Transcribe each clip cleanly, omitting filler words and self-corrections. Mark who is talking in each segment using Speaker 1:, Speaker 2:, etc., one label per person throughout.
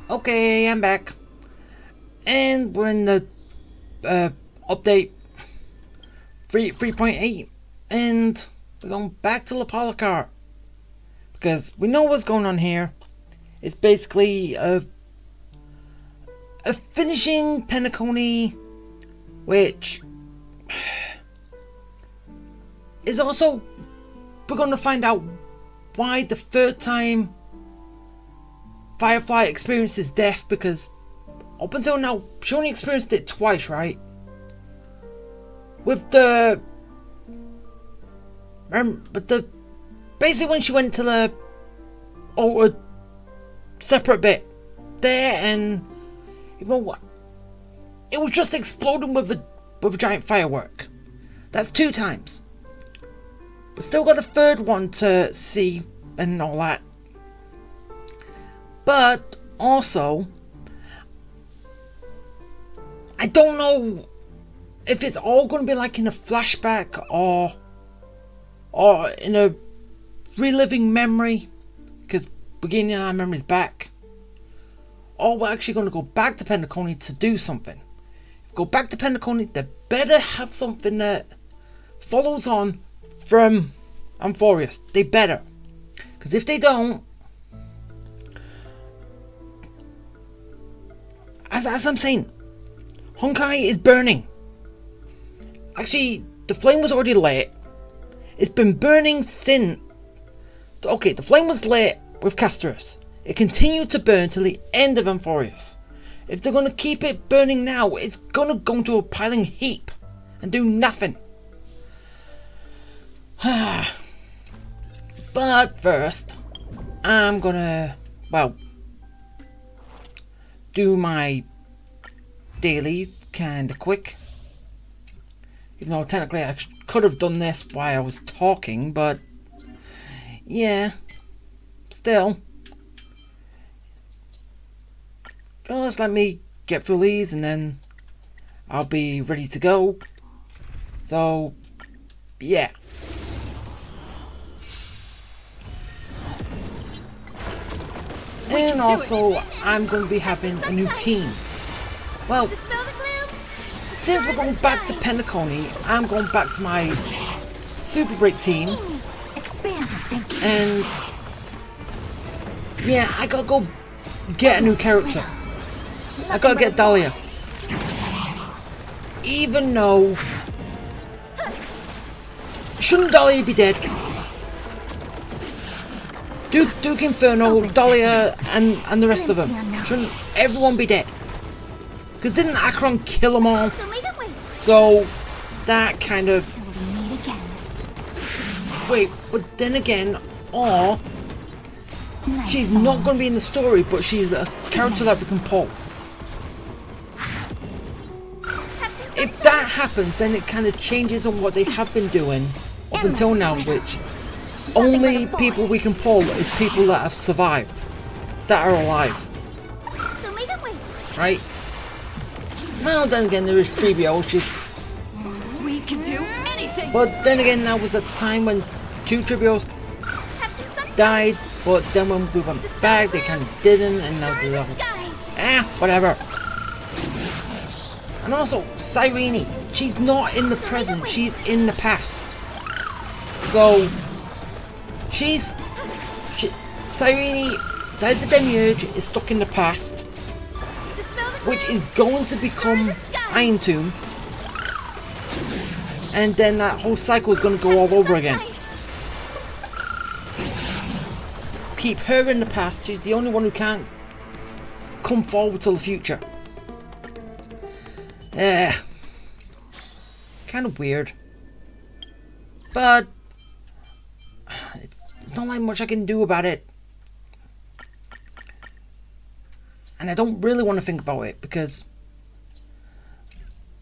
Speaker 1: Okay, I'm back. And we're in the update 3.8. And we're going back to Lapalacar. Because we know what's going on here. It's basically a finishing Penacony, which is also, we're going to find out why the third time Firefly experiences death, because up until now she only experienced it twice, right? With the basically when she went to the altered separate bit there, and you know what, it was just exploding with a giant firework. That's 2 times. But still got a third one to see and all that. But also, I don't know if it's all going to be like in a flashback or in a reliving memory, because beginning our memories back, or we're actually going to go back to Penacony to do something. Go back to Penacony, they better have something that follows on from Amphorius. They better, because if they don't, as I'm saying, Honkai is burning. Actually, the flame was already lit. It's been burning since. Okay, the flame was lit with Castorus. It continued to burn till the end of Amphorius. If they're going to keep it burning now, it's going to go into a piling heap and do nothing. But first, I'm gonna, do my dailies kinda quick. Even though technically I could have done this while I was talking, but yeah, still. Just let me get through these and then I'll be ready to go. So, yeah. And also, I'm going to be having a new team. Well, since we're going back to Penacony, I'm going back to my Super Break team. And yeah, I gotta go get a new character. I gotta get Dahlia. Even though, shouldn't Dahlia be dead? Duke Inferno, Dahlia, and the rest of them. Shouldn't everyone be dead? Because didn't Akron kill them all? So that kind of. Wait, but then again, or she's not going to be in the story, but she's a character that we can pull. If that happens, then it kind of changes on what they have been doing up until now, which only people we can pull is people that have survived, that are alive. Right? Well, then again, there is Trivio,
Speaker 2: we can do anything.
Speaker 1: but then again, that was at the time when 2 Trivios died, but then when we went back, they kind of didn't, and now they're all, whatever. And also, Cyrene, she's not in the present, she's in the past. So, Cyrene, that is a demiurge, is stuck in the past, which is going to become Iron Tomb, and then that whole cycle is going to go all over again. Keep her in the past, she's the only one who can't come forward to the future. Kind of weird. But there's not like much I can do about it. And I don't really want to think about it because,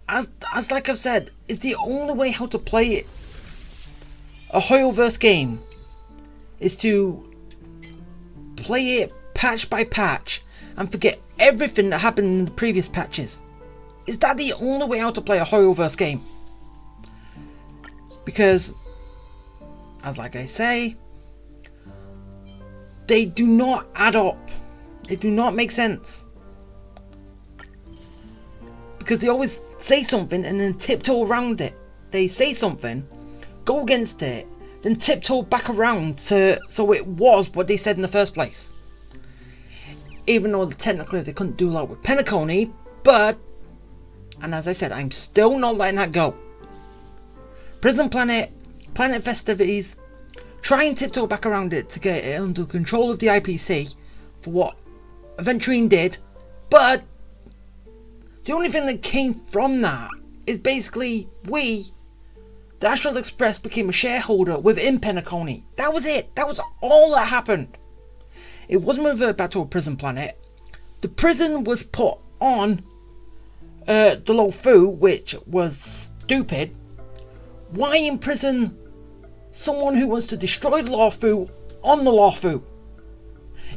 Speaker 1: as like I've said, it's the only way how to play it. A Hoyoverse game is to play it patch by patch and forget everything that happened in the previous patches. Is that the only way how to play a Hoyoverse game? Because, as like I say, they do not add up They do not make sense. Because they always say something and then tiptoe around it. They say something, go against it, then tiptoe back around so it was what they said in the first place. Even though technically they couldn't do that with Penacony, but, and as I said, I'm still not letting that go. Prison Planet, Planet Festivities, try and tiptoe back around it to get it under control of the IPC for what Aventurine did, but the only thing that came from that is basically the Astral Express became a shareholder within Penacony. That was it. That was all that happened. It wasn't reverted back to a prison planet. The prison was put on the Lofu, which was stupid. Why imprison someone who wants to destroy the Lofu on the Lofu?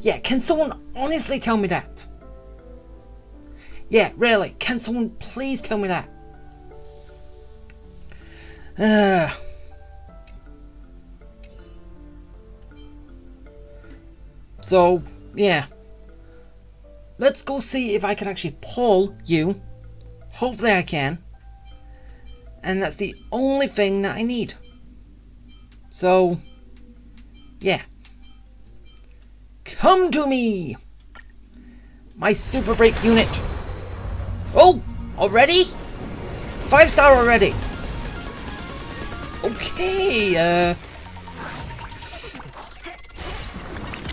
Speaker 1: Yeah, can someone honestly tell me that? Yeah, really, can someone please tell me that? So, yeah. Let's go see if I can actually pull you. Hopefully I can. And that's the only thing that I need. So, yeah. Come to me! My super break unit. Oh! Already? 5-star already. Okay,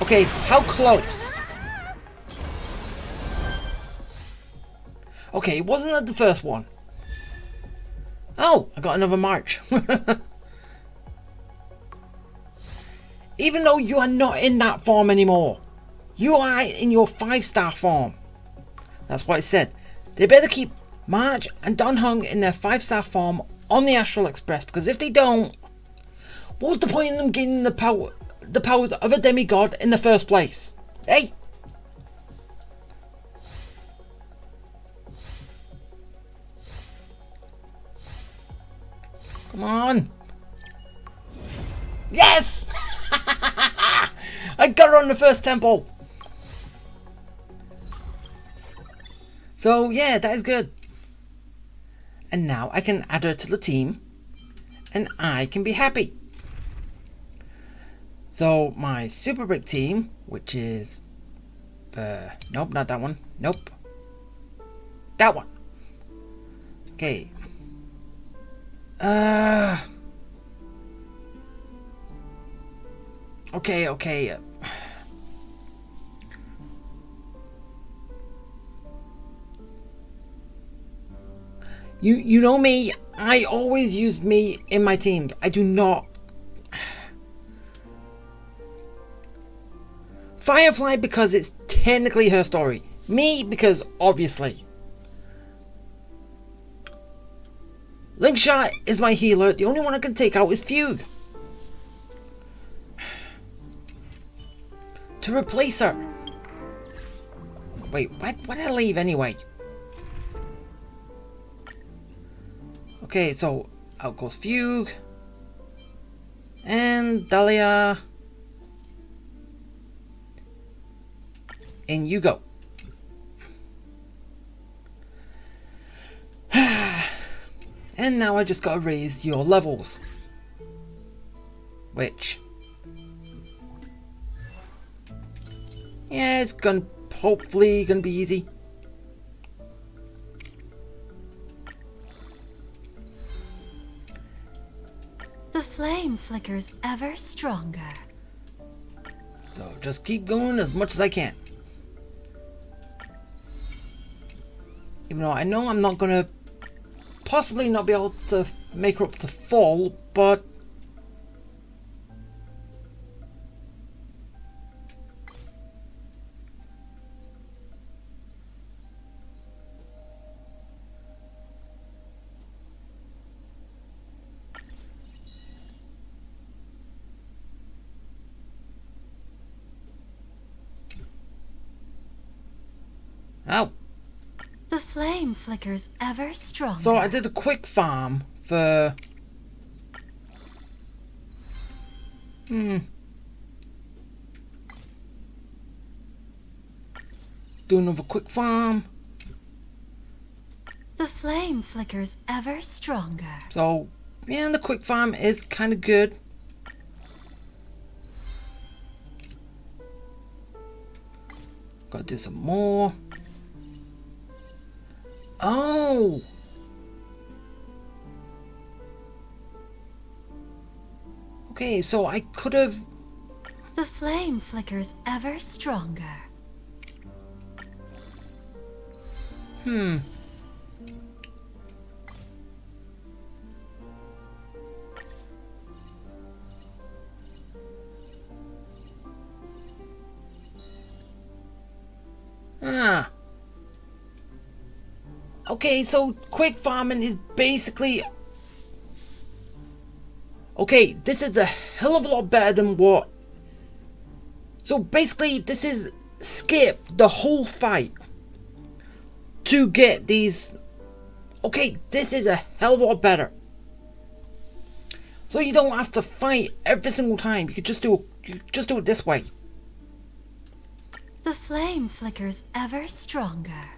Speaker 1: okay, how close? Okay, wasn't that the first one? Oh, I got another march. Even though you are not in that form anymore. You are in your 5-star form. That's what I said. They better keep March and Don Hung in their 5-star form on the Astral Express, because if they don't, what's the point in them gaining the powers of a demigod in the first place? Hey! Come on! Yes! I got her on the first temple! So yeah, that is good. And now I can add her to the team, and I can be happy. So my Super Brick team, which is, nope, not that one. Nope, that one. Okay. Okay. You know me, I always use me in my teams. I do not. Firefly because it's technically her story. Me because obviously. Linkshot is my healer. The only one I can take out is Fugue. To replace her. Wait, why did I leave anyway? Okay, so out goes Fugue. And Dahlia. In you go. And now I just gotta raise your levels. Which... yeah, it's hopefully gonna be easy.
Speaker 2: The flame flickers ever stronger.
Speaker 1: So just keep going as much as I can. Even though I know I'm not gonna possibly not be able to make her up to full, but oh.
Speaker 2: The flame flickers ever stronger.
Speaker 1: So I did a quick farm for... Do another quick farm.
Speaker 2: The flame flickers ever stronger.
Speaker 1: So, yeah, the quick farm is kind of good. Gotta do some more. Oh! Okay, so I could have...
Speaker 2: The flame flickers ever stronger.
Speaker 1: Ah. Okay, so quick farming is basically... Okay, this is a hell of a lot better than what... So basically, this is skip the whole fight to get these... Okay, this is a hell of a lot better. So you don't have to fight every single time. You could just do it this way.
Speaker 2: The flame flickers ever stronger.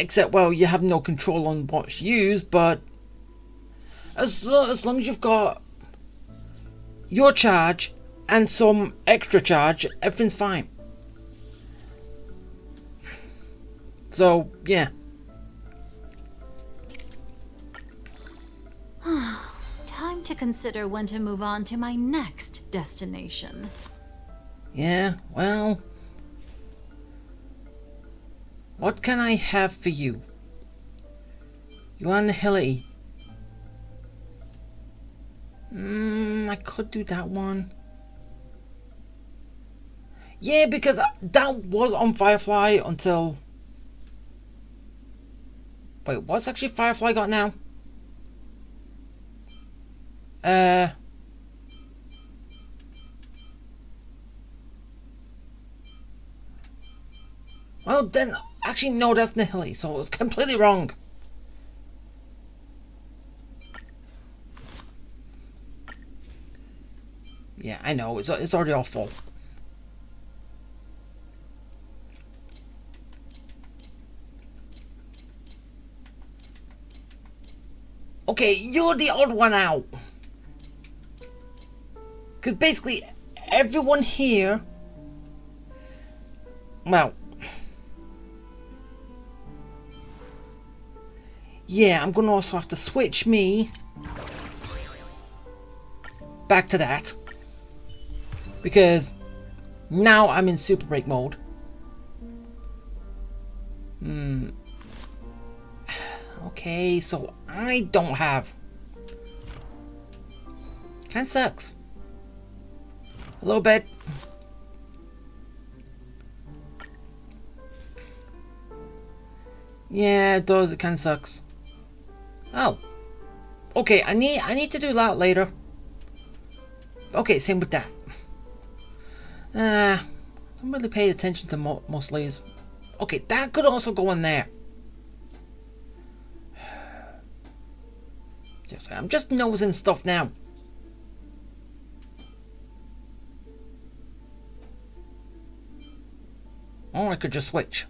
Speaker 1: Except, well, you have no control on what's used, but as long as you've got your charge and some extra charge, everything's fine. So, yeah.
Speaker 2: Time to consider when to move on to my next destination.
Speaker 1: Yeah, well... What can I have for you? You on the hilly? I could do that one. Yeah, because that was on Firefly until... Wait, what's actually Firefly got now? Well then, actually no, that's Nihili, so it was completely wrong. Yeah, I know, it's already awful. Okay, you're the odd one out. Because basically, everyone here... Well... Yeah, I'm gonna also have to switch me back to that. Because now I'm in super break mode. Okay, so I don't have... Kinda sucks. A little bit. Yeah, it does. It kinda sucks. Oh. Okay, I need to do that later. Okay, same with that. Don't really pay attention to most layers. Okay, that could also go in there. I'm just nosing stuff now. Or I could just switch.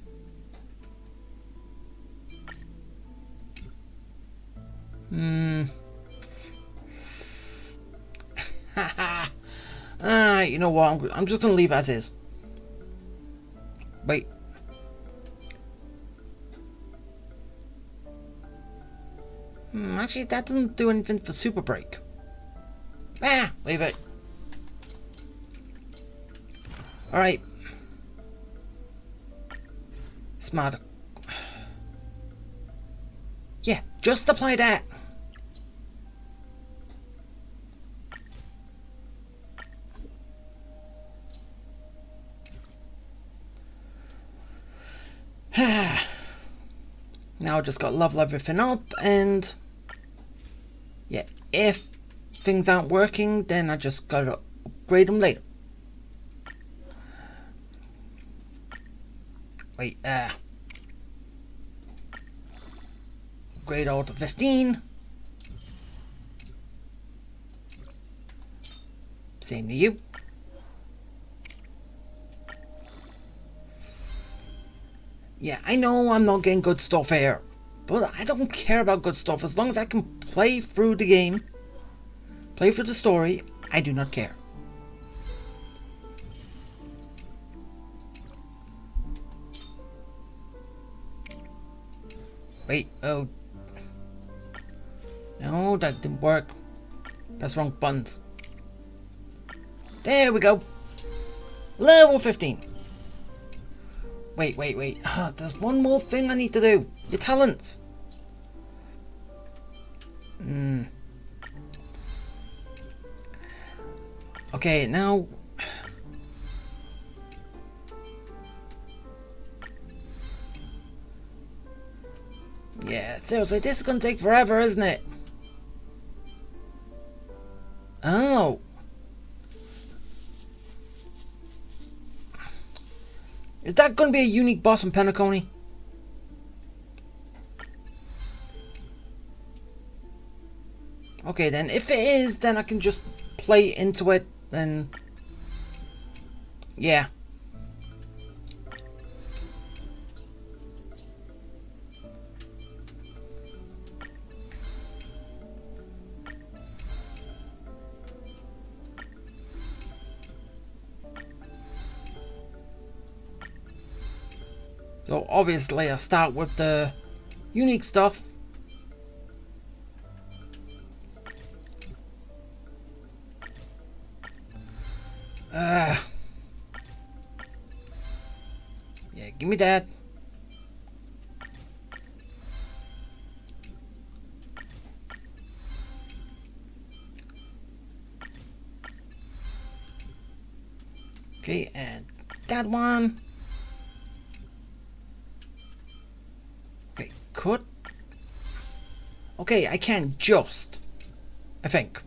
Speaker 1: You know what? I'm just gonna leave as is. Wait. Actually, that doesn't do anything for super break. Leave it. Alright. Smart. Yeah, just apply that. Now I just got to level everything up, and yeah, if things aren't working, then I just gotta upgrade them later. Wait, upgrade all to 15. Same to you. Yeah, I know I'm not getting good stuff here, but I don't care about good stuff. As long as I can play through the game, play through the story, I do not care. Wait, oh. No, that didn't work. Press wrong buttons. There we go. Level 15. Wait. There's one more thing I need to do. Your talents. Okay, now... Yeah, seriously, this is gonna take forever, isn't it? Oh. Is that gonna be a unique boss in Penacony? Okay then, if it is, then I can just play into it, then... Yeah. So obviously I start with the unique stuff. Yeah, give me that. Okay, and that one. Okay, cut. Okay, I can just, I think.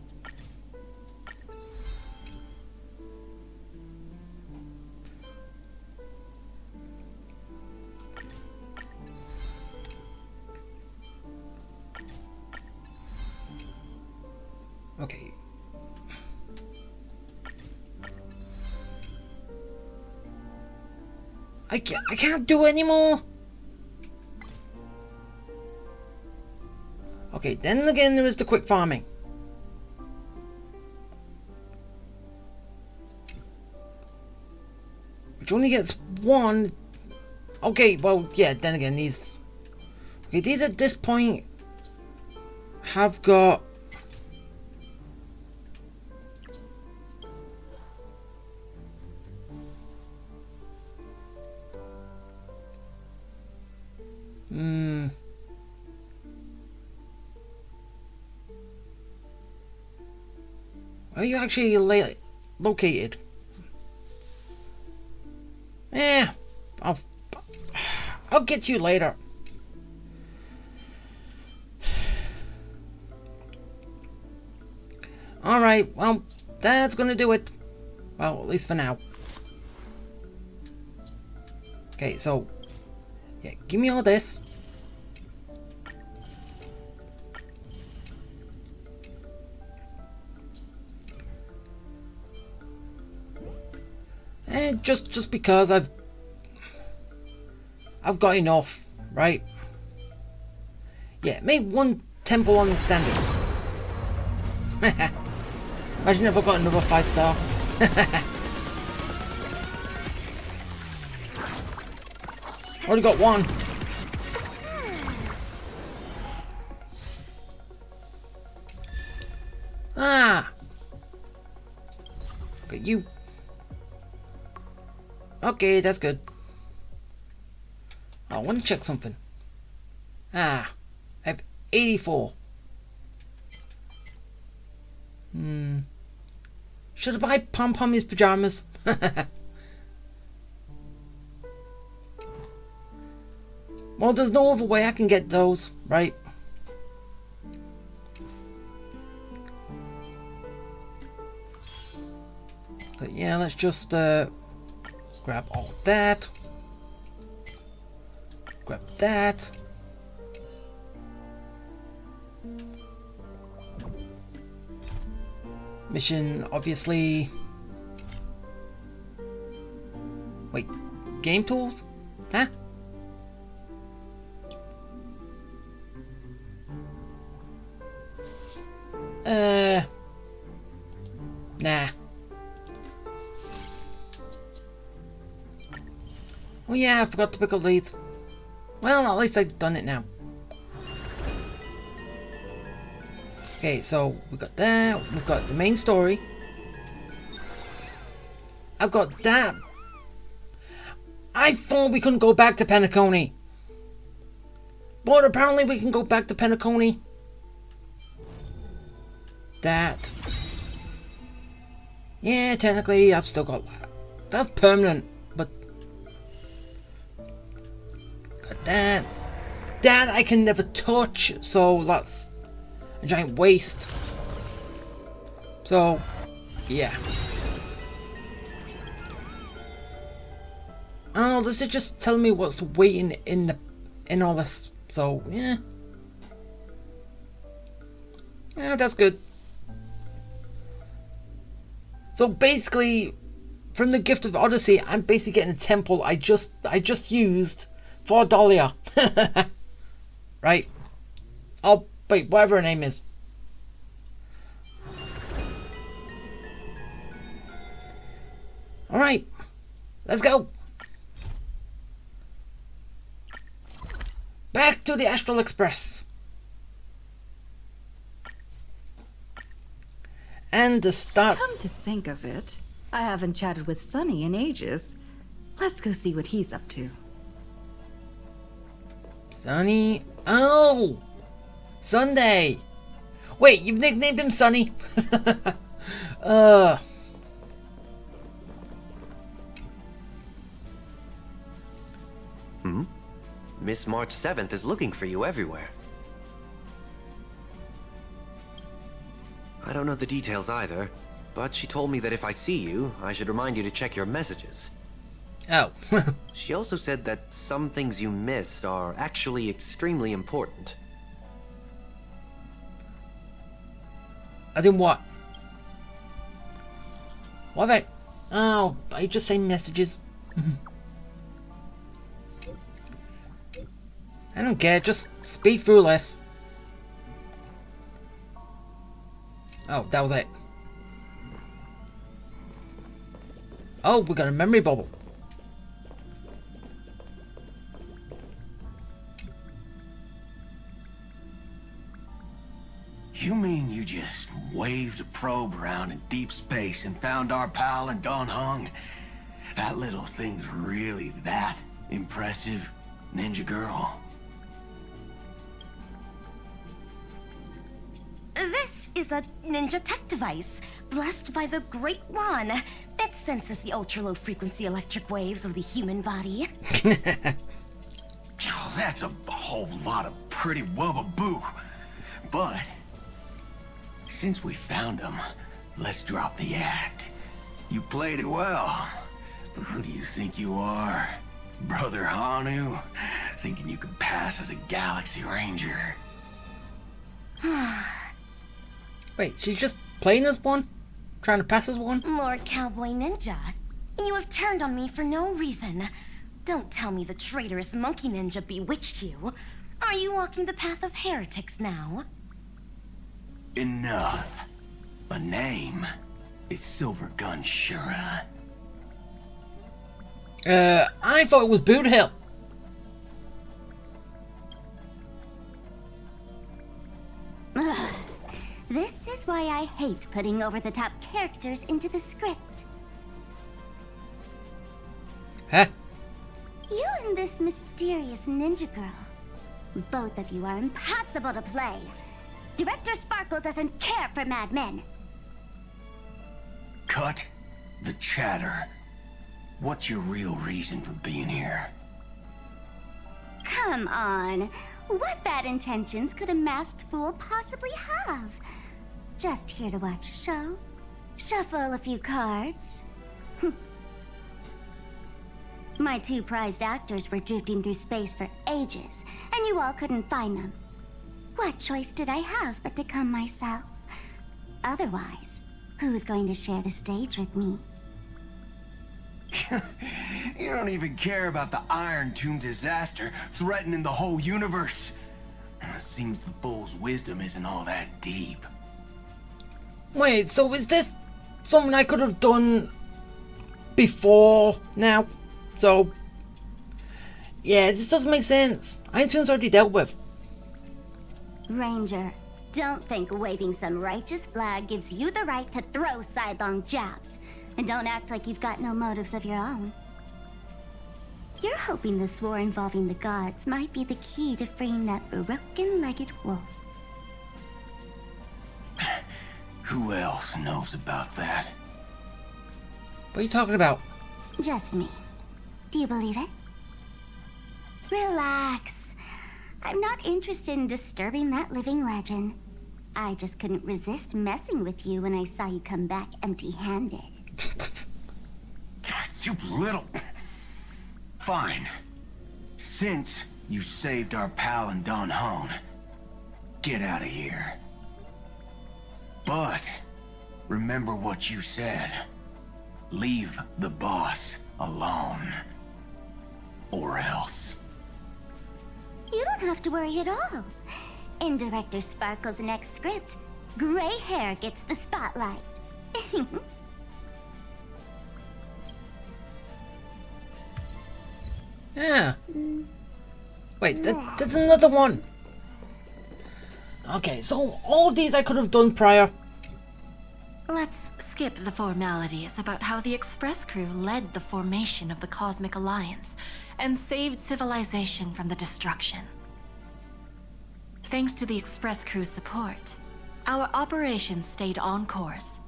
Speaker 1: Okay. I can't do anymore. Okay, then again there is the quick farming. Which only gets one. Okay, well, yeah, then again these... Okay, these at this point have got... Where are you actually located? I'll get you later. Alright, well, that's gonna do it. Well, at least for now. Okay, so... Yeah, give me all this. And just because I've got enough, right? Yeah, make one temple on the standard. Imagine if I got another 5-star. Already got one. Ah. Got you. Okay, that's good. I want to check something. I have 84. Should I buy Pom his pajamas? Well, there's no other way I can get those, right? So yeah, let's just grab all that. Grab that. Mission, obviously. Wait, game tools? Huh? Nah. Oh yeah, I forgot to pick up these. Well, at least I've done it now. Okay, so we got that. We've got the main story. I've got that. I thought we couldn't go back to Penacony. But apparently we can go back to Penacony. That. Yeah, technically I've still got that. That's permanent, but... Got that. That I can never touch, so that's a giant waste. So, yeah. Oh, this is just telling me what's waiting in all this. So, yeah. Yeah, that's good. So basically, from the Gift of Odyssey, I'm basically getting a temple I just used for Dahlia. Right? Oh, wait, whatever her name is. Alright, let's go. Back to the Astral Express. And the start.
Speaker 3: Come to think of it, I haven't chatted with Sonny in ages. Let's go see what he's up to.
Speaker 1: Sonny. Oh! Sunday! Wait, you've nicknamed him Sonny?
Speaker 4: Miss March 7th is looking for you everywhere. I don't know the details either, but she told me that if I see you, I should remind you to check your messages.
Speaker 1: Oh.
Speaker 4: She also said that some things you missed are actually extremely important.
Speaker 1: As in what? What have I... Oh, I just say messages. I don't care, just speak through less. Oh, that was it. Oh, we got a memory bubble.
Speaker 5: You mean you just waved a probe around in deep space and found our pal and Don Hung? That little thing's really that impressive, ninja girl?
Speaker 6: This is a ninja tech device, blessed by the Great One. It senses the ultra-low frequency electric waves of the human body.
Speaker 5: Oh, that's a whole lot of pretty wubba-boo. But, since we found him, let's drop the act. You played it well, but who do you think you are? Brother Hanu? Thinking you could pass as a Galaxy Ranger?
Speaker 1: Wait, she's just playing as one? Trying to pass as one?
Speaker 6: Lord Cowboy Ninja, you have turned on me for no reason. Don't tell me the traitorous monkey ninja bewitched you. Are you walking the path of heretics now?
Speaker 5: Enough. My name is Silver Gun Shura.
Speaker 1: I thought it was Boot Hill.
Speaker 7: This is why I hate putting over-the-top characters into the script.
Speaker 1: Huh?
Speaker 7: You and this mysterious ninja girl. Both of you are impossible to play. Director Sparkle doesn't care for mad men.
Speaker 5: Cut the chatter. What's your real reason for being here?
Speaker 7: Come on. What bad intentions could a masked fool possibly have? Just here to watch a show? Shuffle a few cards? My two prized actors were drifting through space for ages, and you all couldn't find them. What choice did I have but to come myself? Otherwise, who's going to share the stage with me?
Speaker 5: You don't even care about the Iron Tomb disaster threatening the whole universe. It seems the fool's wisdom isn't all that deep.
Speaker 1: Wait, so is this something I could have done before now? So, yeah, this doesn't make sense. Iron Tomb's already dealt with.
Speaker 7: Ranger, don't think waving some righteous flag gives you the right to throw sidelong jabs. And don't act like you've got no motives of your own. You're hoping this war involving the gods might be the key to freeing that broken-legged wolf.
Speaker 5: Who else knows about that?
Speaker 1: What are you talking about?
Speaker 7: Just me. Do you believe it? Relax. I'm not interested in disturbing that living legend. I just couldn't resist messing with you when I saw you come back empty-handed.
Speaker 5: You little... Fine. Since you saved our pal and Don Hone, get out of here. But remember what you said. Leave the boss alone. Or else.
Speaker 7: You don't have to worry at all. In Director Sparkle's next script, gray hair gets the spotlight.
Speaker 1: Yeah. Wait, there's another one. Okay, so all of these I could have done prior.
Speaker 2: Let's skip the formalities about how the Express crew led the formation of the Cosmic Alliance and saved civilization from the destruction. Thanks to the Express crew's support, our operations stayed on course,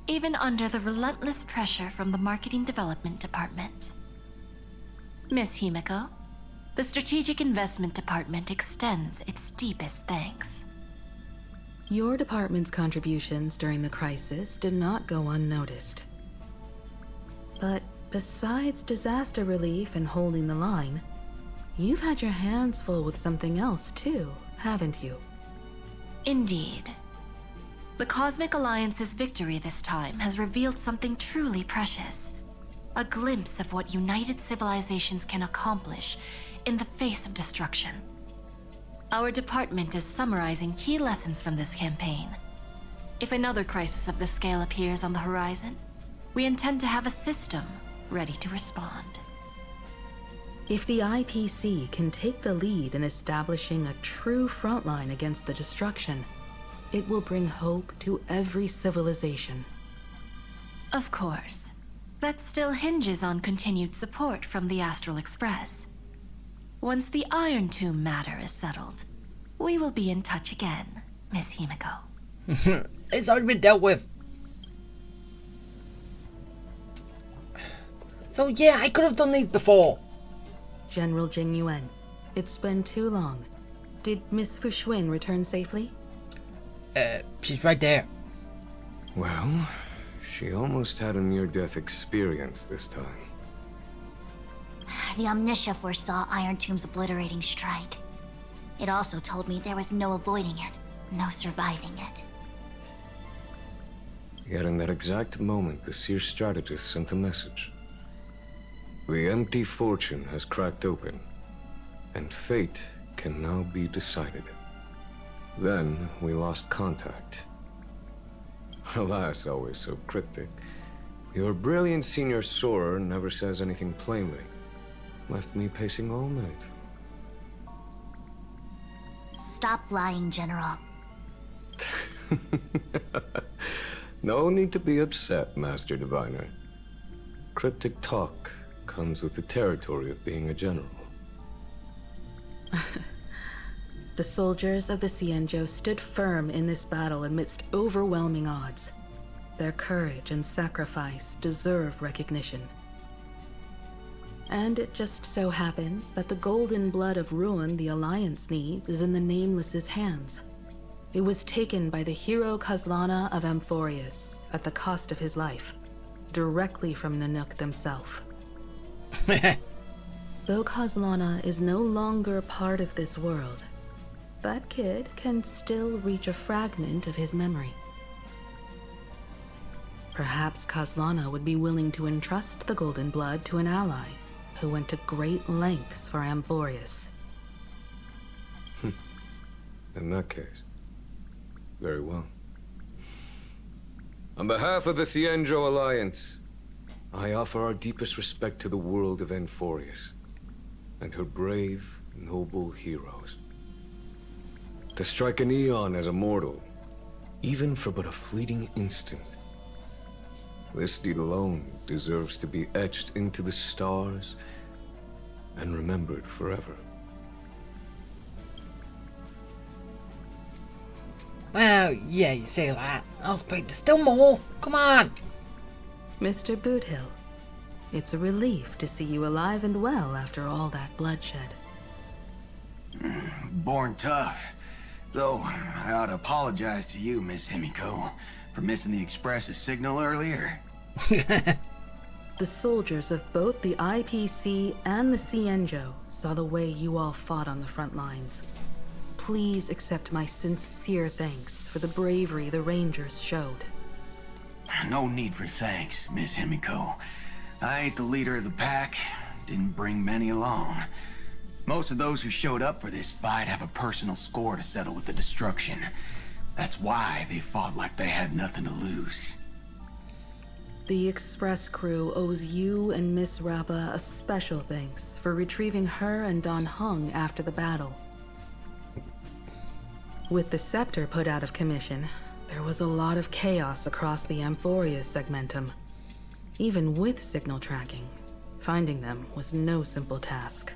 Speaker 2: even under the relentless pressure from the Marketing Development Department. Miss Himiko, the Strategic Investment Department extends its deepest thanks.
Speaker 3: Your department's contributions during the crisis did not go unnoticed. But besides disaster relief and holding the line, you've had your hands full with something else too, haven't you?
Speaker 2: Indeed. The Cosmic Alliance's victory this time has revealed something truly precious. A glimpse of what united civilizations can accomplish in the face of destruction. Our department is summarizing key lessons from this campaign. If another crisis of this scale appears on the horizon, we intend to have a system ready to respond.
Speaker 3: If the IPC can take the lead in establishing a true frontline against the destruction, it will bring hope to every civilization.
Speaker 2: Of course. That still hinges on continued support from the Astral Express. Once the Iron Tomb matter is settled, we will be in touch again, Miss Himiko.
Speaker 1: It's already been dealt with. So yeah, I could have done these before.
Speaker 3: General Jing Yuan, it's been too long. Did Miss Fuxuan return safely?
Speaker 1: She's right there.
Speaker 8: Well, she almost had a near-death experience this time.
Speaker 7: The Omniscia foresaw Iron Tomb's obliterating strike. It also told me there was no avoiding it, no surviving it.
Speaker 8: Yet in that exact moment, the Seer strategist sent a message. The empty fortune has cracked open, and fate can now be decided. Then we lost contact. Alas, always so cryptic. Your brilliant senior soarer never says anything plainly. Left me pacing all night.
Speaker 7: Stop lying, General.
Speaker 8: No need to be upset, Master Diviner. Cryptic talk comes with the territory of being a general.
Speaker 3: The soldiers of the Cienjo stood firm in this battle amidst overwhelming odds. Their courage and sacrifice deserve recognition. And it just so happens that the golden blood of ruin the Alliance needs is in the Nameless's hands. It was taken by the hero Kazlana of Amphorius at the cost of his life, directly from Nanook themselves. Though Kazlana is no longer part of this world, that kid can still reach a fragment of his memory. Perhaps Kazlana would be willing to entrust the golden blood to an ally who went to great lengths for Amphorius.
Speaker 8: In that case, very well. On behalf of the Cienjo Alliance, I offer our deepest respect to the world of Enforius and her brave, noble heroes. To strike an eon as a mortal, even for but a fleeting instant, this deed alone deserves to be etched into the stars and remembered forever.
Speaker 1: Well, yeah, you say that. Oh, wait, there's still more. Come on.
Speaker 3: Mr. Boothill, it's a relief to see you alive and well after all that bloodshed.
Speaker 5: Born tough. Though, I ought to apologize to you, Miss Himiko, for missing the Express's signal earlier.
Speaker 3: The soldiers of both the IPC and the Cienjo saw the way you all fought on the front lines. Please accept my sincere thanks for the bravery the Rangers showed.
Speaker 5: No need for thanks, Miss Himiko. I ain't the leader of the pack, didn't bring many along. Most of those who showed up for this fight have a personal score to settle with the destruction. That's why they fought like they had nothing to lose.
Speaker 3: The Express crew owes you and Miss Rappa a special thanks for retrieving her and Don Hung after the battle. With the scepter put out of commission, there was a lot of chaos across the Amphoria's segmentum. Even with signal tracking, finding them was no simple task.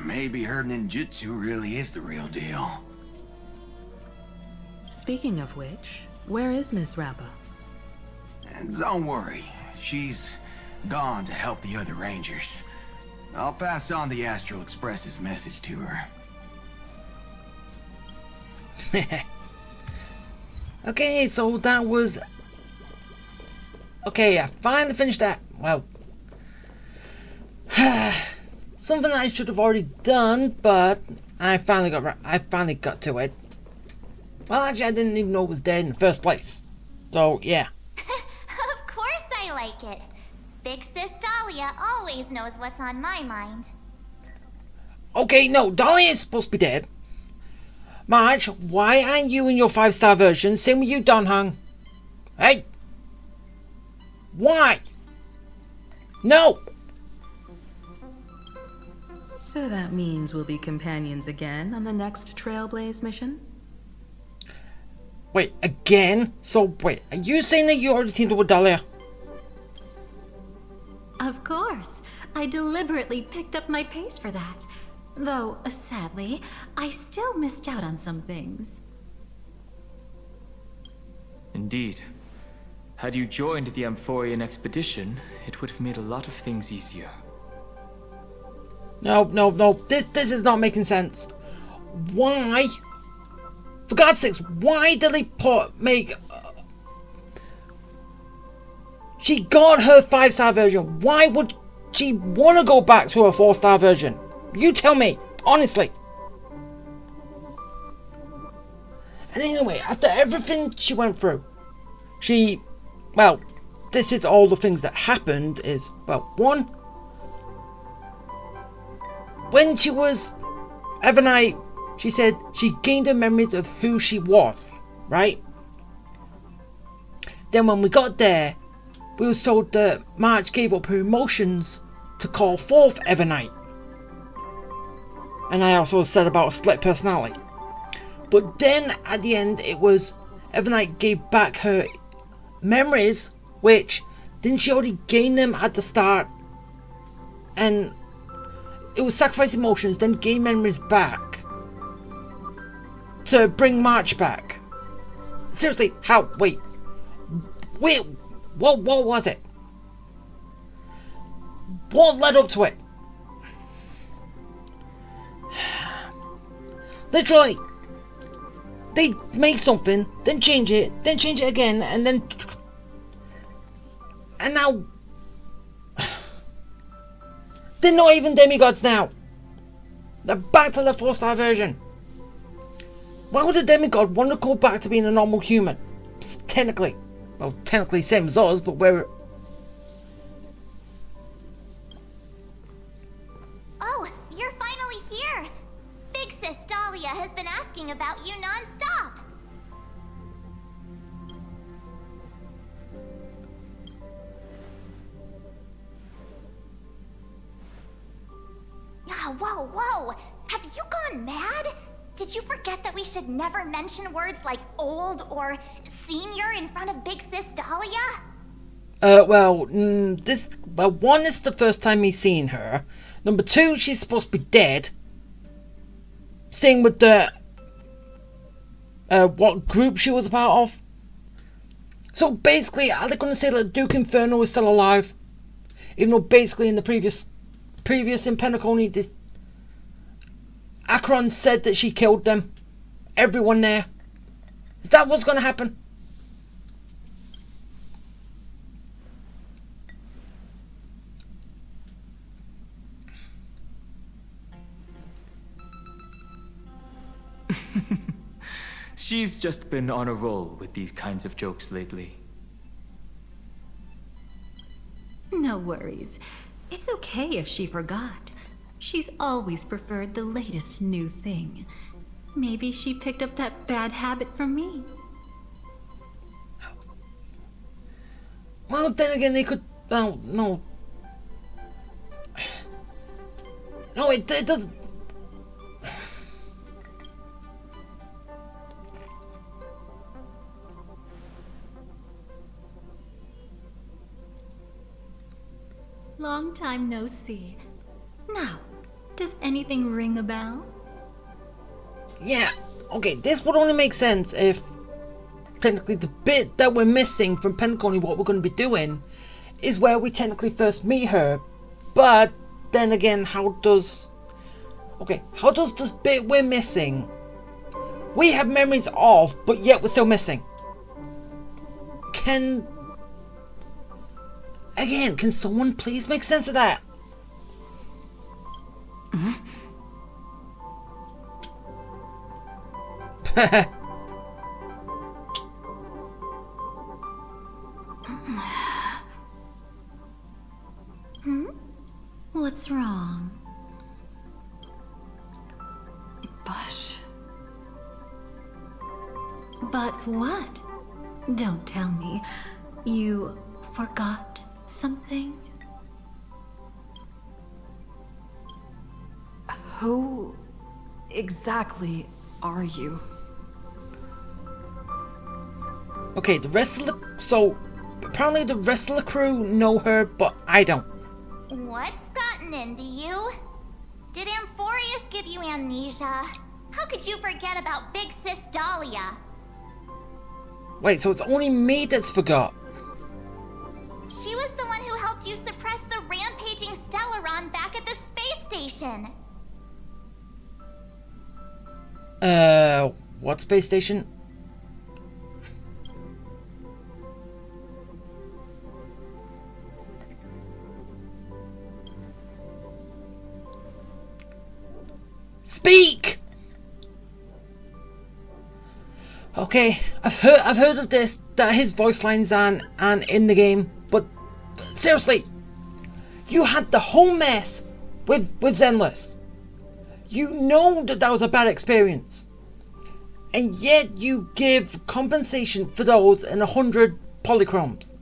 Speaker 5: Maybe her ninjutsu really is the real deal.
Speaker 3: Speaking of which, where is Miss Rappa?
Speaker 5: And don't worry, she's gone to help the other Rangers. I'll pass on the Astral Express's message to her.
Speaker 1: Okay, so that was... Okay, I finally finished that. Well... something I should have already done, but I finally got to it. Well, actually, I didn't even know it was dead in the first place. So, yeah.
Speaker 9: Of course I like it. Big Sis Dahlia always knows what's on my mind.
Speaker 1: Okay, no, Dahlia is supposed to be dead. Marge, why aren't you in your 5-star version? Same with you, Don Hung. Hey! Why? No!
Speaker 3: So that means we'll be companions again on the next Trailblaze mission?
Speaker 1: Wait, again? So, wait, are you saying that you already teamed up with Dahlia?
Speaker 2: Of course. I deliberately picked up my pace for that. Though, sadly, I still missed out on some things.
Speaker 10: Indeed. Had you joined the Amphorian expedition, it would have made a lot of things easier.
Speaker 1: No. This is not making sense. Why? For God's sakes, why did they She got her 5-star version. Why would she want to go back to her 4-star version? You tell me, honestly. And anyway, after everything she went through, well, this is all the things that happened is, well, one, when she was Evernite, she said she gained her memories of who she was, right? Then when we got there, we was told that March gave up her emotions to call forth Evernite. And I also said about a split personality. But then at the end it was Evernite gave back her memories, which didn't she already gain them at the start? And it was sacrifice emotions, then gain memories back to bring March back. Seriously, how? Wait, what was it? What led up to it? Literally, they make something, then change it again, and now they're not even demigods now. They're back to the 4-star version. Why would a demigod want to go back to being a normal human? Technically same as us, but we're...
Speaker 9: Oh, you're finally here! Big Sis Dahlia has been asking about you non-stop. Whoa, whoa! Have you gone mad? Did you forget that we should never mention words like old or senior in front of Big Sis Dahlia?
Speaker 1: One, it's the first time he's seen her. Number two, she's supposed to be dead. Same with the what group she was a part of. So basically, are they going to say that Duke Inferno is still alive? Even though basically in the previous in Penacony, this Akron said that she killed them. Everyone there. Is that what's going to happen?
Speaker 10: She's just been on a roll with these kinds of jokes lately.
Speaker 2: No worries. It's okay if she forgot. She's always preferred the latest new thing. Maybe she picked up that bad habit from me.
Speaker 1: Well, then again, they could... No. No, it doesn't...
Speaker 2: Long time no see. Now, does anything ring a bell?
Speaker 1: Yeah, okay, this would only make sense if technically the bit that we're missing from Penacony, what we're going to be doing, is where we technically first meet her. But then again, how does this bit we're missing, we have memories of, but yet we're still missing? Can someone please make sense of that?
Speaker 2: What's wrong? But what? Don't tell me. You forgot something?
Speaker 11: Who exactly are you?
Speaker 1: Okay, apparently the rest of the crew know her, but I don't.
Speaker 9: What's gotten into you? Did Amphorius give you amnesia? How could you forget about Big Sis Dahlia?
Speaker 1: Wait, so it's only me that's forgot?
Speaker 9: She was the one who helped you suppress the rampaging Stellaron back at the space station.
Speaker 1: What space station? Speak! Okay, I've heard of this, that his voice lines aren't in the game, but seriously, you had the whole mess with Zenless. You know that was a bad experience, and yet you give compensation for those in 100 polychromes.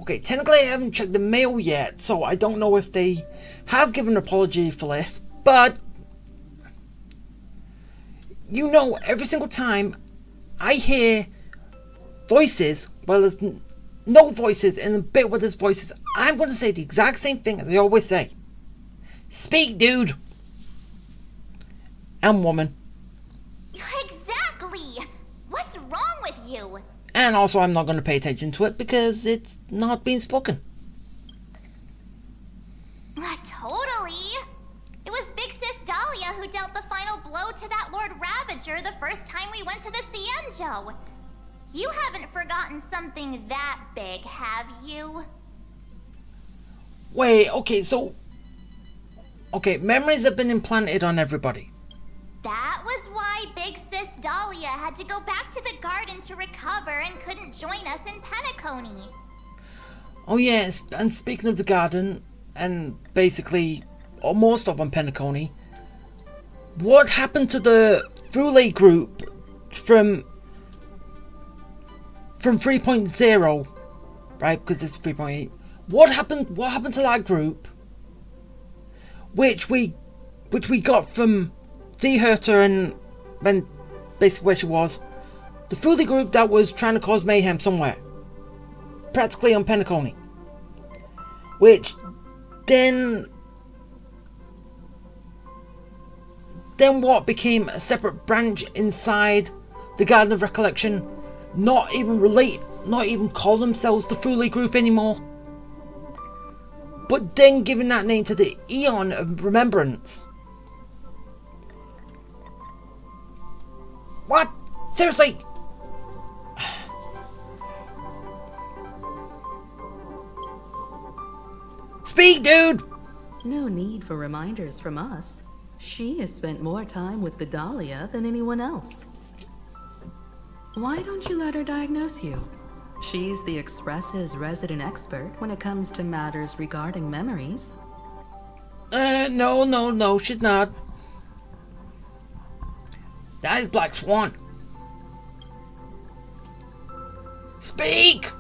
Speaker 1: Okay, technically I haven't checked the mail yet, so I don't know if they have given an apology for this, but you know, every single time I hear voices, well, there's no voices in the bit where there's voices, I'm going to say the exact same thing as I always say. Speak, dude. And woman.
Speaker 9: Exactly! What's wrong with you?
Speaker 1: And also, I'm not going to pay attention to it because it's not being spoken.
Speaker 9: Totally! It was Big Sis Dahlia who dealt the final blow to that Lord Ravager the first time we went to the Cienjo. You haven't forgotten something that big, have you?
Speaker 1: Wait, okay, so... Okay, memories have been implanted on everybody.
Speaker 9: That was why Big Sis Dahlia had to go back to the garden to recover and couldn't join us in Penacony.
Speaker 1: Oh yes, and speaking of the garden, and basically, or most of on Penacony, what happened to the Thule group from 3.0, right, because it's 3.8, what happened to that group which we got from the Herter and then basically where she was. The Thule group that was trying to cause mayhem somewhere. Practically on Penacony. Which then what became a separate branch inside the Garden of Recollection, not even call themselves the Thule group anymore, but then giving that name to the Eon of Remembrance. What? Seriously? Speak, dude!
Speaker 3: No need for reminders from us. She has spent more time with the Dahlia than anyone else. Why don't you let her diagnose you? She's the Express's resident expert when it comes to matters regarding memories.
Speaker 1: No, she's not. That is Black Swan. Speak!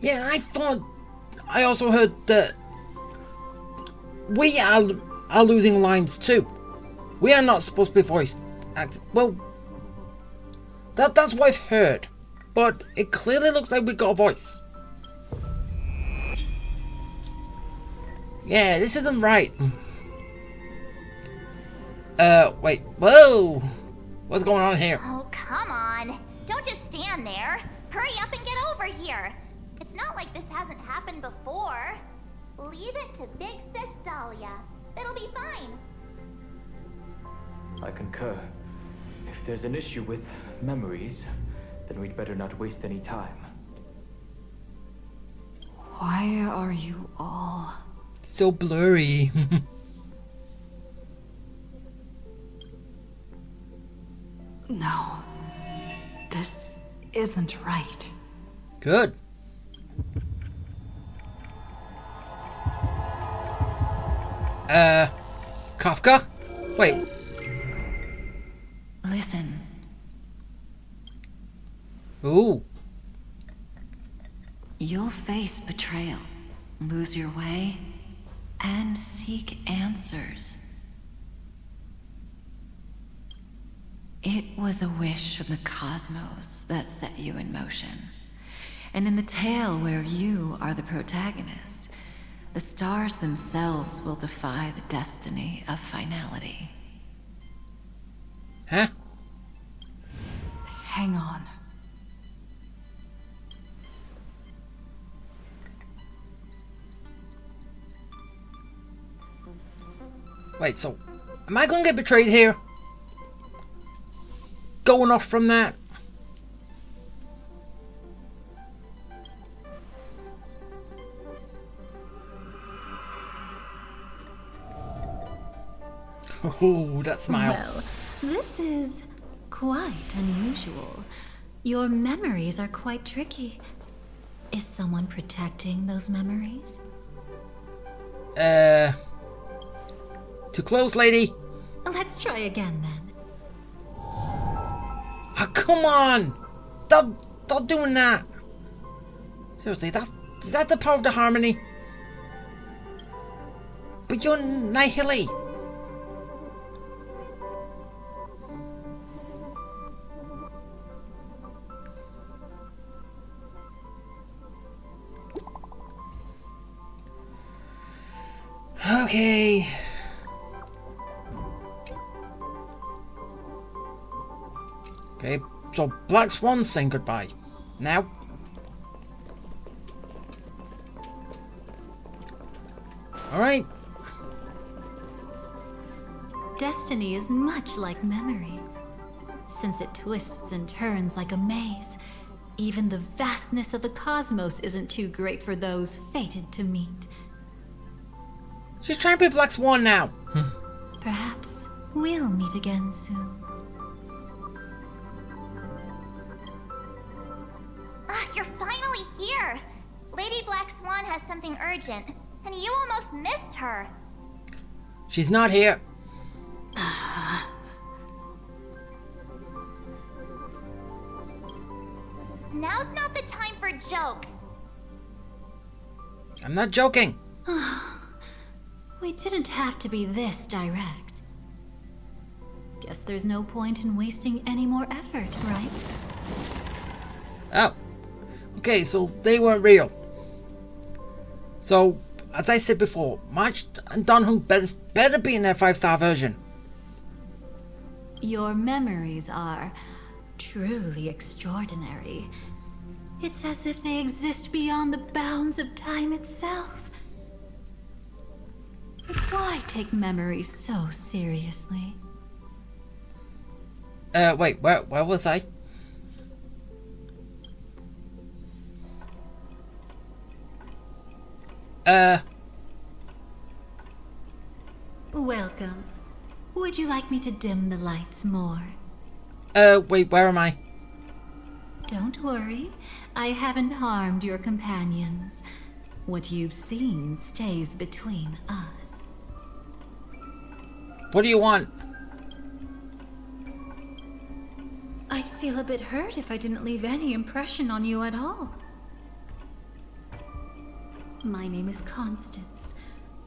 Speaker 1: Yeah, I also heard that we are losing lines too. We are not supposed to be voice actors. Well, that's what I've heard. But it clearly looks like we got a voice. Yeah, this isn't right. Wait, whoa! What's going on here?
Speaker 9: Oh, come on. Don't just stand there. Hurry up and get over here. It's not like this hasn't happened before. Leave it to Big Sis Dahlia. It'll be fine.
Speaker 10: I concur. If there's an issue with memories, then we'd better not waste any time.
Speaker 11: Why are you all
Speaker 1: so blurry?
Speaker 11: No. This isn't right.
Speaker 1: Good. Kafka? Wait.
Speaker 2: Listen.
Speaker 1: Ooh.
Speaker 2: You'll face betrayal, lose your way, and seek answers. It was a wish from the cosmos that set you in motion. And in the tale where you are the protagonist, the stars themselves will defy the destiny of finality.
Speaker 1: Huh?
Speaker 11: Hang on.
Speaker 1: Wait, so am I gonna get betrayed here? Going off from that? Oh, that smile.
Speaker 12: Well, this is quite unusual. Your memories are quite tricky. Is someone protecting those memories?
Speaker 1: Too close, lady.
Speaker 12: Let's try again then.
Speaker 1: Oh, come on! Stop doing that! Seriously, is that the power of the harmony? But you're Nihili! Okay. Okay, so Black Swan's saying goodbye. Now. Alright.
Speaker 12: Destiny is much like memory. Since it twists and turns like a maze, even the vastness of the cosmos isn't too great for those fated to meet.
Speaker 1: She's trying to be Black Swan now.
Speaker 12: Perhaps we'll meet again soon.
Speaker 9: You're finally here! Lady Black Swan has something urgent, and you almost missed her.
Speaker 1: She's not here.
Speaker 9: jokes.
Speaker 1: I'm not joking.
Speaker 12: We didn't have to be this direct. Guess there's no point in wasting any more effort, right?
Speaker 1: Oh. Okay, so they weren't real. So, as I said before, March and Donhung better be in their 5-star version.
Speaker 12: Your memories are truly extraordinary. It's as if they exist beyond the bounds of time itself. But why take memories so seriously?
Speaker 1: Wait, where was I?
Speaker 12: Welcome. Would you like me to dim the lights more?
Speaker 1: Wait, where am I?
Speaker 12: Don't worry. I haven't harmed your companions. What you've seen stays between us.
Speaker 1: What do you want?
Speaker 12: I'd feel a bit hurt if I didn't leave any impression on you at all. My name is Constance,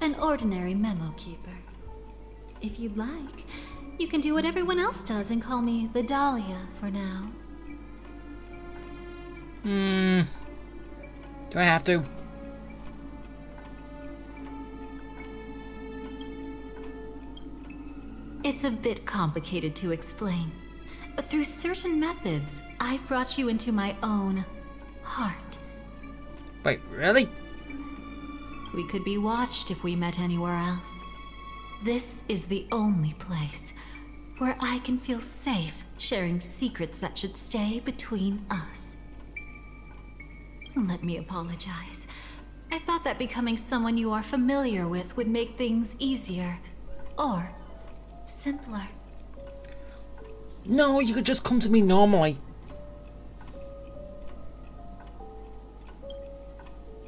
Speaker 12: an ordinary memo keeper. If you'd like, you can do what everyone else does and call me the Dahlia for now.
Speaker 1: Do I have to?
Speaker 12: It's a bit complicated to explain. Through certain methods, I've brought you into my own heart.
Speaker 1: Wait, really?
Speaker 12: We could be watched if we met anywhere else. This is the only place where I can feel safe sharing secrets that should stay between us. Let me apologize. I thought that becoming someone you are familiar with would make things easier, or simpler.
Speaker 1: No, you could just come to me normally.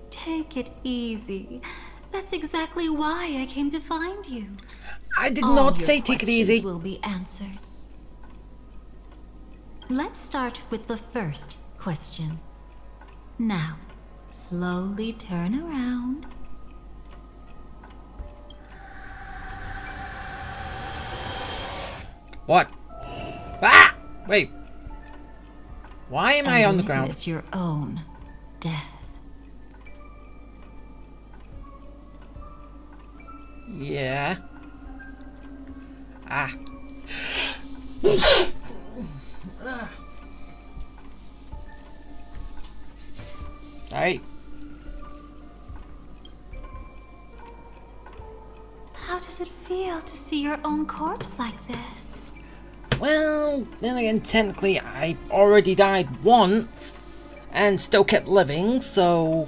Speaker 12: Take it easy. That's exactly why I came to find you.
Speaker 1: I did not say take it easy.
Speaker 12: Will be answered. Let's start with the first question. Now, slowly turn around.
Speaker 1: What? Ah! Wait. Why am I on the ground?
Speaker 12: Witness your own death.
Speaker 1: Yeah. Ah. Alright.
Speaker 12: How does it feel to see your own corpse like this?
Speaker 1: Well, then again, technically, I've already died once and still kept living, so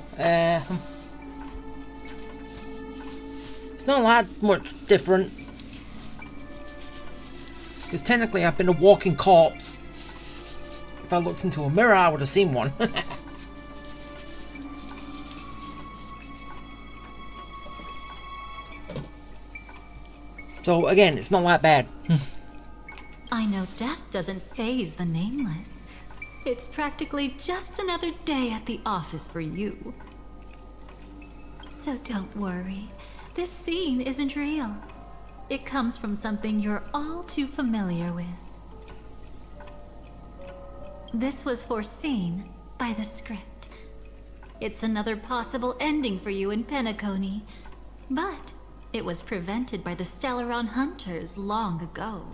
Speaker 1: it's not that much different. Because technically, I've been a walking corpse. If I looked into a mirror, I would have seen one. So again, it's not that bad.
Speaker 12: I know death doesn't faze the nameless. It's practically just another day at the office for you. So don't worry. This scene isn't real. It comes from something you're all too familiar with. This was foreseen by the script. It's another possible ending for you in Penacony, but it was prevented by the Stellaron Hunters long ago.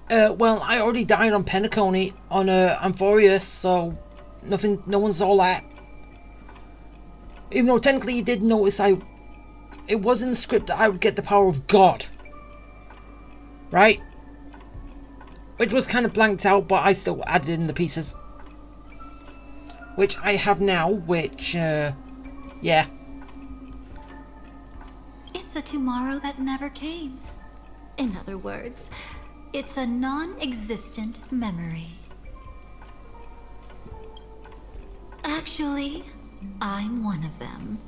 Speaker 1: Well, I already died on Penacony on Amphorius, so no one saw that. Even though technically you did notice it was in the script that I would get the power of God. Right? Which was kind of blanked out, but I still added in the pieces. Which I have now, which, yeah.
Speaker 12: It's a tomorrow that never came. In other words, it's a non-existent memory. Actually, I'm one of them.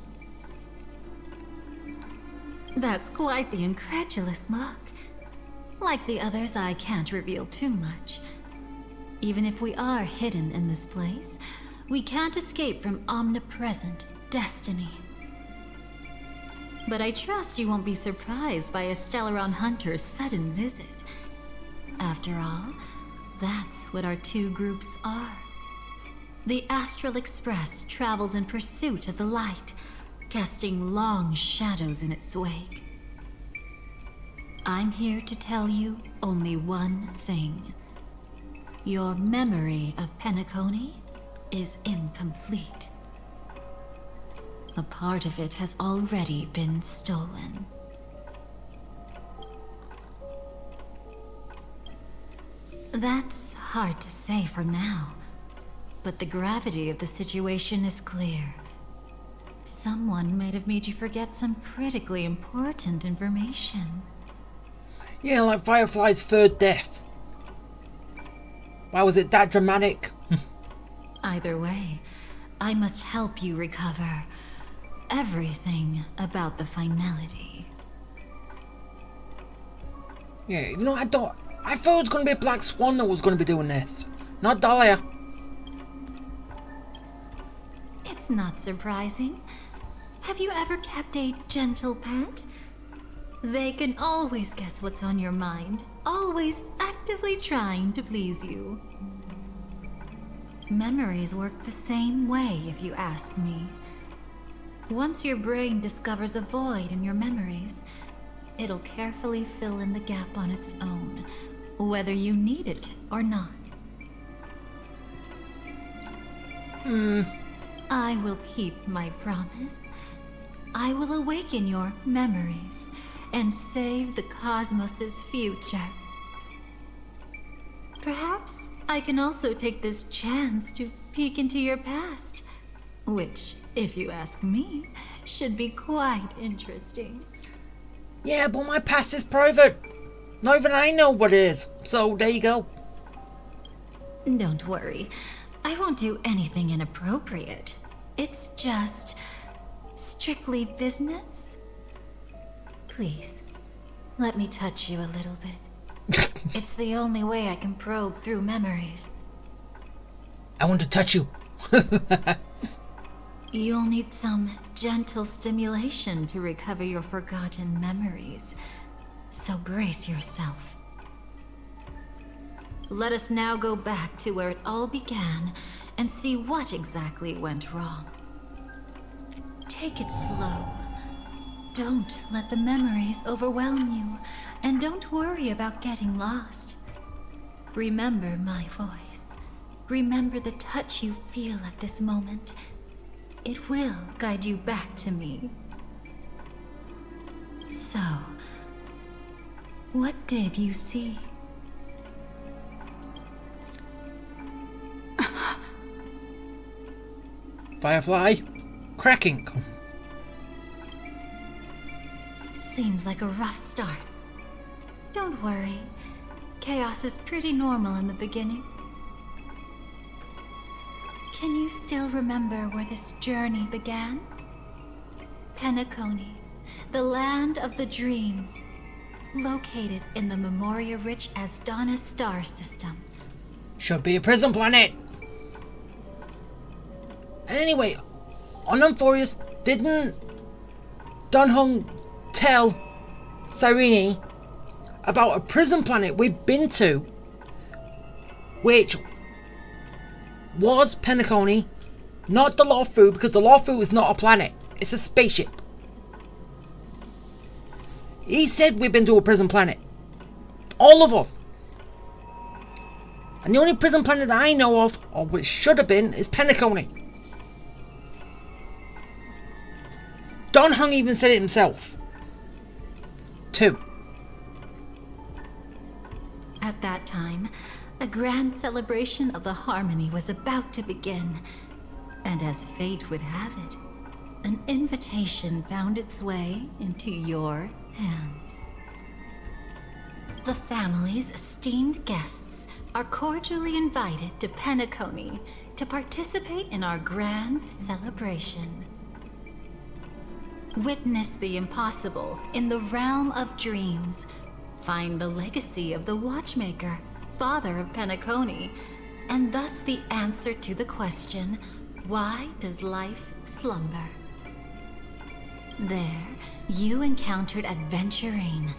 Speaker 12: That's quite the incredulous look. Like the others, I can't reveal too much. Even if we are hidden in this place, We can't escape from omnipresent destiny. But I trust you won't be surprised by a Stellaron hunter's sudden visit. After all, that's what our two groups are. The Astral Express travels in pursuit of the light, casting long shadows in its wake. I'm here to tell you only one thing. Your memory of Penacony is incomplete. A part of it has already been stolen. That's hard to say for now, but the gravity of the situation is clear. Someone might have made you forget some critically important information.
Speaker 1: Yeah, like Firefly's third death. Why was it that dramatic?
Speaker 12: Either way, I must help you recover everything about the finality.
Speaker 1: Yeah, you know, I thought it was going to be Black Swan that was going to be doing this, not Dahlia.
Speaker 12: It's not surprising. Have you ever kept a gentle pet? They can always guess what's on your mind, always actively trying to please you. Memories work the same way, if you ask me. Once your brain discovers a void in your memories, it'll carefully fill in the gap on its own, whether you need it or not. I will keep my promise. I will awaken your memories and save the cosmos's future. Perhaps I can also take this chance to peek into your past, which, if you ask me, should be quite interesting.
Speaker 1: Yeah, but my past is private. Not even I know what it is. So there you go.
Speaker 12: Don't worry. I won't do anything inappropriate. It's just strictly business. Please, let me touch you a little bit. It's the only way I can probe through memories.
Speaker 1: I want to touch you.
Speaker 12: You'll need some gentle stimulation to recover your forgotten memories, so brace yourself. Let us now go back to where it all began and see what exactly went wrong. Take it slow. Don't let the memories overwhelm you, and don't worry about getting lost. Remember my voice. Remember the touch you feel at this moment. It will guide you back to me. So, what did you see?
Speaker 1: Firefly, cracking.
Speaker 12: Seems like a rough start. Don't worry. Chaos is pretty normal in the beginning. Can you still remember where this journey began? Penacony, the land of the dreams, located in the Memoria-rich Asdana star system.
Speaker 1: Should be a prison planet. And anyway, on Euphorius, didn't Dunhung tell Cyrene about a prison planet we'd been to, which was Penacony, not the Lofu, because the Lofu is not a planet, it's a spaceship. He said we've been to a prison planet. All of us. And the only prison planet that I know of, or which should have been, is Penacony. Don Hung even said it himself. 2.
Speaker 12: At that time, a grand celebration of the Harmony was about to begin, and as fate would have it, an invitation found its way into your hands. The family's esteemed guests are cordially invited to Penacony to participate in our grand celebration. Witness the impossible in the realm of dreams. Find the legacy of the Watchmaker, father of Penacony, and thus the answer to the question, Why does life slumber? There, you encountered Adventurine,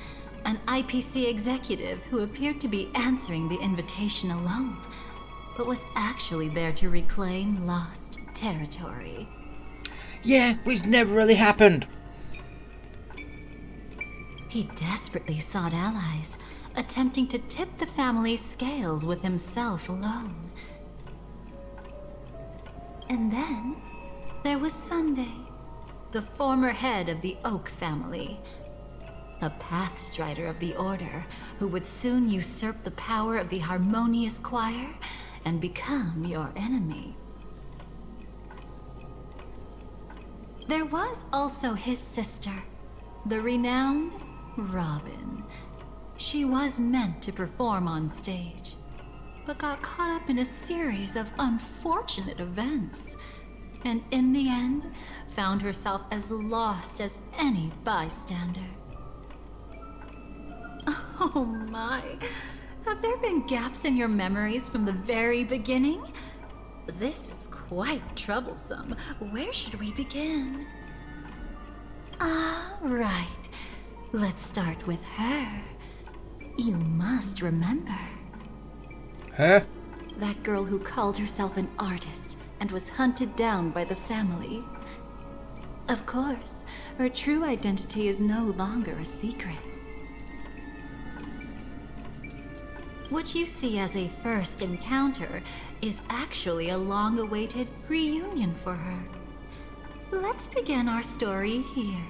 Speaker 12: an IPC executive who appeared to be answering the invitation alone, but was actually there to reclaim lost territory.
Speaker 1: Yeah, which never really happened.
Speaker 12: He desperately sought allies, attempting to tip the family's scales with himself alone. And then there was Sunday, the former head of the Oak family, a Pathstrider of the Order who would soon usurp the power of the Harmonious Choir and become your enemy. There was also his sister, the renowned Robin. She was meant to perform on stage, but got caught up in a series of unfortunate events, and in the end, found herself as lost as any bystander. Oh my, have there been gaps in your memories from the very beginning? This is quite troublesome. Where should we begin? Ah, right. Let's start with her. You must remember.
Speaker 1: Her?
Speaker 12: That girl who called herself an artist and was hunted down by the family. Of course, her true identity is no longer a secret. What you see as a first encounter is actually a long-awaited reunion for her. Let's begin our story here.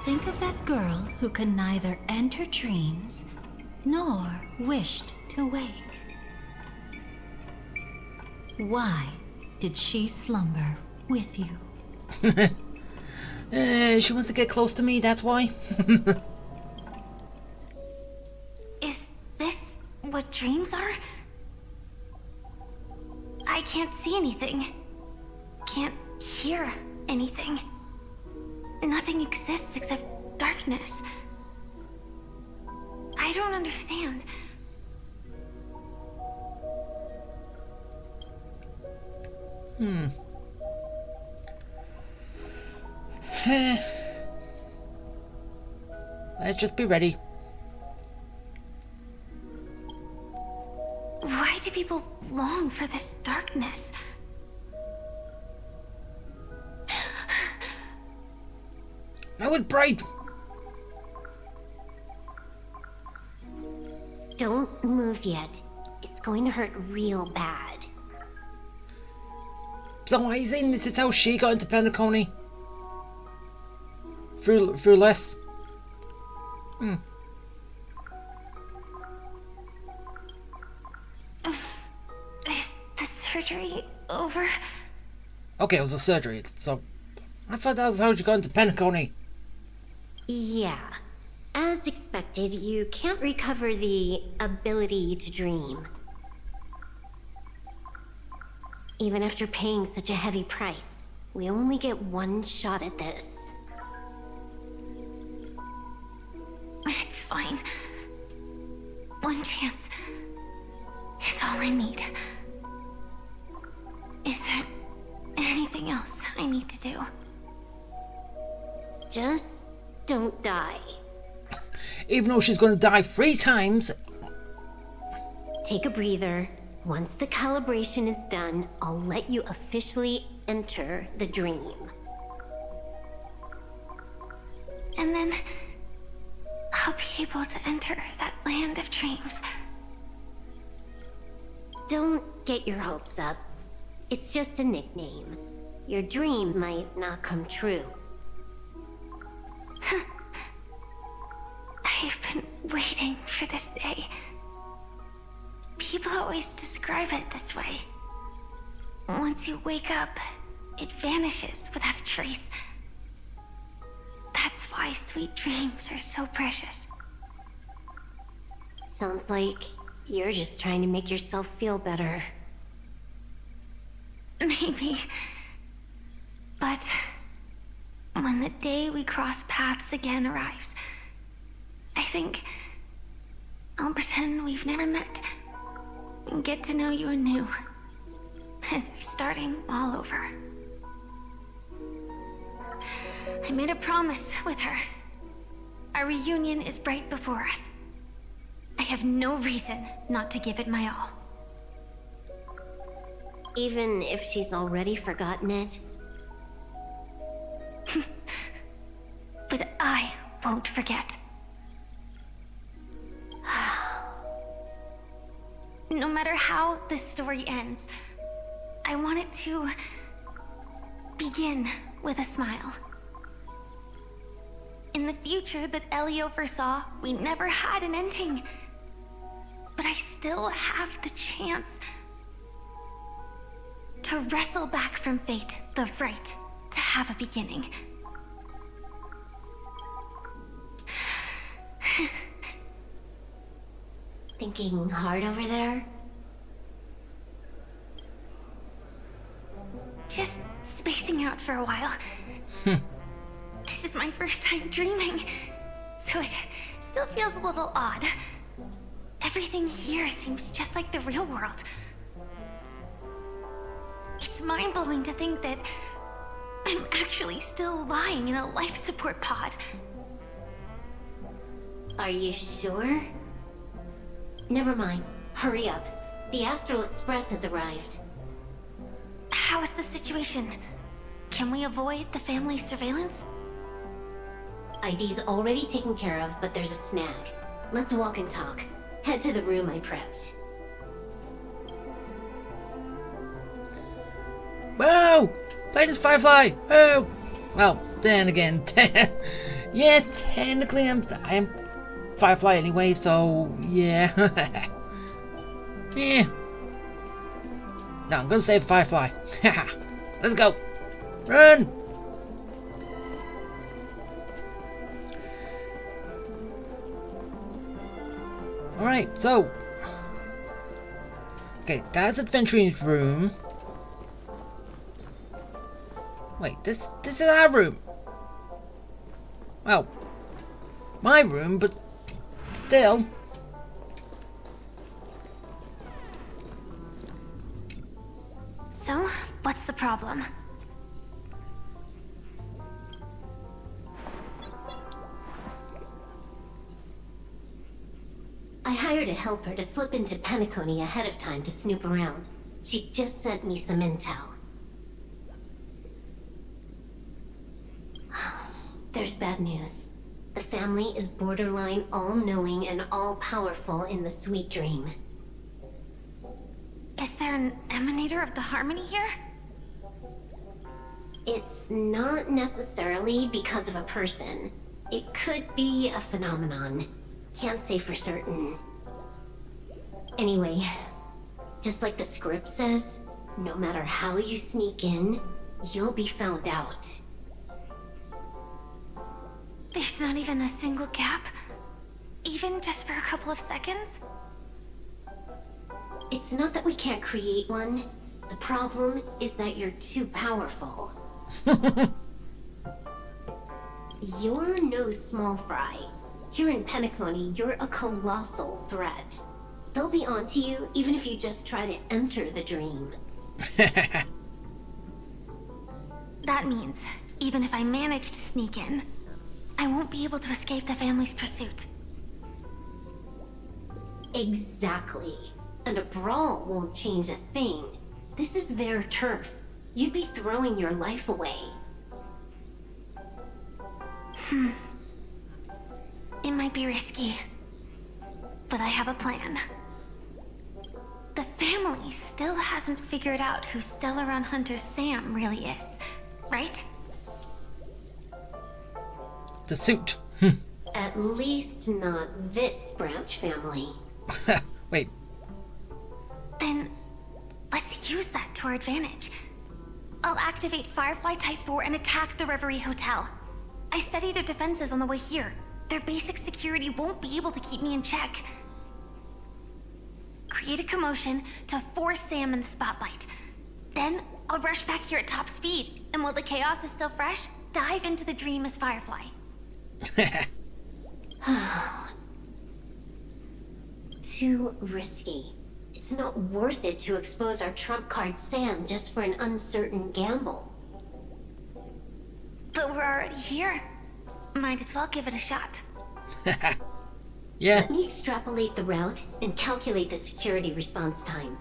Speaker 12: Think of that girl who could neither enter dreams nor wished to wake. Why did she slumber with you?
Speaker 1: She wants to get close to me, that's why.
Speaker 6: Is this what dreams are? I can't see anything. Can't hear anything. Nothing exists except darkness. I don't understand.
Speaker 1: Let's just be ready.
Speaker 6: Why do people long for this darkness?
Speaker 1: I was bright.
Speaker 7: Don't move yet. It's going to hurt real bad.
Speaker 1: So why are you saying this is how she got into Penacony? Through less.
Speaker 6: Is the surgery over?
Speaker 1: Okay, it was a surgery, so I thought that was how she got into Penacony.
Speaker 7: Yeah. As expected, you can't recover the ability to dream. Even after paying such a heavy price, we only get one shot at this.
Speaker 6: It's fine. One chance is all I need. Is there anything else I need to do?
Speaker 7: Just don't die.
Speaker 1: Even though she's going to die 3 times.
Speaker 7: Take a breather. Once the calibration is done, I'll let you officially enter the dream.
Speaker 6: And then I'll be able to enter that land of dreams.
Speaker 7: Don't get your hopes up. It's just a nickname. Your dream might not come true.
Speaker 6: I've been waiting for this day. People always describe it this way. Once you wake up, it vanishes without a trace. That's why sweet dreams are so precious.
Speaker 7: Sounds like you're just trying to make yourself feel better.
Speaker 6: Maybe. But when the day we cross paths again arrives, I think I'll pretend we've never met and get to know you anew.
Speaker 2: is starting all over. I made a promise with her. Our reunion is right before us. I have no reason not to give it my all.
Speaker 13: Even if she's already forgotten it?
Speaker 2: But I won't forget. No matter how this story ends, I want it to begin with a smile. In the future that Elio foresaw, we never had an ending. But I still have the chance to wrestle back from fate the right to have a beginning.
Speaker 13: Thinking hard over there?
Speaker 2: Just spacing out for a while. This is my first time dreaming, so it still feels a little odd. Everything here seems just like the real world. It's mind-blowing to think that I'm actually still lying in a life support pod.
Speaker 13: Are you sure? Never mind. Hurry up. The Astral Express has arrived.
Speaker 2: How is the situation? Can we avoid the family's surveillance?
Speaker 13: ID's already taken care of, but there's a snag. Let's walk and talk. Head to the room I prepped.
Speaker 1: Whoa! Latest Firefly! Oh! Well, then again, yeah, technically I am Firefly anyway, so yeah. Yeah. No, I'm gonna save Firefly. Let's go! Run! Alright, so... Okay, that's Adventuring's room. Wait, this is our room. Well, my room, but still.
Speaker 2: So, what's the problem?
Speaker 13: I hired a helper to slip into Penacony ahead of time to snoop around. She just sent me some intel. There's bad news. The family is borderline all-knowing and all-powerful in the Sweet Dream.
Speaker 2: Is there an emanator of the Harmony here?
Speaker 13: It's not necessarily because of a person. It could be a phenomenon. Can't say for certain. Anyway, just like the script says, no matter how you sneak in, you'll be found out.
Speaker 2: There's not even a single gap? Even just for a couple of seconds?
Speaker 13: It's not that we can't create one. The problem is that you're too powerful. You're no small fry. Here in Penacony, you're a colossal threat. They'll be onto you even if you just try to enter the dream.
Speaker 2: That means, even if I manage to sneak in, I won't be able to escape the family's pursuit.
Speaker 13: Exactly. And a brawl won't change a thing. This is their turf. You'd be throwing your life away.
Speaker 2: It might be risky, but I have a plan. The family still hasn't figured out who Stellaron Hunter Sam really is, right?
Speaker 1: The suit.
Speaker 13: At least not this branch family.
Speaker 1: Wait.
Speaker 2: Then, let's use that to our advantage. I'll activate Firefly Type 4 and attack the Reverie Hotel. I studied their defenses on the way here. Their basic security won't be able to keep me in check. Create a commotion to force Sam in the spotlight. Then, I'll rush back here at top speed, and while the chaos is still fresh, dive into the dream as Firefly.
Speaker 13: Too risky. It's not worth it to expose our trump card Sam just for an uncertain gamble.
Speaker 6: But we're already here. Might as well give it a shot.
Speaker 1: Yeah.
Speaker 13: Let me extrapolate the route and calculate the security response time.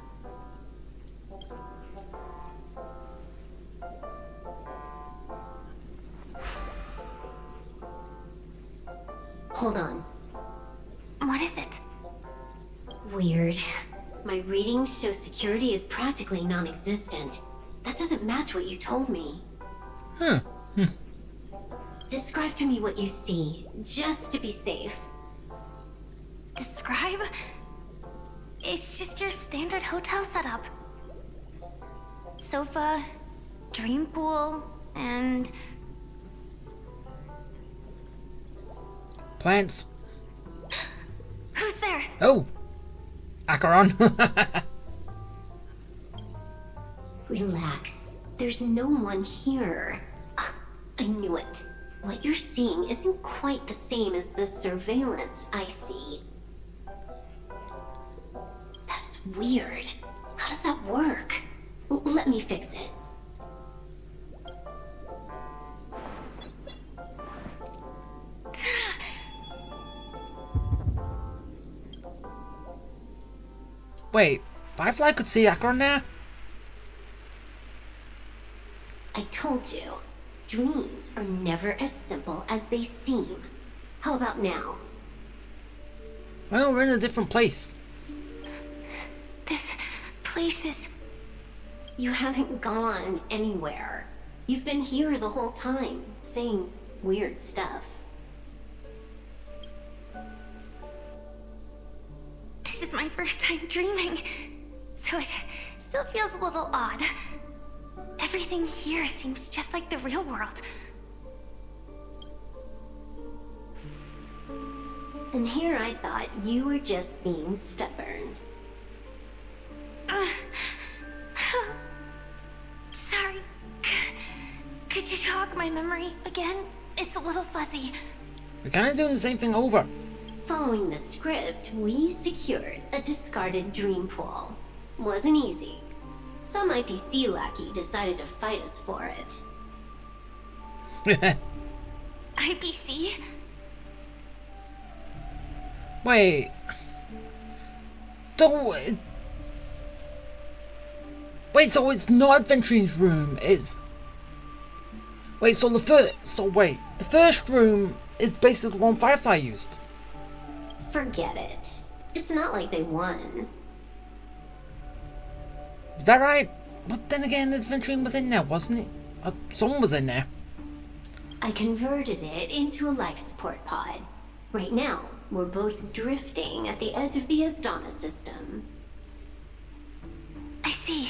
Speaker 13: Hold on.
Speaker 6: What is it?
Speaker 13: Weird. My readings show security is practically non-existent. That doesn't match what you told me.
Speaker 1: Huh.
Speaker 13: Describe to me what you see, just to be safe.
Speaker 6: Describe? It's just your standard hotel setup. Sofa, dream pool, and...
Speaker 1: Plants.
Speaker 6: Who's there?
Speaker 1: Oh. Acheron.
Speaker 13: Relax. There's no one here. Ah, I knew it. What you're seeing isn't quite the same as the surveillance I see. That is weird. How does that work? Let me fix it.
Speaker 1: Wait, Firefly could see Acheron now?
Speaker 13: I told you, dreams are never as simple as they seem. How about now?
Speaker 1: Well, we're in a different place.
Speaker 6: This place is...
Speaker 13: You haven't gone anywhere. You've been here the whole time, saying weird stuff.
Speaker 6: This is my first time dreaming, so it still feels a little odd. Everything here seems just like the real world.
Speaker 13: And here I thought you were just being stubborn.
Speaker 6: Sorry. Could you jog my memory again? It's a little fuzzy.
Speaker 1: We're kind of doing the same thing over.
Speaker 13: Following the script, we secured a discarded dream pool. Wasn't easy. Some IPC lackey decided to fight us for it.
Speaker 6: IPC?
Speaker 1: Wait. Don't... Wait, so it's not Adventuring's room, it's... Wait, so the first room is basically the one Firefly used.
Speaker 13: Forget it. It's not like they won.
Speaker 1: Is that right? But then again, Adventuring was in there, wasn't it? Someone was in there.
Speaker 13: I converted it into a life support pod. Right now, we're both drifting at the edge of the Asdana system.
Speaker 6: I see.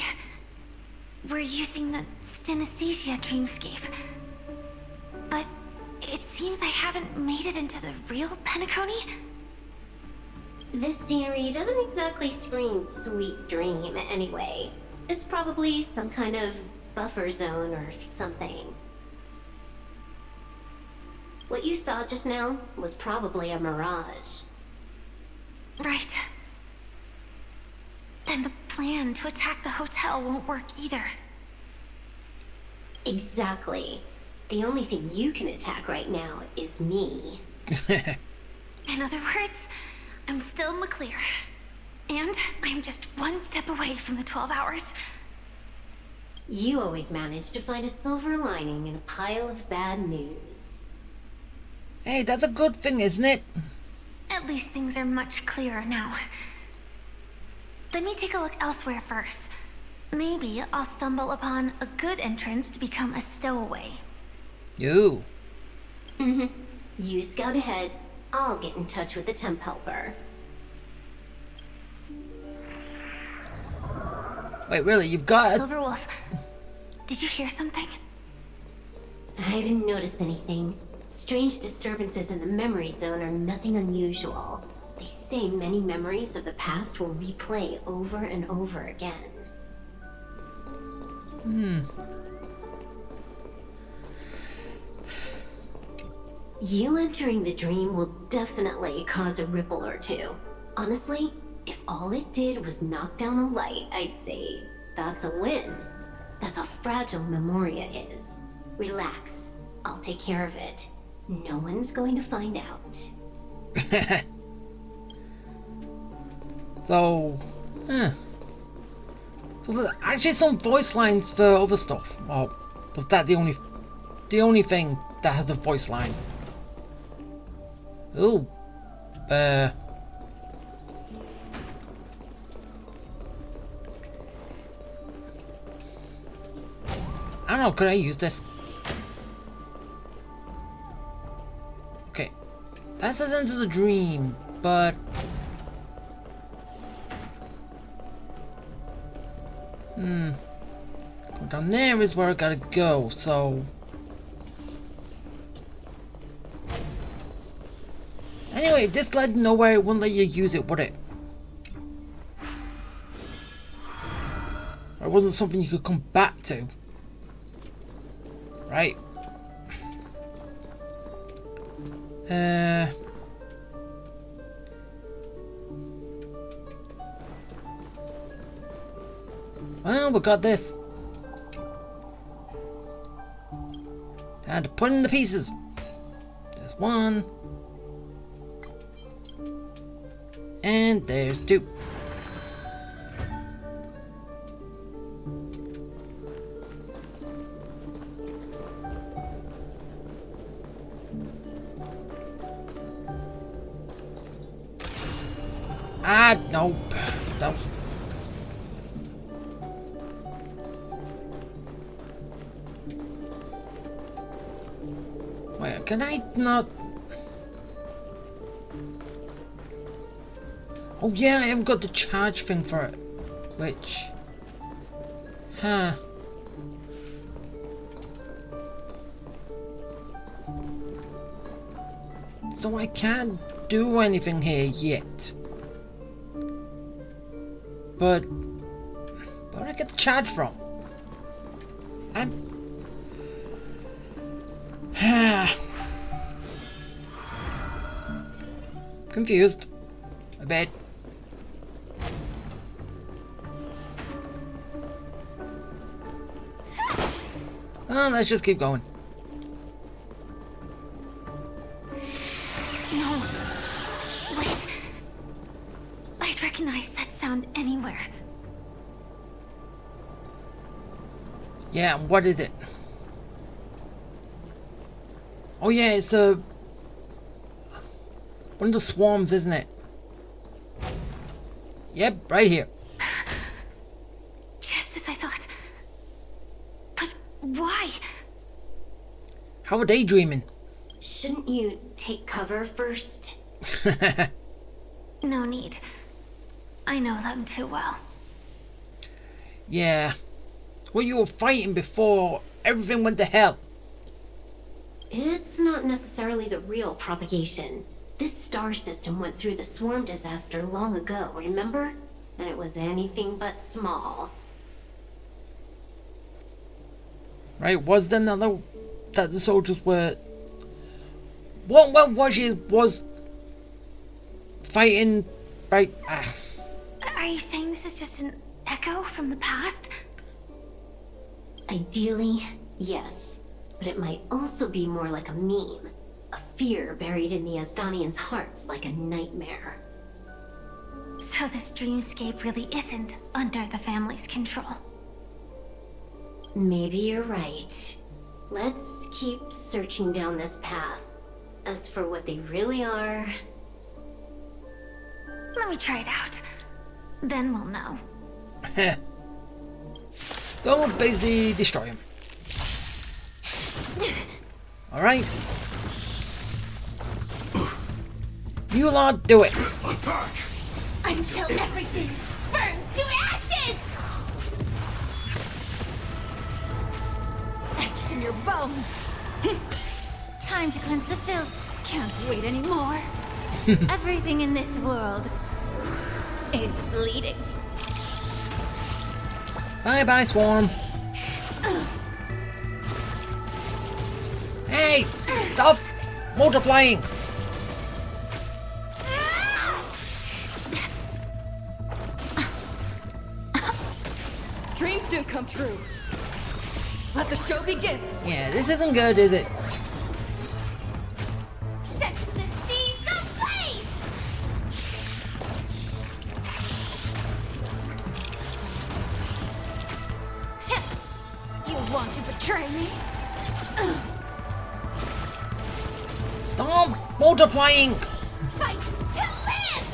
Speaker 6: We're using the synesthesia dreamscape. But it seems I haven't made it into the real Penacony.
Speaker 13: This scenery doesn't exactly scream sweet dream anyway. It's probably some kind of buffer zone or something. What you saw just now was probably a mirage.
Speaker 6: Right. Then the plan to attack the hotel won't work either.
Speaker 13: Exactly. The only thing you can attack right now is me.
Speaker 6: In other words, I'm still in the clear. And I'm just one step away from the 12 hours.
Speaker 13: You always manage to find a silver lining in a pile of bad news.
Speaker 1: Hey, that's a good thing, isn't it?
Speaker 6: At least things are much clearer now. Let me take a look elsewhere first. Maybe I'll stumble upon a good entrance to become a stowaway.
Speaker 1: You.
Speaker 13: You scout ahead. I'll get in touch with the temp helper.
Speaker 1: Wait, really? You've got...
Speaker 6: Silverwolf, did you hear something?
Speaker 13: I didn't notice anything. Strange disturbances in the memory zone are nothing unusual. They say many memories of the past will replay over and over again. You entering the dream will definitely cause a ripple or two. Honestly, If all it did was knock down a light, I'd say that's a win. That's how fragile Memoria is. Relax. I'll take care of it. No one's going to find out.
Speaker 1: So, so there's actually some voice lines for other stuff. Or was that the only thing that has a voice line? Ooh, I don't know. Could I use this? Okay, that says enter the dream, but. Going down there is where I gotta go, so... Anyway, this led nowhere, it wouldn't let you use it, would it? Or it wasn't something you could come back to. Right. Well, we got this. Time to put in the pieces. There's one. And there's two. Ah, nope. Nope. Wait, can I not? Oh yeah, I haven't got the charge thing for it. Which? Huh. So I can't do anything here yet. But where did I get the charge from? I'm confused a bit. Well, let's just keep going.
Speaker 2: No. Wait. I'd recognize that sound anywhere.
Speaker 1: Yeah, and what is it? Oh yeah, it's one of the swarms, isn't it? Yep, right here.
Speaker 2: Just as I thought. But why?
Speaker 1: How are they dreaming?
Speaker 13: Shouldn't you take cover first?
Speaker 2: No need. I know them too well.
Speaker 1: Yeah. Well, you were fighting before everything went to hell.
Speaker 13: It's not necessarily the real propagation. This star system went through the swarm disaster long ago, remember? And it was anything but small.
Speaker 1: Right, was there another that the soldiers were... What was fighting, right?
Speaker 2: Are you saying this is just an echo from the past?
Speaker 13: Ideally, yes. But it might also be more like a meme. A fear buried in the Asdanians' hearts like a nightmare.
Speaker 2: So this dreamscape really isn't under the family's control.
Speaker 13: Maybe you're right. Let's keep searching down this path. As for what they really are...
Speaker 2: Let me try it out. Then we'll know.
Speaker 1: So basically destroy him. Alright. You lot do it.
Speaker 5: Attack!
Speaker 9: Until everything burns to ashes! Etched in your bones. Time to cleanse the filth. Can't wait anymore. Everything in this world is bleeding.
Speaker 1: Bye bye, swarm. Hey, stop multiplying.
Speaker 14: do come true. Let the show begin.
Speaker 1: Yeah, this isn't good, is it?
Speaker 9: Set the seas ablaze!
Speaker 14: You want to betray me?
Speaker 1: Stop multiplying!
Speaker 9: Fight to live!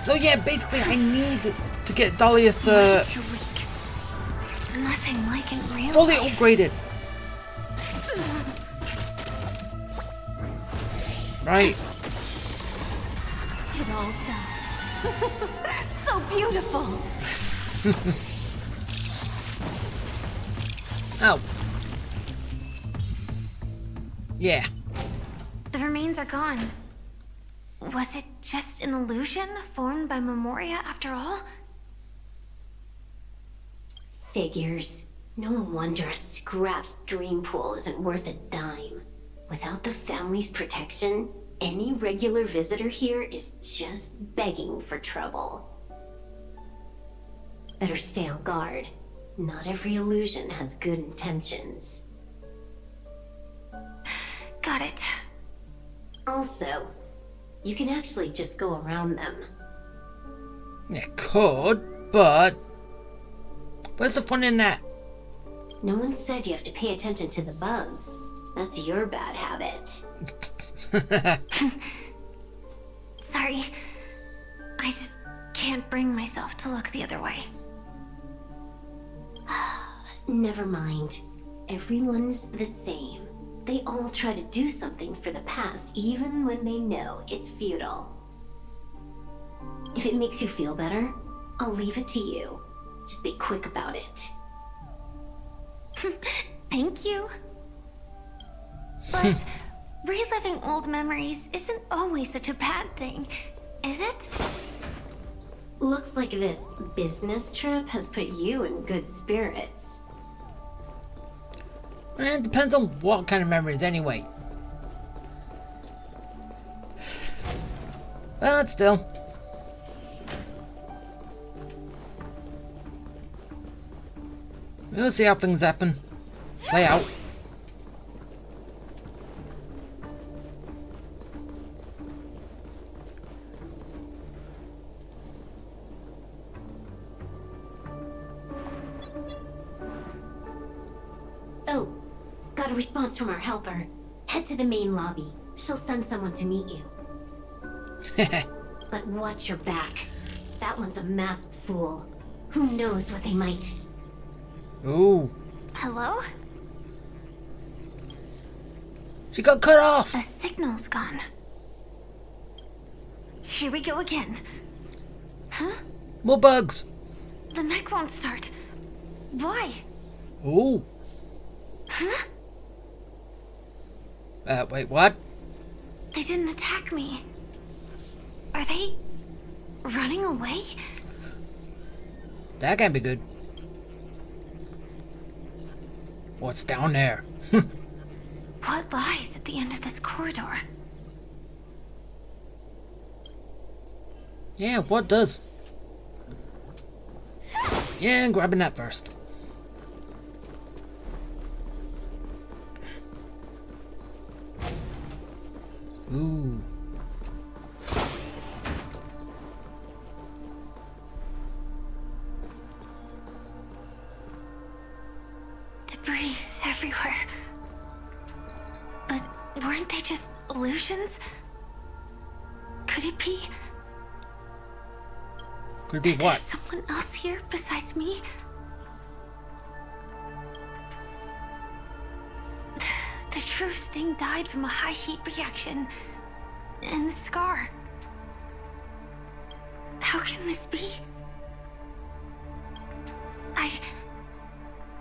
Speaker 1: So yeah, basically I need to get Dahlia to
Speaker 2: Too weak. Nothing like in real
Speaker 1: fully
Speaker 2: life.
Speaker 1: upgraded. Right.
Speaker 14: It all done. So beautiful.
Speaker 1: Oh. Yeah.
Speaker 2: The remains are gone. Was it just an illusion formed by Memoria after all?
Speaker 13: Figures. No wonder a scrapped dream pool isn't worth a dime. Without the family's protection, any regular visitor here is just begging for trouble. Better stay on guard. Not every illusion has good intentions.
Speaker 2: Got it.
Speaker 13: Also, you can actually just go around them.
Speaker 1: Yeah, could, but where's the fun in that?
Speaker 13: No one said you have to pay attention to the bugs. That's your bad habit.
Speaker 2: Sorry. I just can't bring myself to look the other way.
Speaker 13: Never mind. Everyone's the same. They all try to do something for the past, even when they know it's futile. If it makes you feel better, I'll leave it to you. Just be quick about it.
Speaker 2: Thank you. But reliving old memories isn't always such a bad thing, is it?
Speaker 13: Looks like this business trip has put you in good spirits.
Speaker 1: It depends on what kind of memories anyway. But still. We'll see how things happen. Play out.
Speaker 13: Oh, got a response from our helper. Head to the main lobby. She'll send someone to meet you. But watch your back. That one's a masked fool. Who knows what they might...
Speaker 1: Ooh.
Speaker 2: Hello?
Speaker 1: She got cut off.
Speaker 2: The signal's gone. Here we go again. Huh?
Speaker 1: More bugs.
Speaker 2: The mech won't start. Why?
Speaker 1: Ooh.
Speaker 2: Huh?
Speaker 1: Wait, what?
Speaker 2: They didn't attack me. Are they running away?
Speaker 1: That can't be good. What's down there?
Speaker 2: What lies at the end of this corridor?
Speaker 1: Yeah, what does? Yeah, I'm grabbing that first. Ooh.
Speaker 2: Debris everywhere. But weren't they just illusions? Could it be?
Speaker 1: Could it be
Speaker 2: Is
Speaker 1: what?
Speaker 2: there someone else here besides me? The true Sting died from a high heat reaction. And the scar. How can this be? I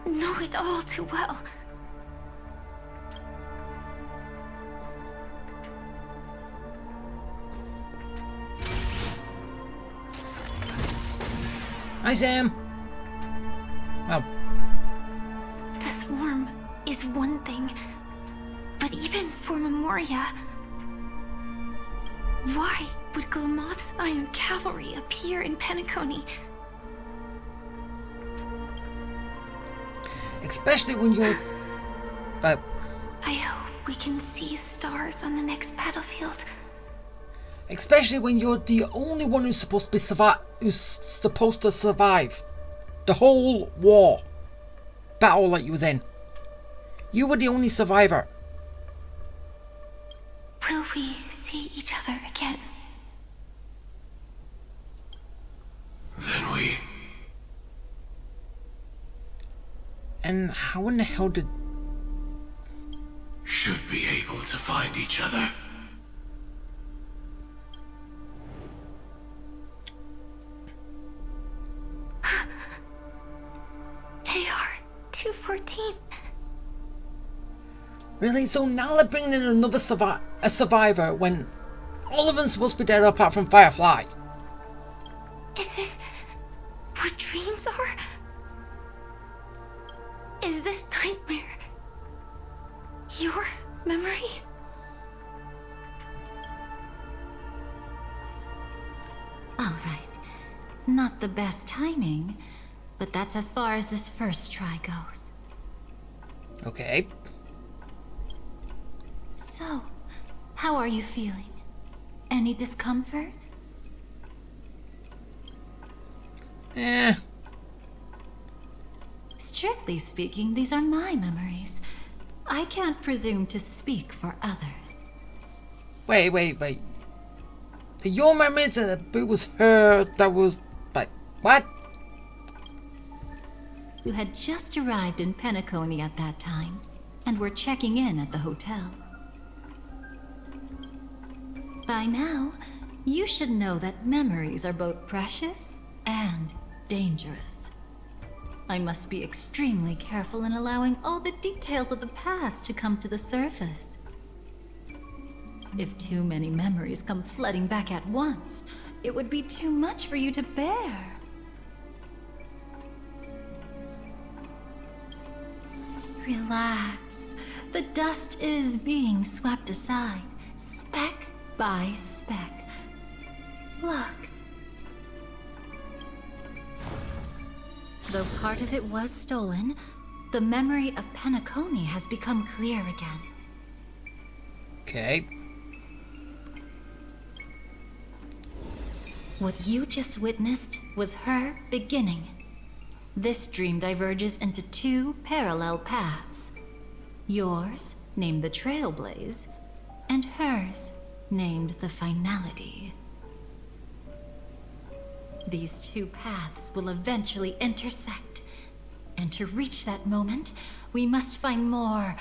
Speaker 2: know it all too well.
Speaker 1: Hi, Sam. Oh.
Speaker 2: The swarm is one thing, but even for Memoria, Why would Glamoth's Iron Cavalry appear in Penacony?
Speaker 1: Especially when you're...
Speaker 2: I hope we can see the stars on the next battlefield.
Speaker 1: Especially when you're the only one who's supposed to survive the whole war battle that you was in. You were the only survivor.
Speaker 2: Will we see each other again?
Speaker 5: Then we...
Speaker 1: And how in the hell did...
Speaker 5: should be able to find each other.
Speaker 2: AR-214.
Speaker 1: Really? So now they're bringing in another survivor when all of them's supposed to be dead apart from Firefly.
Speaker 2: Is this what dreams are? Is this nightmare your memory?
Speaker 12: All right. Not the best timing, but that's as far as this first try goes.
Speaker 1: Okay.
Speaker 12: So, how are you feeling? Any discomfort? Strictly speaking, these are my memories. I can't presume to speak for others.
Speaker 1: Wait. Your memories that it was her that was... Like, what?
Speaker 12: You had just arrived in Penacony at that time, and were checking in at the hotel. By now, you should know that memories are both precious and dangerous. I must be extremely careful in allowing all the details of the past to come to the surface. If too many memories come flooding back at once, it would be too much for you to bear. Relax. The dust is being swept aside, speck by speck. Look. Though part of it was stolen, the memory of Penacony has become clear again.
Speaker 1: Okay.
Speaker 12: What you just witnessed was her beginning. This dream diverges into two parallel paths. Yours, named the Trailblaze, and hers, named the Finality. These two paths will eventually intersect, and to reach that moment, we must find more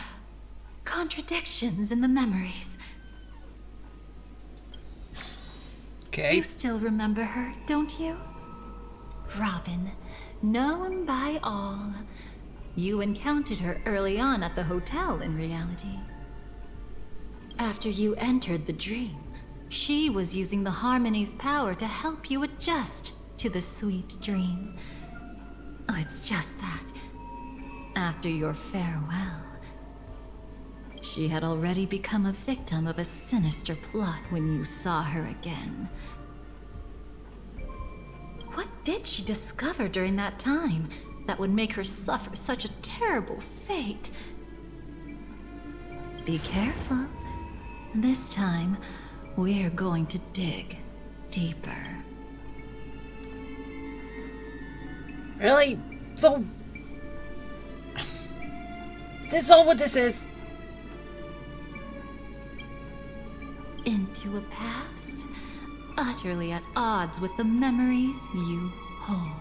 Speaker 12: contradictions in the memories.
Speaker 1: Okay.
Speaker 12: You still remember her, don't you? Robin, known by all. You encountered her early on at the hotel, in reality. After you entered the dream, she was using the Harmony's power to help you adjust to the sweet dream. Oh, it's just that. After your farewell, she had already become a victim of a sinister plot when you saw her again. What did she discover during that time that would make her suffer such a terrible fate? Be careful. This time, we're going to dig deeper.
Speaker 1: Really? So... is this all what this is?
Speaker 12: Into a past utterly at odds with the memories you hold.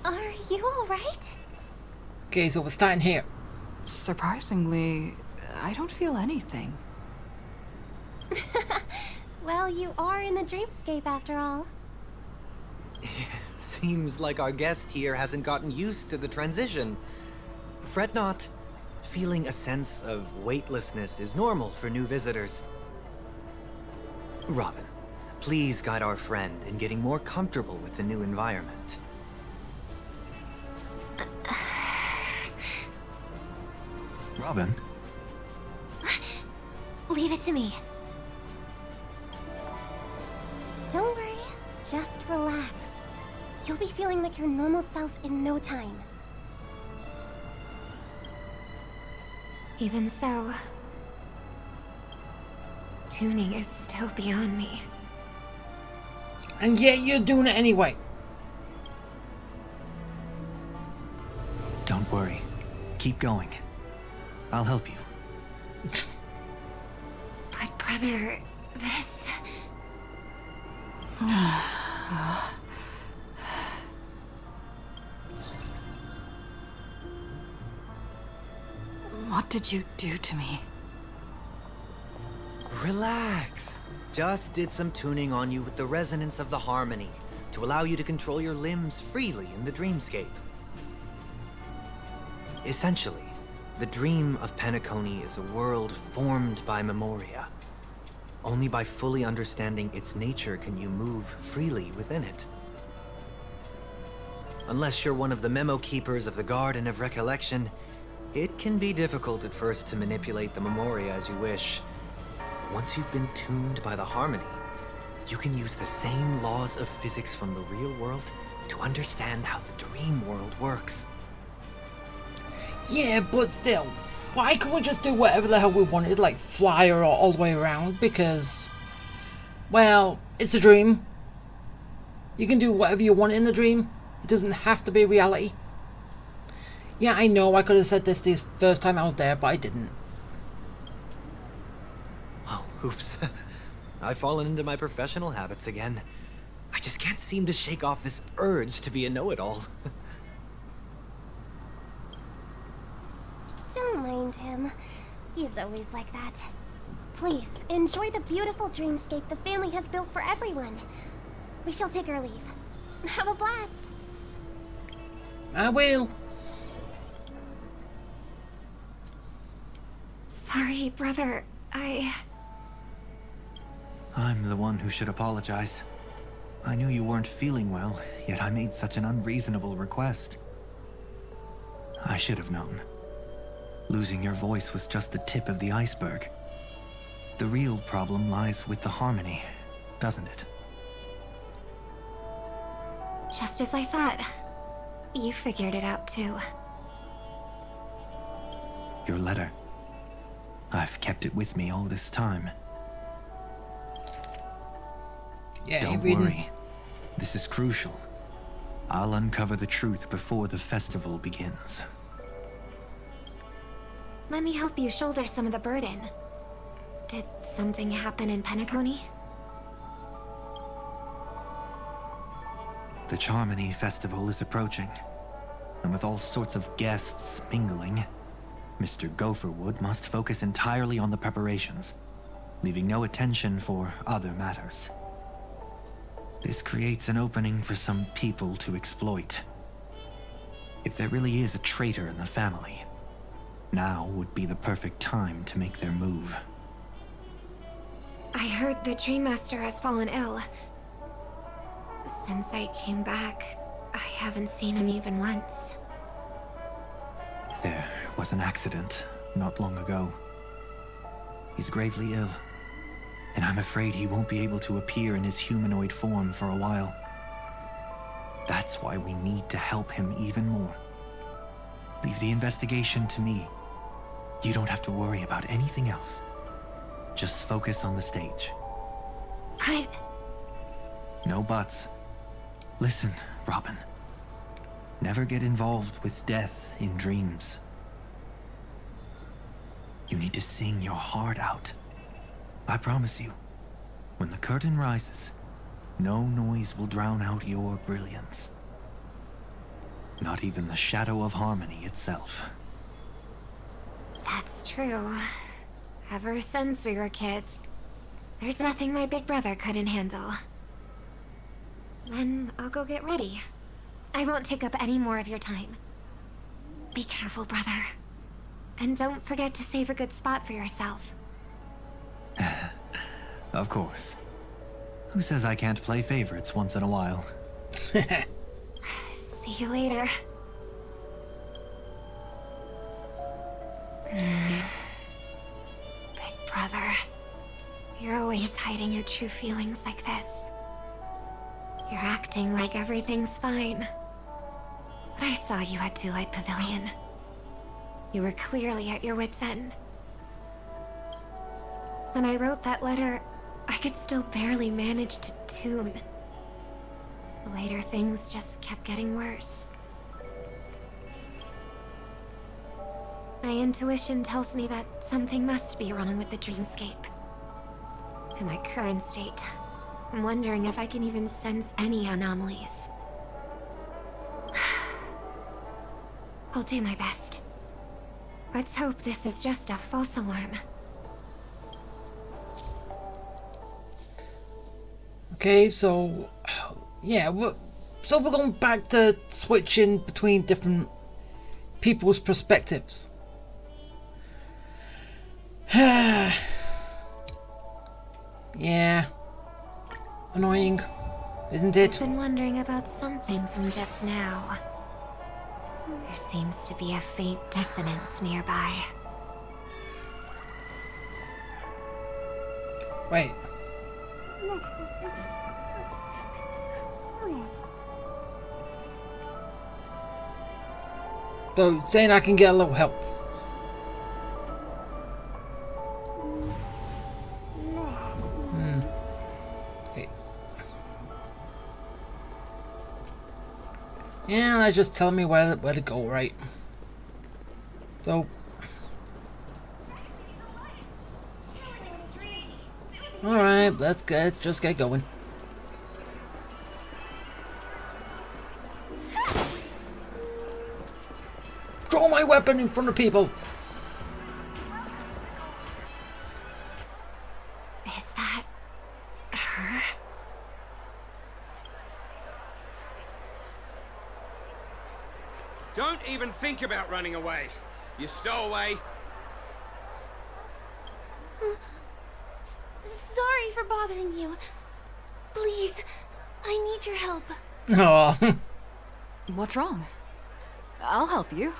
Speaker 9: Are you all right?
Speaker 1: Okay, so we're starting here.
Speaker 11: Surprisingly, I don't feel anything.
Speaker 15: Well, you are in the dreamscape after all.
Speaker 4: Seems like our guest here hasn't gotten used to the transition. Fret not. Feeling a sense of weightlessness is normal for new visitors. Robin, Please guide our friend in getting more comfortable with the new environment.
Speaker 5: Robin?
Speaker 15: Leave it to me. Don't worry, just relax. You'll be feeling like your normal self in no time.
Speaker 16: Even so, tuning is still beyond me.
Speaker 1: And yet you're doing it anyway.
Speaker 5: Don't worry. Keep going. I'll help you.
Speaker 16: But brother, this...
Speaker 11: What did you do to me?
Speaker 4: Relax. Just did some tuning on you with the resonance of the harmony to allow you to control your limbs freely in the dreamscape. Essentially, the dream of Penacony is a world formed by Memoria. Only by fully understanding its nature can you move freely within it. Unless you're one of the memo keepers of the Garden of Recollection, it can be difficult at first to manipulate the Memoria as you wish. Once you've been tuned by the harmony, you can use the same laws of physics from the real world to understand how the dream world works.
Speaker 1: Yeah, but still, why can't we just do whatever the hell we wanted, like fly her all the way around? Because, well, it's a dream. You can do whatever you want in the dream. It doesn't have to be reality. Yeah, I know I could have said this the first time I was there, but I didn't.
Speaker 4: Oh, oops. I've fallen into my professional habits again. I just can't seem to shake off this urge to be a know-it-all.
Speaker 15: Don't mind him. He's always like that. Please, enjoy the beautiful dreamscape the family has built for everyone. We shall take our leave. Have a blast.
Speaker 1: I will.
Speaker 16: Sorry, brother.
Speaker 5: I'm the one who should apologize. I knew you weren't feeling well, yet I made such an unreasonable request. I should have known. Losing your voice was just the tip of the iceberg. The real problem lies with the harmony, doesn't it?
Speaker 16: Just as I thought. You figured it out too.
Speaker 5: Your letter. I've kept it with me all this time.
Speaker 1: Yeah,
Speaker 5: don't worry. This is crucial. I'll uncover the truth before the festival begins.
Speaker 16: Let me help you shoulder some of the burden. Did something happen in Penacony?
Speaker 5: The Charmony Festival is approaching, and with all sorts of guests mingling, Mr. Gopherwood must focus entirely on the preparations, leaving no attention for other matters. This creates an opening for some people to exploit. If there really is a traitor in the family, now would be the perfect time to make their move.
Speaker 16: I heard the Dream Master has fallen ill. Since I came back, I haven't seen him even once.
Speaker 5: There was an accident not long ago. He's gravely ill, and I'm afraid he won't be able to appear in his humanoid form for a while. That's why we need to help him even more. Leave the investigation to me. You don't have to worry about anything else. Just focus on the stage.
Speaker 16: But...
Speaker 5: No buts. Listen, Robin. Never get involved with death in dreams. You need to sing your heart out. I promise you, when the curtain rises, no noise will drown out your brilliance. Not even the shadow of harmony itself.
Speaker 16: That's true. Ever since we were kids, there's nothing my big brother couldn't handle. Then I'll go get ready. I won't take up any more of your time. Be careful, brother. And don't forget to save a good spot for yourself.
Speaker 5: Of course.
Speaker 4: Who says I can't play favorites once in a while?
Speaker 16: See you later. Big brother, you're always hiding your true feelings like this. You're acting like everything's fine. But I saw you at Daylight Pavilion. You were clearly at your wit's end. When I wrote that letter, I could still barely manage to tune. Later, things just kept getting worse. My intuition tells me that something must be wrong with the dreamscape. In my current state, I'm wondering if I can even sense any anomalies. I'll do my best. Let's hope this is just a false alarm.
Speaker 1: Okay, so yeah, we're going back to switching between different people's perspectives. Yeah, annoying, isn't it?
Speaker 16: I've been wondering about something from just now. There seems to be a faint dissonance nearby.
Speaker 1: Wait. So, saying I can get a little help. Okay. Yeah, that's just telling me where to go, right? So. Alright, let's just get going. Draw my weapon in front of people!
Speaker 16: Is that her?
Speaker 17: Don't even think about running away. You stowaway.
Speaker 15: Sorry for bothering you. Please, I need your help.
Speaker 1: Aww.
Speaker 11: What's wrong? I'll help you.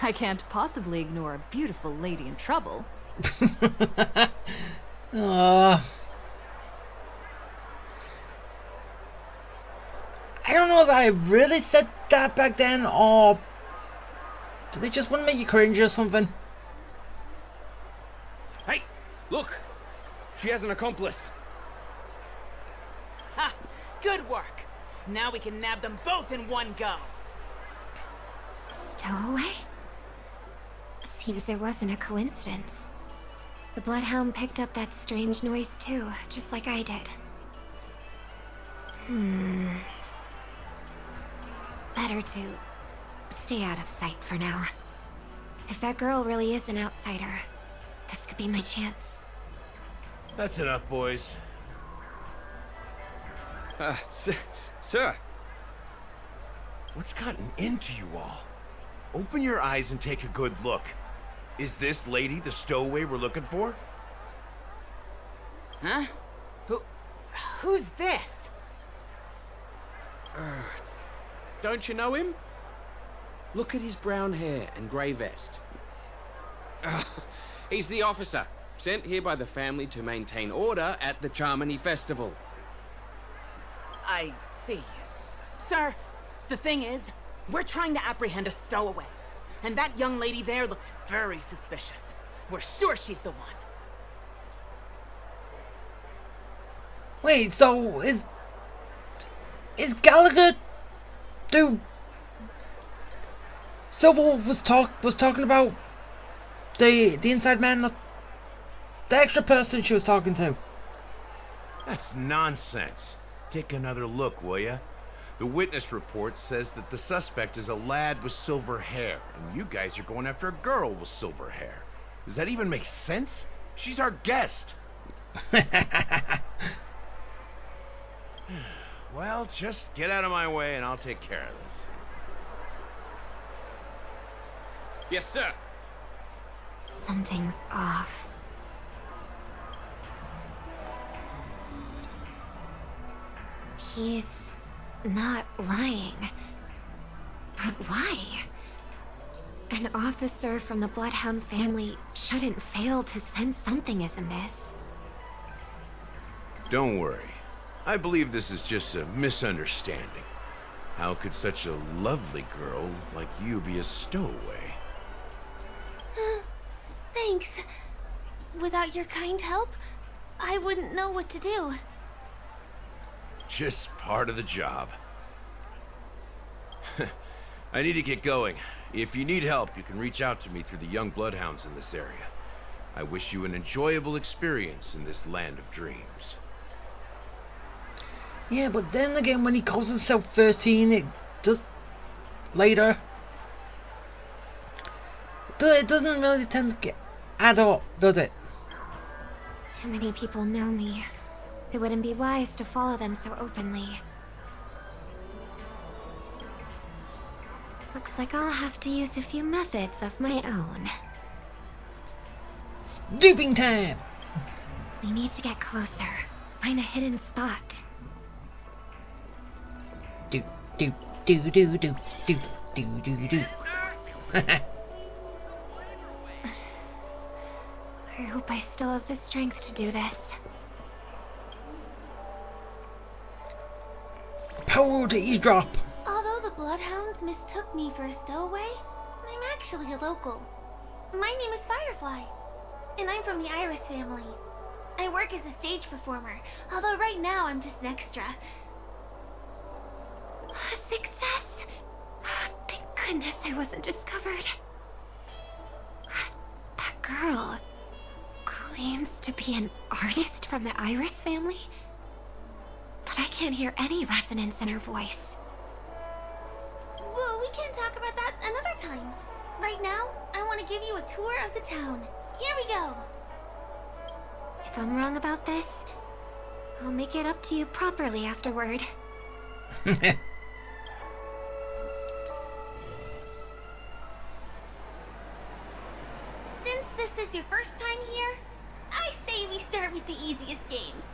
Speaker 11: I can't possibly ignore a beautiful lady in trouble.
Speaker 1: I don't know if I really said that back then, or do they just want to make you cringe or something?
Speaker 17: Hey, look! She has an accomplice.
Speaker 18: Ha! Good work! Now we can nab them both in one go.
Speaker 16: Stowaway? Seems it wasn't a coincidence. The Bloodhound picked up that strange noise too, just like I did. Better to stay out of sight for now. If that girl really is an outsider, this could be my chance.
Speaker 17: That's enough, boys. Sir. What's gotten into you all? Open your eyes and take a good look. Is this lady the stowaway we're looking for?
Speaker 18: Huh? Who's this?
Speaker 17: Don't you know him? Look at his brown hair and grey vest. He's the officer, sent here by the family to maintain order at the Charmony Festival.
Speaker 18: I see. Sir, the thing is, we're trying to apprehend a stowaway. And that young lady there looks very suspicious. We're sure she's the one.
Speaker 1: Wait, so is Gallagher do Silver was talking about the inside man, the extra person she was talking to?
Speaker 19: That's nonsense. Take another look, will ya? The witness report says that the suspect is a lad with silver hair, and you guys are going after a girl with silver hair. Does that even make sense? She's our guest. Well, just get out of my way and I'll take care of this.
Speaker 17: Yes, sir.
Speaker 16: Something's off. He's not lying. But why? An officer from the Bloodhound family shouldn't fail to sense something is amiss.
Speaker 19: Don't worry. I believe this is just a misunderstanding. How could such a lovely girl like you be a stowaway?
Speaker 15: Thanks. Without your kind help, I wouldn't know what to do.
Speaker 19: Just part of the job. I need to get going. If you need help, you can reach out to me through the young bloodhounds in this area. I wish you an enjoyable experience in this land of dreams.
Speaker 1: Yeah, but then again, when he calls himself 13, it does... later... it doesn't really tend to add up, does it?
Speaker 16: Too many people know me. It wouldn't be wise to follow them so openly. Looks like I'll have to use a few methods of my own.
Speaker 1: Snooping time!
Speaker 16: We need to get closer. Find a hidden spot.
Speaker 1: Do, do, do, do, do, do, do, do, do.
Speaker 16: I hope I still have the strength to do this.
Speaker 1: Power to eavesdrop.
Speaker 15: Although the Bloodhounds mistook me for a stowaway, I'm actually a local. My name is Firefly, and I'm from the Iris family. I work as a stage performer, although right now I'm just an extra.
Speaker 16: A success! Thank goodness I wasn't discovered. That girl claims to be an artist from the Iris family, but I can't hear any resonance in her voice.
Speaker 15: Well, we can talk about that another time. Right now, I want to give you a tour of the town. Here we go.
Speaker 16: If I'm wrong about this, I'll make it up to you properly afterward.
Speaker 15: Since this is your first time here, I say we start with the easiest games.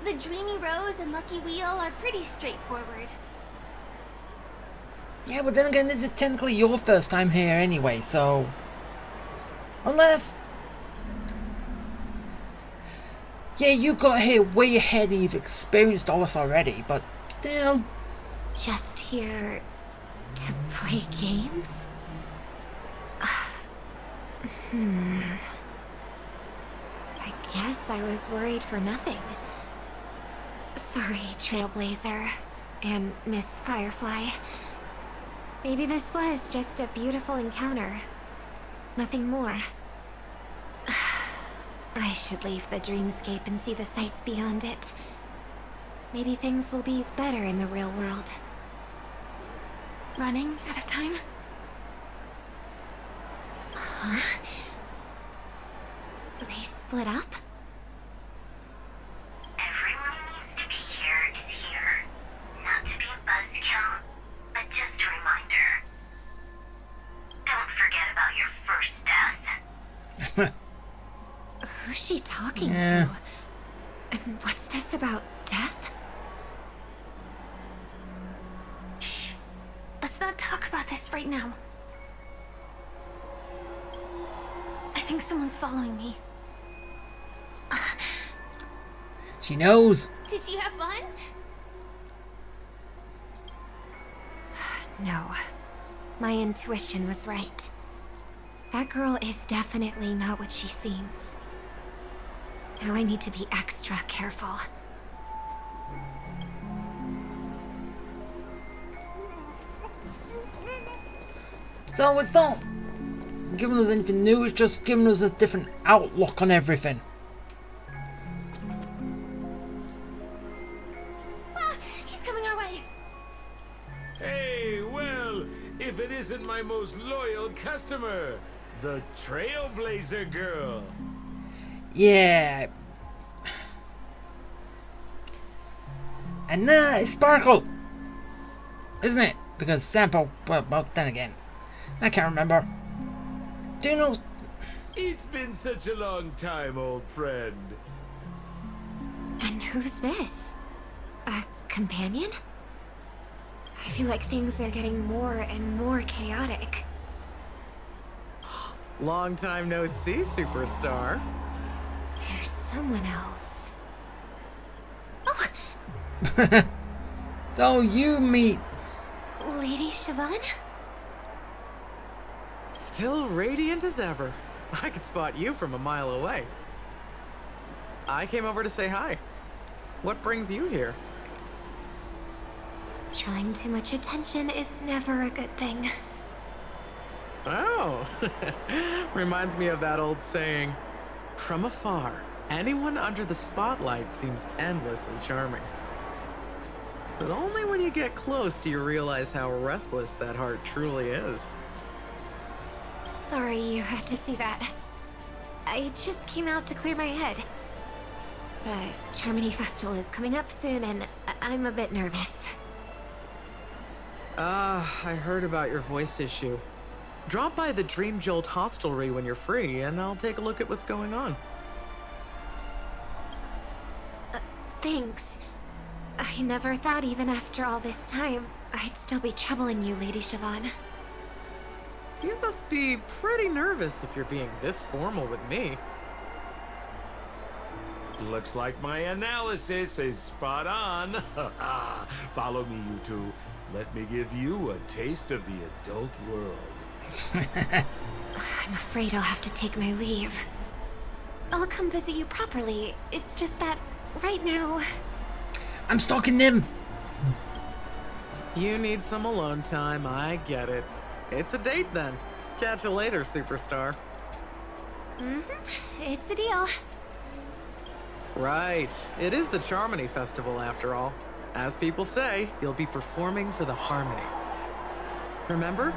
Speaker 15: The Dreamy Rose and Lucky Wheel are pretty straightforward.
Speaker 1: Yeah, but then again, this is technically your first time here anyway, so... Unless... Yeah, you got here way ahead and you've experienced all this already, but still...
Speaker 16: Just here to play games? I guess I was worried for nothing. Sorry, Trailblazer and Miss Firefly. Maybe this was just a beautiful encounter. Nothing more. I should leave the dreamscape and see the sights beyond it. Maybe things will be better in the real world.
Speaker 15: Running out of time?
Speaker 16: Huh? They split up?
Speaker 20: Everyone who needs to be here is here. Not to be a buzzkill, but just a reminder. Don't forget about your first death.
Speaker 16: Who's she talking to? And what's this about death?
Speaker 15: Shh. Let's not talk about this right now. I think someone's following me.
Speaker 1: She knows.
Speaker 15: Did you have fun?
Speaker 16: No. My intuition was right. That girl is definitely not what she seems. Now I need to be extra careful.
Speaker 1: So it's not giving us anything new, it's just giving us a different outlook on everything.
Speaker 15: Ah, he's coming our way.
Speaker 21: Hey, well, if it isn't my most loyal customer, the Trailblazer girl.
Speaker 1: Yeah. And it's Sparkle, isn't it? Because Sampo, well, then again, I can't remember. Do you know?
Speaker 21: It's been such a long time, old friend.
Speaker 16: And who's this? A companion? I feel like things are getting more and more chaotic.
Speaker 8: Long time no see, superstar.
Speaker 16: There's someone else. Oh!
Speaker 1: So you meet...
Speaker 16: Lady Siobhan?
Speaker 8: Still radiant as ever. I could spot you from a mile away. I came over to say hi. What brings you here?
Speaker 16: Drawing too much attention is never a good thing.
Speaker 8: Oh, reminds me of that old saying, from afar, anyone under the spotlight seems endlessly charming. But only when you get close do you realize how restless that heart truly is.
Speaker 16: Sorry you had to see that. I just came out to clear my head. The Charmony Festival is coming up soon and I'm a bit nervous.
Speaker 8: I heard about your voice issue. Drop by the Dream Jolt hostelry when you're free, and I'll take a look at what's going on.
Speaker 16: Thanks. I never thought even after all this time, I'd still be troubling you, Lady Siobhan.
Speaker 8: You must be pretty nervous if you're being this formal with me.
Speaker 21: Looks like my analysis is spot on. Follow me, you two. Let me give you a taste of the adult world.
Speaker 16: I'm afraid I'll have to take my leave. I'll come visit you properly. It's just that right now...
Speaker 1: I'm stalking them.
Speaker 8: You need some alone time, I get it. It's a date then. Catch you later, superstar.
Speaker 16: It's a deal.
Speaker 8: Right. It is the Charmony Festival after all. As people say, you'll be performing for the Harmony. Remember?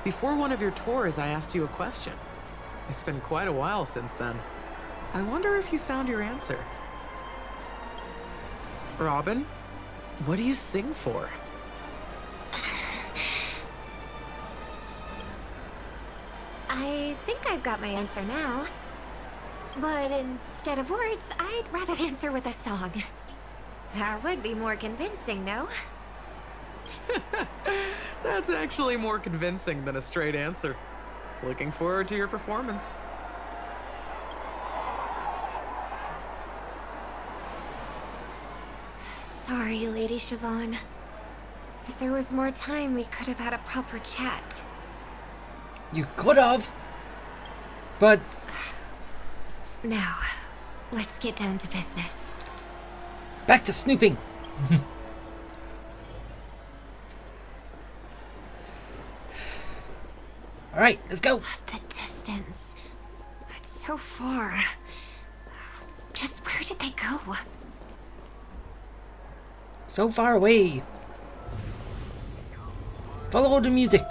Speaker 8: Before one of your tours, I asked you a question. It's been quite a while since then. I wonder if you found your answer. Robin, what do you sing for?
Speaker 16: I think I've got my answer now. But instead of words, I'd rather answer with a song. That would be more convincing, no?
Speaker 8: That's actually more convincing than a straight answer. Looking forward to your performance.
Speaker 16: Sorry, Lady Siobhan. If there was more time, we could have had a proper chat.
Speaker 1: You could have. But...
Speaker 16: Now, let's get down to business.
Speaker 1: Back to snooping. Alright, let's go.
Speaker 16: The distance. It's so far. Just where did they go?
Speaker 1: So far away. Follow the music.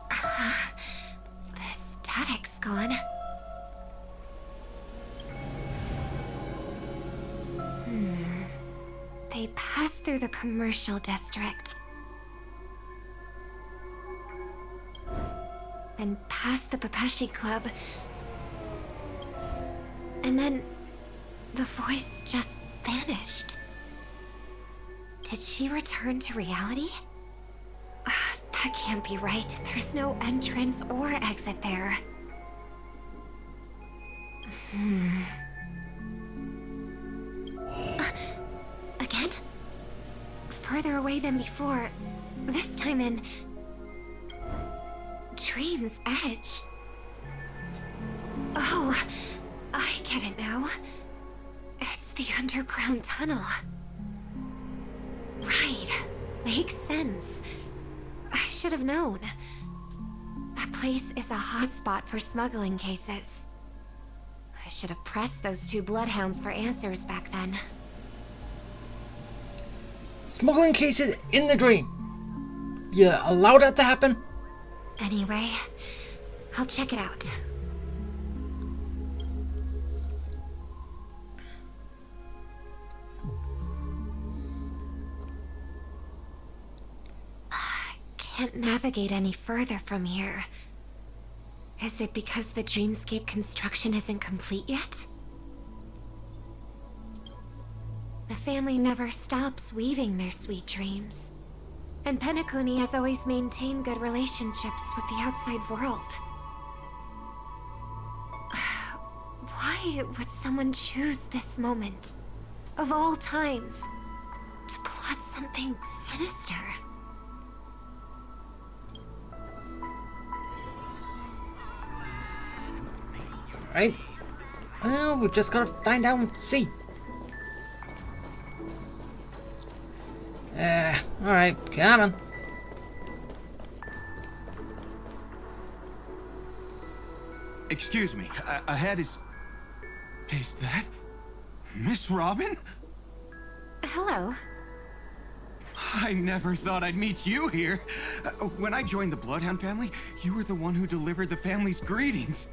Speaker 16: The static's gone. They passed through the commercial district. And past the Papashi Club. And then the voice just vanished. Did she return to reality? That can't be right. There's no entrance or exit there. Again? Further away than before. This time in... Dream's Edge. Oh, I get it now. It's the underground tunnel. Right. Makes sense. I should have known. That place is a hotspot for smuggling cases. I should have pressed those two bloodhounds for answers back then.
Speaker 1: Smuggling cases in the dream. You allow that to happen?
Speaker 16: Anyway, I'll check it out. Can't navigate any further from here. Is it because the dreamscape construction isn't complete yet? The family never stops weaving their sweet dreams. And Penacony has always maintained good relationships with the outside world. Why would someone choose this moment, of all times, to plot something sinister?
Speaker 1: Right? Well, we just gotta find out and see. Alright, come on.
Speaker 5: Excuse me, ahead is... Is that... Miss Robin?
Speaker 16: Hello.
Speaker 5: I never thought I'd meet you here. When I joined the Bloodhound family, you were the one who delivered the family's greetings.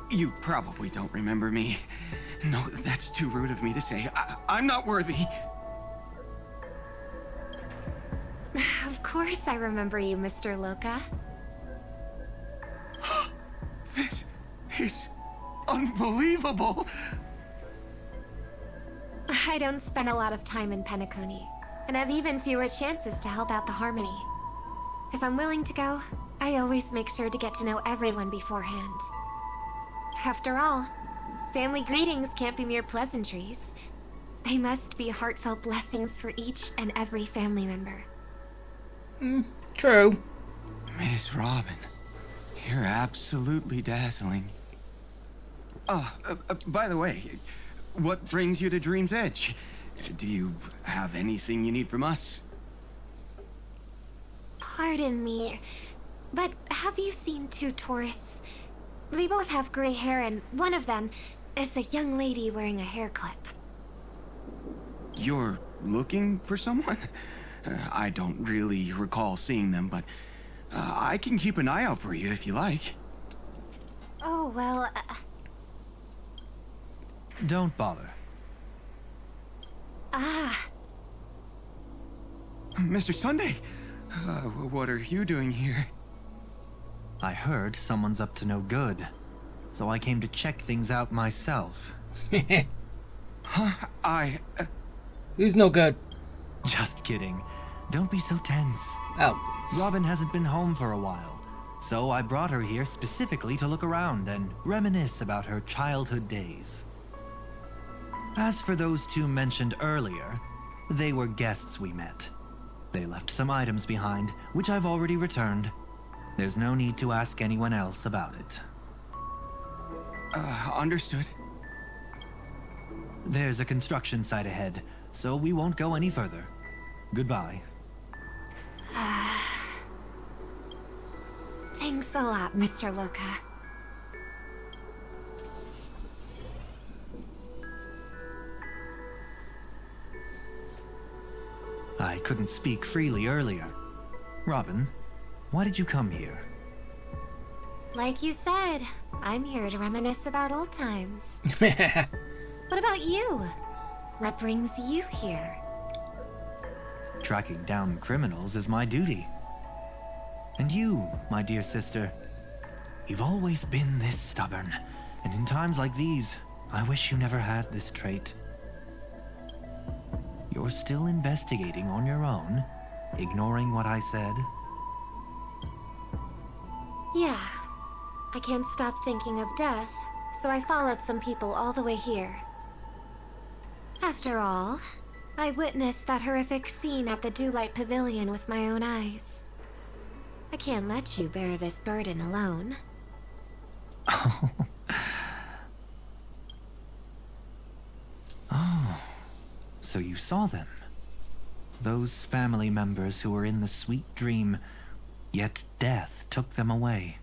Speaker 5: You probably don't remember me. No, that's too rude of me to say. I'm not worthy.
Speaker 16: Of course I remember you, Mr. Loka.
Speaker 5: This is unbelievable.
Speaker 16: I don't spend a lot of time in Penacony, and have even fewer chances to help out the Harmony. If I'm willing to go, I always make sure to get to know everyone beforehand. After all, family greetings can't be mere pleasantries. They must be heartfelt blessings for each and every family member.
Speaker 1: True.
Speaker 5: Miss Robin, you're absolutely dazzling. Oh, by the way, what brings you to Dream's Edge? Do you have anything you need from us?
Speaker 16: Pardon me, but have you seen two tourists? They both have gray hair, and one of them is a young lady wearing a hair clip.
Speaker 5: You're looking for someone? I don't really recall seeing them, but I can keep an eye out for you if you like.
Speaker 16: Oh, well...
Speaker 4: Don't bother.
Speaker 5: Mr. Sunday, what are you doing here?
Speaker 4: I heard someone's up to no good, so I came to check things out myself.
Speaker 5: Huh?
Speaker 1: Who's no good?
Speaker 4: Just kidding. Don't be so tense.
Speaker 1: Oh.
Speaker 4: Robin hasn't been home for a while, so I brought her here specifically to look around and reminisce about her childhood days. As for those two mentioned earlier, they were guests we met. They left some items behind, which I've already returned. There's no need to ask anyone else about it.
Speaker 5: Understood.
Speaker 4: There's a construction site ahead, so we won't go any further. Goodbye.
Speaker 16: Thanks a lot, Mr. Loka.
Speaker 4: I couldn't speak freely earlier. Robin, why did you come here?
Speaker 16: Like you said, I'm here to reminisce about old times. What about you? What brings you here?
Speaker 4: Tracking down criminals is my duty. And you, my dear sister, you've always been this stubborn, and in times like these, I wish you never had this trait. You're still investigating on your own, ignoring what I said?
Speaker 16: Yeah. I can't stop thinking of death, so I followed some people all the way here. After all, I witnessed that horrific scene at the Dewlight Pavilion with my own eyes. I can't let you bear this burden alone.
Speaker 4: Oh, so you saw them. Those family members who were in the sweet dream, yet death took them away.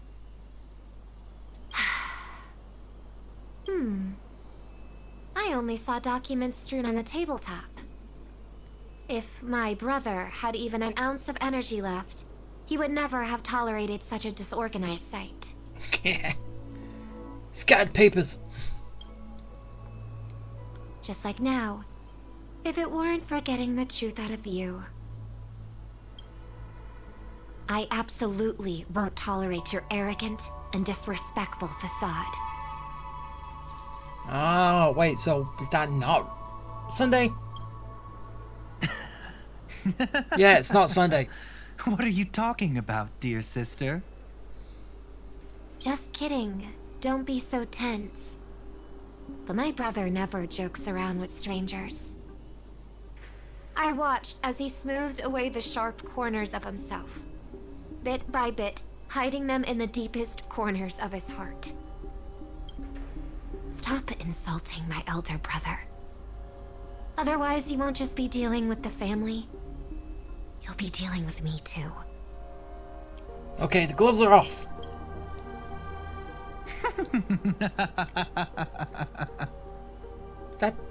Speaker 16: I only saw documents strewn on the tabletop. If my brother had even an ounce of energy left, he would never have tolerated such a disorganized sight.
Speaker 1: Scattered papers.
Speaker 16: Just like now, if it weren't for getting the truth out of you. I absolutely won't tolerate your arrogant and disrespectful facade.
Speaker 1: Oh, wait, so is that not Sunday? Yeah, it's not Sunday.
Speaker 4: What are you talking about, dear sister?
Speaker 16: Just kidding. Don't be so tense. But my brother never jokes around with strangers. I watched as he smoothed away the sharp corners of himself, bit by bit, hiding them in the deepest corners of his heart. Stop insulting my elder brother. Otherwise, you won't just be dealing with the family. You'll be dealing with me too.
Speaker 1: Okay, the gloves are off.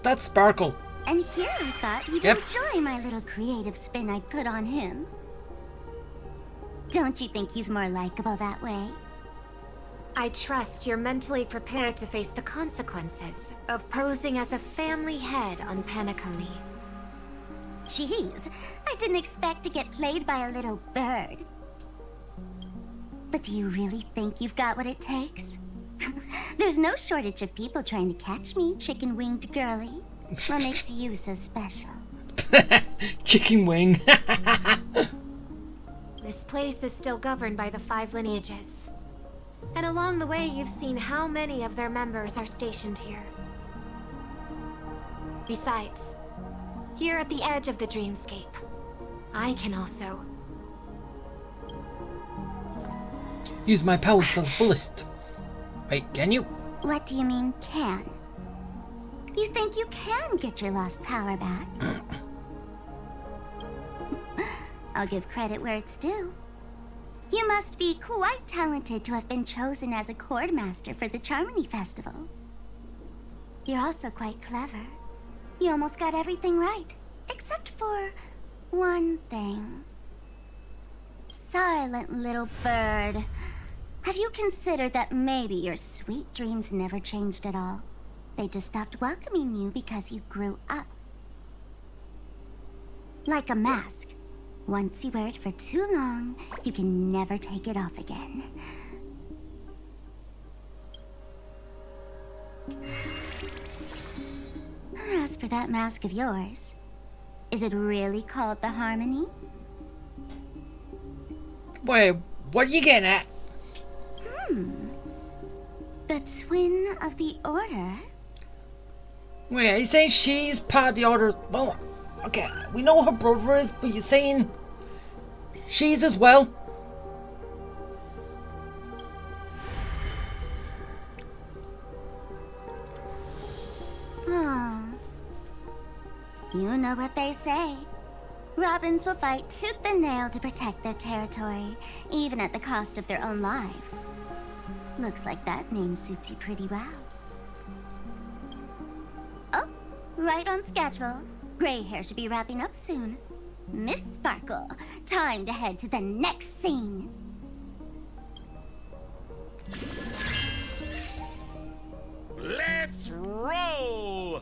Speaker 1: That's Sparkle.
Speaker 7: And here I thought you'd enjoy my little creative spin I put on him. Don't you think he's more likable that way?
Speaker 16: I trust you're mentally prepared to face the consequences of posing as a family head on Penacony.
Speaker 7: Jeez, I didn't expect to get played by a little bird. But do you really think you've got what it takes? There's no shortage of people trying to catch me, chicken-winged girly. What makes you so special?
Speaker 1: Chicken wing.
Speaker 16: This place is still governed by the 5 lineages. And along the way, you've seen how many of their members are stationed here. Besides, here at the edge of the dreamscape, I can also
Speaker 1: use my powers to the fullest. Wait, can you?
Speaker 7: What do you mean, can? You think you can get your lost power back? I'll give credit where it's due. You must be quite talented to have been chosen as a chord master for the Charmony Festival. You're also quite clever. You almost got everything right, except for one thing. Silent little bird. Have you considered that maybe your sweet dreams never changed at all? They just stopped welcoming you because you grew up. Like a mask. Once you wear it for too long, you can never take it off again. As for that mask of yours, is it really called the Harmony?
Speaker 1: Wait, what are you getting at?
Speaker 7: The twin of the Order?
Speaker 1: Wait, are you saying she's part of the Order? Well, okay, we know her brother is, but you're saying she's as well?
Speaker 7: Oh. You know what they say. Robins will fight tooth and nail to protect their territory, even at the cost of their own lives. Looks like that name suits you pretty well. Oh, right on schedule. Gray hair should be wrapping up soon. Miss Sparkle, time to head to the next scene.
Speaker 3: Let's roll!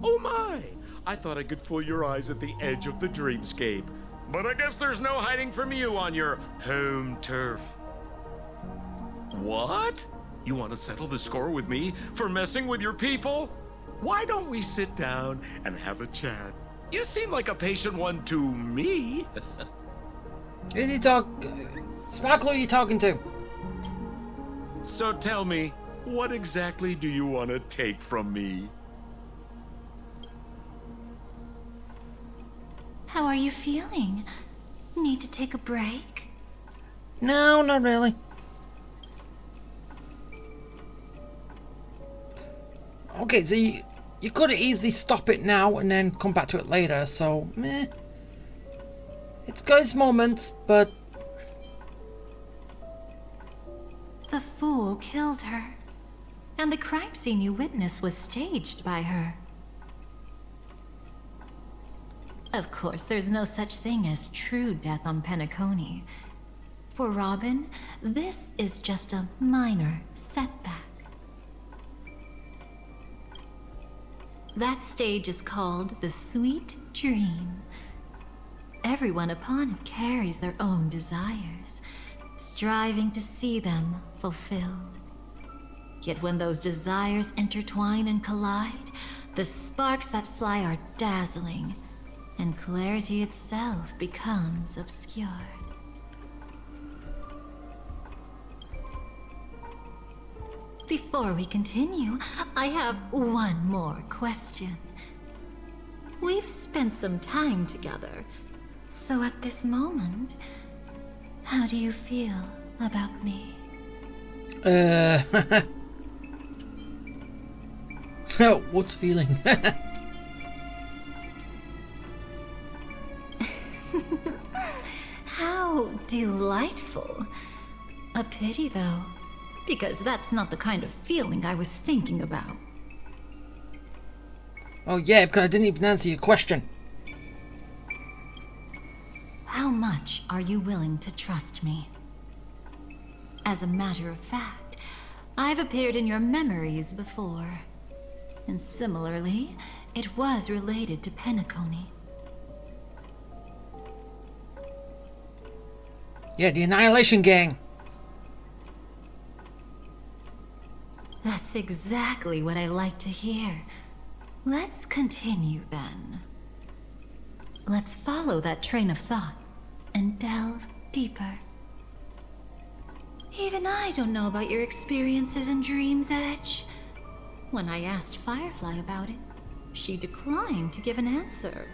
Speaker 3: Oh my! I thought I could fool your eyes at the edge of the dreamscape. But I guess there's no hiding from you on your home turf. What? You want to settle the score with me for messing with your people? Why don't we sit down and have a chat? You seem like a patient one to me.
Speaker 1: Who's he Sparkle, who are you talking to?
Speaker 3: So tell me, what exactly do you want to take from me?
Speaker 12: How are you feeling? Need to take a break?
Speaker 1: No, not really. Okay, so you could easily stop it now and then come back to it later, so meh. It's got its moments, but
Speaker 12: The fool killed her. And the crime scene you witnessed was staged by her. Of course, there's no such thing as true death on Penacony. For Robin, this is just a minor setback. That stage is called the Sweet Dream. Everyone upon it carries their own desires, striving to see them fulfilled. Yet when those desires intertwine and collide, the sparks that fly are dazzling, and clarity itself becomes obscured. Before we continue, I have one more question. We've spent some time together, so at this moment, how do you feel about me?
Speaker 1: What's feeling?
Speaker 12: How delightful. A pity, though, because that's not the kind of feeling I was thinking about.
Speaker 1: Oh yeah, because I didn't even answer your question.
Speaker 12: How much are you willing to trust me? As a matter of fact, I've appeared in your memories before. And similarly, it was related to Penacony.
Speaker 1: Yeah, the Annihilation Gang.
Speaker 12: That's exactly what I like to hear. Let's continue then. Let's follow that train of thought and delve deeper. Even I don't know about your experiences in Dream's Edge. When I asked Firefly about it, she declined to give an answer.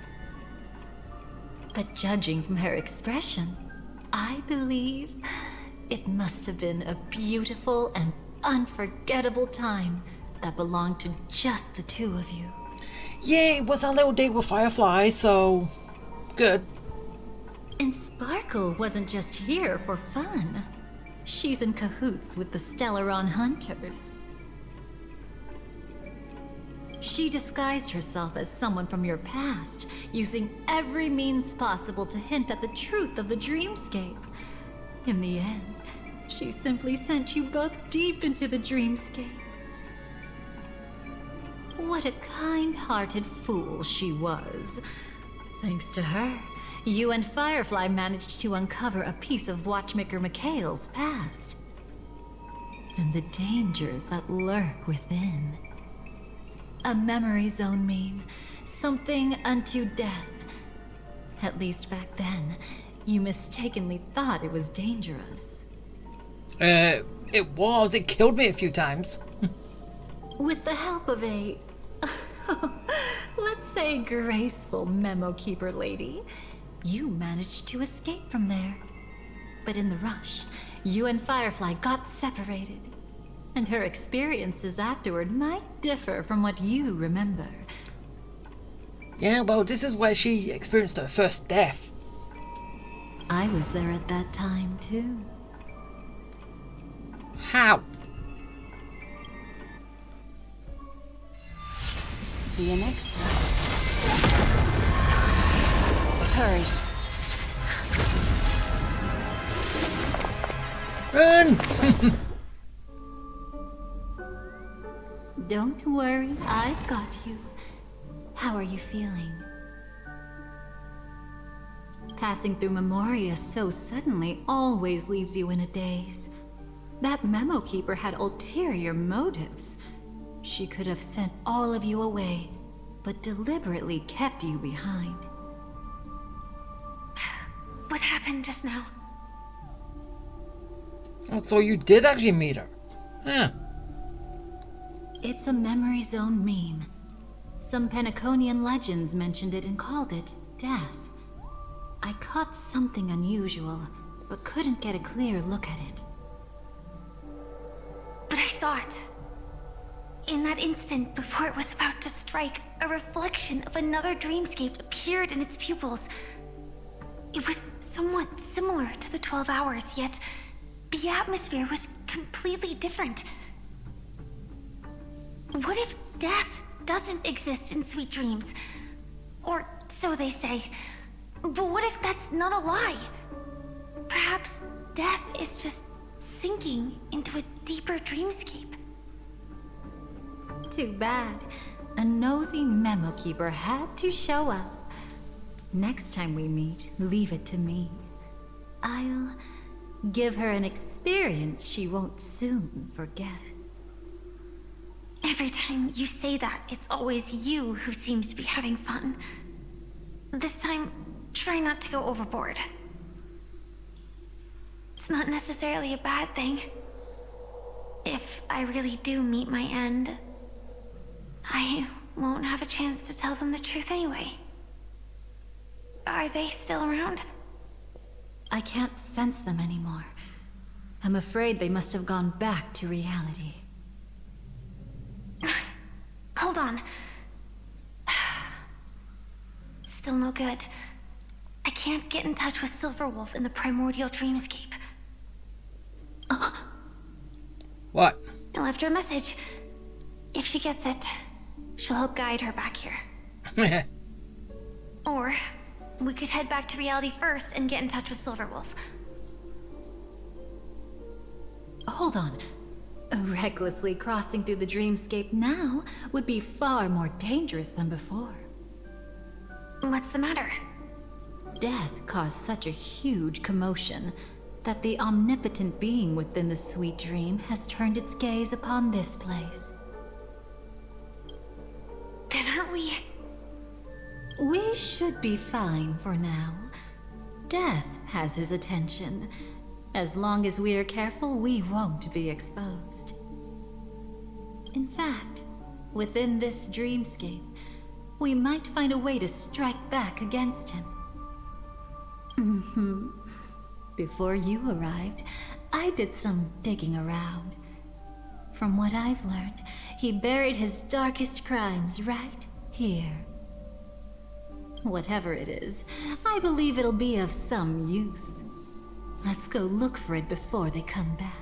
Speaker 12: But judging from her expression, I believe it must have been a beautiful and unforgettable time that belonged to just the two of you.
Speaker 1: Yeah, it was a little date with Firefly, so good.
Speaker 12: And Sparkle wasn't just here for fun. She's in cahoots with the Stellaron Hunters. She disguised herself as someone from your past, using every means possible to hint at the truth of the dreamscape. In the end, she simply sent you both deep into the dreamscape. What a kind-hearted fool she was. Thanks to her, you and Firefly managed to uncover a piece of Watchmaker Mikhail's past. And the dangers that lurk within. A memory zone meme. Something unto death. At least back then, you mistakenly thought it was dangerous.
Speaker 1: It was. It killed me a few times.
Speaker 12: With the help of a... let's say graceful memo keeper lady, you managed to escape from there. But in the rush, you and Firefly got separated. And her experiences afterward might differ from what you remember.
Speaker 1: Yeah, well, this is where she experienced her first death.
Speaker 12: I was there at that time, too.
Speaker 1: How?
Speaker 6: See you next time. Hurry.
Speaker 1: Run!
Speaker 12: Don't worry, I've got you. How are you feeling? Passing through Memoria so suddenly always leaves you in a daze. That memo keeper had ulterior motives. She could have sent all of you away, but deliberately kept you behind.
Speaker 15: What happened just now?
Speaker 1: Oh, so you did actually meet her. Huh.
Speaker 12: It's a memory zone meme. Some Penaconian legends mentioned it and called it death. I caught something unusual, but couldn't get a clear look at it.
Speaker 15: But I saw it. In that instant, before it was about to strike, a reflection of another dreamscape appeared in its pupils. It was somewhat similar to the 12 hours, yet the atmosphere was completely different. What if death doesn't exist in sweet dreams? Or so they say. But what if that's not a lie? Perhaps death is just sinking into a deeper dreamscape.
Speaker 12: Too bad. A nosy memo keeper had to show up. Next time we meet, leave it to me. I'll give her an experience she won't soon forget.
Speaker 15: Every time you say that, it's always you who seems to be having fun. This time, try not to go overboard. It's not necessarily a bad thing. If I really do meet my end, I won't have a chance to tell them the truth anyway. Are they still around?
Speaker 12: I can't sense them anymore. I'm afraid they must have gone back to reality.
Speaker 15: Hold on. Still no good. I can't get in touch with Silverwolf in the primordial dreamscape.
Speaker 1: What?
Speaker 15: I left her a message. If she gets it, she'll help guide her back here. Or we could head back to reality first and get in touch with Silverwolf.
Speaker 12: Hold on. Recklessly crossing through the dreamscape now would be far more dangerous than before.
Speaker 15: What's the matter?
Speaker 12: Death caused such a huge commotion that the omnipotent being within the sweet dream has turned its gaze upon this place.
Speaker 15: Then aren't we...
Speaker 12: We should be fine for now. Death has his attention. As long as we are careful, we won't be exposed. In fact, within this dreamscape, we might find a way to strike back against him. Before you arrived, I did some digging around. From what I've learned, he buried his darkest crimes right here. Whatever it is, I believe it'll be of some use. Let's go look for it before they come back.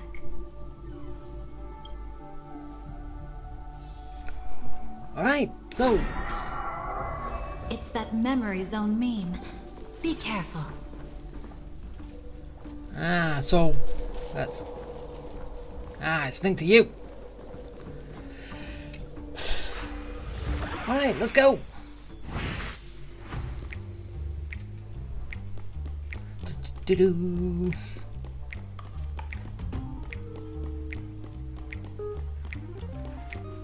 Speaker 1: Alright, so...
Speaker 12: It's that memory zone meme. Be careful.
Speaker 1: Ah, so... That's... Ah, it's linked to you. Alright, let's go. Do-do.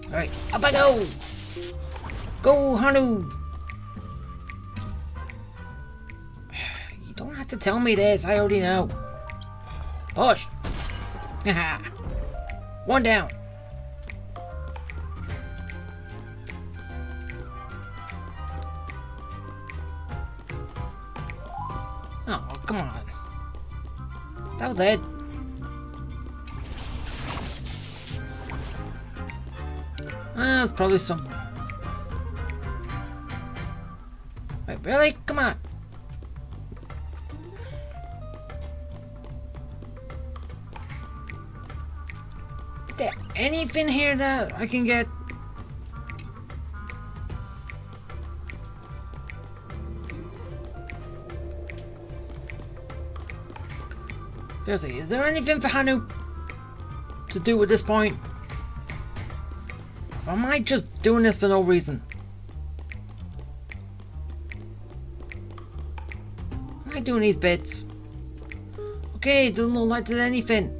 Speaker 1: Alright, up I go! Go, Hanu! You don't have to tell me this, I already know. Push! Haha! One down! Oh, come on. That was it. Ah, it's probably some... Wait, really? Come on. Is there anything here that I can get? Seriously, is there anything for Hanu to do at this point? Or am I just doing this for no reason? Am I doing these bits? Okay, it doesn't look like there's anything.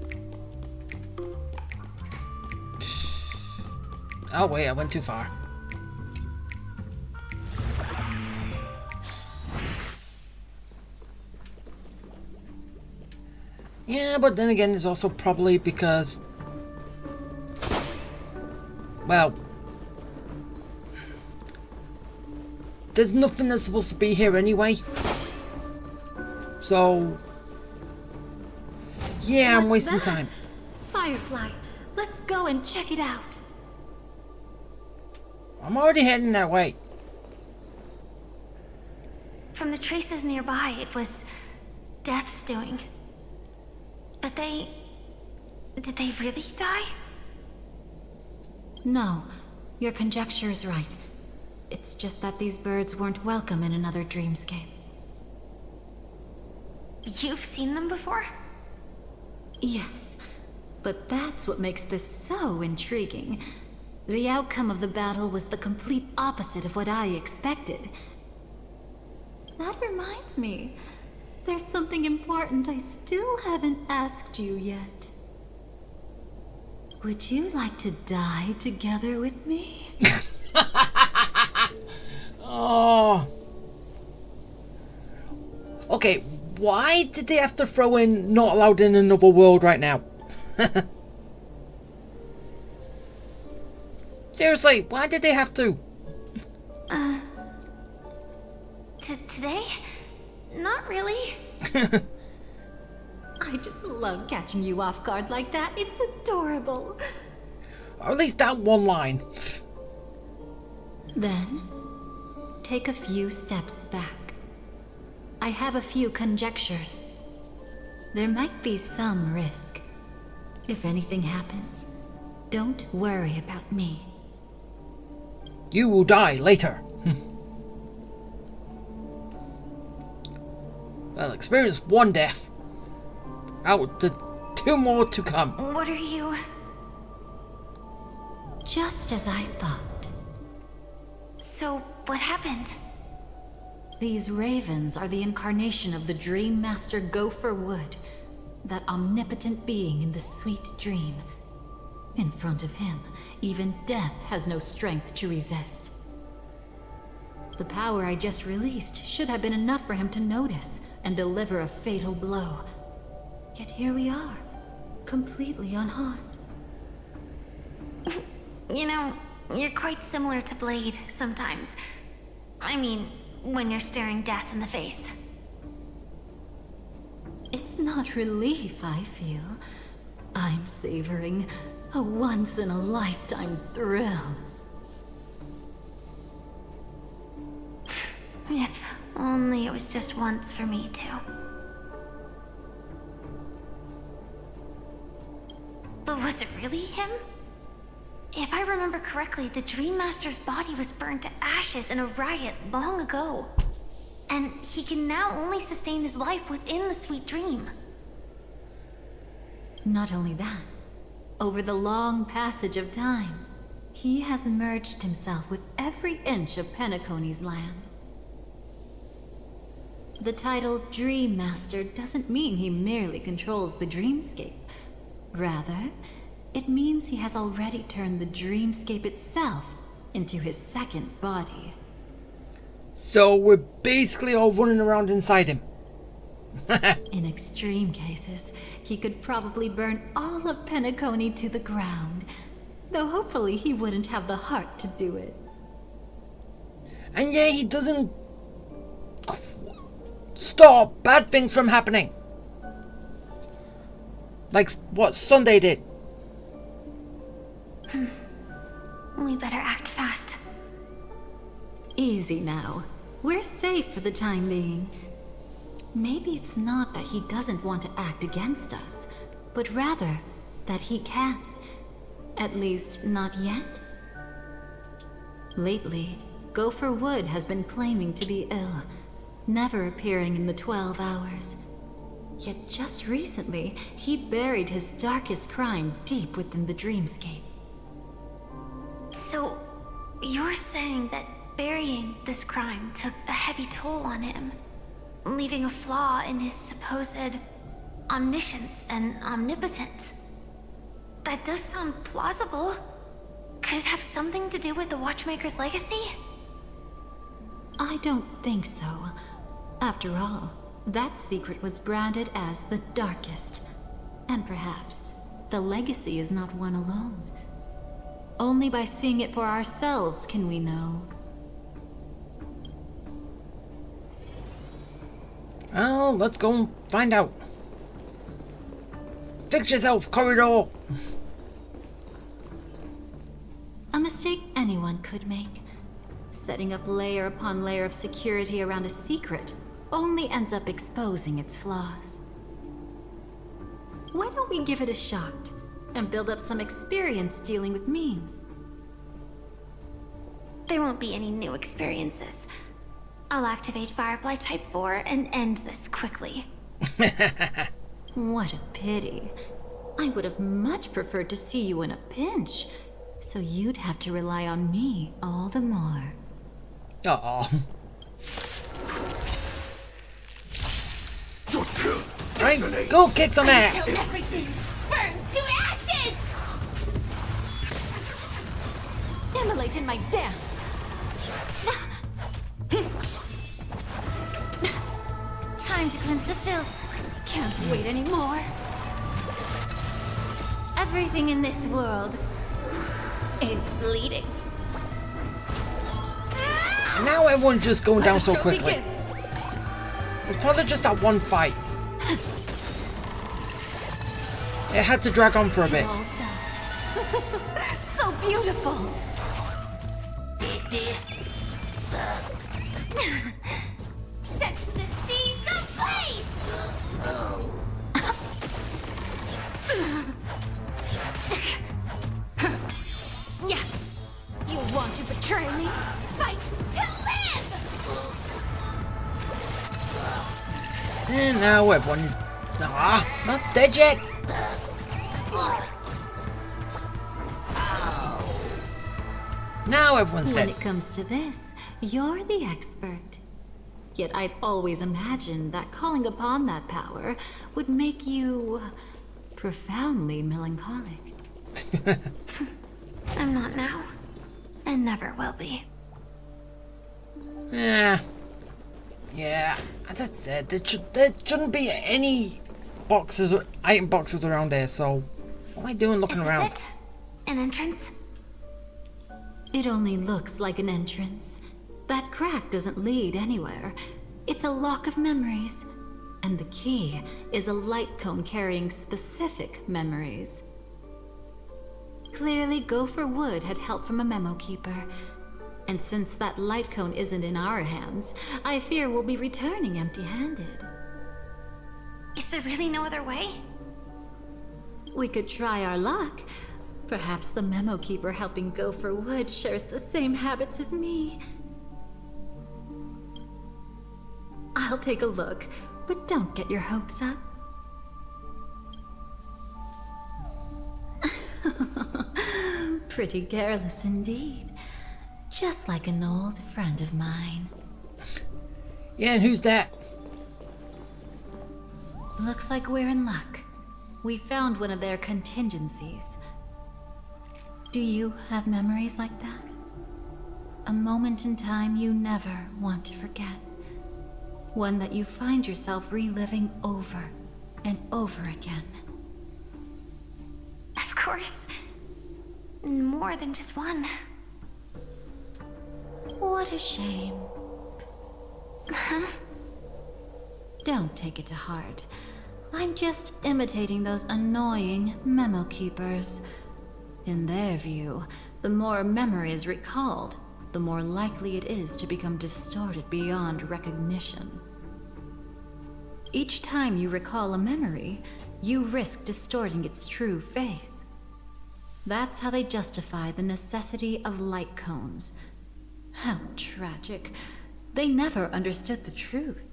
Speaker 1: Oh wait, I went too far. Yeah, but then again, it's also probably because... Well... There's nothing that's supposed to be here anyway. So... Yeah, I'm wasting time.
Speaker 12: Firefly, let's go and check it out.
Speaker 1: I'm already heading that way.
Speaker 15: From the traces nearby, it was Death's doing. But they... Did they really die?
Speaker 12: No, your conjecture is right. It's just that these birds weren't welcome in another dreamscape.
Speaker 15: You've seen them before?
Speaker 12: Yes, but that's what makes this so intriguing. The outcome of the battle was the complete opposite of what I expected. That reminds me. There's something important I still haven't asked you yet. Would you like to die together with me?
Speaker 1: Oh. Okay, why did they have to throw in not allowed in another world right now? Seriously, why did they have to?
Speaker 15: Today? Not really.
Speaker 12: I just love catching you off guard like that. It's adorable.
Speaker 1: Or at least that one line.
Speaker 12: Then, take a few steps back. I have a few conjectures. There might be some risk. If anything happens, don't worry about me.
Speaker 1: You will die later. Well, experience one death. Out the 2 more to come.
Speaker 15: What are you?
Speaker 12: Just as I thought.
Speaker 15: So, what happened?
Speaker 12: These ravens are the incarnation of the Dream Master Gopher Wood, that omnipotent being in the sweet dream. In front of him, even death has no strength to resist. The power I just released should have been enough for him to notice and deliver a fatal blow. Yet here we are, completely unharmed.
Speaker 15: You know, you're quite similar to Blade sometimes. I mean, when you're staring death in the face.
Speaker 12: It's not relief I feel. I'm savoring a once-in-a-lifetime thrill.
Speaker 15: If only it was just once for me too. But was it really him? If I remember correctly, the Dream Master's body was burned to ashes in a riot long ago. And he can now only sustain his life within the sweet dream.
Speaker 12: Not only that, over the long passage of time, he has merged himself with every inch of Penacony's land. The title Dream Master doesn't mean he merely controls the dreamscape. Rather, it means he has already turned the dreamscape itself into his second body.
Speaker 1: So we're basically all running around inside him.
Speaker 12: In extreme cases, he could probably burn all of Penacony to the ground, though hopefully he wouldn't have the heart to do it.
Speaker 1: And yeah, he doesn't stop bad things from happening. Like what Sunday did.
Speaker 15: We better act fast.
Speaker 12: Easy now. We're safe for the time being. Maybe it's not that he doesn't want to act against us, but rather that he can't. At least, not yet. Lately, Gopher Wood has been claiming to be ill, never appearing in the 12 hours. Yet just recently, he buried his darkest crime deep within the dreamscape.
Speaker 15: So, you're saying that burying this crime took a heavy toll on him, leaving a flaw in his supposed omniscience and omnipotence? That does sound plausible. Could it have something to do with the Watchmaker's legacy?
Speaker 12: I don't think so. After all, that secret was branded as the darkest. And perhaps the legacy is not one alone. Only by seeing it for ourselves can we know.
Speaker 1: Well, let's go and find out. Fix yourself, corridor!
Speaker 12: A mistake anyone could make. Setting up layer upon layer of security around a secret only ends up exposing its flaws. Why don't we give it a shot and build up some experience dealing with memes?
Speaker 15: There won't be any new experiences. I'll activate Firefly Type 4 and end this quickly.
Speaker 12: What a pity. I would have much preferred to see you in a pinch, so you'd have to rely on me all the more.
Speaker 1: Aww. Right, go kick some ass!
Speaker 9: Until everything burns to ashes!
Speaker 12: immolate in my dance.
Speaker 7: Time to cleanse the filth.
Speaker 12: Can't wait anymore.
Speaker 7: Everything in this world is bleeding.
Speaker 1: And now everyone's just going down so
Speaker 12: Let the show
Speaker 1: quickly.
Speaker 12: begin.
Speaker 1: It's probably just that one fight. It had to drag on for a bit.
Speaker 12: All done. So beautiful.
Speaker 15: Set the seas ablaze!
Speaker 12: Yeah. You want to betray me?
Speaker 15: Fight to live!
Speaker 1: And now everyone is... not dead yet. Now everyone's
Speaker 12: When
Speaker 1: dead.
Speaker 12: it comes to this, you're the expert. Yet I'd always imagined that calling upon that power would make you profoundly melancholic.
Speaker 16: I'm not now, and never will be.
Speaker 1: Yeah. Yeah, as I said, there shouldn't be any boxes, item boxes around here, so what am I doing looking around?
Speaker 16: Is it an entrance?
Speaker 12: It only looks like an entrance. That crack doesn't lead anywhere. It's a lock of memories. And the key is a light cone carrying specific memories. Clearly, Gopher Wood had help from a memo keeper. And since that light cone isn't in our hands, I fear we'll be returning empty-handed.
Speaker 16: Is there really no other way?
Speaker 12: We could try our luck. Perhaps the memo keeper helping Gopher Wood shares the same habits as me. I'll take a look, but don't get your hopes up. Pretty careless indeed. Just like an old friend of mine.
Speaker 1: Yeah, and who's that?
Speaker 12: Looks like we're in luck. We found one of their contingencies. Do you have memories like that? A moment in time you never want to forget. One that you find yourself reliving over and over again.
Speaker 16: Of course. More than just one.
Speaker 12: What a shame.
Speaker 16: Huh?
Speaker 12: Don't take it to heart. I'm just imitating those annoying memo keepers. In their view, the more memories recalled, the more likely it is to become distorted beyond recognition. Each time you recall a memory, you risk distorting its true face. That's how they justify the necessity of light cones. How tragic. They never understood the truth.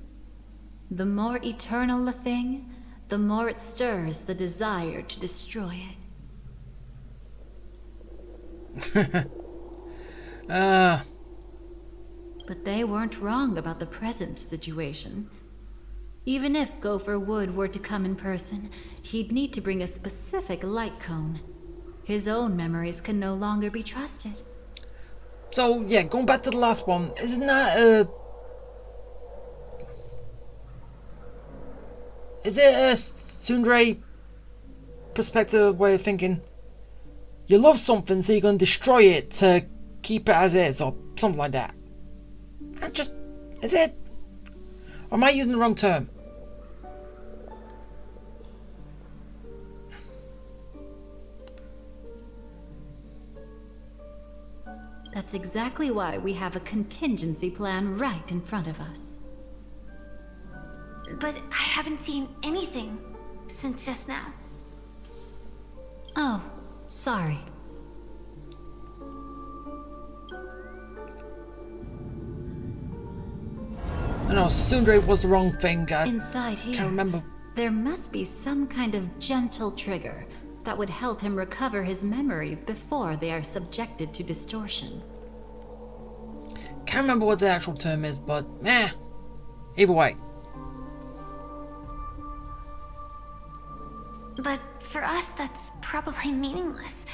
Speaker 12: The more eternal a thing, the more it stirs the desire to destroy it. But they weren't wrong about the present situation. Even if Gopher Wood were to come in person, he'd need to bring a specific light cone. His own memories can no longer be trusted.
Speaker 1: So, yeah, going back to the last one, isn't that a... Is it a tsundere perspective way of thinking? You love something, so you're going to destroy it to keep it as is, or something like that. Is it? Or am I using the wrong term?
Speaker 12: That's exactly why we have a contingency plan right in front of us.
Speaker 16: But I haven't seen anything since just now.
Speaker 12: Oh, sorry.
Speaker 1: No, tsundere was the wrong thing.
Speaker 12: Inside here,
Speaker 1: can't remember.
Speaker 12: There must be some kind of gentle trigger that would help him recover his memories before they are subjected to distortion.
Speaker 1: Can't remember what the actual term is, but either way.
Speaker 16: But for us, that's probably meaningless.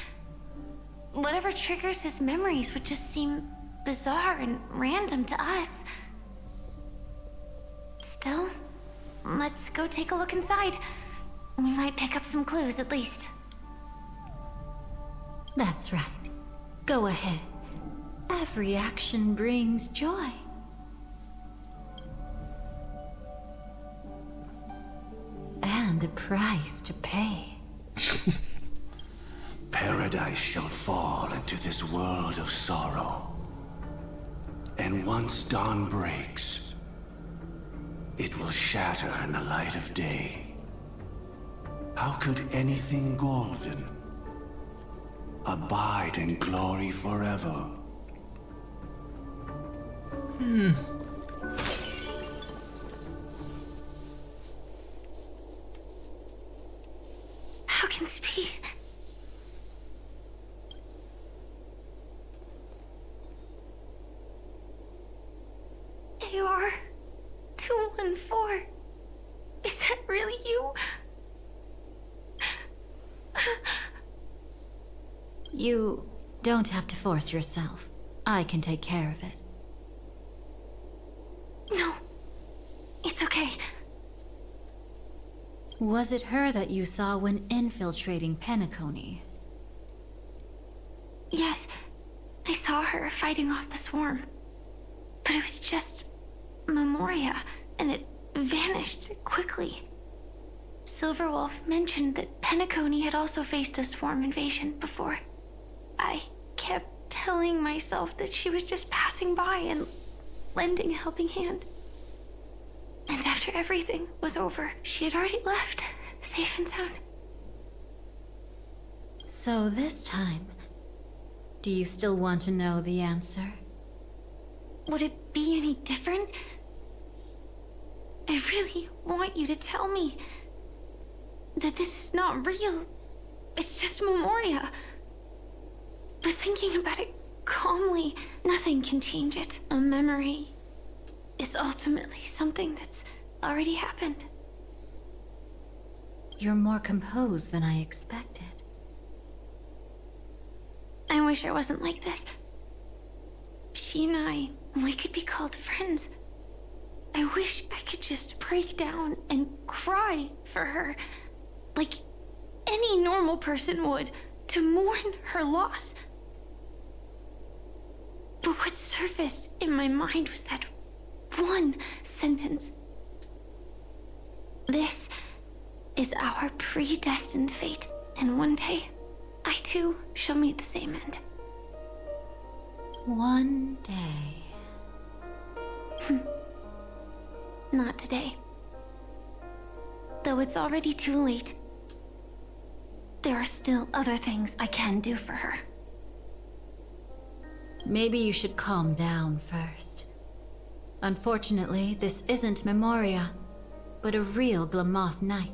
Speaker 15: whatever triggers his memories would just seem bizarre and random to us. Still, let's go take a look inside. We might pick up some clues at least.
Speaker 12: That's right. Go ahead. Every action brings joy. And a price to pay.
Speaker 10: Paradise shall fall into this world of sorrow. And once dawn breaks, it will shatter in the light of day. How could anything golden abide in glory forever?
Speaker 15: How can this be? AR 214. Is that really you?
Speaker 12: You don't have to force yourself. I can take care of it.
Speaker 15: No. It's okay.
Speaker 12: Was it her that you saw when infiltrating Penacony?
Speaker 15: Yes. I saw her fighting off the swarm. But it was just Memoria, and it vanished quickly. Silverwolf mentioned that Penacony had also faced a swarm invasion before. I kept telling myself that she was just passing by and lending a helping hand. And after everything was over, she had already left, safe and sound.
Speaker 12: So this time, do you still want to know the answer?
Speaker 15: Would it be any different? I really want you to tell me that this is not real. It's just Memoria. But thinking about it calmly, nothing can change it. A memory is ultimately something that's already happened.
Speaker 12: You're more composed than I expected.
Speaker 15: I wish I wasn't like this. She and I, we could be called friends. I wish I could just break down and cry for her, like any normal person would, to mourn her loss. But what surfaced in my mind was that one sentence. This is our predestined fate, and one day, I too shall meet the same end.
Speaker 12: One day.
Speaker 15: Not today. Though it's already too late, there are still other things I can do for her.
Speaker 12: Maybe you should calm down first. Unfortunately, this isn't Memoria, but a real Glamoth Knight.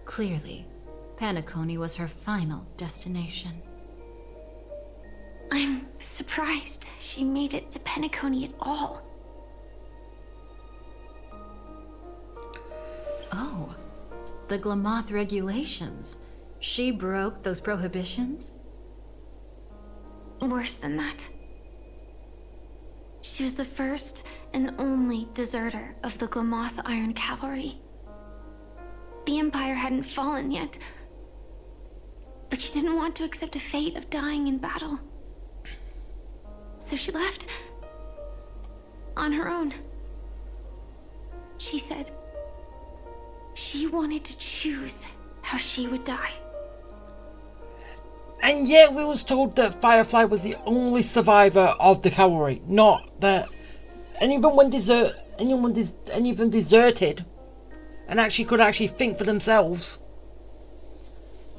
Speaker 12: Clearly, Penacony was her final destination.
Speaker 15: I'm surprised she made it to Penacony at all.
Speaker 12: Oh, the Glamoth regulations. She broke those prohibitions?
Speaker 15: Worse than that. She was the first and only deserter of the Glamoth Iron Cavalry. The Empire hadn't fallen yet, but she didn't want to accept a fate of dying in battle. So she left on her own. She said she wanted to choose how she would die.
Speaker 1: And yet we was told that Firefly was the only survivor of the cavalry, not that any of them deserted and actually could actually think for themselves.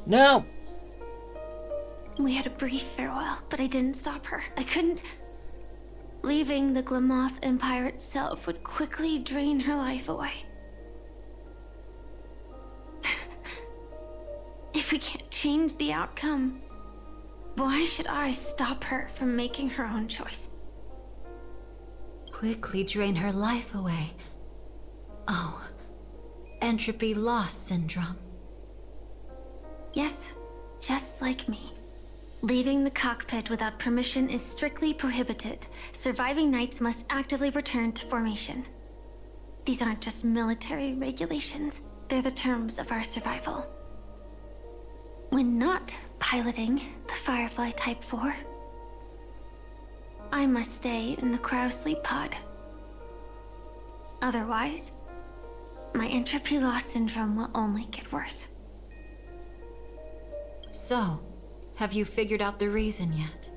Speaker 1: No.
Speaker 15: We had a brief farewell, but I didn't stop her. I couldn't. Leaving the Glamoth Empire itself would quickly drain her life away. If we can't change the outcome, why should I stop her from making her own choice?
Speaker 12: Quickly drain her life away. Oh, entropy loss syndrome.
Speaker 15: Yes, just like me. Leaving the cockpit without permission is strictly prohibited. Surviving knights must actively return to formation. These aren't just military regulations, they're the terms of our survival. When not piloting the Firefly Type 4, I must stay in the cryo sleep pod. Otherwise, my entropy loss syndrome will only get worse.
Speaker 12: So, have you figured out the reason yet?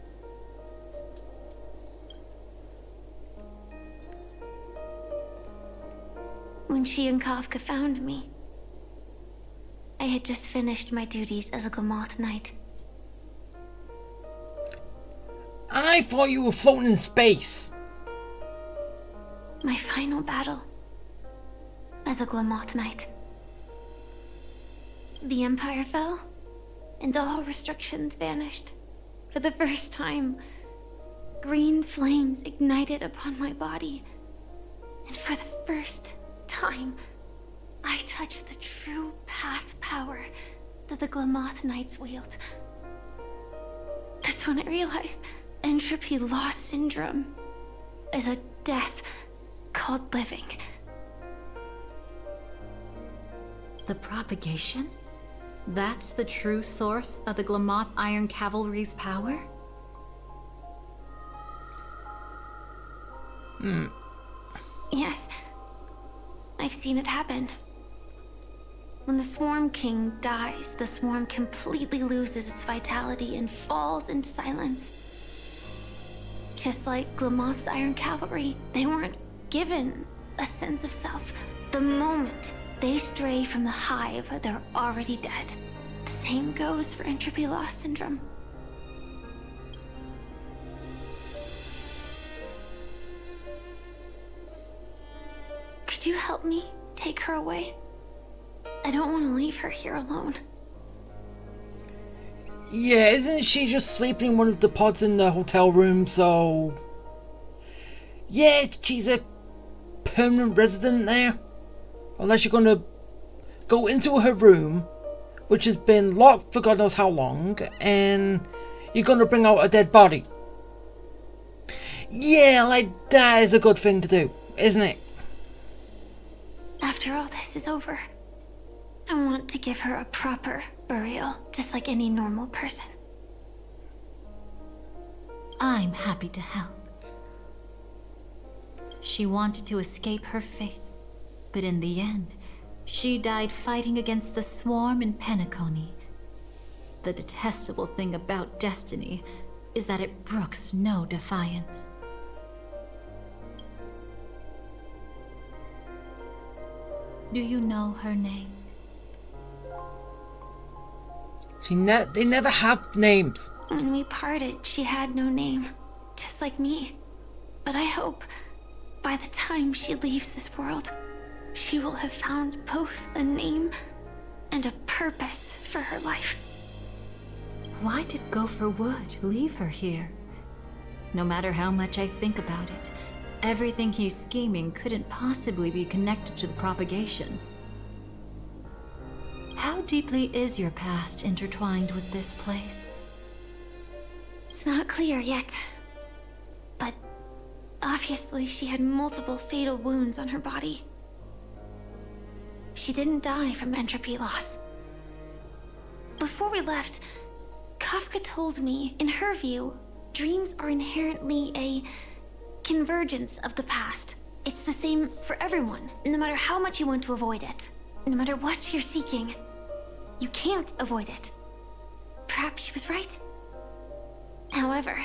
Speaker 15: When she and Kafka found me, I had just finished my duties as a Glamoth Knight.
Speaker 1: I thought you were floating in space.
Speaker 15: My final battle as a Glamoth Knight. The Empire fell, and all restrictions vanished. For the first time, green flames ignited upon my body. And for the first time, I touched the true path power that the Glamoth Knights wield. That's when I realized entropy loss syndrome is a death called living.
Speaker 12: The propagation? That's the true source of the Glamoth Iron Cavalry's power?
Speaker 15: Yes, I've seen it happen. When the Swarm King dies, the Swarm completely loses its vitality and falls into silence. Just like Glamoth's Iron Cavalry, they weren't given a sense of self. The moment they stray from the hive, they're already dead. The same goes for entropy loss syndrome. Could you help me take her away? I don't want to leave her here alone.
Speaker 1: Yeah, isn't she just sleeping in one of the pods in the hotel room, so... Yeah, she's a permanent resident there. Unless you're gonna go into her room, which has been locked for God knows how long, and you're gonna bring out a dead body. Yeah, like, that is a good thing to do, isn't it?
Speaker 15: After all this is over, I want to give her a proper burial, just like any normal person.
Speaker 12: I'm happy to help. She wanted to escape her fate, but in the end, she died fighting against the Swarm in Penacony. The detestable thing about destiny is that it brooks no defiance. Do you know her name?
Speaker 1: They never have names.
Speaker 15: When we parted, she had no name, just like me. But I hope by the time she leaves this world, she will have found both a name and a purpose for her life.
Speaker 12: Why did Gopher Wood leave her here? No matter how much I think about it, everything he's scheming couldn't possibly be connected to the propagation. How deeply is your past intertwined with this place?
Speaker 15: It's not clear yet, but obviously she had multiple fatal wounds on her body. She didn't die from entropy loss. Before we left, Kafka told me, in her view, dreams are inherently a convergence of the past. It's the same for everyone, no matter how much you want to avoid it. No matter what you're seeking, you can't avoid it. Perhaps she was right. However,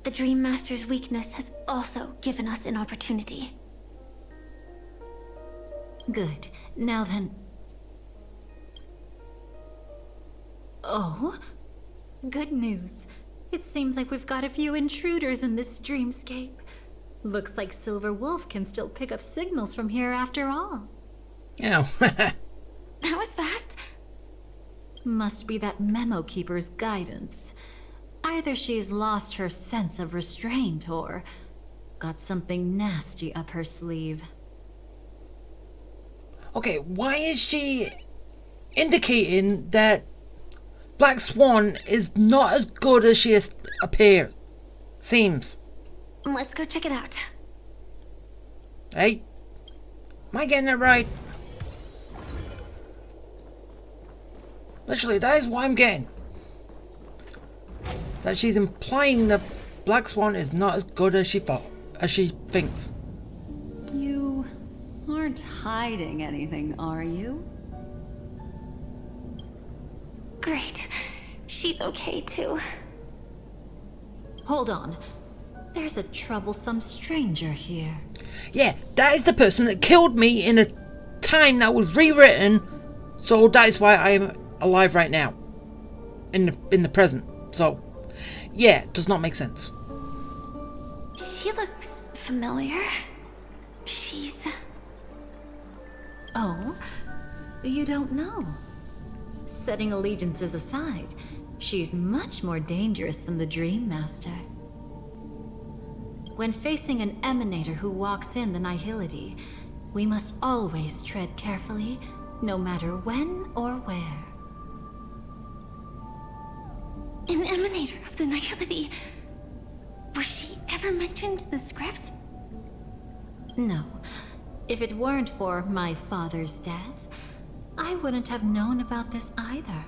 Speaker 15: the Dream Master's weakness has also given us an opportunity.
Speaker 12: Good. Now then... Oh? Good news. It seems like we've got a few intruders in this dreamscape. Looks like Silver Wolf can still pick up signals from here after all.
Speaker 1: Oh.
Speaker 15: That was fast.
Speaker 12: Must be that Memo Keeper's guidance. Either she's lost her sense of restraint or got something nasty up her sleeve.
Speaker 1: Okay, why is she indicating that Black Swan is not as good as she appears. Seems.
Speaker 15: Let's go check it out.
Speaker 1: Hey, am I getting it right? Literally, that is what I'm getting. That she's implying that Black Swan is not as good as she thinks.
Speaker 11: You aren't hiding anything, are you?
Speaker 15: Great. She's okay too.
Speaker 12: Hold on. There's a troublesome stranger here.
Speaker 1: Yeah, that is the person that killed me in a time that was rewritten, so that is why I am alive right now. In the present. So, yeah, it does not make sense.
Speaker 15: She looks familiar. She's...
Speaker 12: Oh? You don't know? Setting allegiances aside, she's much more dangerous than the Dream Master. When facing an emanator who walks in the nihility, we must always tread carefully, no matter when or where.
Speaker 15: An emanator of the nihility. Was she ever mentioned in the script?
Speaker 12: No. If it weren't for my father's death, I wouldn't have known about this either.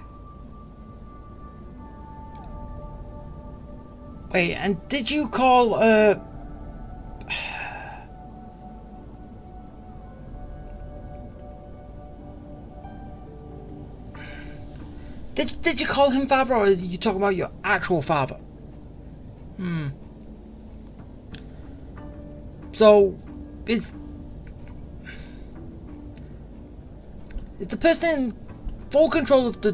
Speaker 1: Wait, and did you call, Did you call him father, or are you talking about your actual father? So, is the person in full control of the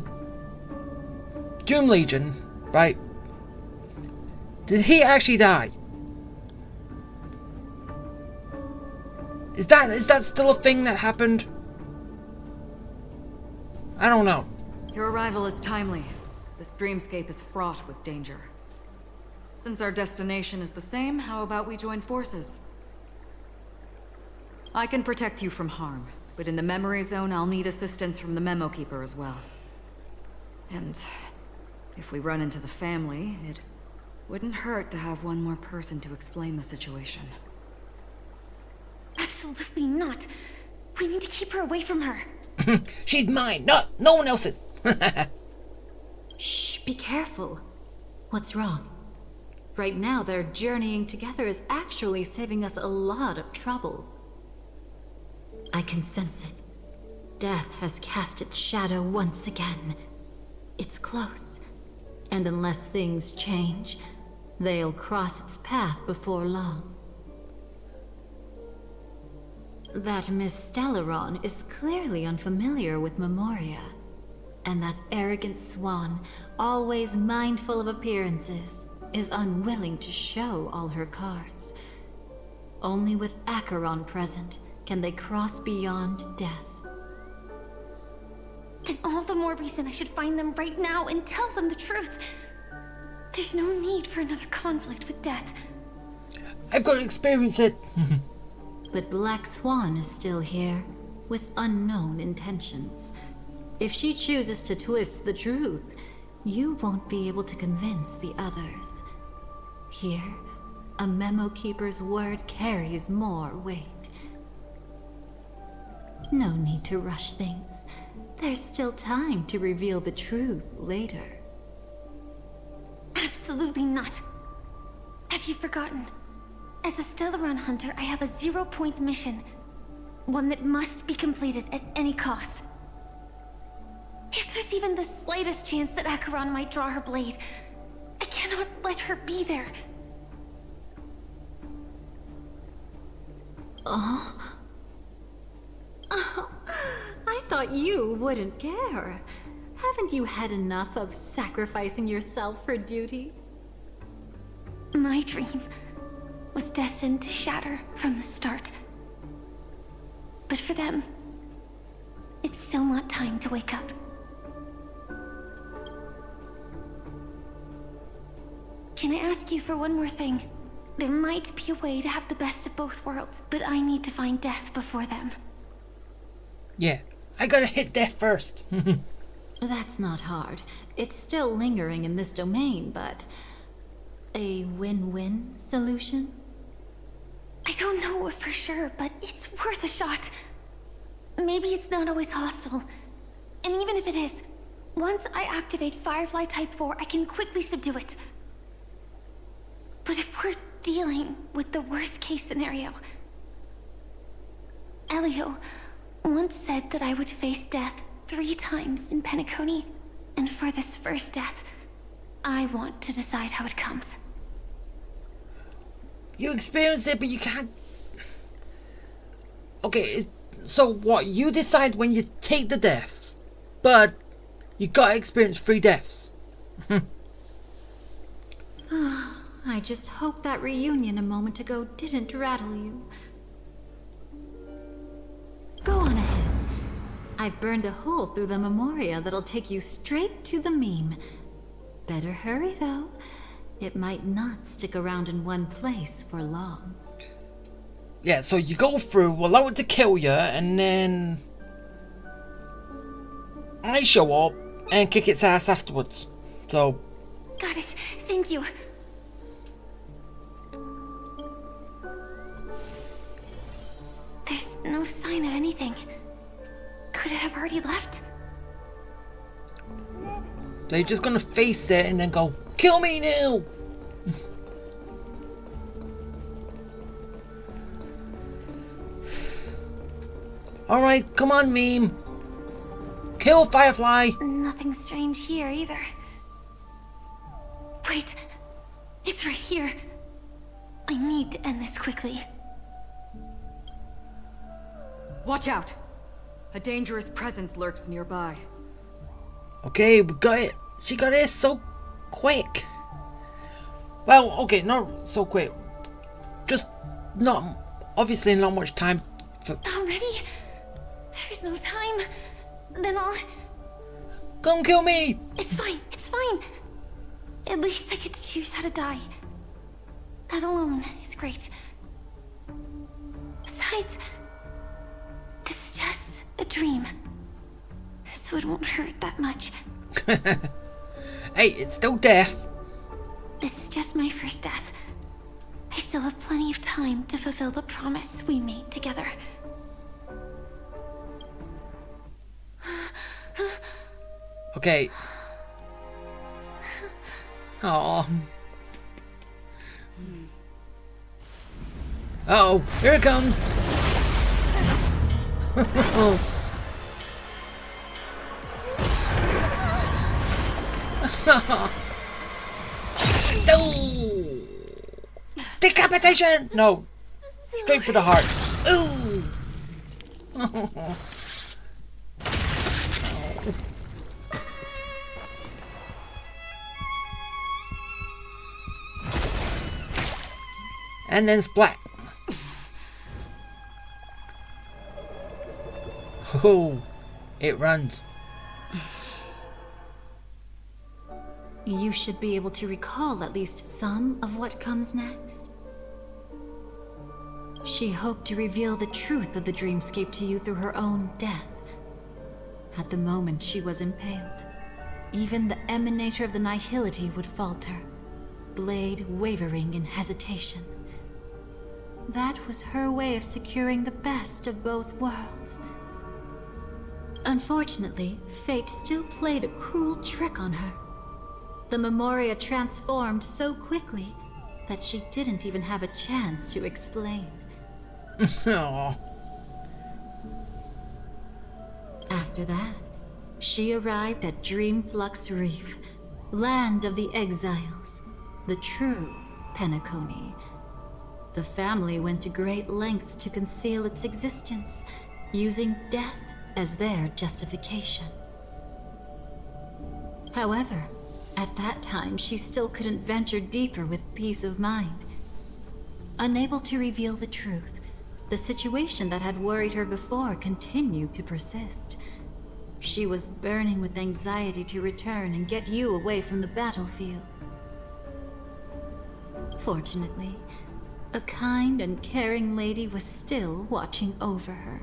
Speaker 1: Doom Legion, right? Did he actually die? Is that still a thing that happened? I don't know.
Speaker 11: Your arrival is timely. This dreamscape is fraught with danger. Since our destination is the same, how about we join forces? I can protect you from harm, but in the memory zone, I'll need assistance from the Memo Keeper as well. And if we run into the family, it wouldn't hurt to have one more person to explain the situation.
Speaker 15: Absolutely not. We need to keep her away from her.
Speaker 1: She's mine, no one else's.
Speaker 12: Shh, be careful. What's wrong? Right now, their journeying together is actually saving us a lot of trouble. I can sense it. Death has cast its shadow once again. It's close. And unless things change, they'll cross its path before long. That Miss Stellaron is clearly unfamiliar with Memoria. And that arrogant swan, always mindful of appearances, is unwilling to show all her cards. Only with Acheron present can they cross beyond death.
Speaker 15: Then all the more reason I should find them right now and tell them the truth. There's no need for another conflict with death.
Speaker 1: I've got to experience it.
Speaker 12: But Black Swan is still here, with unknown intentions. If she chooses to twist the truth, you won't be able to convince the others. Here, a Memo Keeper's word carries more weight. No need to rush things. There's still time to reveal the truth later.
Speaker 15: Absolutely not. Have you forgotten? As a Stellaron hunter, I have a 0-point mission. One that must be completed at any cost. If there's even the slightest chance that Acheron might draw her blade, I cannot let her be there.
Speaker 12: Oh? I thought you wouldn't care. Haven't you had enough of sacrificing yourself for duty?
Speaker 15: My dream was destined to shatter from the start. But for them, it's still not time to wake up. Can I ask you for one more thing? There might be a way to have the best of both worlds, but I need to find death before them.
Speaker 1: Yeah, I gotta hit death first.
Speaker 12: That's not hard. It's still lingering in this domain, but a win-win solution?
Speaker 15: I don't know for sure, but it's worth a shot. Maybe it's not always hostile. And even if it is, once I activate Firefly Type 4, I can quickly subdue it. But if we're dealing with the worst case scenario, Elio once said that I would face death 3 times in Penacony, and for this first death, I want to decide how it comes.
Speaker 1: You experience it, but you can't... Okay, so what? You decide when you take the deaths, but you gotta experience 3 deaths.
Speaker 12: I just hope that reunion a moment ago didn't rattle you. Go on ahead. I've burned a hole through the Memoria that'll take you straight to the meme. Better hurry, though. It might not stick around in one place for long.
Speaker 1: Yeah, so you go through, allow it to kill you, and then I show up and kick its ass afterwards. So...
Speaker 15: Got it. Thank you. There's no sign of anything. Could it have already left?
Speaker 1: So you're just gonna face it and then go, kill me now! Alright, come on, meme. Kill Firefly!
Speaker 15: Nothing strange here either. Wait, it's right here. I need to end this quickly.
Speaker 11: Watch out! A dangerous presence lurks nearby.
Speaker 1: Okay, we got it. She got it so quick. Well, okay, not so quick. Just obviously not much time for...
Speaker 15: Already? There's no time. Then I'll...
Speaker 1: Come kill me!
Speaker 15: It's fine, it's fine. At least I get to choose how to die. That alone is great. Besides, this is just a dream. So it won't hurt that much.
Speaker 1: Hey, it's still death.
Speaker 15: This is just my first death. I still have plenty of time to fulfill the promise we made together.
Speaker 1: Okay. Oh. Uh-oh, here it comes. No! Decapitation! No. Straight for the heart. Ooh! And then splat. Oh, it runs.
Speaker 12: You should be able to recall at least some of what comes next. She hoped to reveal the truth of the dreamscape to you through her own death. At the moment she was impaled, even the emanator of the nihility would falter, blade wavering in hesitation. That was her way of securing the best of both worlds. Unfortunately, fate still played a cruel trick on her. The Memoria transformed so quickly that she didn't even have a chance to explain.
Speaker 1: Aww.
Speaker 12: After that, she arrived at Dreamflux Reef, land of the exiles, the true Penacony. The family went to great lengths to conceal its existence, using death as their justification. However, at that time, she still couldn't venture deeper with peace of mind. Unable to reveal the truth, the situation that had worried her before continued to persist. She was burning with anxiety to return and get you away from the battlefield. Fortunately, a kind and caring lady was still watching over her.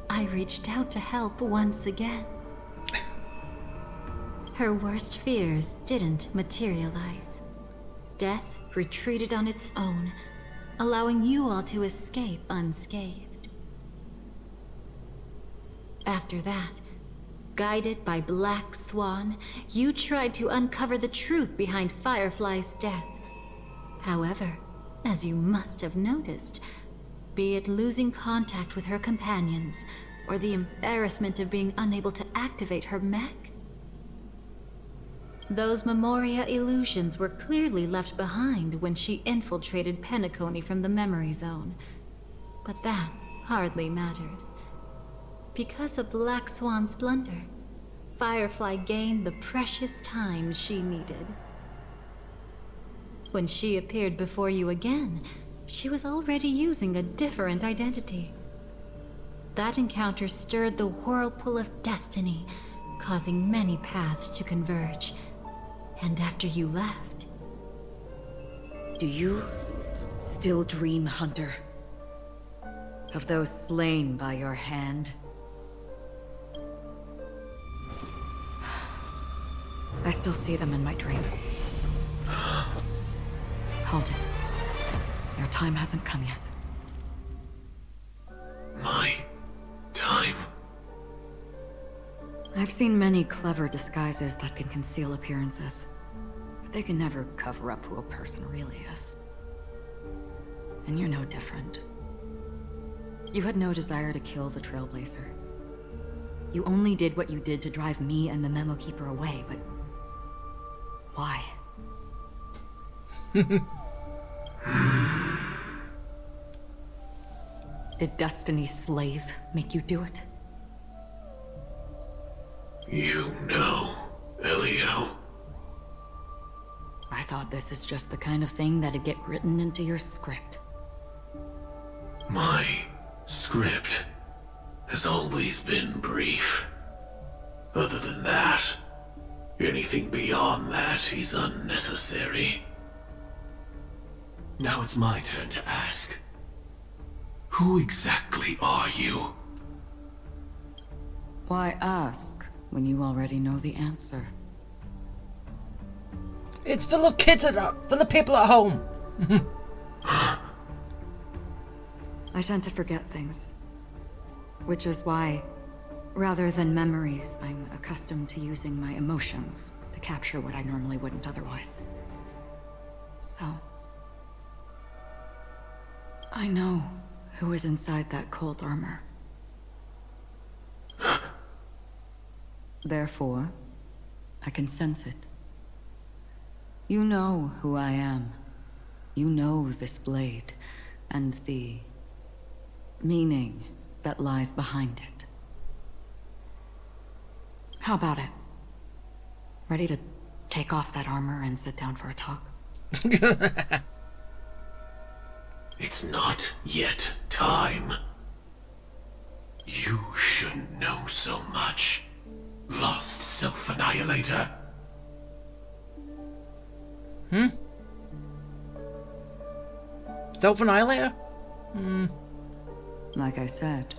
Speaker 12: I reached out to help once again. Her worst fears didn't materialize. Death retreated on its own, allowing you all to escape unscathed. After that, guided by Black Swan, you tried to uncover the truth behind Firefly's death. However, as you must have noticed, be it losing contact with her companions, or the embarrassment of being unable to activate her mech, those Memoria illusions were clearly left behind when she infiltrated Penacony from the memory zone. But that hardly matters. Because of Black Swan's blunder, Firefly gained the precious time she needed. When she appeared before you again, she was already using a different identity. That encounter stirred the whirlpool of destiny, causing many paths to converge. And after you left...
Speaker 11: Do you still dream, Hunter? Of those slain by your hand? I still see them in my dreams. Hold it. Your time hasn't come yet.
Speaker 10: My time?
Speaker 11: I've seen many clever disguises that can conceal appearances, but they can never cover up who a person really is. And you're no different. You had no desire to kill the Trailblazer. You only did what you did to drive me and the Memo Keeper away, but... why? Did Destiny's slave make you do it?
Speaker 10: You know, Elio.
Speaker 11: I thought this is just the kind of thing that'd get written into your script.
Speaker 10: My script has always been brief. Other than that, anything beyond that is unnecessary. Now it's my turn to ask. Who exactly are you?
Speaker 11: Why ask when you already know the answer?
Speaker 1: It's for the kids for the people at home.
Speaker 11: I tend to forget things. Which is why, rather than memories, I'm accustomed to using my emotions to capture what I normally wouldn't otherwise. So... I know who is inside that cold armor. Therefore, I can sense it. You know who I am. You know this blade, and the meaning that lies behind it. How about it? Ready to take off that armor and sit down for a talk?
Speaker 10: It's not yet time. You shouldn't know so much, lost self-annihilator.
Speaker 1: Self-annihilator?
Speaker 11: Like I said,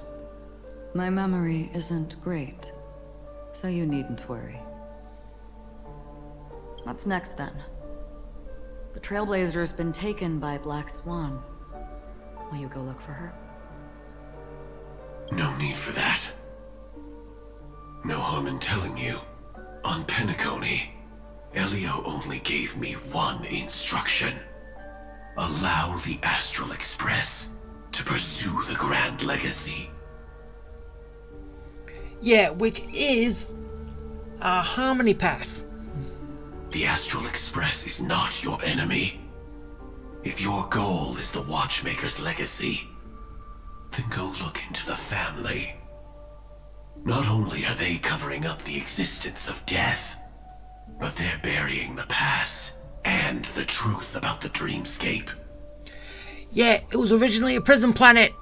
Speaker 11: my memory isn't great, so you needn't worry. What's next then? The Trailblazer's been taken by Black Swan. Will you go look for her?
Speaker 10: No need for that. No harm in telling you. On Penacony, Elio only gave me one instruction. Allow the Astral Express to pursue the Grand Legacy.
Speaker 1: Yeah, which is a harmony path.
Speaker 10: The Astral Express is not your enemy. If your goal is the Watchmaker's legacy, then go look into the family. Not only are they covering up the existence of death, but they're burying the past and the truth about the dreamscape.
Speaker 1: Yeah, it was originally a prison planet.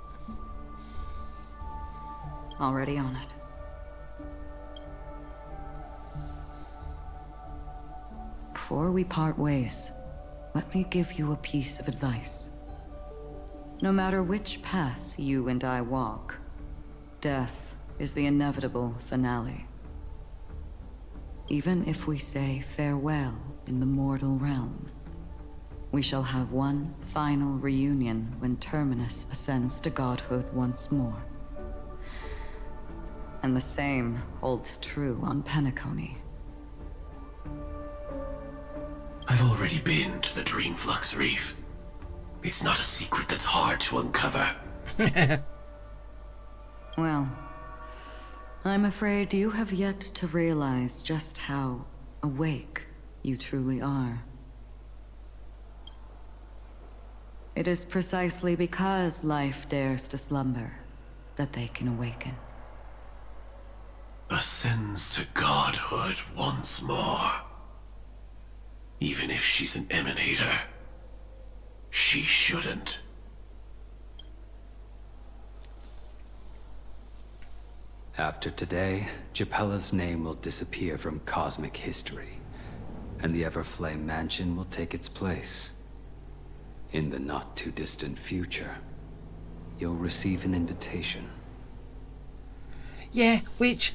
Speaker 11: Already on it. Before we part ways, let me give you a piece of advice. No matter which path you and I walk, death is the inevitable finale. Even if we say farewell in the mortal realm, we shall have one final reunion when Terminus ascends to godhood once more. And the same holds true on Penacony.
Speaker 5: I've already been to the Dreamflux Reef. It's not a secret that's hard to uncover.
Speaker 11: Well, I'm afraid you have yet to realize just how awake you truly are. It is precisely because life dares to slumber that they can awaken.
Speaker 5: Ascends to godhood once more. Even if she's an emanator, she shouldn't.
Speaker 10: After today, Japella's name will disappear from cosmic history, and the Everflame Mansion will take its place. In the not-too-distant future, you'll receive an invitation.
Speaker 1: Yeah, which...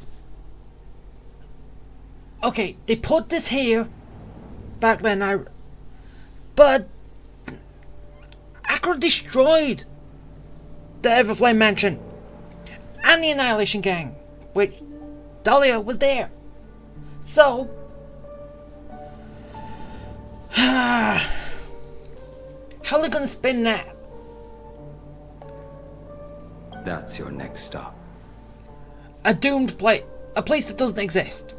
Speaker 1: Okay, they put this here back then, but Akra destroyed the Everflame Mansion and the Annihilation Gang, which Dahlia was there. So how are they gonna spin that?
Speaker 10: That's your next stop.
Speaker 1: A doomed place, a place that doesn't exist.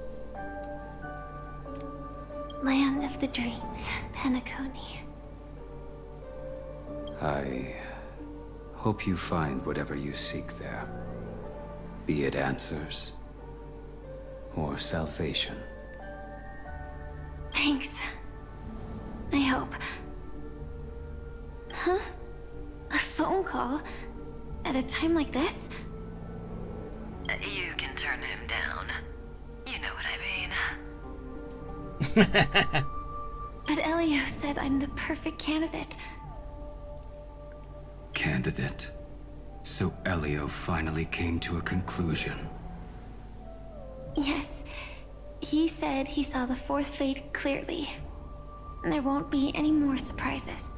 Speaker 15: Land of the Dreams, Penacony.
Speaker 10: I hope you find whatever you seek there. Be it answers or salvation.
Speaker 15: Thanks. I hope. Huh? A phone call? At a time like this?
Speaker 2: You can turn him down. You know what I mean.
Speaker 15: But Elio said I'm the perfect candidate.
Speaker 10: Candidate. So Elio finally came to a conclusion.
Speaker 15: Yes. He said he saw the fourth fate clearly. And there won't be any more surprises.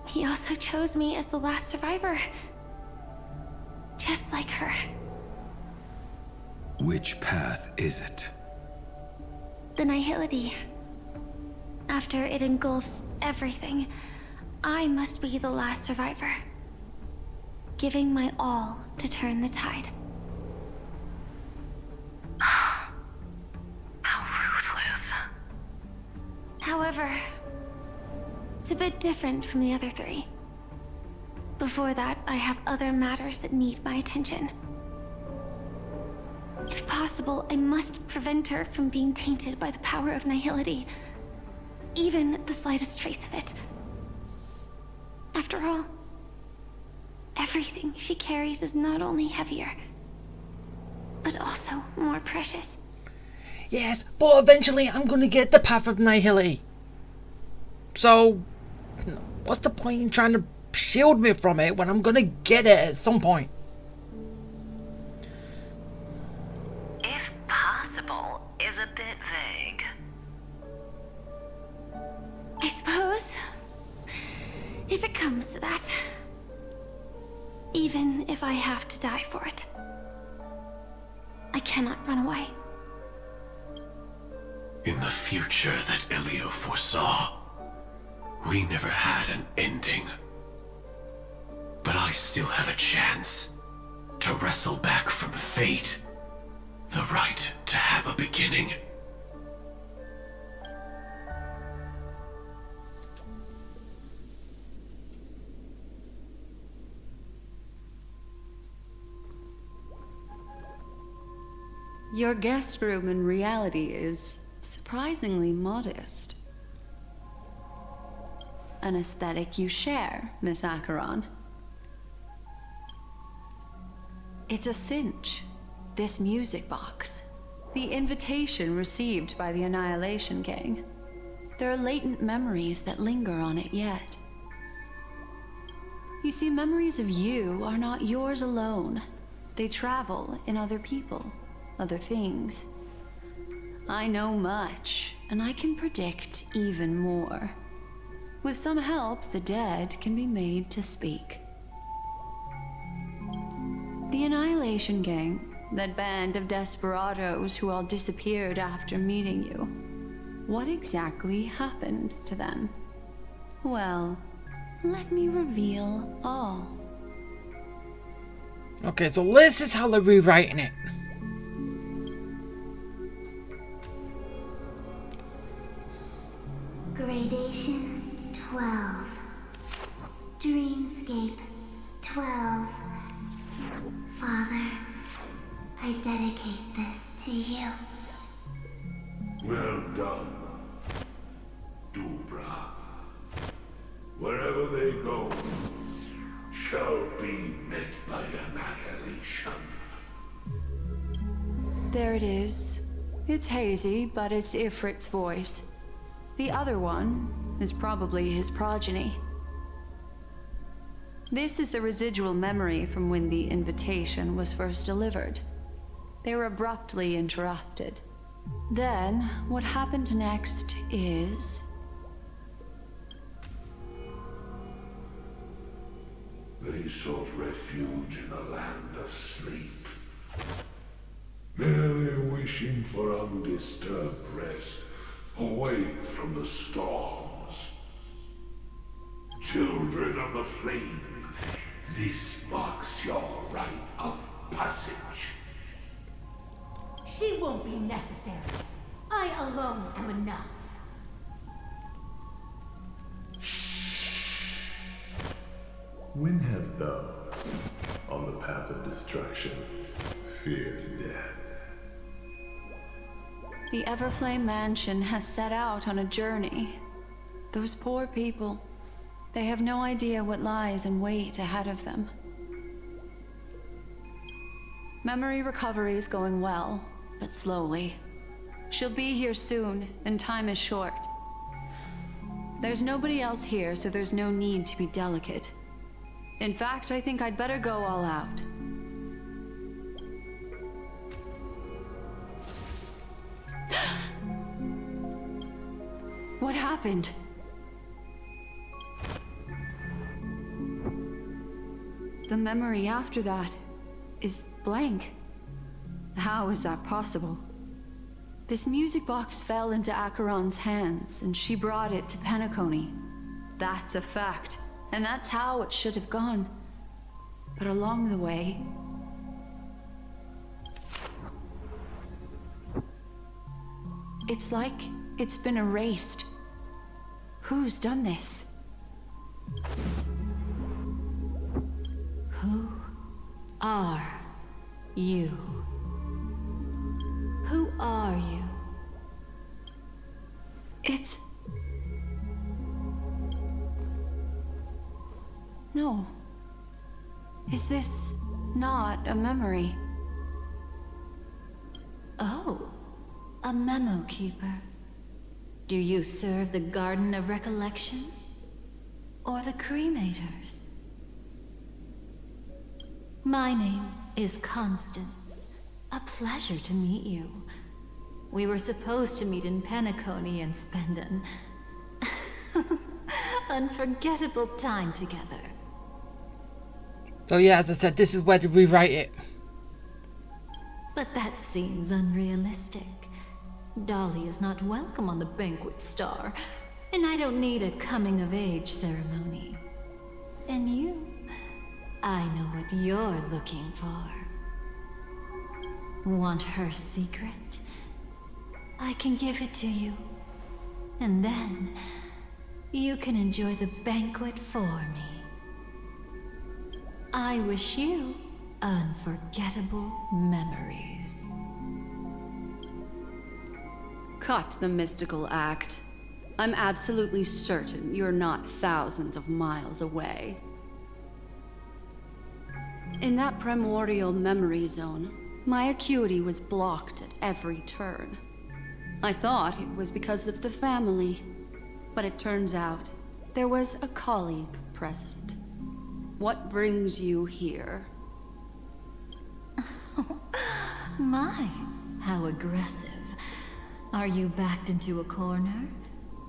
Speaker 15: He also chose me as the last survivor. Just like her.
Speaker 10: Which path is it?
Speaker 15: The Nihility. After it engulfs everything, I must be the last survivor. Giving my all to turn the tide.
Speaker 2: How ruthless.
Speaker 15: However, it's a bit different from the other three. Before that, I have other matters that need my attention. If possible, I must prevent her from being tainted by the power of Nihility. Even the slightest trace of it. After all, everything she carries is not only heavier, but also more precious.
Speaker 1: Yes, but eventually I'm gonna get the path of Nihility. So, what's the point in trying to shield me from it when I'm gonna get it at some point?
Speaker 2: If possible is a bit vague.
Speaker 15: I suppose, if it comes to that, even if I have to die for it, I cannot run away.
Speaker 5: In the future that Elio foresaw, we never had an ending. But I still have a chance to wrestle back from fate the right to have a beginning.
Speaker 11: Your guest room in reality is surprisingly modest. An aesthetic you share, Miss Acheron. It's a cinch. This music box. The invitation received by the Annihilation Gang. There are latent memories that linger on it yet. You see, memories of you are not yours alone. They travel in other people, other things. I know much, and I can predict even more. With some help, the dead can be made to speak. The Annihilation Gang, that band of desperados who all disappeared after meeting you. What exactly happened to them? Well, let me reveal all.
Speaker 1: Okay, so this is how they're rewriting it.
Speaker 7: Gradation 12. Dreamscape 12. Father, I dedicate this to you.
Speaker 10: Well done, Dubra. Wherever they go, shall be met by annihilation.
Speaker 11: There it is. It's hazy, but it's Ifrit's voice. The other one is probably his progeny. This is the residual memory from when the invitation was first delivered. They were abruptly interrupted. Then, what happened next is...
Speaker 10: They sought refuge in a land of sleep, merely wishing for undisturbed rest, away from the storms. Children of the flame, this marks your rite of passage.
Speaker 12: She won't be necessary. I alone am enough.
Speaker 14: When have those on the path of destruction feared death?
Speaker 11: The Everflame Mansion has set out on a journey. Those poor people, they have no idea what lies in wait ahead of them. Memory recovery is going well, but slowly. She'll be here soon, and time is short. There's nobody else here, so there's no need to be delicate. In fact, I think I'd better go all out. What happened? The memory after that is blank. How is that possible? This music box fell into Acheron's hands, and she brought it to Penacony. That's a fact, and that's how it should have gone. But along the way... it's like it's been erased. Who's done this? Who are you? Who are you? It's... No. Is this not a memory?
Speaker 12: Oh, a memo keeper. Do you serve the Garden of Recollection? Or the Cremators? My name is Constance. A pleasure to meet you. We were supposed to meet in Penacony and spend an unforgettable time together.
Speaker 1: So yeah, as I said, this is where to rewrite it.
Speaker 12: But that seems unrealistic. Dolly is not welcome on the banquet star, and I don't need a coming-of-age ceremony. And you, I know what you're looking for. Want her secret? I can give it to you. And then, you can enjoy the banquet for me. I wish you unforgettable memories.
Speaker 11: Cut the mystical act. I'm absolutely certain you're not thousands of miles away. In that primordial memory zone, my acuity was blocked at every turn. I thought it was because of the family, but it turns out there was a colleague present. What brings you here?
Speaker 12: My, how aggressive. Are you backed into a corner?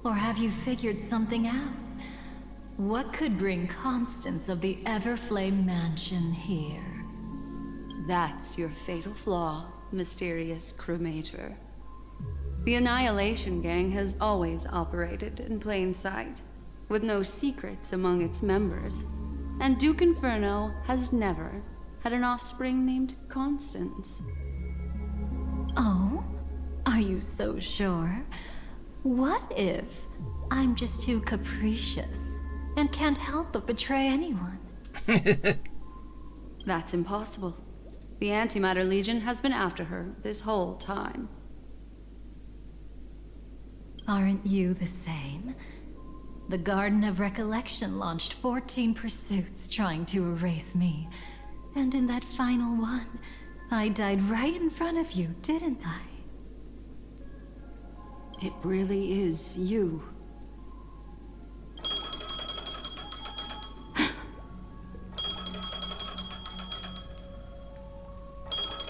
Speaker 12: Or have you figured something out? What could bring Constance of the Everflame Mansion here?
Speaker 13: That's your fatal flaw, mysterious cremator. The Annihilation Gang has always operated in plain sight, with no secrets among its members. And Duke Inferno has never had an offspring named Constance.
Speaker 12: Oh? Are you so sure? What if I'm just too capricious and can't help but betray anyone?
Speaker 13: That's impossible. The Antimatter Legion has been after her this whole time.
Speaker 12: Aren't you the same? The Garden of Recollection launched 14 pursuits trying to erase me. And in that final one, I died right in front of you, didn't I?
Speaker 13: It really is you.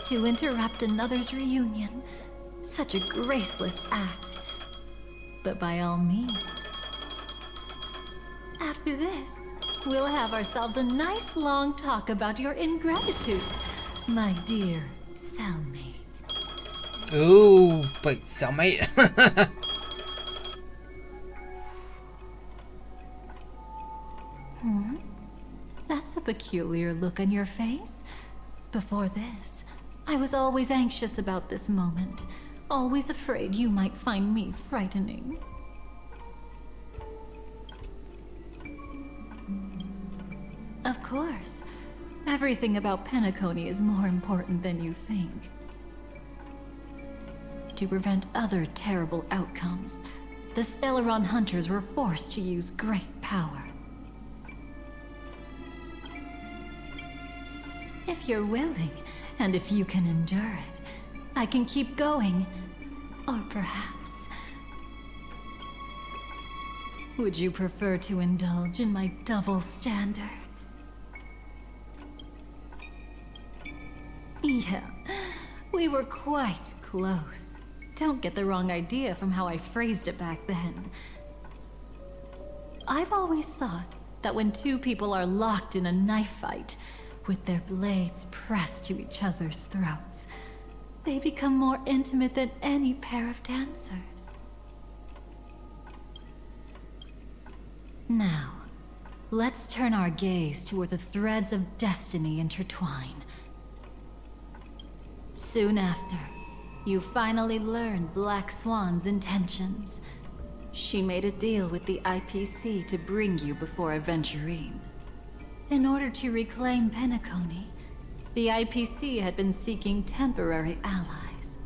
Speaker 12: To interrupt another's reunion, such a graceless act. But by all means. After this, we'll have ourselves a nice long talk about your ingratitude, my dear cellmate.
Speaker 1: Ooh, wait, cellmate?
Speaker 12: That's a peculiar look on your face. Before this, I was always anxious about this moment, always afraid you might find me frightening. Of course, everything about Penacony is more important than you think. To prevent other terrible outcomes, the Stellaron hunters were forced to use great power. If you're willing, and if you can endure it, I can keep going. Or perhaps... would you prefer to indulge in my double standards? Yeah, we were quite close. Don't get the wrong idea from how I phrased it back then. I've always thought that when two people are locked in a knife fight, with their blades pressed to each other's throats, they become more intimate than any pair of dancers. Now, let's turn our gaze to where the threads of destiny intertwine. Soon after, you finally learn Black Swan's intentions. She made a deal with the IPC to bring you before Aventurine. In order to reclaim Penacony, the IPC had been seeking temporary allies.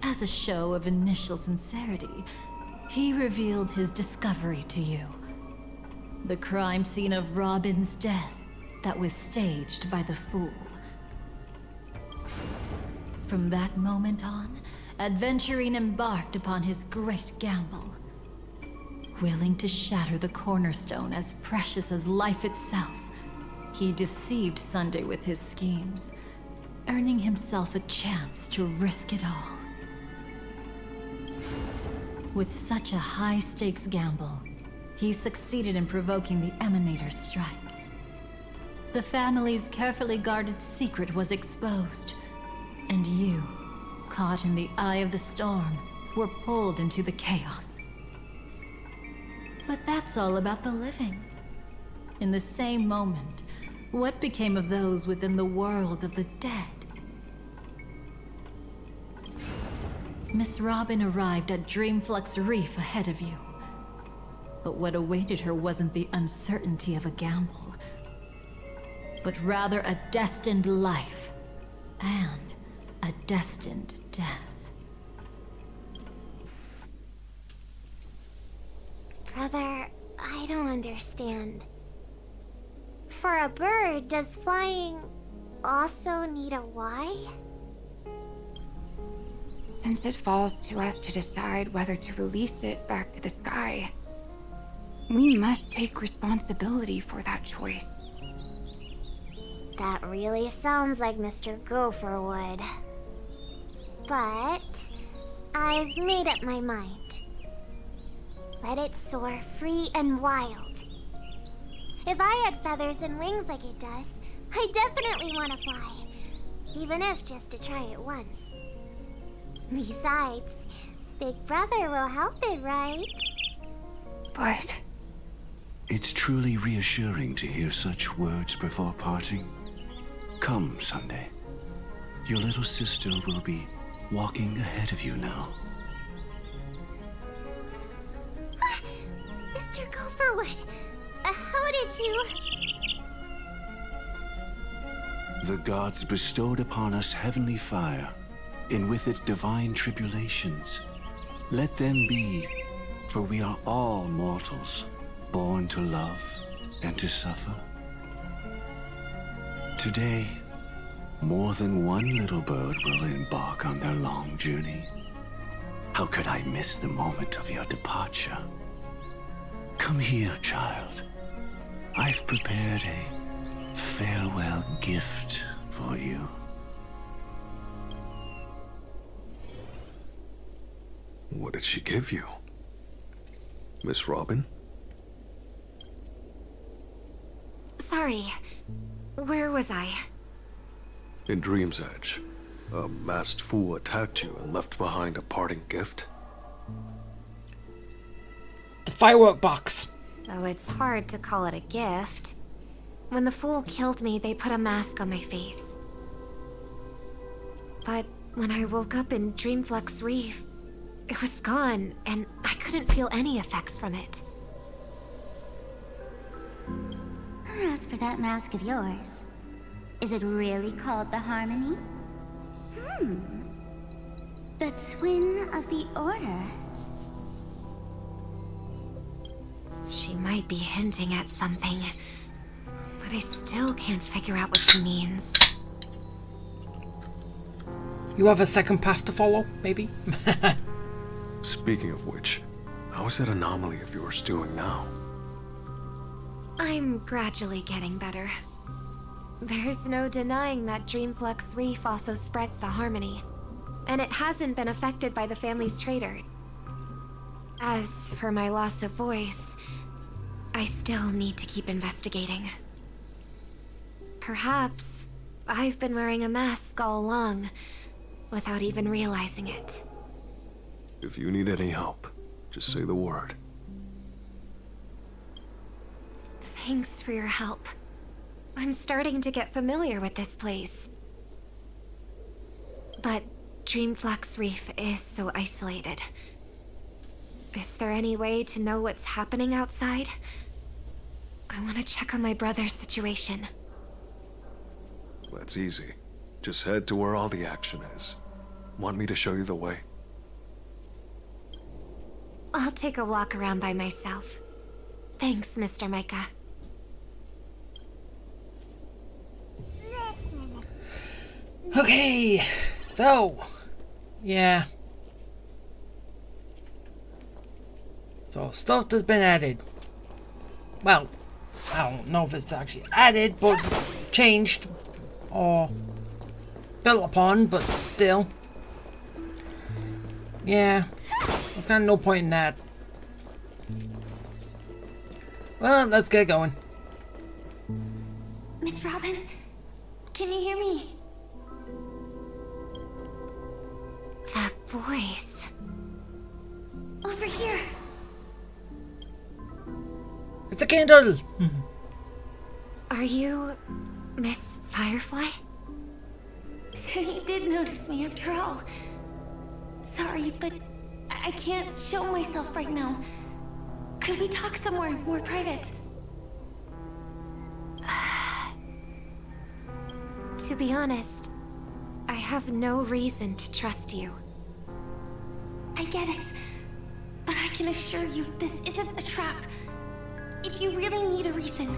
Speaker 12: As a show of initial sincerity, he revealed his discovery to you. The crime scene of Robin's death that was staged by the Fool. From that moment on, Aventurine embarked upon his great gamble. Willing to shatter the cornerstone as precious as life itself, he deceived Sunday with his schemes, earning himself a chance to risk it all. With such a high-stakes gamble, he succeeded in provoking the Emanator's strike. The family's carefully guarded secret was exposed, and you, caught in the eye of the storm, were pulled into the chaos. But that's all about the living. In the same moment, what became of those within the world of the dead? Miss Robin arrived at Dreamflux Reef ahead of you. But what awaited her wasn't the uncertainty of a gamble, but rather a destined life and a destined death.
Speaker 16: Brother, I don't understand. For a bird, does flying also need a why?
Speaker 22: Since it falls to us to decide whether to release it back to the sky, we must take responsibility for that choice.
Speaker 16: That really sounds like Mr. Gopher would. But
Speaker 15: I've made up my mind. Let it soar free and wild. If I had feathers and wings like it does, I definitely want to fly. Even if just to try it once. Besides, Big Brother will help it, right?
Speaker 22: But...
Speaker 10: It's truly reassuring to hear such words before parting. Come, Sunday. Your little sister will be walking ahead of you now.
Speaker 15: Mr. Gopherwood, how did you...
Speaker 10: The gods bestowed upon us heavenly fire, and with it divine tribulations. Let them be, for we are all mortals, born to love and to suffer. Today, more than one little bird will embark on their long journey. How could I miss the moment of your departure? Come here, child. I've prepared a farewell gift for you.
Speaker 17: What did she give you? Miss Robin?
Speaker 16: Sorry. Where was I?
Speaker 17: In Dream's Edge, a masked fool attacked you and left behind a parting gift.
Speaker 1: The firework box.
Speaker 16: Though it's hard to call it a gift. When the fool killed me, they put a mask on my face. But when I woke up in Dreamflux Reef, it was gone, and I couldn't feel any effects from it.
Speaker 7: As for that mask of yours, is it really called the Harmony? The twin of the Order.
Speaker 16: She might be hinting at something, but I still can't figure out what she means.
Speaker 1: You have a second path to follow, maybe?
Speaker 17: Speaking of which, how is that anomaly of yours doing now?
Speaker 16: I'm gradually getting better. There's no denying that Dreamflux Reef also spreads the Harmony, and it hasn't been affected by the family's traitor. As for my loss of voice, I still need to keep investigating. Perhaps I've been wearing a mask all along, without even realizing it.
Speaker 17: If you need any help, just say the word.
Speaker 16: Thanks for your help. I'm starting to get familiar with this place. But Dreamflux Reef is so isolated. Is there any way to know what's happening outside? I want to check on my brother's situation.
Speaker 17: That's easy. Just head to where all the action is. Want me to show you the way?
Speaker 16: I'll take a walk around by myself. Thanks, Mr. Micah.
Speaker 1: Okay, so, yeah. So, stuff has been added. Well, I don't know if it's actually added, but changed or built upon, but still. Yeah, there's kind of no point in that. Well, let's get going.
Speaker 15: Miss Robin, can you hear me?
Speaker 16: That voice.
Speaker 15: Over here.
Speaker 1: It's a candle!
Speaker 16: Are you Miss Firefly?
Speaker 15: So you did notice me after all. Sorry, but I can't show myself right now. Could we talk somewhere more private?
Speaker 16: To be honest, I have no reason to trust you.
Speaker 15: I get it, but I can assure you this isn't a trap. If you really need a reason,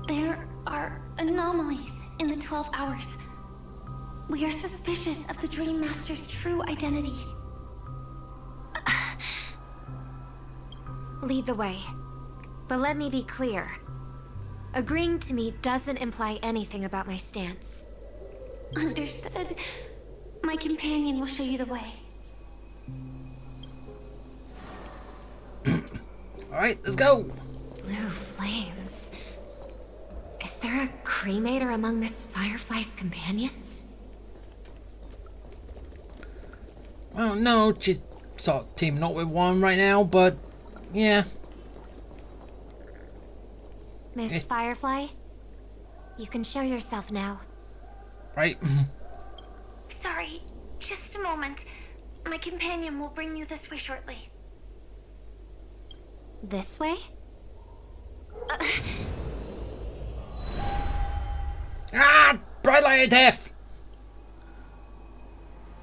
Speaker 15: there are anomalies in the 12 hours. We are suspicious of the Dream Master's true identity.
Speaker 16: Lead the way. But let me be clear. Agreeing to me doesn't imply anything about my stance.
Speaker 15: Understood. My companion will show you the way.
Speaker 1: Alright, let's go.
Speaker 16: Blue flames. Is there a cremator among Miss Firefly's companions?
Speaker 1: Well, no, she's sort of teaming up with one right now, but yeah.
Speaker 16: Miss Firefly, you can show yourself now.
Speaker 1: Right.
Speaker 15: Sorry, just a moment. My companion will bring you this way shortly.
Speaker 16: This way?
Speaker 1: Ah! Bright light of death!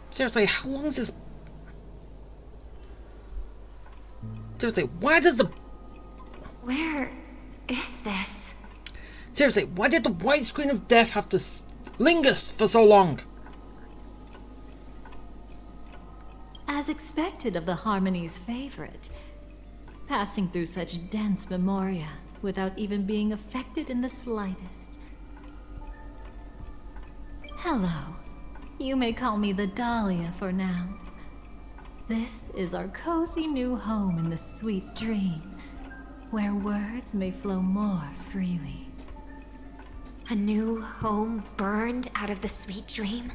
Speaker 1: Seriously, how long is this? Seriously, why does the...
Speaker 16: Where is this?
Speaker 1: Seriously, why did the white screen of death have to linger for so long?
Speaker 12: As expected of the Harmony's favorite, passing through such dense memoria without even being affected in the slightest. Hello. You may call me the Dahlia for now. This is our cozy new home in the sweet dream, where words may flow more freely.
Speaker 16: A new home burned out of the sweet dream?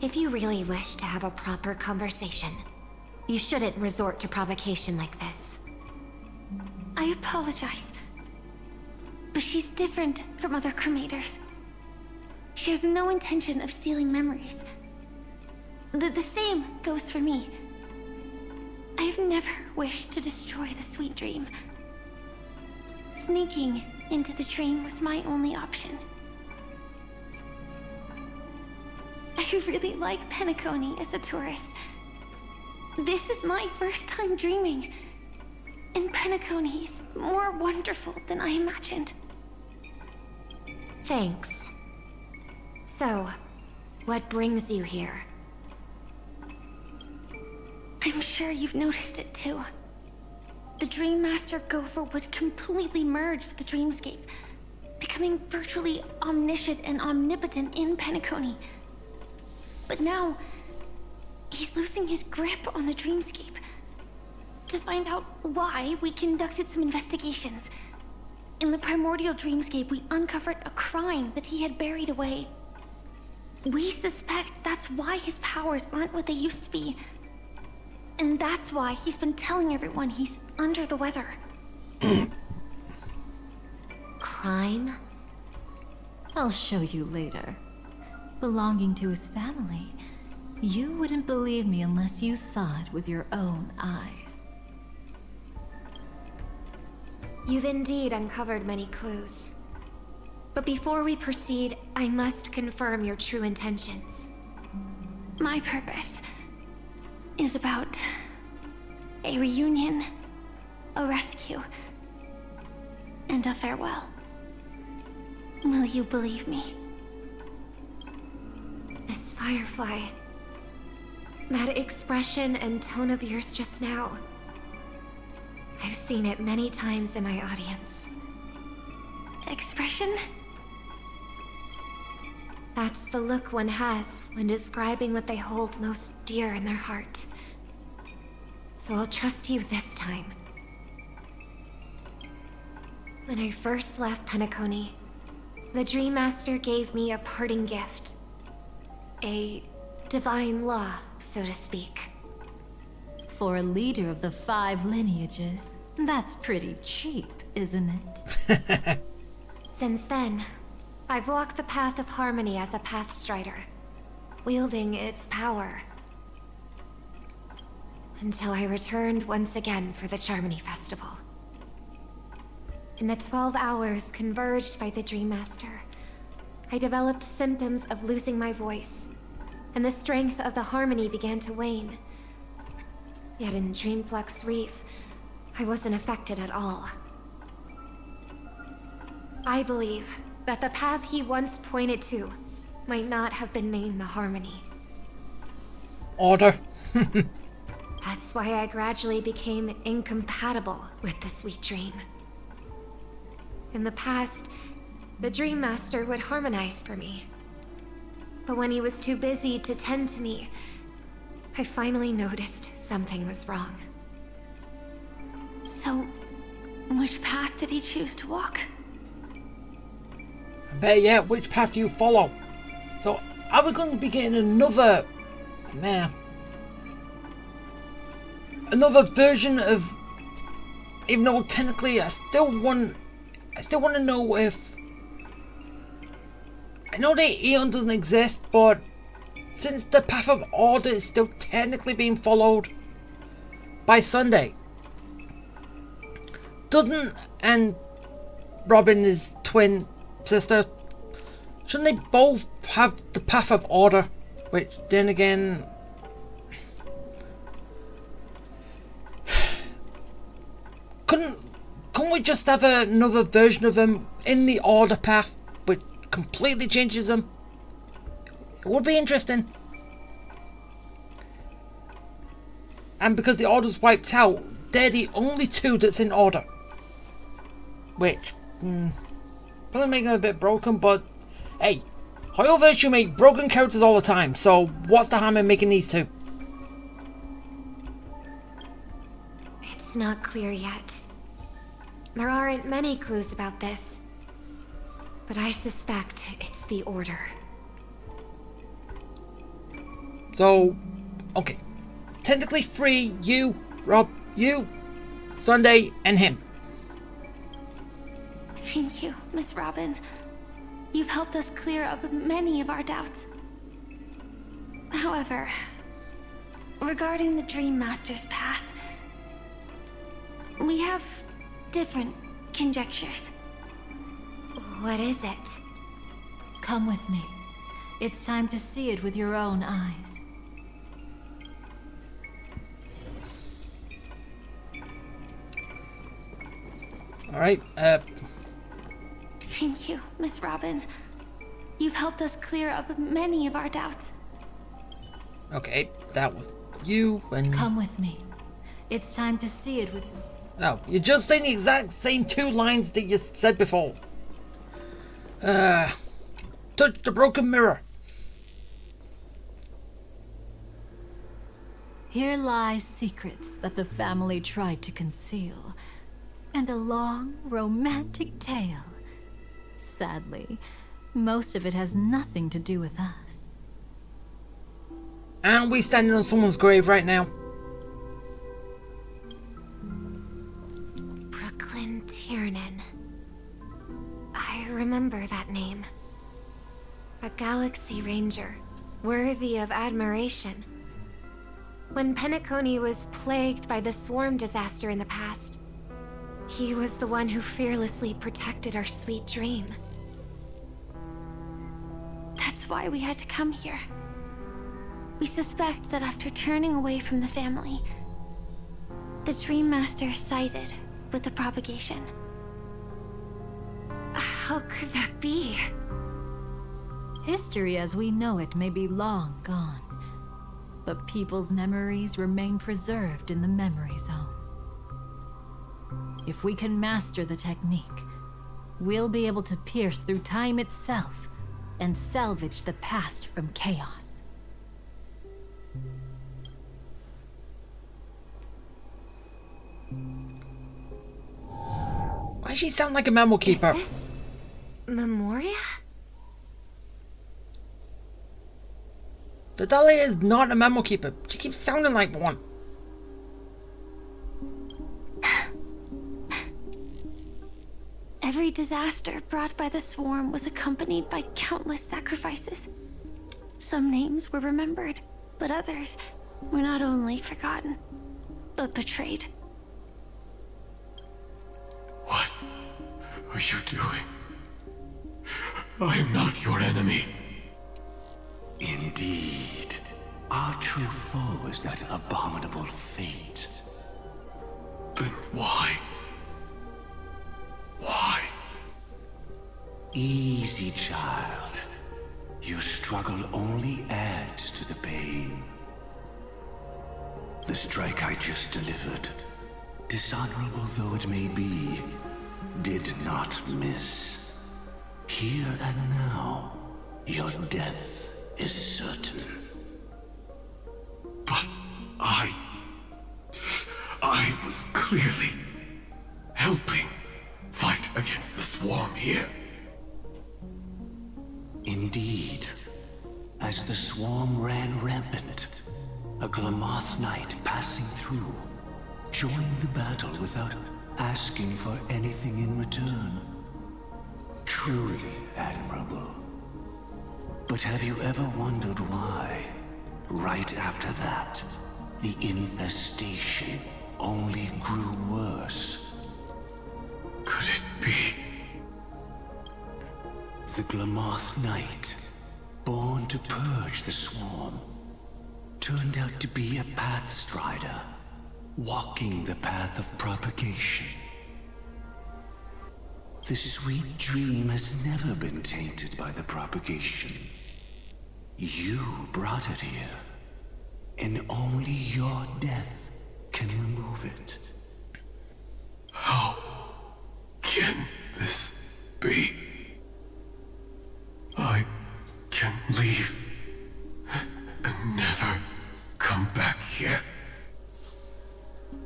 Speaker 16: If you really wish to have a proper conversation, you shouldn't resort to provocation like this.
Speaker 15: I apologize. But she's different from other cremators. She has no intention of stealing memories. The same goes for me. I have never wished to destroy the sweet dream. Sneaking into the dream was my only option. I really like Penacony as a tourist. This is my first time dreaming. And Penacony is more wonderful than I imagined.
Speaker 16: Thanks. So, what brings you here?
Speaker 15: I'm sure you've noticed it too. The Dream Master Gopher would completely merge with the dreamscape, becoming virtually omniscient and omnipotent in Penacony. But now, he's losing his grip on the dreamscape. To find out why, we conducted some investigations. In the primordial dreamscape, we uncovered a crime that he had buried away. We suspect that's why his powers aren't what they used to be. And that's why he's been telling everyone he's under the weather.
Speaker 16: Crime?
Speaker 12: I'll show you later. Belonging to his family, you wouldn't believe me unless you saw it with your own eyes.
Speaker 16: You've indeed uncovered many clues. But before we proceed, I must confirm your true intentions.
Speaker 15: My purpose is about a reunion, a rescue, and a farewell. Will you believe me?
Speaker 16: Miss Firefly, that expression and tone of yours just now, I've seen it many times in my audience.
Speaker 15: Expression?
Speaker 16: That's the look one has when describing what they hold most dear in their heart. So I'll trust you this time. When I first left Penacony, the Dream Master gave me a parting gift. A divine law, so to speak.
Speaker 12: For a leader of the 5 lineages, that's pretty cheap, isn't it?
Speaker 16: Since then, I've walked the path of harmony as a Pathstrider, wielding its power. Until I returned once again for the Charmony Festival. In the 12 hours converged by the Dream Master, I developed symptoms of losing my voice, and the strength of the harmony began to wane. Yet in Dreamflux Reef, I wasn't affected at all. I believe that the path he once pointed to might not have been named the Harmony.
Speaker 1: Order.
Speaker 16: That's why I gradually became incompatible with the sweet dream. In the past, the Dream Master would harmonize for me. But when he was too busy to tend to me, I finally noticed something was wrong.
Speaker 15: So, which path did he choose to walk?
Speaker 1: Better yet, which path do you follow? So, are we going to be getting another version of? Even though technically, I still want to know if. I know that Eon doesn't exist, but since the Path of Order is still technically being followed by Sunday, doesn't and Robin, his twin sister, shouldn't they both have the Path of Order? Which then again, couldn't we just have another version of them in the Order path, which completely changes them? It would be interesting. And because the Order's wiped out, they're the only two that's in Order. Which, probably making it a bit broken, but hey, Hoyoverse make broken characters all the time, so what's the harm in making these two?
Speaker 16: It's not clear yet. There aren't many clues about this, but I suspect it's the Order.
Speaker 1: So, okay. Technically three, you, Rob, you, Sunday, and him.
Speaker 15: Thank you, Miss Robin. You've helped us clear up many of our doubts. However, regarding the Dream Master's path, we have different conjectures.
Speaker 16: What is it?
Speaker 12: Come with me. It's time to see it with your own eyes.
Speaker 1: Alright,
Speaker 15: Thank you, Miss Robin. You've helped us clear up many of our doubts.
Speaker 1: Okay, that was you and...
Speaker 12: Come with me. It's time to see it with...
Speaker 1: Oh, you're just saying the exact same two lines that you said before. Touch the broken mirror.
Speaker 12: Here lie secrets that the family tried to conceal, and a long, romantic tale. Sadly, most of it has nothing to do with us.
Speaker 1: And we standing on someone's grave right now.
Speaker 16: Brooklyn Tiernan. I remember that name. A Galaxy Ranger, worthy of admiration. When Penacony was plagued by the swarm disaster in the past, he was the one who fearlessly protected our sweet dream.
Speaker 15: That's why we had to come here. We suspect that after turning away from the family, the Dream Master sided with the propagation.
Speaker 16: How could that be?
Speaker 12: History as we know it may be long gone, but people's memories remain preserved in the memory zone. If we can master the technique, we'll be able to pierce through time itself and salvage the past from chaos.
Speaker 1: Why does she sound like a memo keeper?
Speaker 16: Is this Memoria?
Speaker 1: The Dahlia is not a memo keeper. She keeps sounding like one.
Speaker 15: Every disaster brought by the swarm was accompanied by countless sacrifices. Some names were remembered, but others were not only forgotten, but betrayed.
Speaker 5: What are you doing? I am not your enemy.
Speaker 10: Indeed. Our true foe is that abominable fate.
Speaker 5: Then why? Why?
Speaker 10: Easy, child. Your struggle only adds to the pain. The strike I just delivered, dishonorable though it may be, did not miss. Here and now, your death is certain.
Speaker 5: But I was clearly against the swarm here.
Speaker 10: Indeed. As the swarm ran rampant, a Glamoth knight passing through joined the battle without asking for anything in return. Truly admirable. But have you ever wondered why, right after that, the infestation only grew worse?
Speaker 5: Could it be?
Speaker 10: The Glamoth Knight, born to purge the swarm, turned out to be a pathstrider, walking the path of propagation. The sweet dream has never been tainted by the propagation. You brought it here, and only your death can remove it.
Speaker 5: How can this be? I can leave and never come back here.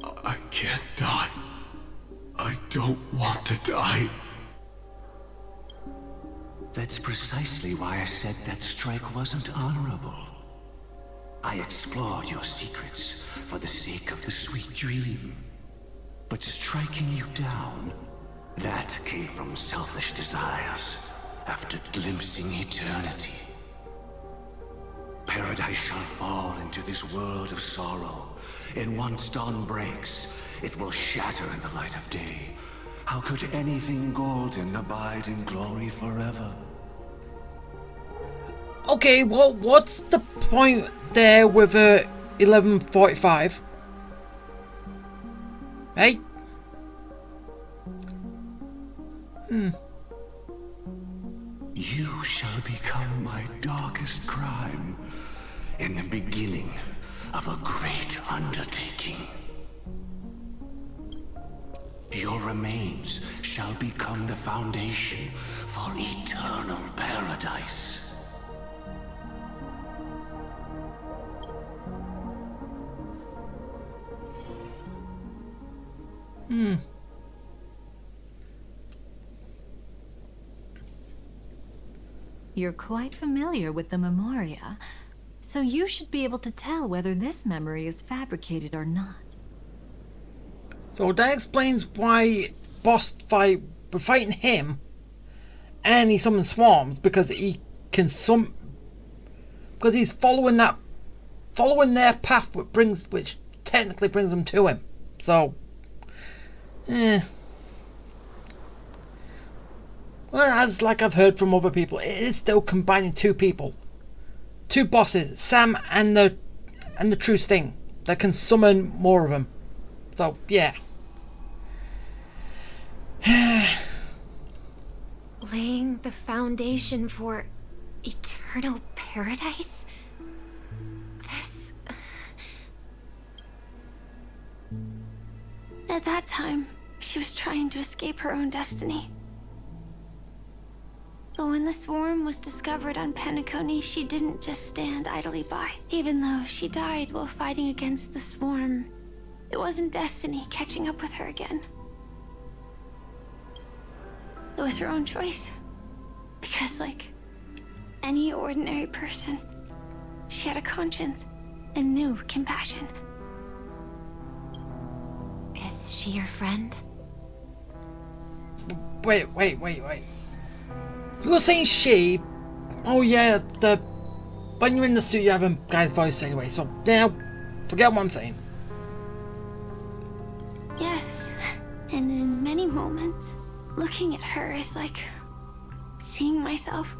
Speaker 5: I can't die. I don't want to die.
Speaker 10: That's precisely why I said that strike wasn't honorable. I explored your secrets for the sake of the sweet dream. But striking you down, that came from selfish desires after glimpsing eternity. Paradise shall fall into this world of sorrow, and once dawn breaks, it will shatter in the light of day. How could anything golden abide in glory forever?
Speaker 1: Okay, well, what's the point there with 1145? Hey?
Speaker 10: You shall become my darkest crime, in the beginning of a great undertaking. Your remains shall become the foundation for eternal paradise.
Speaker 12: You're quite familiar with the Memoria, so you should be able to tell whether this memory is fabricated or not.
Speaker 1: So that explains why boss fight we're fighting him, and he summons swarms because he can because he's following their path, which technically brings them to him. So, well, as like I've heard from other people, it is still combining two bosses, Sam and the True Sting, that can summon more of them. So yeah.
Speaker 16: Laying the foundation for eternal paradise? This... At that time, she was trying to escape her own destiny. But when the swarm was discovered on Penacony, she didn't just stand idly by. Even though she died while fighting against the swarm, it wasn't destiny catching up with her again. It was her own choice. Because, like any ordinary person, she had a conscience and knew compassion. Is she your friend?
Speaker 1: Wait. You were saying she? Oh yeah, when you're in the suit you have a guy's voice anyway, so yeah, forget what I'm saying.
Speaker 16: Yes, and in many moments, looking at her is like seeing myself.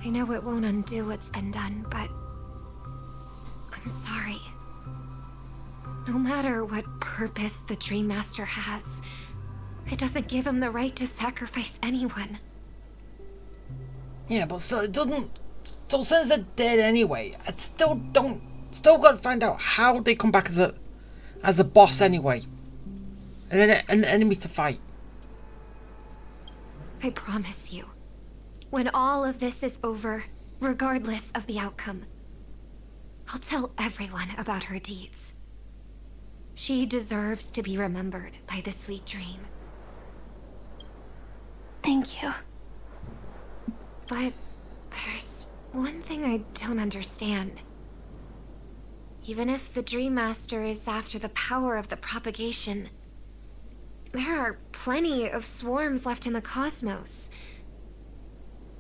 Speaker 16: I know it won't undo what's been done, but I'm sorry. No matter what purpose the Dream Master has, it doesn't give him the right to sacrifice anyone.
Speaker 1: Yeah, but still, it doesn't. So since they're dead anyway, I still got to find out how they come back as a boss anyway, and an enemy to fight.
Speaker 16: I promise you, when all of this is over, regardless of the outcome, I'll tell everyone about her deeds. She deserves to be remembered by the sweet dream.
Speaker 15: Thank you. But there's one thing I don't understand. Even if the Dream Master is after the power of the propagation, there are plenty of swarms left in the cosmos.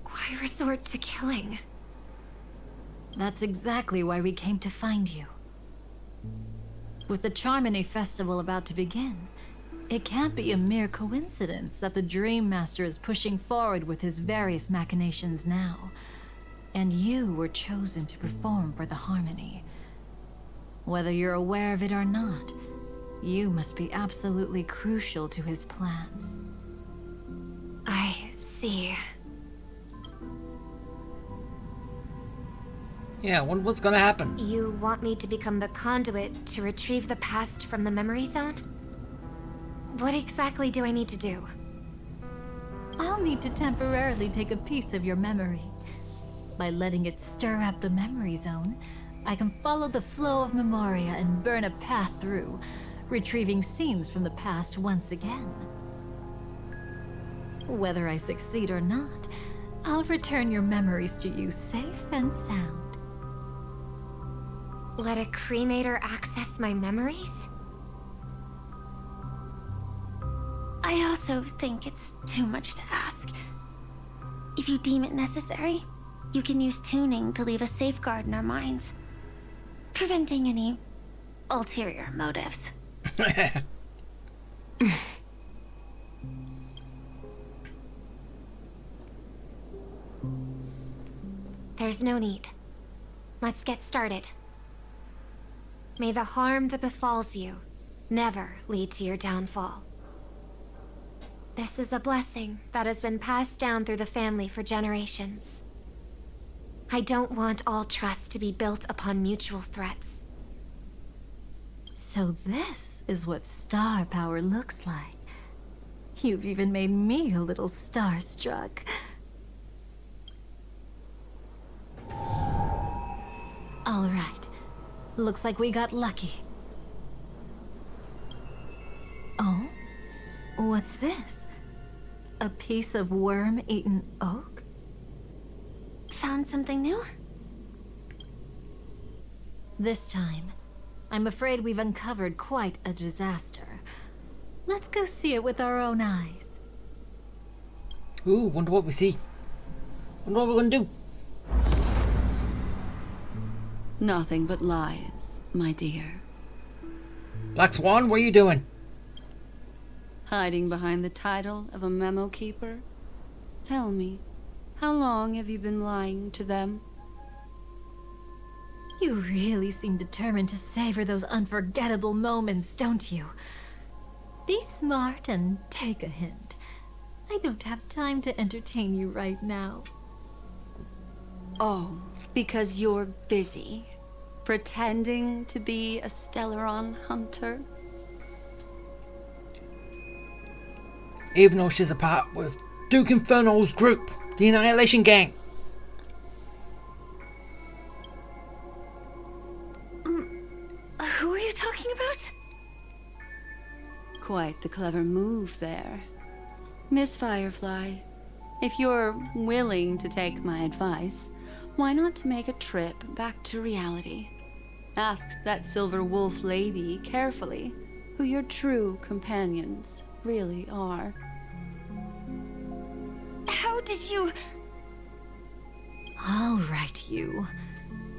Speaker 15: Why resort to killing?
Speaker 12: That's exactly why we came to find you. With the Charmony Festival about to begin, it can't be a mere coincidence that the Dream Master is pushing forward with his various machinations now. And you were chosen to perform for the Harmony. Whether you're aware of it or not, you must be absolutely crucial to his plans.
Speaker 15: I see.
Speaker 1: Yeah, what's gonna happen?
Speaker 15: You want me to become the conduit to retrieve the past from the memory zone? What exactly do I need to do?
Speaker 12: I'll need to temporarily take a piece of your memory. By letting it stir up the memory zone, I can follow the flow of Memoria and burn a path through, retrieving scenes from the past once again. Whether I succeed or not, I'll return your memories to you safe and sound.
Speaker 15: Let a cremator access my memories?
Speaker 7: I also think it's too much to ask. If you deem it necessary, you can use tuning to leave a safeguard in our minds, preventing any ulterior motives.
Speaker 15: There's no need. Let's get started. May the harm that befalls you never lead to your downfall. This is a blessing that has been passed down through the family for generations. I don't want all trust to be built upon mutual threats.
Speaker 12: So this is what star power looks like. You've even made me a little starstruck. All right. Looks like we got lucky. Oh? What's this? A piece of worm-eaten oak?
Speaker 7: Found something new?
Speaker 12: This time, I'm afraid we've uncovered quite a disaster. Let's go see it with our own eyes.
Speaker 1: Ooh, wonder what we see. Wonder what we're gonna do.
Speaker 13: Nothing but lies, my dear.
Speaker 1: Black Swan, what are you doing?
Speaker 13: Hiding behind the title of a memo keeper? Tell me, how long have you been lying to them?
Speaker 12: You really seem determined to savor those unforgettable moments, don't you? Be smart and take a hint. I don't have time to entertain you right now.
Speaker 13: Oh, because you're busy, pretending to be a Stellaron hunter?
Speaker 1: Even though she's a part with Duke Inferno's group, the Annihilation Gang.
Speaker 15: Who are you talking about?
Speaker 13: Quite the clever move there. Miss Firefly, if you're willing to take my advice, why not make a trip back to reality? Ask that Silver Wolf lady carefully who your true companions really are.
Speaker 15: How did you...
Speaker 12: All right, you.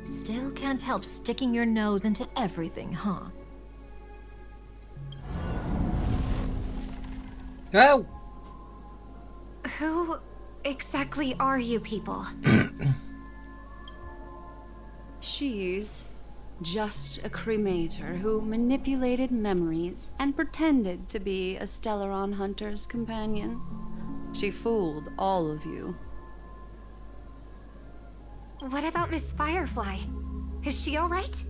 Speaker 12: Still can't help sticking your nose into everything, huh?
Speaker 1: Oh!
Speaker 15: Who exactly are you people?
Speaker 13: She's just a cremator who manipulated memories and pretended to be a Stellaron hunter's companion. She fooled all of you.
Speaker 15: What about Miss Firefly? Is she alright?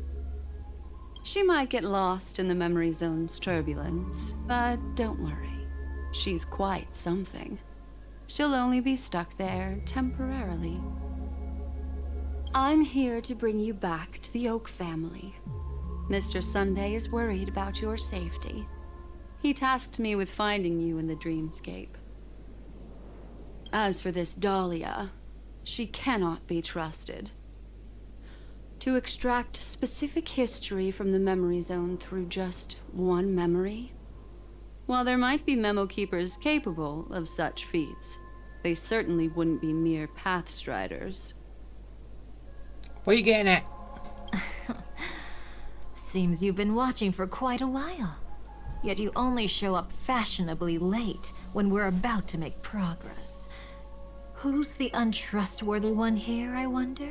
Speaker 13: She might get lost in the memory zone's turbulence, but don't worry. She's quite something. She'll only be stuck there temporarily. I'm here to bring you back to the Oak family. Mr. Sunday is worried about your safety. He tasked me with finding you in the dreamscape. As for this Dahlia, she cannot be trusted. To extract specific history from the memory zone through just one memory? While there might be memo keepers capable of such feats, they certainly wouldn't be mere pathstriders.
Speaker 1: What are you getting at?
Speaker 12: Seems you've been watching for quite a while. Yet you only show up fashionably late when we're about to make progress. Who's the untrustworthy one here, I wonder?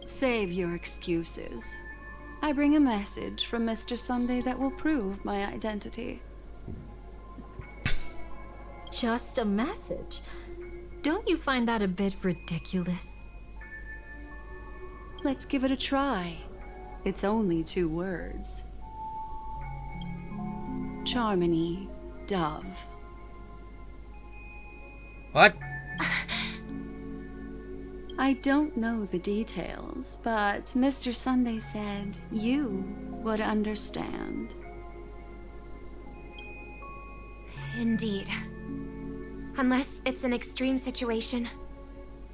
Speaker 13: Save your excuses. I bring a message from Mr. Sunday that will prove my identity.
Speaker 12: Just a message? Don't you find that a bit ridiculous?
Speaker 13: Let's give it a try. It's only 2 words. Charmony Dove.
Speaker 1: What?
Speaker 13: I don't know the details, but Mr. Sunday said you would understand.
Speaker 16: Indeed. Unless it's an extreme situation,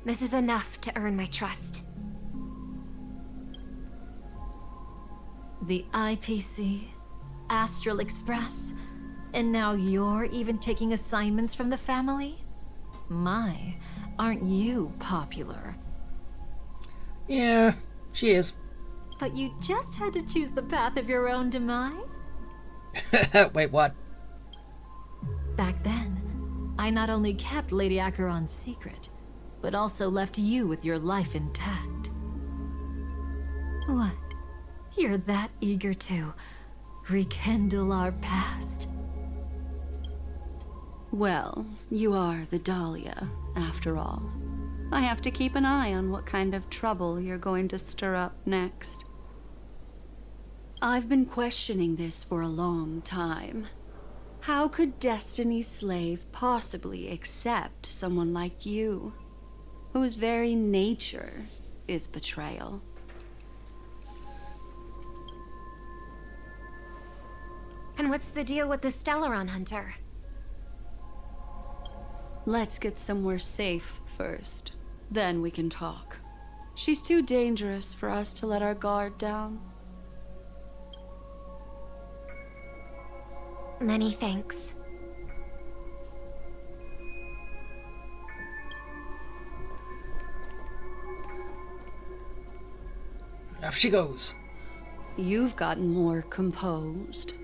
Speaker 16: this is enough to earn my trust.
Speaker 12: The IPC, Astral Express, and now you're even taking assignments from the family? My, aren't you popular?
Speaker 1: Yeah, she is.
Speaker 12: But you just had to choose the path of your own demise?
Speaker 1: Wait, what?
Speaker 12: Back then, I not only kept Lady Acheron's secret, but also left you with your life intact. What? You're that eager to rekindle our past?
Speaker 13: Well, you are the Dahlia, after all. I have to keep an eye on what kind of trouble you're going to stir up next. I've been questioning this for a long time. How could Destiny's slave possibly accept someone like you, whose very nature is betrayal?
Speaker 16: And what's the deal with the Stellaron Hunter?
Speaker 13: Let's get somewhere safe first. Then we can talk. She's too dangerous for us to let our guard down.
Speaker 16: Many thanks.
Speaker 1: Off she goes.
Speaker 13: You've gotten more composed.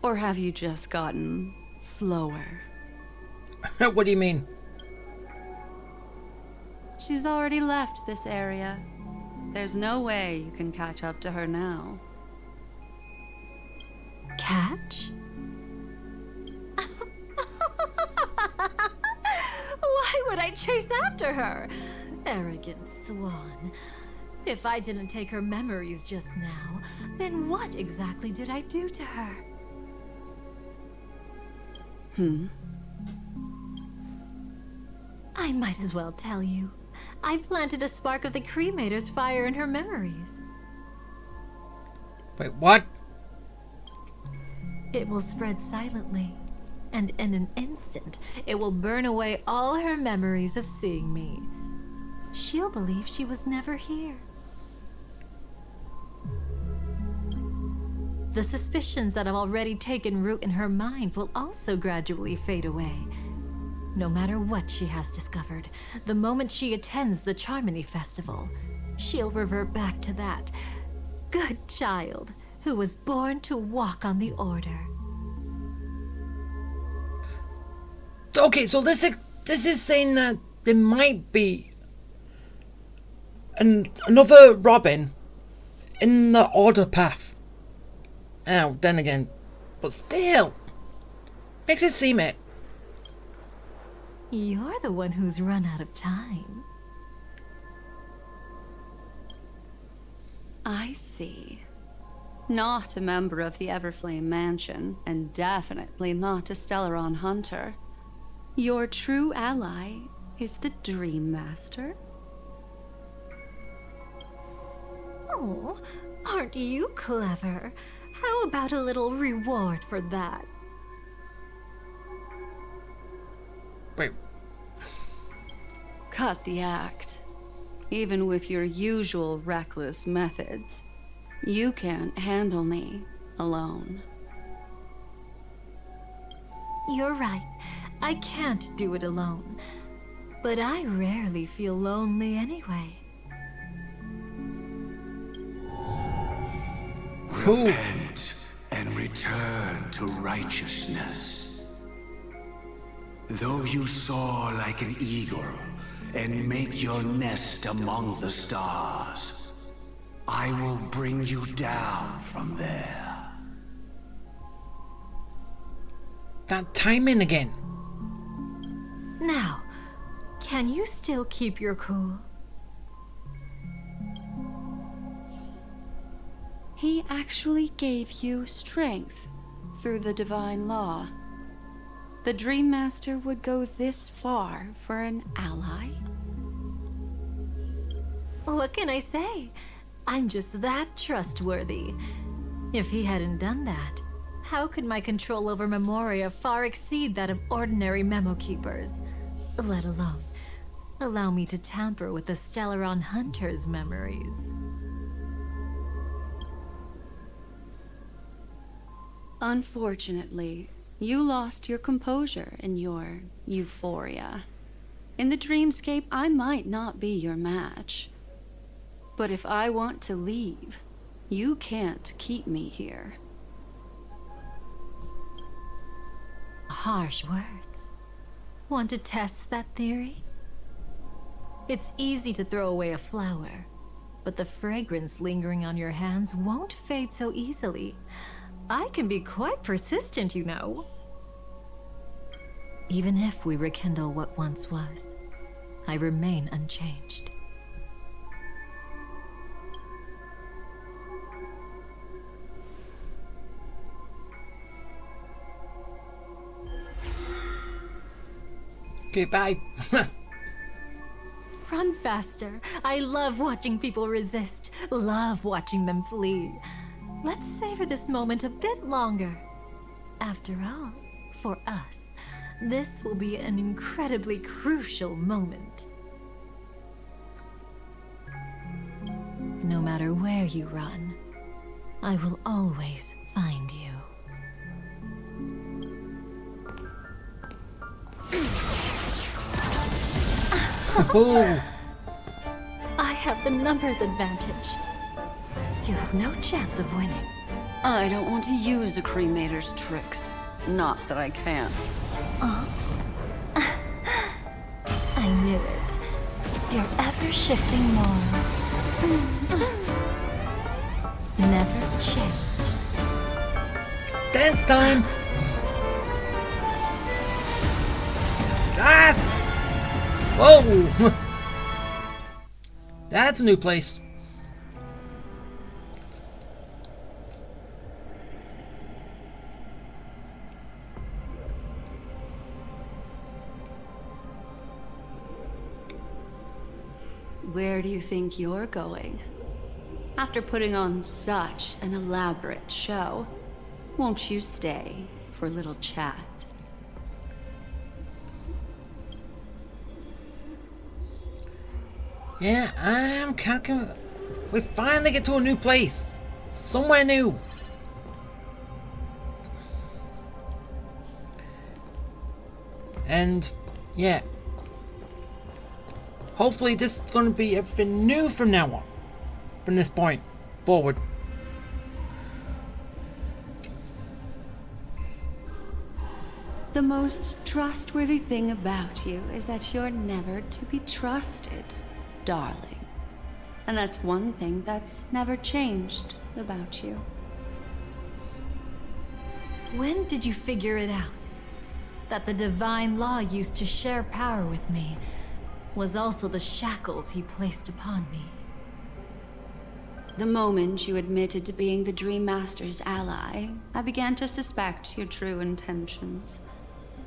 Speaker 13: Or have you just gotten slower?
Speaker 1: What do you mean?
Speaker 13: She's already left this area. There's no way you can catch up to her now.
Speaker 12: Catch? Why would I chase after her? Arrogant swan. If I didn't take her memories just now, then what exactly did I do to her? I might as well tell you. I planted a spark of the cremator's fire in her memories.
Speaker 1: Wait, what?
Speaker 12: It will spread silently, and in an instant, it will burn away all her memories of seeing me. She'll believe she was never here. The suspicions that have already taken root in her mind will also gradually fade away. No matter what she has discovered, the moment she attends the Charmony Festival, she'll revert back to that good child who was born to walk on the Order.
Speaker 1: Okay, so this is saying that there might be another Robin in the Order path. Now, then again, but still, makes it seem it.
Speaker 12: You're the one who's run out of time.
Speaker 13: I see. Not a member of the Everflame Mansion, and definitely not a Stellaron Hunter. Your true ally is the Dream Master?
Speaker 12: Oh, aren't you clever? How about a little reward for that?
Speaker 1: Wait,
Speaker 13: Cut the act. Even with your usual reckless methods, you can't handle me alone.
Speaker 12: You're right. I can't do it alone. But I rarely feel lonely anyway.
Speaker 10: Repent and return to righteousness. Though you soar like an eagle and make your nest among the stars, I will bring you down from there.
Speaker 1: That timing again.
Speaker 12: Now, can you still keep your cool?
Speaker 13: He actually gave you strength through the divine law. The Dream Master would go this far for an ally?
Speaker 12: What can I say? I'm just that trustworthy. If he hadn't done that, how could my control over Memoria far exceed that of ordinary memo keepers? Let alone allow me to tamper with the Stellaron Hunter's memories.
Speaker 13: Unfortunately, you lost your composure in your euphoria. In the dreamscape, I might not be your match. But if I want to leave, you can't keep me here.
Speaker 12: Harsh words. Want to test that theory? It's easy to throw away a flower, but the fragrance lingering on your hands won't fade so easily. I can be quite persistent, you know. Even if we rekindle what once was, I remain unchanged.
Speaker 1: Okay, bye.
Speaker 12: Run faster. I love watching people resist. Love watching them flee. Let's savor this moment a bit longer. After all, for us, this will be an incredibly crucial moment. No matter where you run, I will always find you. I have the numbers advantage. You have no chance of winning.
Speaker 13: I don't want to use a cremator's tricks. Not that I can.
Speaker 12: I knew it. Your ever-shifting morals. Never changed.
Speaker 1: Dance time! Ah! Whoa! That's a new place.
Speaker 13: Where do you think you're going? After putting on such an elaborate show, won't you stay for a little chat?
Speaker 1: Yeah, I'm kind of... We finally get to a new place. Somewhere new. And, yeah. Hopefully this is going to be everything new from now on. From this point forward.
Speaker 13: The most trustworthy thing about you is that you're never to be trusted, darling. And that's one thing that's never changed about you.
Speaker 12: When did you figure it out? That the divine law used to share power with me was also the shackles he placed upon me.
Speaker 13: The moment you admitted to being the Dream Master's ally, I began to suspect your true intentions.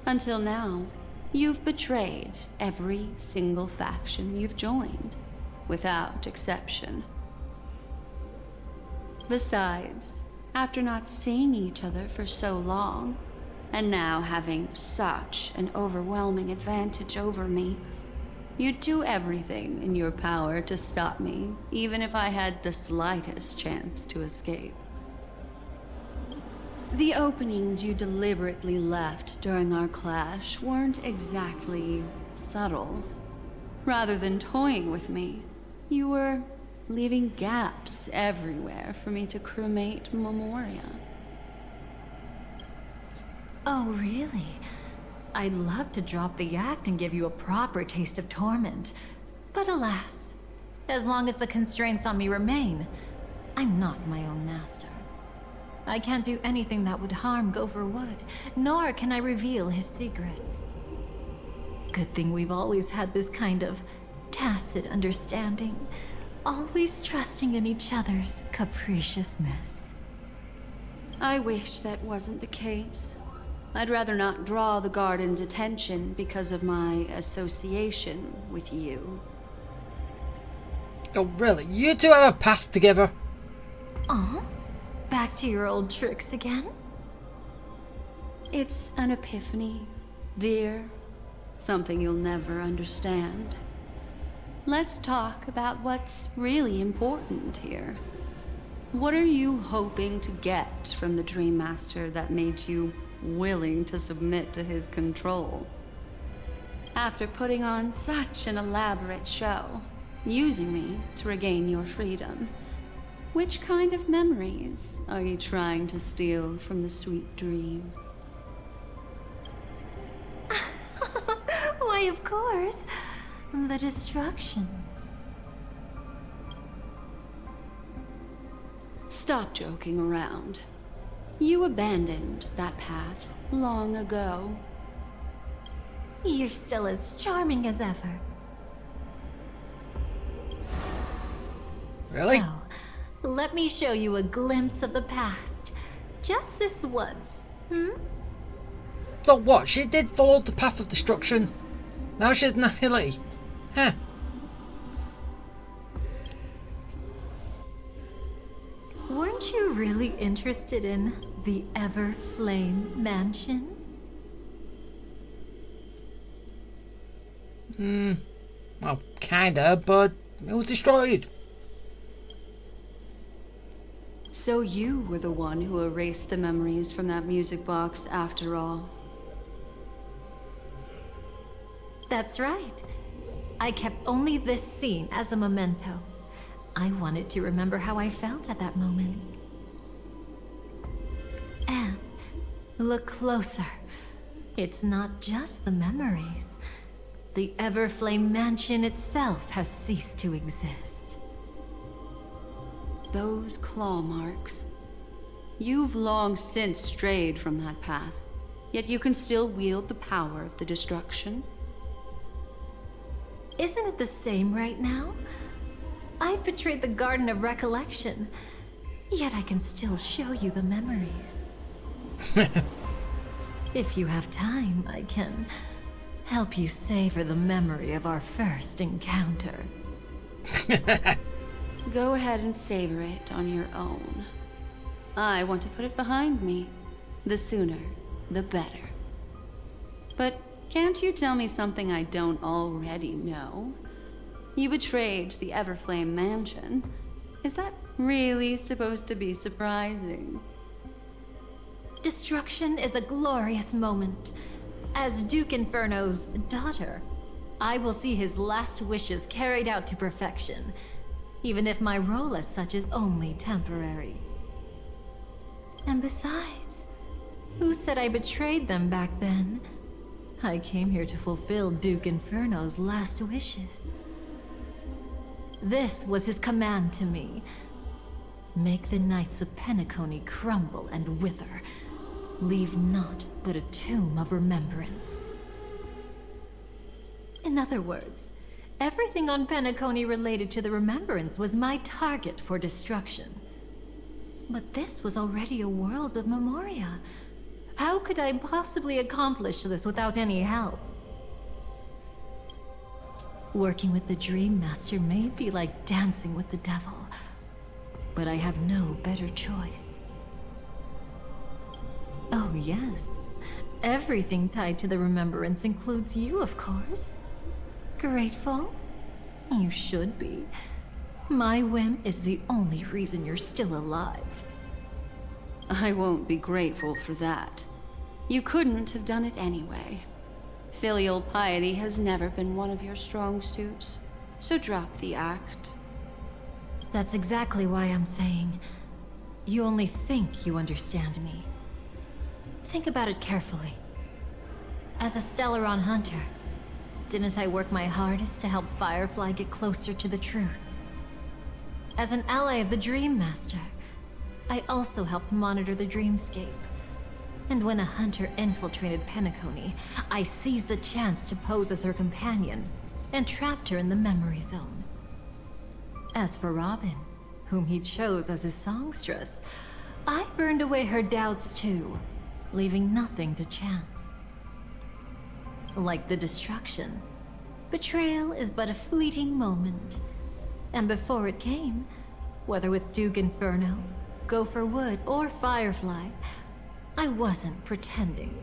Speaker 13: Until now, you've betrayed every single faction you've joined, without exception. Besides, after not seeing each other for so long, and now having such an overwhelming advantage over me, You'd do everything in your power to stop me, even if I had the slightest chance to escape. The openings you deliberately left during our clash weren't exactly subtle. Rather than toying with me, you were leaving gaps everywhere for me to cremate Memoria.
Speaker 12: Oh, really? I'd love to drop the act and give you a proper taste of torment. But alas, as long as the constraints on me remain, I'm not my own master. I can't do anything that would harm Gopher Wood, nor can I reveal his secrets. Good thing we've always had this kind of tacit understanding, always trusting in each other's capriciousness.
Speaker 13: I wish that wasn't the case. I'd rather not draw the Garden's attention because of my association with you.
Speaker 1: Oh, really? You two have a past together?
Speaker 12: Aw, back to your old tricks again?
Speaker 13: It's an epiphany, dear. Something you'll never understand. Let's talk about what's really important here. What are you hoping to get from the Dream Master that made you willing to submit to his control? After putting on such an elaborate show, using me to regain your freedom, which kind of memories are you trying to steal from the sweet dream?
Speaker 12: Why, of course. The destructions.
Speaker 13: Stop joking around. You abandoned that path long ago.
Speaker 12: You're still as charming as ever.
Speaker 1: Really?
Speaker 12: So, let me show you a glimpse of the past. Just this once,
Speaker 1: So what? She did follow the path of destruction. Now she's Nihility. Huh.
Speaker 12: Weren't you really interested in the Everflame Mansion?
Speaker 1: Well, kinda, but it was destroyed.
Speaker 13: So you were the one who erased the memories from that music box after all.
Speaker 12: That's right. I kept only this scene as a memento. I wanted to remember how I felt at that moment. And look closer. It's not just the memories. The Everflame Mansion itself has ceased to exist.
Speaker 13: Those claw marks. You've long since strayed from that path, yet you can still wield the power of the destruction.
Speaker 12: Isn't it the same right now? I've betrayed the Garden of Recollection, yet I can still show you the memories. If you have time, I can help you savor the memory of our first encounter.
Speaker 13: Go ahead and savor it on your own. I want to put it behind me. The sooner, the better. But can't you tell me something I don't already know? You betrayed the Everflame Mansion. Is that really supposed to be surprising?
Speaker 12: Destruction is a glorious moment. As Duke Inferno's daughter, I will see his last wishes carried out to perfection, even if my role as such is only temporary. And besides, who said I betrayed them back then? I came here to fulfill Duke Inferno's last wishes. This was his command to me. Make the Knights of Penacony crumble and wither. Leave naught but a tomb of remembrance. In other words, everything on Penacony related to the remembrance was my target for destruction. But this was already a world of Memoria. How could I possibly accomplish this without any help? Working with the Dream Master may be like dancing with the devil, but I have no better choice. Oh yes, everything tied to the remembrance includes you, of course. Grateful? You should be. My whim is the only reason you're still alive.
Speaker 13: I won't be grateful for that. You couldn't have done it anyway. Filial piety has never been one of your strong suits, so drop the act.
Speaker 12: That's exactly why I'm saying, you only think you understand me. Think about it carefully. As a Stellaron hunter, didn't I work my hardest to help Firefly get closer to the truth? As an ally of the Dream Master, I also helped monitor the dreamscape. And when a hunter infiltrated Penacony, I seized the chance to pose as her companion and trapped her in the memory zone. As for Robin, whom he chose as his songstress, I burned away her doubts too, leaving nothing to chance. Like the destruction, betrayal is but a fleeting moment. And before it came, whether with Duke Inferno, Gopher Wood, or Firefly, I wasn't pretending.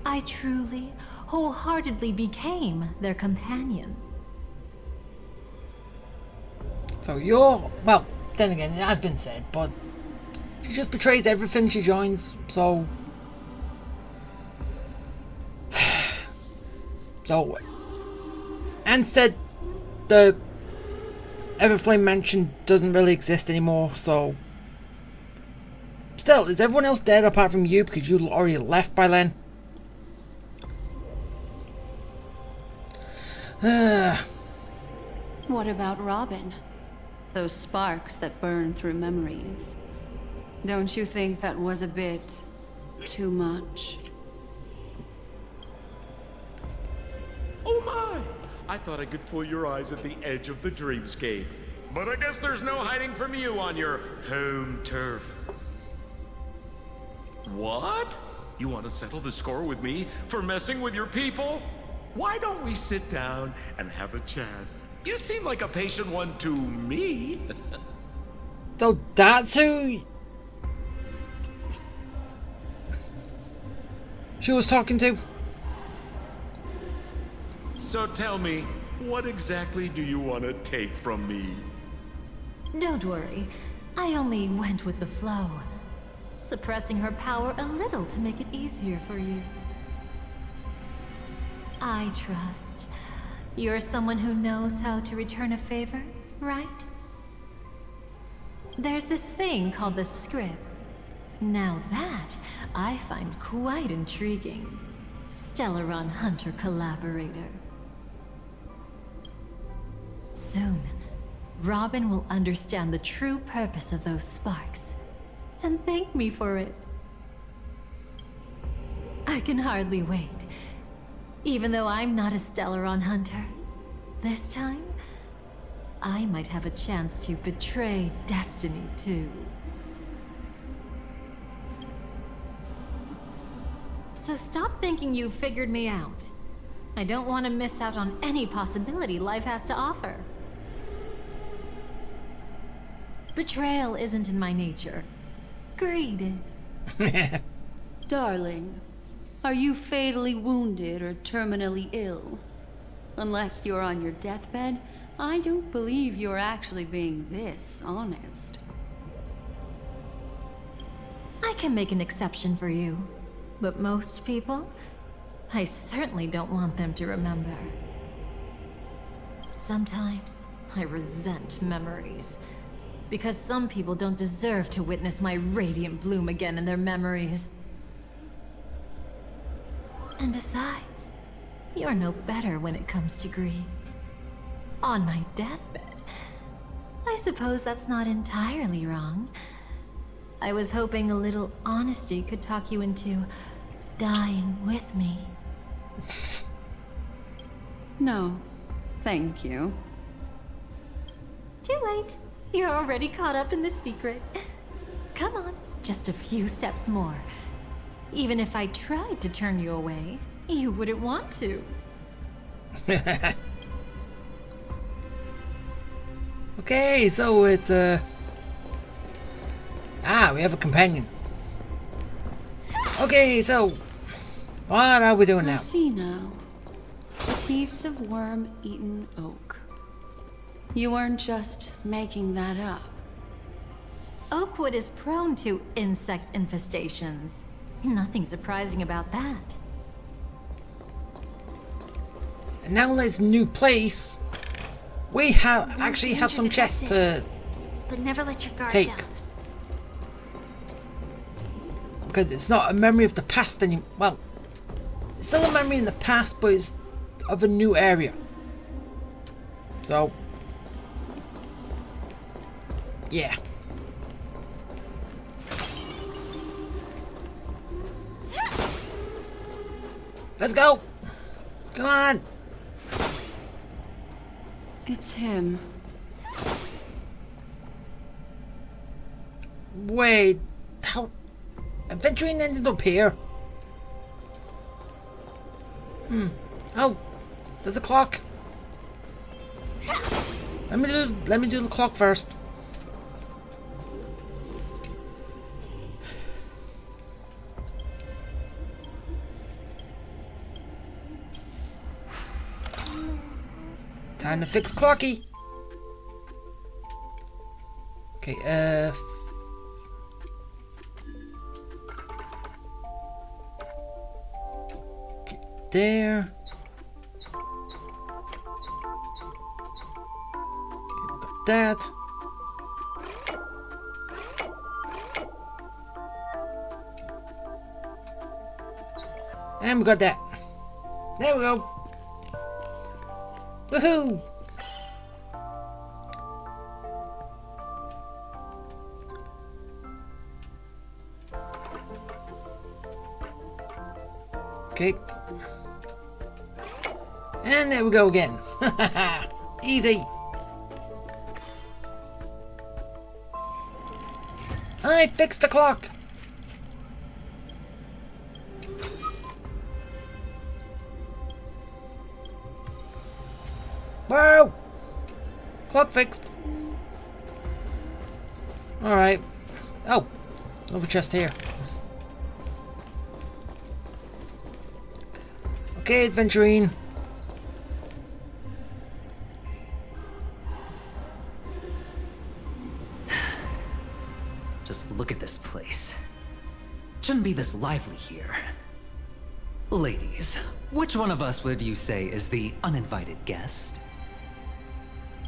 Speaker 12: I truly, wholeheartedly became their companion.
Speaker 1: So you're... well, then again, it has been said, but she just betrays everything she joins, so... So... And said the Everflame Mansion doesn't really exist anymore, so... Still, is everyone else dead apart from you because you already left by then?
Speaker 13: What about Robin? Those sparks that burn through memories. Don't you think that was a bit too much?
Speaker 3: Oh my! I thought I could fool your eyes at the edge of the dreamscape. But I guess there's no hiding from you on your home turf. What? You want to settle the score with me for messing with your people? Why don't we sit down and have a chat? You seem like a patient one to me.
Speaker 1: So that's who she was talking to?
Speaker 3: So tell me, what exactly do you want to take from me?
Speaker 12: Don't worry, I only went with the flow, suppressing her power a little to make it easier for you. I trust. You're someone who knows how to return a favor, right? There's this thing called the script. Now that, I find quite intriguing. Stellaron Hunter collaborator. Soon, Robin will understand the true purpose of those sparks, and thank me for it. I can hardly wait. Even though I'm not a Stellaron hunter, this time, I might have a chance to betray destiny too. So stop thinking you've figured me out. I don't want to miss out on any possibility life has to offer. Betrayal isn't in my nature. Greed is.
Speaker 13: Darling, are you fatally wounded or terminally ill? Unless you're on your deathbed, I don't believe you're actually being this honest.
Speaker 12: I can make an exception for you, but most people, I certainly don't want them to remember. Sometimes I resent memories, because some people don't deserve to witness my radiant bloom again in their memories. And besides, you're no better when it comes to greed. On my deathbed, I suppose that's not entirely wrong. I was hoping a little honesty could talk you into dying with me.
Speaker 13: No, thank you.
Speaker 12: Too late. You're already caught up in the secret. Come on, just a few steps more. Even if I tried to turn you away, you wouldn't want to.
Speaker 1: Okay, so it's we have a companion. Okay, so what are we doing now?
Speaker 13: I see now. piece of worm-eaten oak. You weren't just making that up.
Speaker 12: Oakwood is prone to insect infestations. Nothing surprising about that.
Speaker 1: And now there's a new place. We actually have some chests to
Speaker 15: But never let your guard
Speaker 1: take.
Speaker 15: down.
Speaker 1: Because it's not a memory of the past anymore. Well, it's still a memory in the past, but it's of a new area. So, yeah. Let's go! Come on!
Speaker 13: It's him.
Speaker 1: Wait, how... Adventuring ended up here? Oh, there's a clock. Let me do the clock first. Time to fix clocky. Okay, okay, there. Okay, got that. And we got that. There we go. Woohoo! Okay. And there we go again. Easy. I fixed the clock. Wow! Clock fixed. Alright. Oh! Another chest here. Okay, adventuring.
Speaker 4: Just look at this place. Shouldn't be this lively here. Ladies, which one of us would you say is the uninvited guest?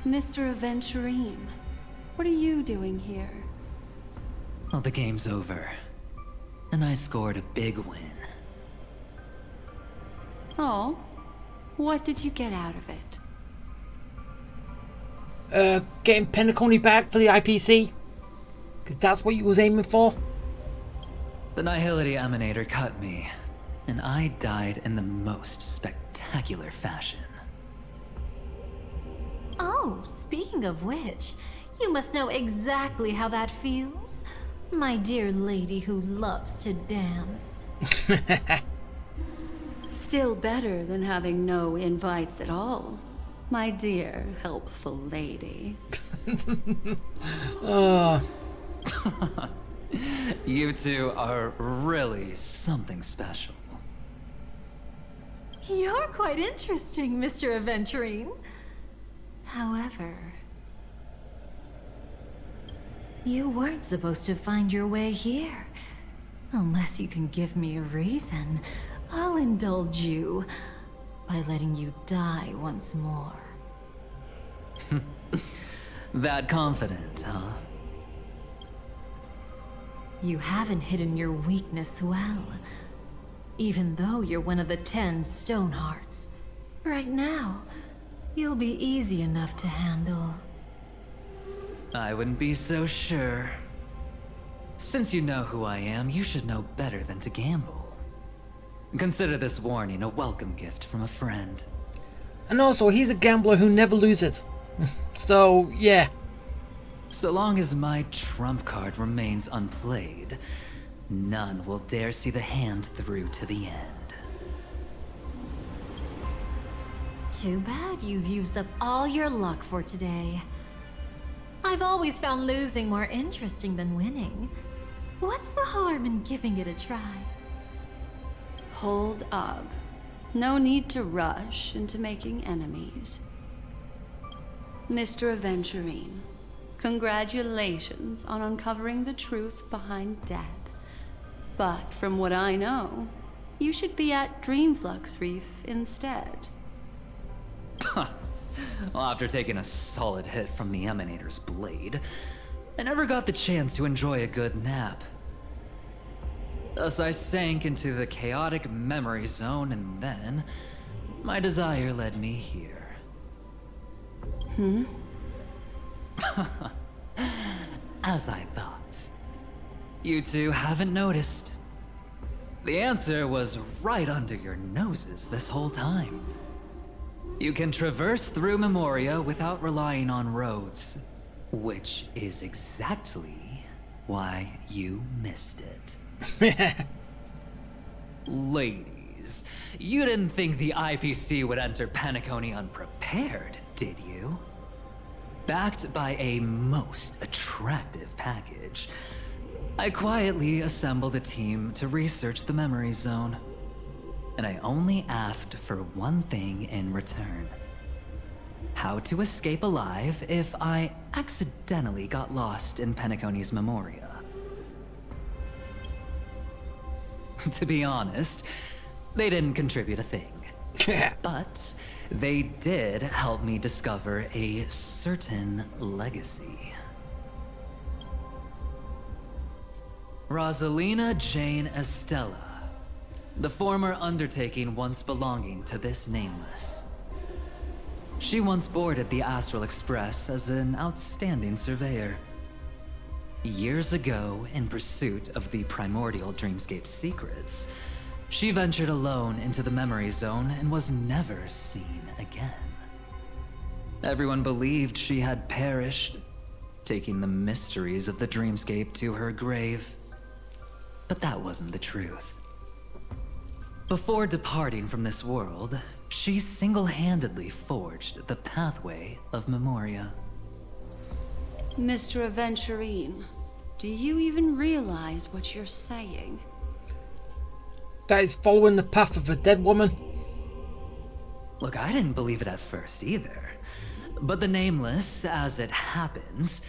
Speaker 13: Mr. Aventurine, what are you doing here?
Speaker 4: Well, the game's over. And I scored a big win.
Speaker 13: Oh, what did you get out of it?
Speaker 1: Getting Penacony back for the IPC. Because that's what you was aiming for.
Speaker 4: The Nihility Emanator cut me, and I died in the most spectacular fashion.
Speaker 12: Oh, speaking of which, you must know exactly how that feels. My dear lady who loves to dance.
Speaker 13: Still better than having no invites at all, my dear helpful lady.
Speaker 4: You two are really something special.
Speaker 12: You're quite interesting, Mr. Aventurine. However, you weren't supposed to find your way here. Unless you can give me a reason, I'll indulge you by letting you die once more.
Speaker 4: That confident, huh?
Speaker 12: You haven't hidden your weakness well, even though you're one of the 10 Stonehearts. Right now, you'll be easy enough to handle.
Speaker 4: I wouldn't be so sure. Since you know who I am, you should know better than to gamble. Consider this warning a welcome gift from a friend.
Speaker 1: And also, he's a gambler who never loses. So, yeah.
Speaker 4: So long as my trump card remains unplayed, none will dare see the hand through to the end.
Speaker 12: Too bad you've used up all your luck for today. I've always found losing more interesting than winning. What's the harm in giving it a try?
Speaker 13: Hold up. No need to rush into making enemies. Mr. Aventurine, congratulations on uncovering the truth behind death. But from what I know, you should be at Dreamflux Reef instead.
Speaker 18: Well, after taking a solid hit from the Emanator's blade, I never got the chance to enjoy a good nap. Thus I sank into the chaotic memory zone, and then my desire led me here. As I thought. You two haven't noticed. The answer was right under your noses this whole time. You can traverse through Memoria without relying on roads, which is exactly why you missed it. Ladies, you didn't think the IPC would enter Penacony unprepared, did you? Backed by a most attractive package, I quietly assembled a team to research the memory zone. And I only asked for one thing in return. How to escape alive if I accidentally got lost in Penacony's Memoria. To be honest, they didn't contribute a thing. But they did help me discover a certain legacy. Rosalina Jane Estella, the former undertaking once belonging to this Nameless. She once boarded the Astral Express as an outstanding surveyor. Years ago, in pursuit of the primordial dreamscape secrets, she ventured alone into the memory zone and was never seen again. Everyone believed she had perished, taking the mysteries of the dreamscape to her grave. But that wasn't the truth. Before departing from this world, she single-handedly forged the pathway of Memoria.
Speaker 13: Mr. Aventurine, do you even realize what you're saying?
Speaker 1: That is following the path of a dead woman.
Speaker 18: Look, I didn't believe it at first either. But the Nameless, as it happens,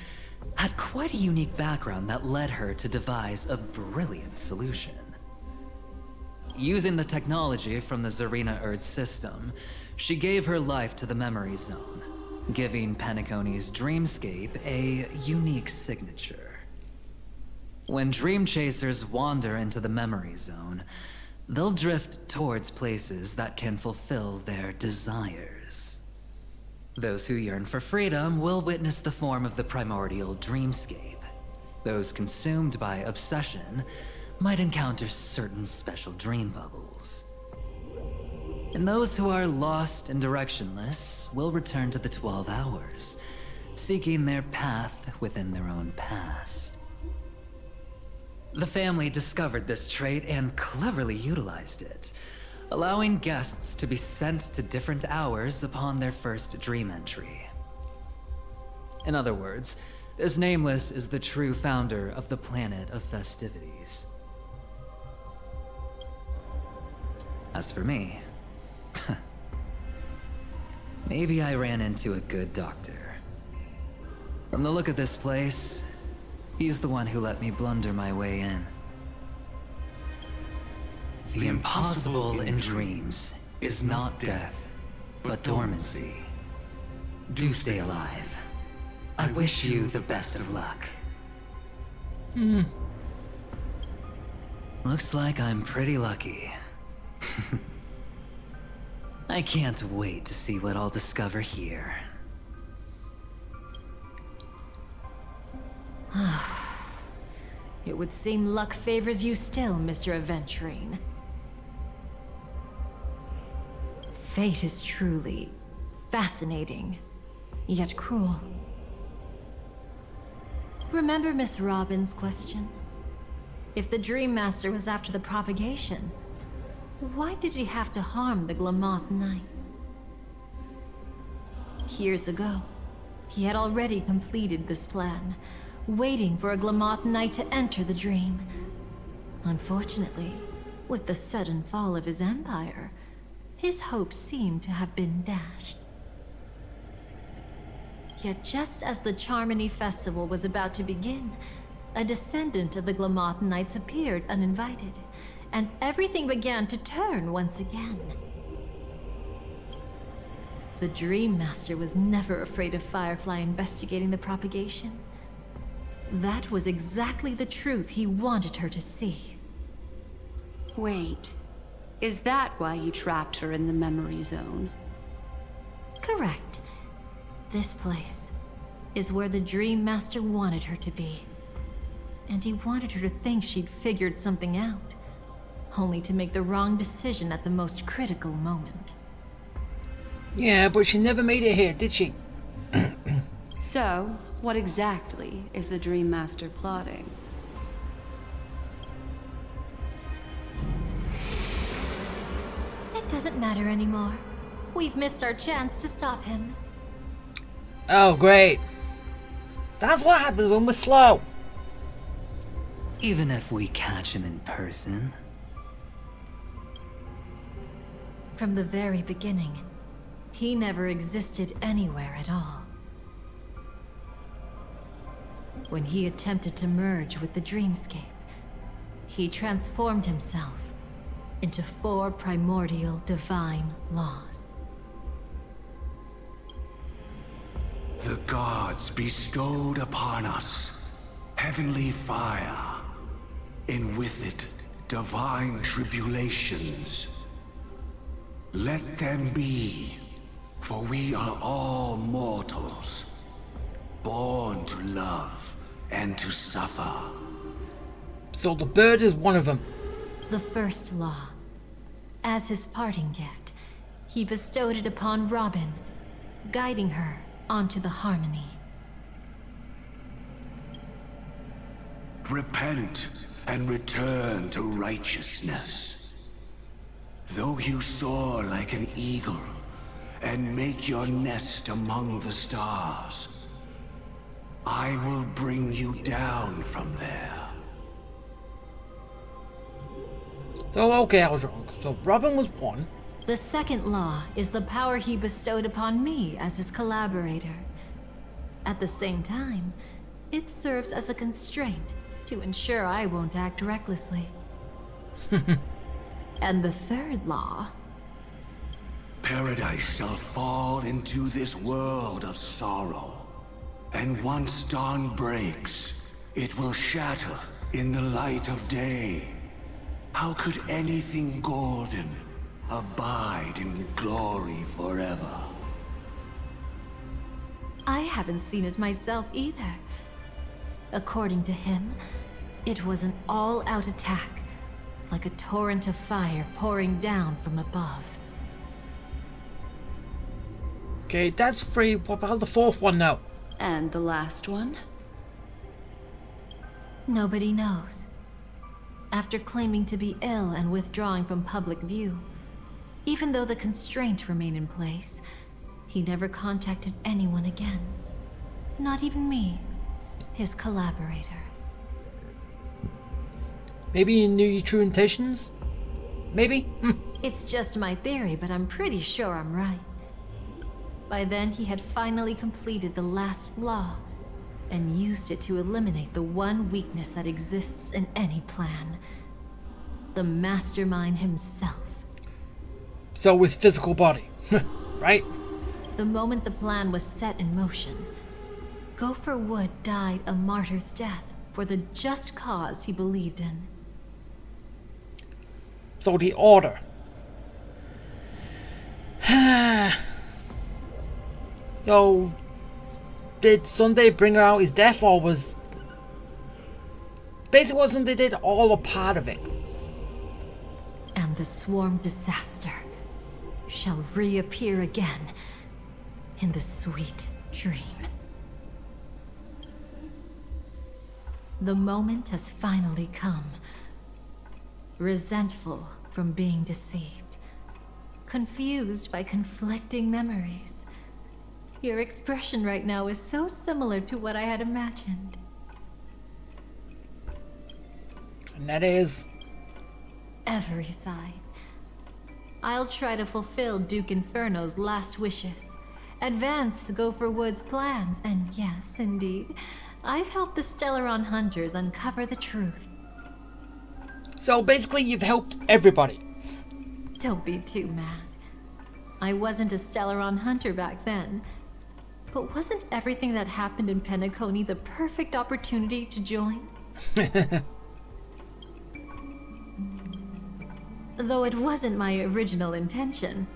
Speaker 18: had quite a unique background that led her to devise a brilliant solution. Using the technology from the Zarina Erd system, she gave her life to the memory zone, giving Penacony's dreamscape a unique signature. When dream chasers wander into the memory zone, they'll drift towards places that can fulfill their desires. Those who yearn for freedom will witness the form of the primordial dreamscape. Those consumed by obsession might encounter certain special dream bubbles. And those who are lost and directionless will return to the 12 hours, seeking their path within their own past. The family discovered this trait and cleverly utilized it, allowing guests to be sent to different hours upon their first dream entry. In other words, this Nameless is the true founder of the planet of festivities. As for me, maybe I ran into a good doctor. From the look of this place, he's the one who let me blunder my way in. The impossible in dreams is not death, but dormancy. Do stay alive. I wish you the best of luck. Looks like I'm pretty lucky. I can't wait to see what I'll discover here.
Speaker 12: It would seem luck favors you still, Mr. Aventurine. Fate is truly fascinating, yet cruel. Remember Miss Robin's question? If the Dream Master was after the propagation, why did he have to harm the Glamoth Knight? Years ago, he had already completed this plan, waiting for a Glamoth Knight to enter the dream. Unfortunately, with the sudden fall of his empire, his hopes seemed to have been dashed. Yet just as the Charmony Festival was about to begin, a descendant of the Glamoth Knights appeared uninvited, and everything began to turn once again. The Dream Master was never afraid of Firefly investigating the propagation. That was exactly the truth he wanted her to see.
Speaker 13: Wait, is that why you trapped her in the memory zone?
Speaker 12: Correct. This place is where the Dream Master wanted her to be. And he wanted her to think she'd figured something out, only to make the wrong decision at the most critical moment.
Speaker 1: Yeah, but she never made it here, did she?
Speaker 13: So, what exactly is the Dream Master plotting?
Speaker 12: It doesn't matter anymore. We've missed our chance to stop him.
Speaker 1: Oh, great. That's what happens when we're slow.
Speaker 18: Even if we catch him in person.
Speaker 12: From the very beginning, he never existed anywhere at all. When he attempted to merge with the dreamscape, he transformed himself into 4 primordial divine laws.
Speaker 10: The gods bestowed upon us heavenly fire, and with it divine tribulations. Let them be, for we are all mortals, born to love and to suffer.
Speaker 1: So the bird is one of them.
Speaker 12: The first law. As his parting gift, he bestowed it upon Robin, guiding her onto the harmony.
Speaker 10: Repent and return to righteousness. Though you soar like an eagle and make your nest among the stars, I will bring you down from there.
Speaker 1: So, okay, I was wrong. So Robin was one.
Speaker 12: The second law is the power he bestowed upon me as his collaborator. At the same time, it serves as a constraint to ensure I won't act recklessly. And the third law...
Speaker 10: Paradise shall fall into this world of sorrow. And once dawn breaks, it will shatter in the light of day. How could anything golden abide in glory forever?
Speaker 12: I haven't seen it myself either. According to him, it was an all-out attack, like a torrent of fire pouring down from above.
Speaker 1: Okay, that's 3. What about the 4th one now?
Speaker 13: And the last one?
Speaker 12: Nobody knows. After claiming to be ill and withdrawing from public view, even though the constraints remain in place, he never contacted anyone again. Not even me, his collaborator.
Speaker 1: Maybe he knew your true intentions? Maybe?
Speaker 12: It's just my theory, but I'm pretty sure I'm right. By then, he had finally completed the last law, and used it to eliminate the one weakness that exists in any plan. The mastermind himself.
Speaker 1: So his physical body, right?
Speaker 12: The moment the plan was set in motion, Gopher Wood died a martyr's death for the just cause he believed in.
Speaker 1: So the order. So, did Sunday bring about his death, or was... Basically what Sunday did, all a part of it?
Speaker 12: And the swarm disaster shall reappear again in the sweet dream. The moment has finally come. Resentful from being deceived. Confused by conflicting memories. Your expression right now is so similar to what I had imagined.
Speaker 1: And that is...
Speaker 12: Every side. I'll try to fulfill Duke Inferno's last wishes, advance Gopher Wood's plans, and yes, indeed, I've helped the Stellaron hunters uncover the truth.
Speaker 1: So basically you've helped everybody.
Speaker 12: Don't be too mad. I wasn't a Stellaron hunter back then, but wasn't everything that happened in Penacony the perfect opportunity to join? Though it wasn't my original intention,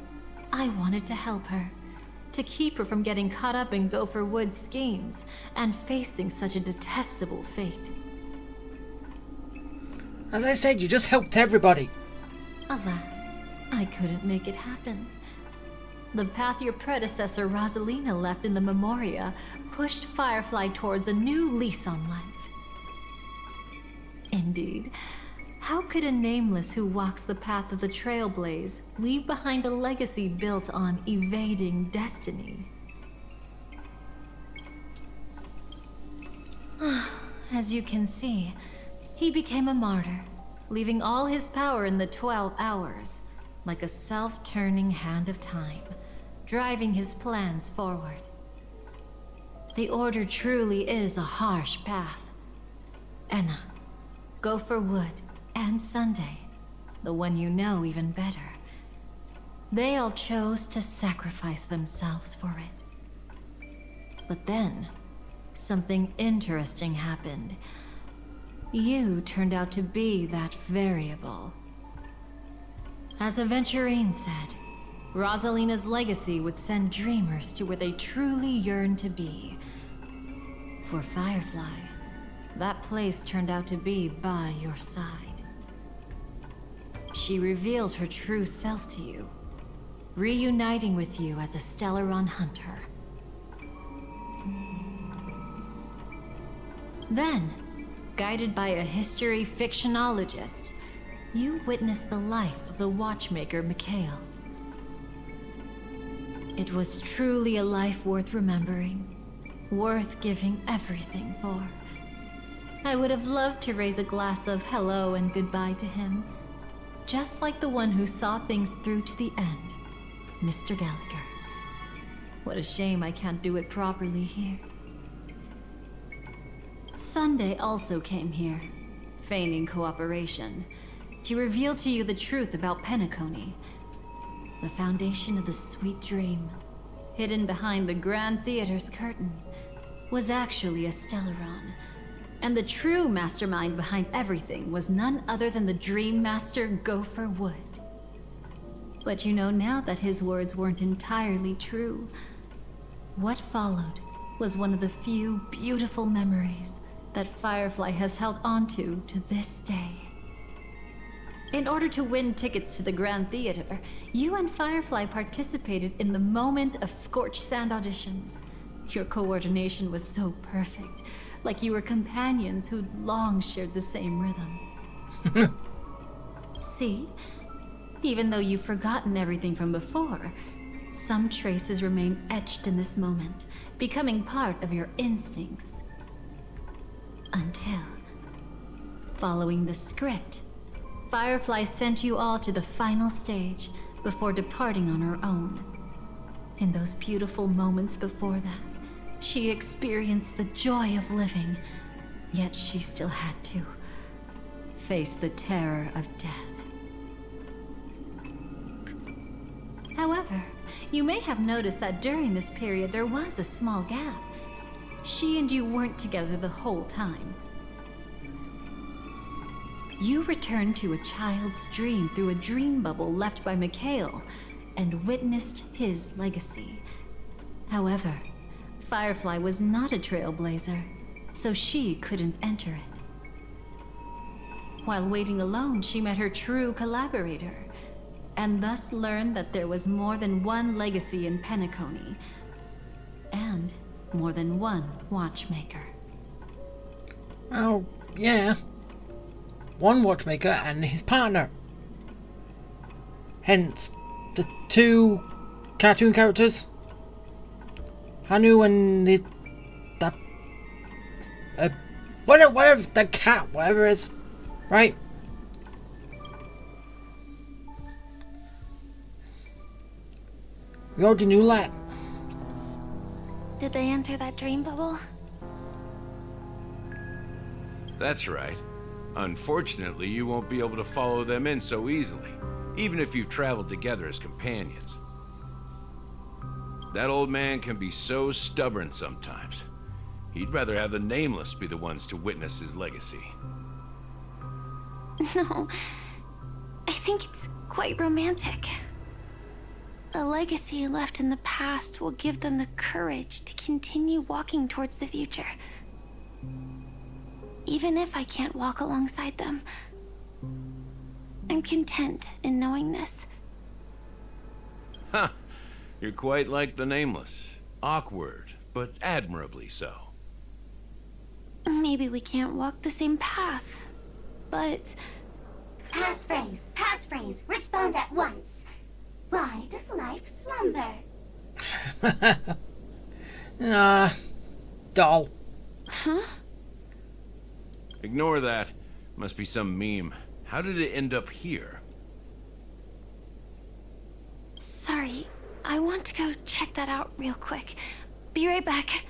Speaker 12: I wanted to help her, to keep her from getting caught up in Gopher Wood's schemes and facing such a detestable fate.
Speaker 1: As I said, you just helped everybody.
Speaker 12: Alas, I couldn't make it happen. The path your predecessor Rosalina left in the Memoria pushed Firefly towards a new lease on life. Indeed, how could a nameless who walks the path of the Trailblaze leave behind a legacy built on evading destiny? As you can see, he became a martyr, leaving all his power in the 12 hours, like a self-turning hand of time, driving his plans forward. The Order truly is a harsh path. Enna, Gopher Wood, and Sunday, the one you know even better, they all chose to sacrifice themselves for it. But then, something interesting happened. You turned out to be that variable. As Aventurine said, Rosalina's legacy would send dreamers to where they truly yearn to be. For Firefly, that place turned out to be by your side. She revealed her true self to you, reuniting with you as a Stellaron hunter. Then, guided by a history fictionologist, you witnessed the life of the watchmaker Mikhail. It was truly a life worth remembering, worth giving everything for. I would have loved to raise a glass of hello and goodbye to him, just like the one who saw things through to the end, Mr. Gallagher. What a shame I can't do it properly here. Sunday also came here, feigning cooperation, to reveal to you the truth about Penacony, the foundation of the sweet dream, hidden behind the Grand Theater's curtain, was actually a Stellaron, and the true mastermind behind everything was none other than the Dream Master Gopher Wood. But you know now that his words weren't entirely true. What followed was one of the few beautiful memories that Firefly has held onto to this day. In order to win tickets to the Grand Theater, you and Firefly participated in the Moment of Scorched Sand auditions. Your coordination was so perfect, like you were companions who'd long shared the same rhythm. See? Even though you've forgotten everything from before, some traces remain etched in this moment, becoming part of your instincts. Until, following the script, Firefly sent you all to the final stage before departing on her own. In those beautiful moments before that, she experienced the joy of living, yet she still had to face the terror of death. However, you may have noticed that during this period there was a small gap. She and you weren't together the whole time. You returned to a child's dream through a dream bubble left by Mikhail and witnessed his legacy. However, Firefly was not a trailblazer, so she couldn't enter it. While waiting alone, she met her true collaborator, and thus learned that there was more than one legacy in Penacony, and more than one watchmaker.
Speaker 1: Oh, yeah. One watchmaker and his partner. Hence, the two cartoon characters. Hanu and whatever, the cat, whatever it is. Right? We already knew that.
Speaker 15: Did they enter that dream bubble?
Speaker 3: That's right. Unfortunately, you won't be able to follow them in so easily, even if you've traveled together as companions. That old man can be so stubborn sometimes. He'd rather have the Nameless be the ones to witness his legacy.
Speaker 15: No, I think it's quite romantic. The legacy left in the past will give them the courage to continue walking towards the future. Even if I can't walk alongside them, I'm content in knowing this.
Speaker 3: Huh. You're quite like the Nameless. Awkward, but admirably so.
Speaker 15: Maybe we can't walk the same path, but...
Speaker 7: Passphrase, respond at once. Why does life slumber?
Speaker 1: Doll.
Speaker 15: Huh?
Speaker 3: Ignore that. Must be some meme. How did it end up here?
Speaker 15: Sorry, I want to go check that out real quick. Be right back.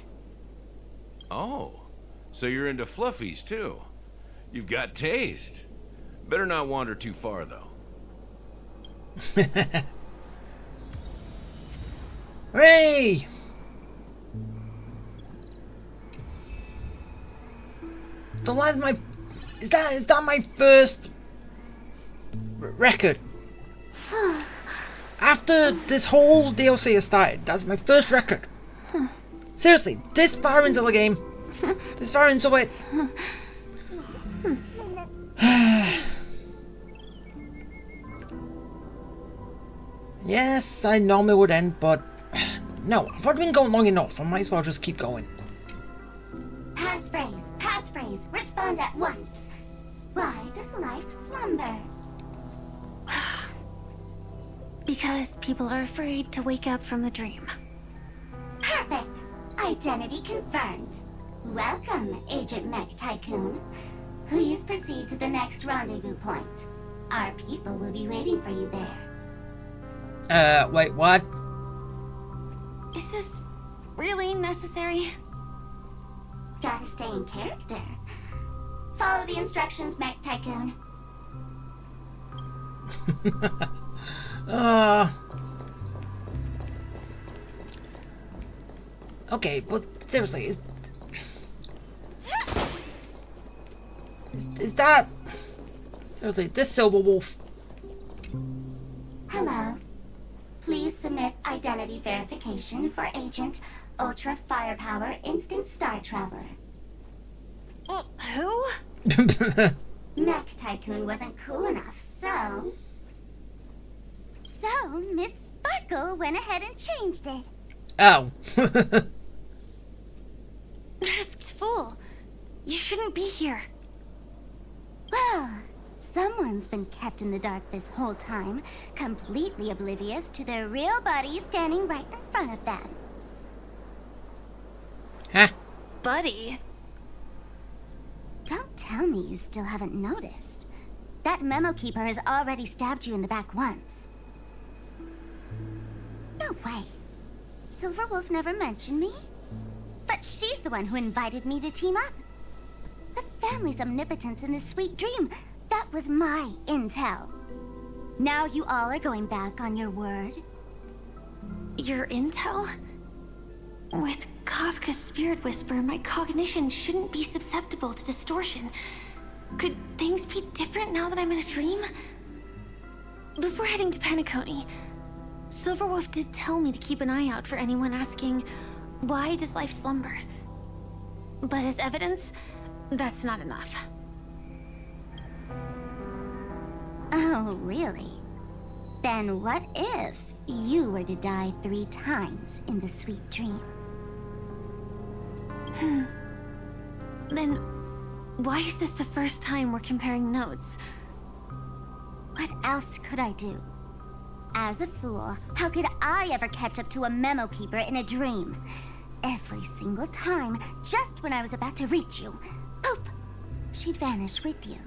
Speaker 3: Oh, so you're into fluffies too. You've got taste. Better not wander too far though.
Speaker 1: Hooray! So that's my... Is that my first record? After this whole DLC has started, that's my first record. Seriously, this far into the game. This far into it. Yes, I normally would end, but no, I've already been going long enough. I might as well just keep going.
Speaker 7: Passphrase, respond at once. Why does life slumber?
Speaker 15: Because people are afraid to wake up from the dream.
Speaker 7: Perfect. Identity confirmed. Welcome, Agent Mech Tycoon. Please proceed to the next rendezvous point. Our people will be waiting for you there.
Speaker 1: Wait, what?
Speaker 15: Is this really necessary?
Speaker 7: Gotta stay in character. Follow the instructions, Mech Tycoon.
Speaker 1: Okay, but seriously, is that... Seriously, this Silver Wolf...
Speaker 7: Hello. Please submit identity verification for Agent Ultra Firepower Instant Star Traveler.
Speaker 15: Who?
Speaker 7: Mech Tycoon wasn't cool enough, so...
Speaker 6: So, Miss Sparkle went ahead and changed it.
Speaker 1: Oh.
Speaker 15: Masked fool. You shouldn't be here.
Speaker 6: Well, someone's been kept in the dark this whole time, completely oblivious to their real body standing right in front of them.
Speaker 1: Huh?
Speaker 15: Buddy?
Speaker 6: Don't tell me you still haven't noticed. That memo keeper has already stabbed you in the back once. No way. Silverwolf never mentioned me. But she's the one who invited me to team up. The family's omnipotence in this sweet dream, that was my intel. Now you all are going back on your word?
Speaker 15: Your intel? With Kafka's spirit whisper, my cognition shouldn't be susceptible to distortion. Could things be different now that I'm in a dream? Before heading to Penacony, Silverwolf did tell me to keep an eye out for anyone asking, why does life slumber? But as evidence, that's not enough.
Speaker 6: Oh, really? Then what if you were to die 3 times in the sweet dream?
Speaker 15: Then why is this the first time we're comparing notes?
Speaker 6: What else could I do? As a fool, how could I ever catch up to a memo keeper in a dream? Every single time, just when I was about to reach you, poof, she'd vanish with you.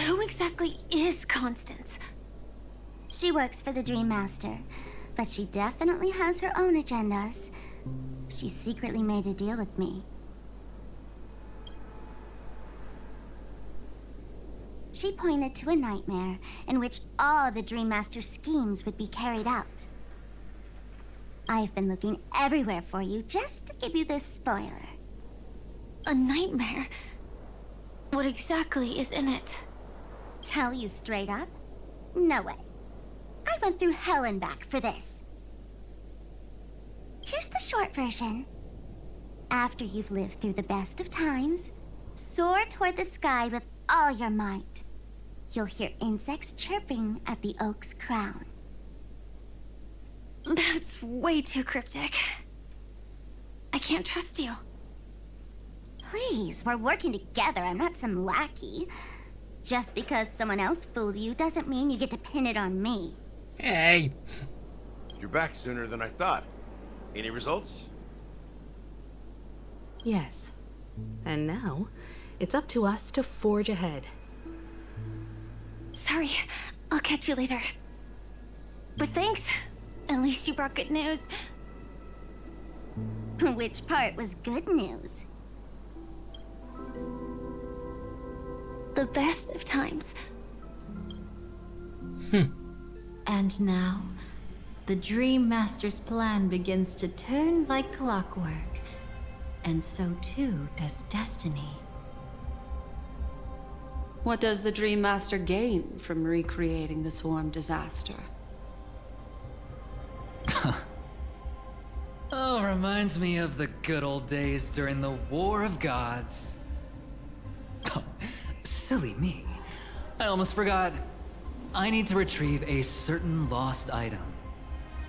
Speaker 15: Who exactly is Constance?
Speaker 6: She works for the Dream Master, but she definitely has her own agendas. She secretly made a deal with me. She pointed to a nightmare in which all the Dream Master's schemes would be carried out. I've been looking everywhere for you just to give you this spoiler.
Speaker 15: A nightmare? What exactly is in it?
Speaker 6: Tell you straight up? No way. I went through hell and back for this. Here's the short version. After you've lived through the best of times, soar toward the sky with all your might. You'll hear insects chirping at the oak's crown.
Speaker 15: That's way too cryptic. I can't trust you.
Speaker 6: Please, we're working together. I'm not some lackey. Just because someone else fooled you doesn't mean you get to pin it on me.
Speaker 1: Hey.
Speaker 3: You're back sooner than I thought. Any results?
Speaker 19: Yes. And now, it's up to us to forge ahead.
Speaker 15: Sorry, I'll catch you later. But thanks. At least you brought good news.
Speaker 6: Which part was good news?
Speaker 15: The best of times.
Speaker 12: And now, the Dream Master's plan begins to turn like clockwork. And so too does destiny.
Speaker 13: What does the Dream Master gain from recreating the swarm disaster?
Speaker 18: Oh, reminds me of the good old days during the War of Gods. Oh, silly me. I almost forgot. I need to retrieve a certain lost item.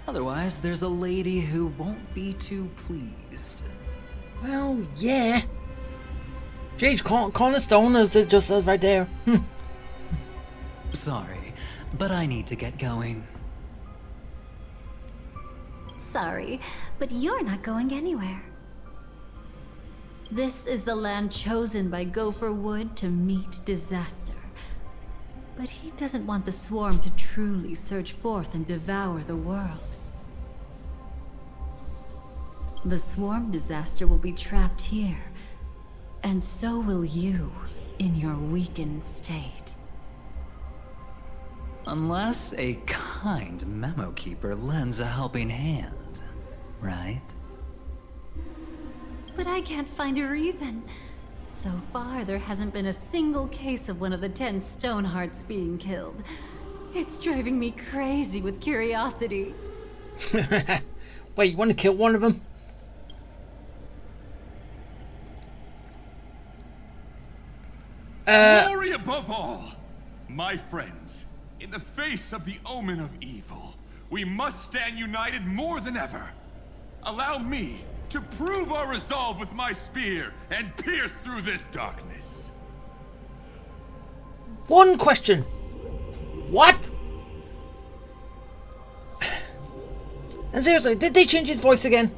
Speaker 18: Otherwise, there's a lady who won't be too pleased.
Speaker 1: Well, yeah. Jade Cornerstone, as it just says right there.
Speaker 18: Sorry, but I need to get going.
Speaker 12: Sorry, but you're not going anywhere. This is the land chosen by Gopher Wood to meet disaster. But he doesn't want the swarm to truly surge forth and devour the world. The swarm disaster will be trapped here, and so will you in your weakened state.
Speaker 18: Unless a kind memo keeper lends a helping hand, right?
Speaker 12: But I can't find a reason. So far, there hasn't been a single case of one of the 10 Stonehearts being killed. It's driving me crazy with curiosity.
Speaker 1: Wait, you want to kill one of them?
Speaker 20: Glory above all! My friends, in the face of the omen of evil, we must stand united more than ever. Allow me to prove our resolve with my spear and pierce through this darkness.
Speaker 1: One question. What? And seriously, did they change his voice again?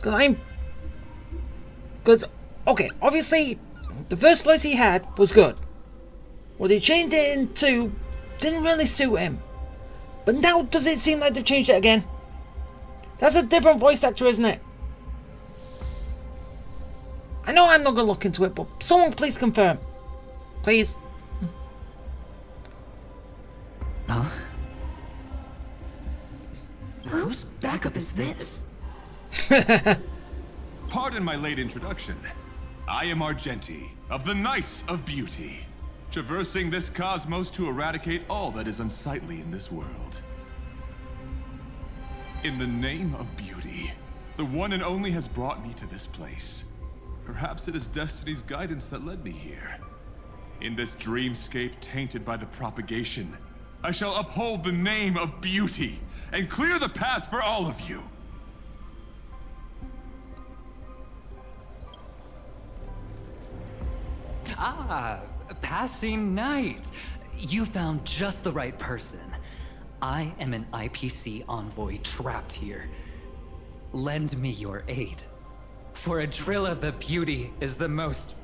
Speaker 1: Because, okay, obviously, the first voice he had was good. What they changed it into didn't really suit him. But now does it seem like they've changed it again? That's a different voice actor, isn't it? I know I'm not going to look into it, but someone please confirm. Please.
Speaker 18: Huh? Whose backup is this?
Speaker 20: Pardon my late introduction. I am Argenti, of the Knights of Beauty, traversing this cosmos to eradicate all that is unsightly in this world. In the name of beauty, the one and only has brought me to this place. Perhaps it is destiny's guidance that led me here. In this dreamscape tainted by the propagation, I shall uphold the name of beauty and clear the path for all of you.
Speaker 18: Ah, passing knight. You found just the right person. I am an IPC envoy trapped here. Lend me your aid. For Adrilla the Beauty is the most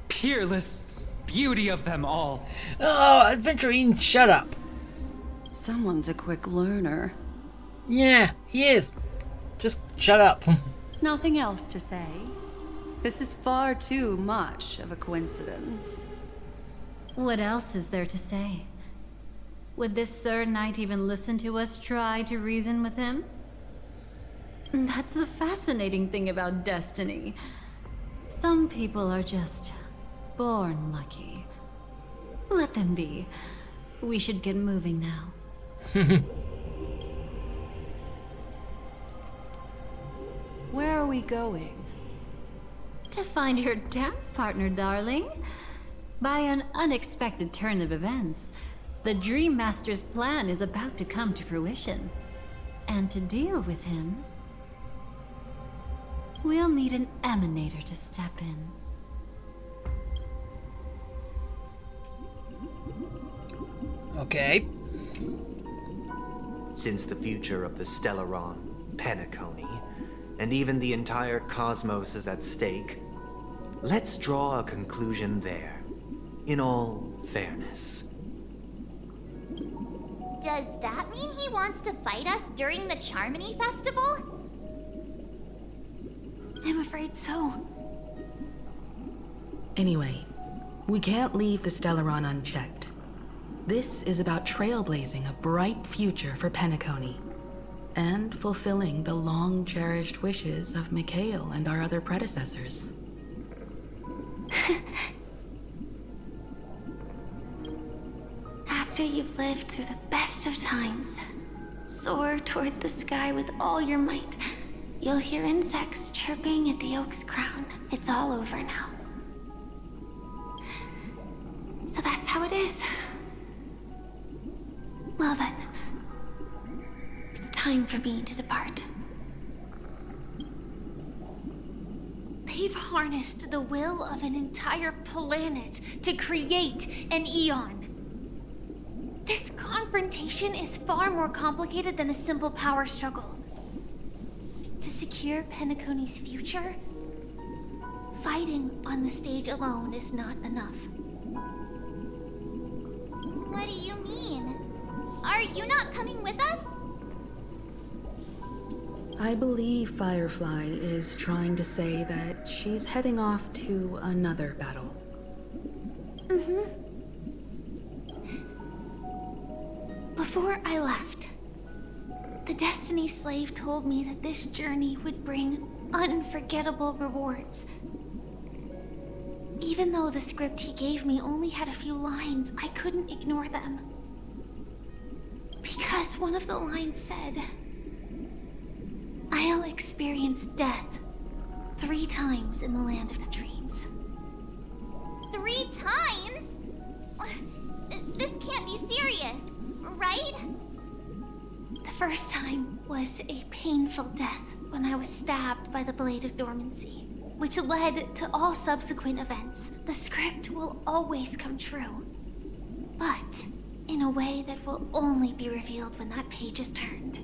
Speaker 18: peerless beauty of them all.
Speaker 1: Oh, Adventurine, shut up.
Speaker 13: Someone's a quick learner.
Speaker 1: Yeah, he is. Just shut up.
Speaker 13: Nothing else to say. This is far too much of a coincidence.
Speaker 12: What else is there to say? Would this Sir Knight even listen to us try to reason with him? That's the fascinating thing about destiny. Some people are just born lucky. Let them be. We should get moving now.
Speaker 13: Where are we going?
Speaker 12: To find your dance partner, darling. By an unexpected turn of events, the Dream Master's plan is about to come to fruition. And to deal with him, we'll need an emanator to step in.
Speaker 1: Okay.
Speaker 4: Since the future of the Stellaron, Penacony, and even the entire cosmos is at stake, let's draw a conclusion there, in all fairness.
Speaker 9: Does that mean he wants to fight us during the Charmony Festival?
Speaker 15: I'm afraid so.
Speaker 19: Anyway, we can't leave the Stellaron unchecked. This is about trailblazing a bright future for Penacony, and fulfilling the long-cherished wishes of Mikhail and our other predecessors.
Speaker 15: After you've lived through the best of times, soar toward the sky with all your might. You'll hear insects chirping at the oak's crown. It's all over now. So that's how it is. Well then, it's time for me to depart. They've harnessed the will of an entire planet to create an eon. This confrontation is far more complicated than a simple power struggle. To secure Penacony's future, fighting on the stage alone is not enough.
Speaker 9: What do you mean? Are you not coming with us?
Speaker 19: I believe Firefly is trying to say that she's heading off to another battle.
Speaker 15: Before I left, the Destiny Slave told me that this journey would bring unforgettable rewards. Even though the script he gave me only had a few lines, I couldn't ignore them. Because one of the lines said, I'll experience death 3 times in the land of the dreams.
Speaker 9: 3 times? This can't be serious, right?
Speaker 15: The first time was a painful death when I was stabbed by the Blade of Dormancy, which led to all subsequent events. The script will always come true, but in a way that will only be revealed when that page is turned.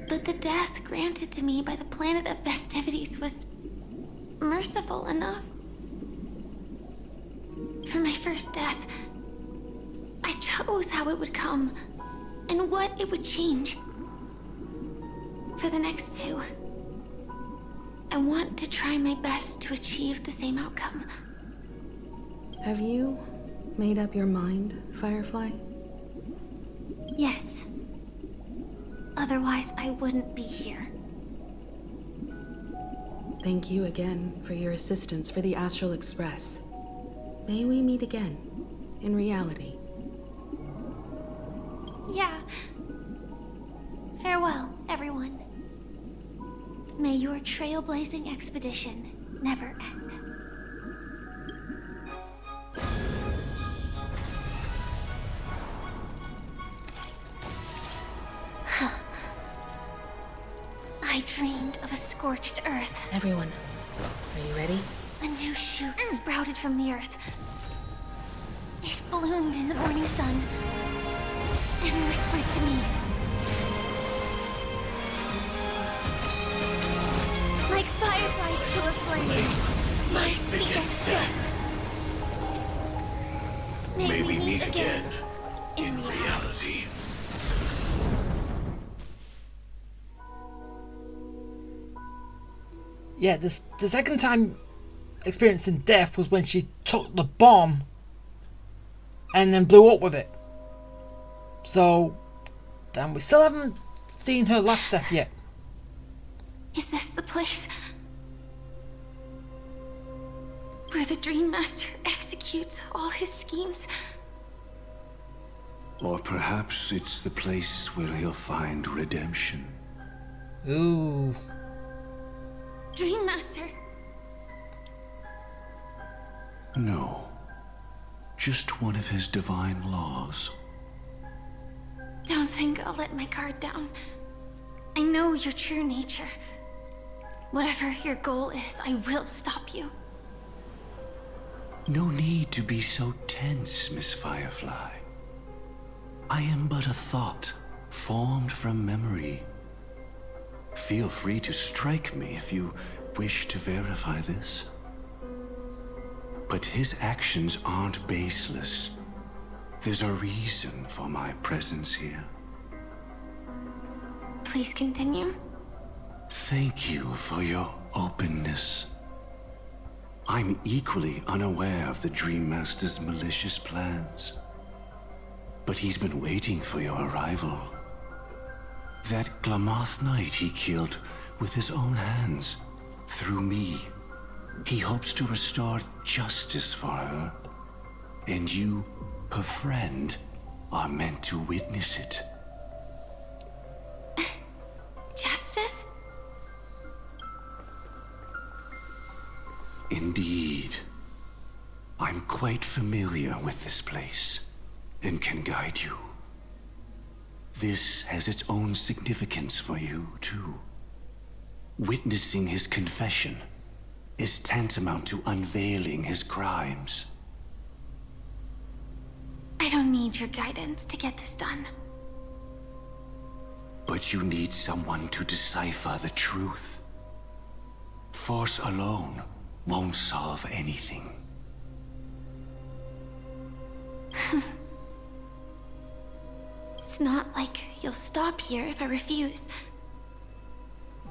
Speaker 15: But the death granted to me by the planet of festivities was merciful enough. For my first death, I chose how it would come and what it would change. For the next 2, I want to try my best to achieve the same outcome.
Speaker 19: Have you made up your mind, Firefly?
Speaker 15: Yes. Otherwise, I wouldn't be here.
Speaker 19: Thank you again for your assistance for the Astral Express. May we meet again, in reality.
Speaker 15: Yeah. Farewell, everyone. May your trailblazing expedition never end. I dreamed of a scorched earth.
Speaker 19: Everyone, are you ready?
Speaker 15: A new shoot sprouted from the earth. It bloomed in the morning sun and whispered to me. Like fireflies to a flame, my speak against death.
Speaker 10: May we meet again in reality.
Speaker 1: Yeah, the second time experiencing death was when she took the bomb and then blew up with it. So, damn, we still haven't seen her last death yet.
Speaker 15: Is this the place where the Dream Master executes all his schemes?
Speaker 10: Or perhaps it's the place where he'll find redemption.
Speaker 1: Ooh.
Speaker 15: Dream Master?
Speaker 10: No. Just one of his divine laws.
Speaker 15: Don't think I'll let my guard down. I know your true nature. Whatever your goal is, I will stop you.
Speaker 10: No need to be so tense, Miss Firefly. I am but a thought, formed from memory. Feel free to strike me if you wish to verify this. But his actions aren't baseless. There's a reason for my presence here.
Speaker 15: Please continue.
Speaker 10: Thank you for your openness. I'm equally unaware of the Dream Master's malicious plans. But he's been waiting for your arrival. That Glamoth Knight he killed with his own hands, through me. He hopes to restore justice for her. And you, her friend, are meant to witness it.
Speaker 15: Justice?
Speaker 10: Indeed. I'm quite familiar with this place, and can guide you. This has its own significance for you, too. Witnessing his confession is tantamount to unveiling his crimes.
Speaker 15: I don't need your guidance to get this done.
Speaker 10: But you need someone to decipher the truth. Force alone won't solve anything.
Speaker 15: It's not like you'll stop here if I refuse.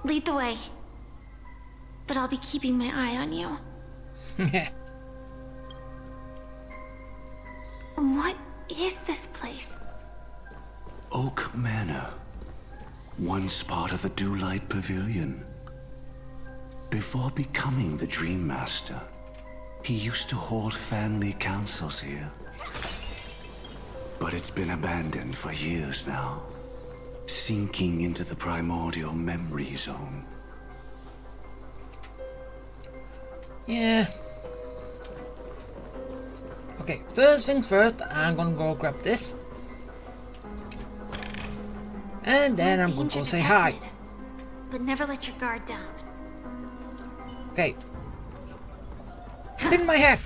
Speaker 15: Lead the way. But I'll be keeping my eye on you. What is this place?
Speaker 10: Oak Manor. Once part of the Dewlight Pavilion. Before becoming the Dream Master, he used to hold family councils here. But it's been abandoned for years now, sinking into the primordial memory zone.
Speaker 1: Yeah. Okay, first things first, I'm gonna go grab this. And then I'm gonna go say hi.
Speaker 15: But never let your guard down.
Speaker 1: Okay. Spin my hair!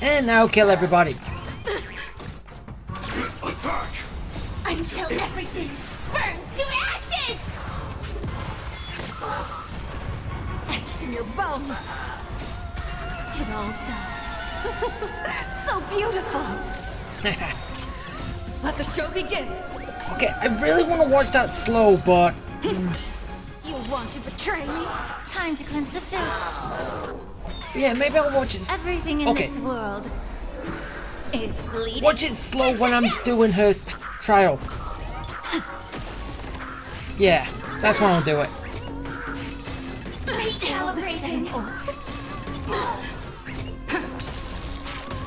Speaker 1: And now kill everybody.
Speaker 10: Attack!
Speaker 9: Until everything burns to ashes!
Speaker 15: Etched in your bones. It all dies. So beautiful. Let the show begin.
Speaker 1: Okay, I really want to watch that slow, but...
Speaker 15: You want to betray me?
Speaker 9: Time to cleanse the filth.
Speaker 1: yeah, maybe I'll watch it...
Speaker 9: Everything in
Speaker 1: okay.
Speaker 9: this world is bleeding.
Speaker 1: Watch it slow when I'm doing her trial. Yeah, that's when I'll do it.
Speaker 15: Recalibrating.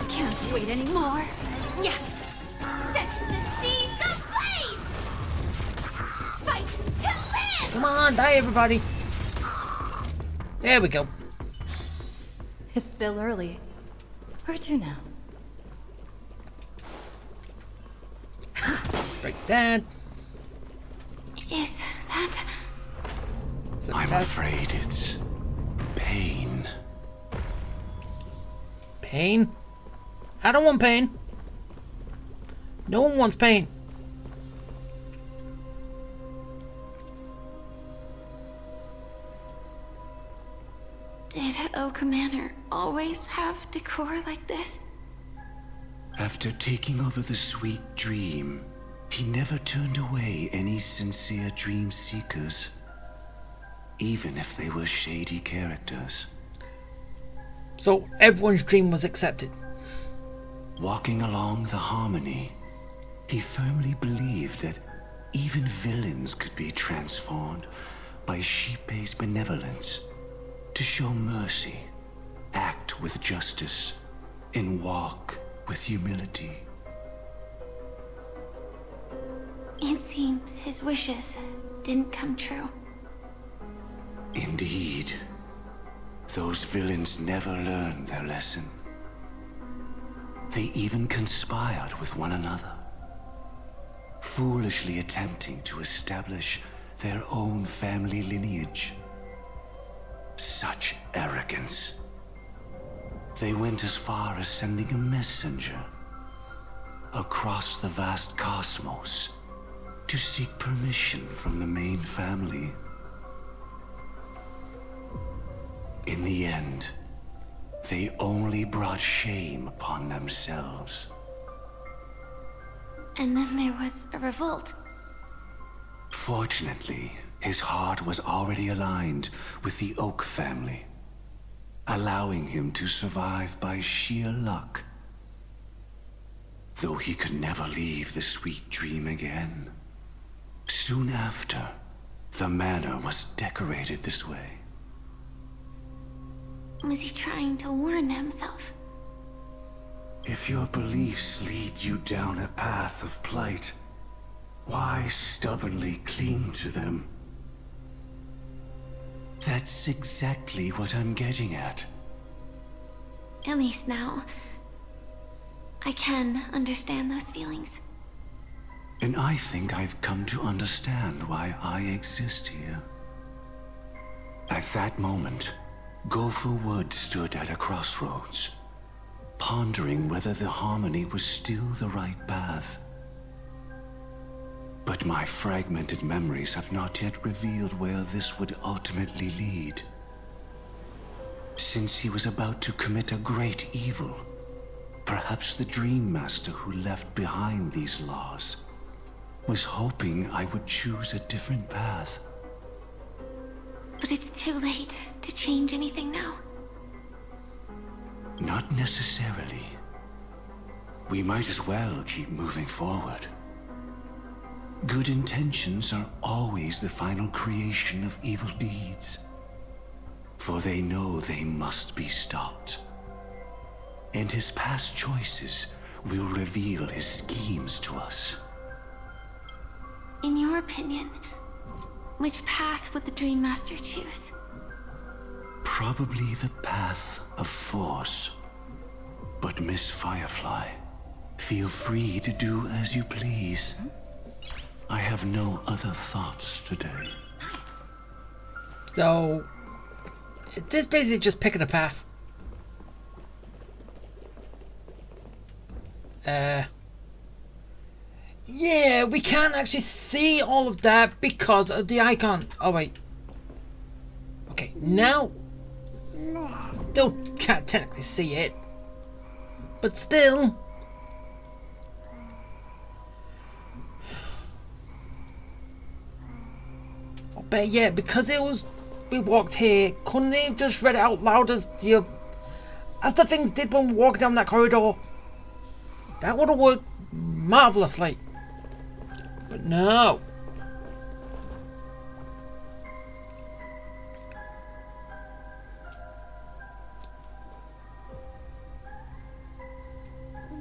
Speaker 15: Can't wait anymore.
Speaker 9: Yeah. Set the seas ablaze! Fight to live!
Speaker 1: Come on, die everybody. There we go.
Speaker 8: It's still early. Where to now?
Speaker 1: Break that.
Speaker 15: Is that...
Speaker 10: I'm afraid it's pain.
Speaker 1: Pain? I don't want pain. No one wants pain.
Speaker 15: Did Oak Manor always have decor like this?
Speaker 10: After taking over the Sweet Dream, he never turned away any sincere dream seekers, even if they were shady characters.
Speaker 1: So everyone's dream was accepted.
Speaker 10: Walking along the Harmony, he firmly believed that even villains could be transformed by Xipe's benevolence to show mercy, act with justice, and walk with humility.
Speaker 15: It seems his wishes didn't come true.
Speaker 10: Indeed, those villains never learned their lesson. They even conspired with one another, foolishly attempting to establish their own family lineage. Such arrogance. They went as far as sending a messenger across the vast cosmos to seek permission from the main family. In the end, they only brought shame upon themselves.
Speaker 15: And then there was a revolt.
Speaker 10: Fortunately, his heart was already aligned with the Oak family, allowing him to survive by sheer luck. Though he could never leave the Sweet Dream again. Soon after, the manor was decorated this way.
Speaker 15: Was he trying to warn himself?
Speaker 10: If your beliefs lead you down a path of plight, why stubbornly cling to them? That's exactly what I'm getting at.
Speaker 15: At least now, I can understand those feelings.
Speaker 10: And I think I've come to understand why I exist here. At that moment, Gopher Wood stood at a crossroads, pondering whether the Harmony was still the right path. But my fragmented memories have not yet revealed where this would ultimately lead. Since he was about to commit a great evil, perhaps the Dream Master who left behind these laws was hoping I would choose a different path.
Speaker 15: But it's too late to change anything now.
Speaker 10: Not necessarily. We might as well keep moving forward. Good intentions are always the final creation of evil deeds, for they know they must be stopped. And his past choices will reveal his schemes to us.
Speaker 15: In your opinion, which path would the Dream Master choose?
Speaker 10: Probably the path of force. But Miss Firefly, feel free to do as you please. I have no other thoughts today.
Speaker 1: So, this basically just picking a path. Yeah, we can't actually see all of that because of the icon. Oh wait. Okay, now still can't technically see it, but still. But yeah, because it was we walked here, couldn't they have just read it out loud as the things did when we walked down that corridor? That would have worked marvelously. But no.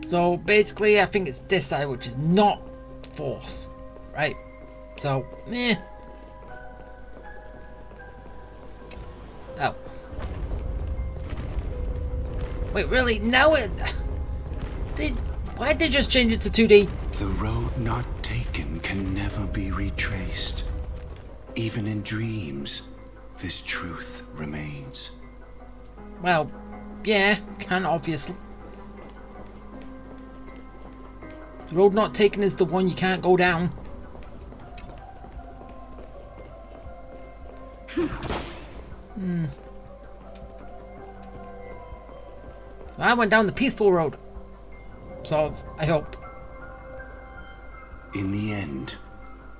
Speaker 1: So basically I think it's this side which is not force. Right? So, meh. Oh. Wait, really? Now it... Why'd they just change it to 2D?
Speaker 10: The road not taken can never be retraced. Even in dreams, this truth remains.
Speaker 1: Well, yeah, can obviously. The road not taken is the one you can't go down. I went down the peaceful road. Sort of, I hope.
Speaker 10: In the end,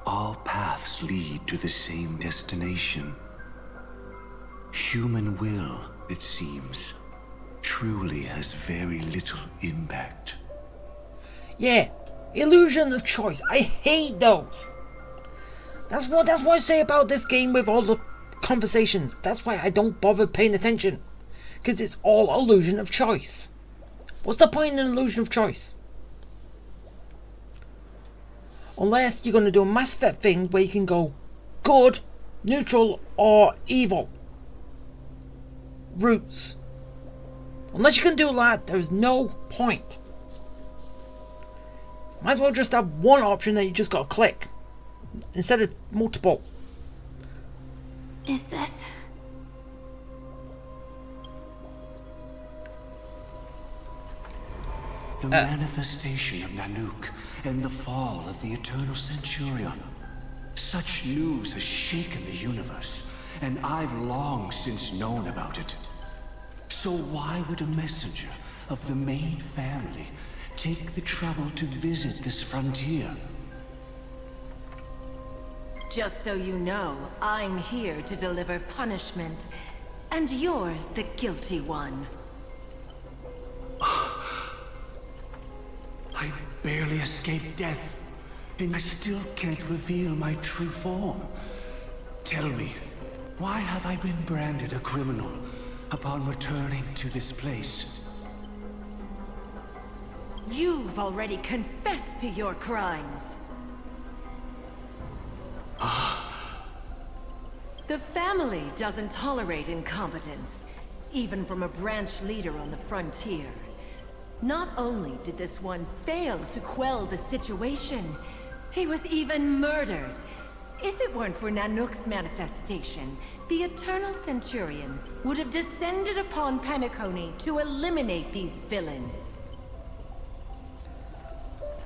Speaker 10: all paths lead to the same destination. Human will, it seems, truly has very little impact.
Speaker 1: Yeah, illusion of choice. I hate those. That's what I say about this game with all the conversations. That's why I don't bother paying attention. Because it's all illusion of choice. What's the point in illusion of choice? Unless you're going to do a Mass Effect thing where you can go good, neutral, or evil routes. Unless you can do that, there's no point. Might as well just have one option that you just got to click instead of multiple.
Speaker 15: Is this?
Speaker 10: The manifestation of Nanook and the fall of the Eternal Centurion. Such news has shaken the universe, and I've long since known about it. So why would a messenger of the main family take the trouble to visit this frontier?
Speaker 2: Just so you know, I'm here to deliver punishment, and you're the guilty one.
Speaker 10: I barely escaped death, and I still can't reveal my true form. Tell me, why have I been branded a criminal upon returning to this place?
Speaker 2: You've already confessed to your crimes. The family doesn't tolerate incompetence, even from a branch leader on the frontier. Not only did this one fail to quell the situation, he was even murdered. If it weren't for Nanook's manifestation, the Eternal Centurion would have descended upon Penacony to eliminate these villains.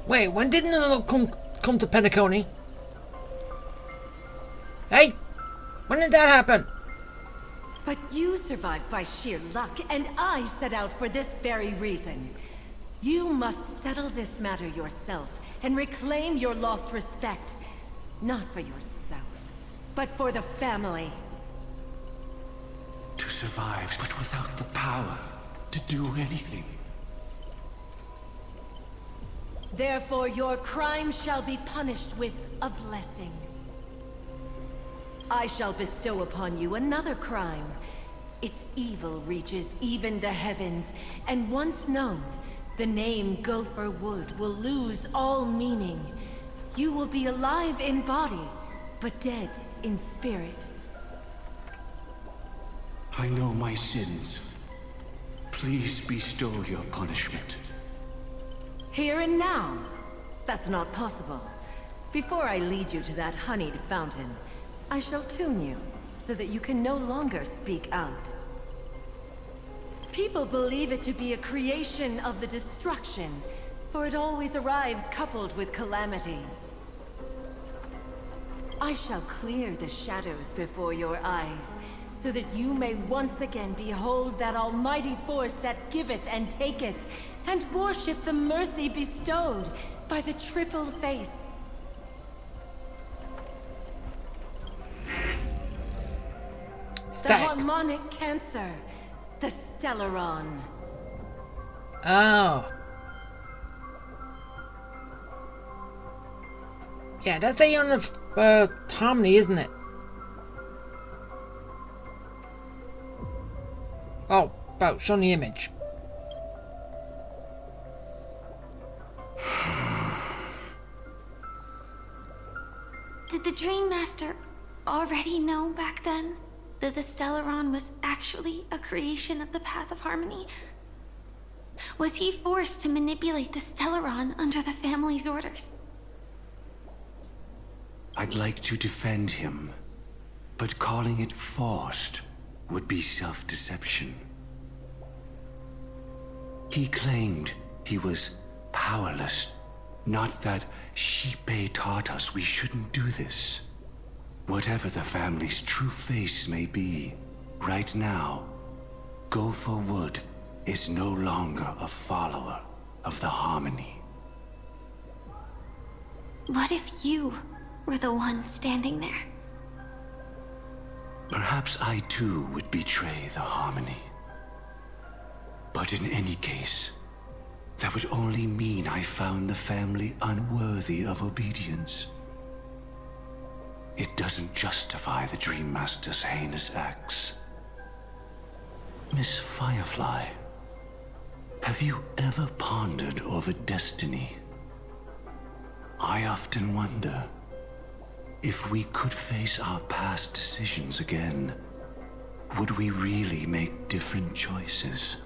Speaker 1: Wait, when did Nanook come to Penacony? Hey, when did that happen?
Speaker 2: But you survived by sheer luck, and I set out for this very reason. You must settle this matter yourself and reclaim your lost respect. Not for yourself, but for the family.
Speaker 10: To survive, but without the power to do anything.
Speaker 2: Therefore, your crime shall be punished with a blessing. I shall bestow upon you another crime. Its evil reaches even the heavens, and once known, the name Gopher Wood will lose all meaning. You will be alive in body, but dead in spirit.
Speaker 10: I know my sins. Please bestow your punishment.
Speaker 2: Here and now? That's not possible. Before I lead you to that honeyed fountain, I shall tune you, so that you can no longer speak out. People believe it to be a creation of the destruction, for it always arrives coupled with calamity. I shall clear the shadows before your eyes, so that you may once again behold that almighty force that giveth and taketh, and worship the mercy bestowed by the triple face.
Speaker 1: Stack.
Speaker 2: The harmonic cancer, the Stellaron.
Speaker 1: Oh. Yeah, that's the Aeon of Harmony, isn't it? Oh, about show the image.
Speaker 15: Did the Dream Master already know back then that the Stellaron was actually a creation of the Path of Harmony? Was he forced to manipulate the Stellaron under the family's orders?
Speaker 10: I'd like to defend him, but calling it forced would be self-deception. He claimed he was powerless, not that Xipe taught us we shouldn't do this. Whatever the family's true face may be, right now, Gopher Wood is no longer a follower of the Harmony.
Speaker 15: What if you were the one standing there?
Speaker 10: Perhaps I too would betray the Harmony. But in any case, that would only mean I found the family unworthy of obedience. It doesn't justify the Dream Master's heinous acts. Miss Firefly, have you ever pondered over destiny? I often wonder if we could face our past decisions again, would we really make different choices?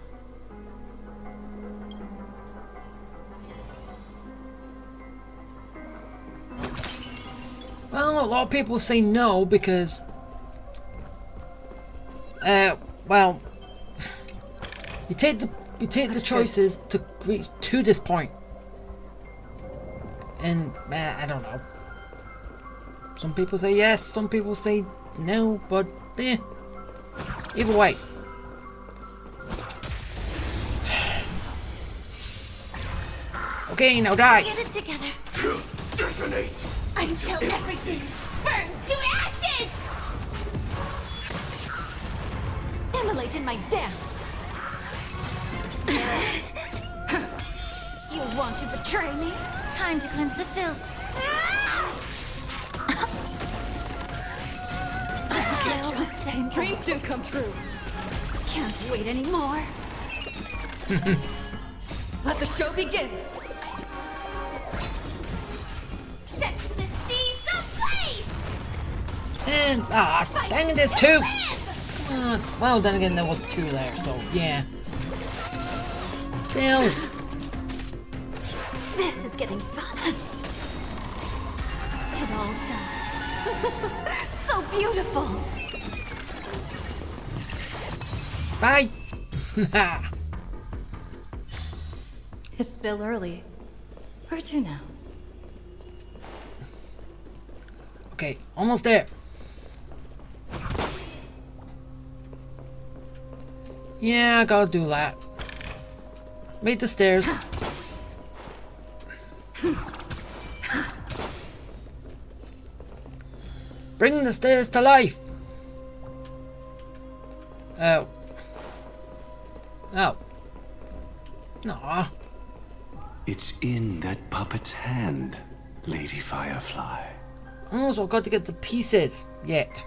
Speaker 1: Well, a lot of people say no because, well, you take the choices to reach to this point, and I don't know. Some people say yes, some people say no, but either way. Okay, now die.
Speaker 15: Get it together.
Speaker 10: Detonate!
Speaker 15: Until everything burns to ashes!
Speaker 8: Immolate in my dance! You want to betray me?
Speaker 9: Time to cleanse the filth.
Speaker 8: Still the same. Dreams do come true. Can't wait anymore. Let the show begin.
Speaker 15: Set the seas ablaze!
Speaker 1: And dang it, there's two. Well, then again, there was two there, so yeah. Still.
Speaker 8: This is getting fun. It all done. So beautiful.
Speaker 1: Bye.
Speaker 8: It's still early. Where to now?
Speaker 1: Okay, almost there. Yeah, I gotta do that. Made the stairs. Bring the stairs to life. Oh. Oh. Aw.
Speaker 10: It's in that puppet's hand, Lady Firefly.
Speaker 1: Oh, so I've got to get the pieces yet.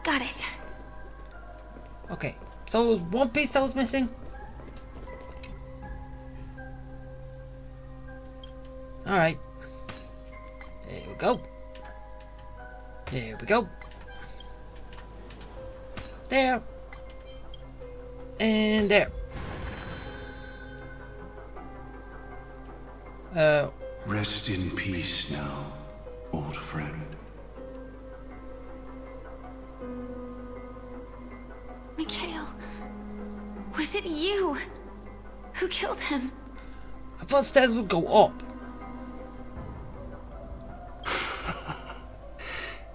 Speaker 15: Got it.
Speaker 1: Okay, so it was one piece that was missing. Alright. There we go. There we go. There. And there.
Speaker 10: Rest in peace now, old friend.
Speaker 15: Mikhail, was it you who killed him?
Speaker 1: I thought stairs would go up.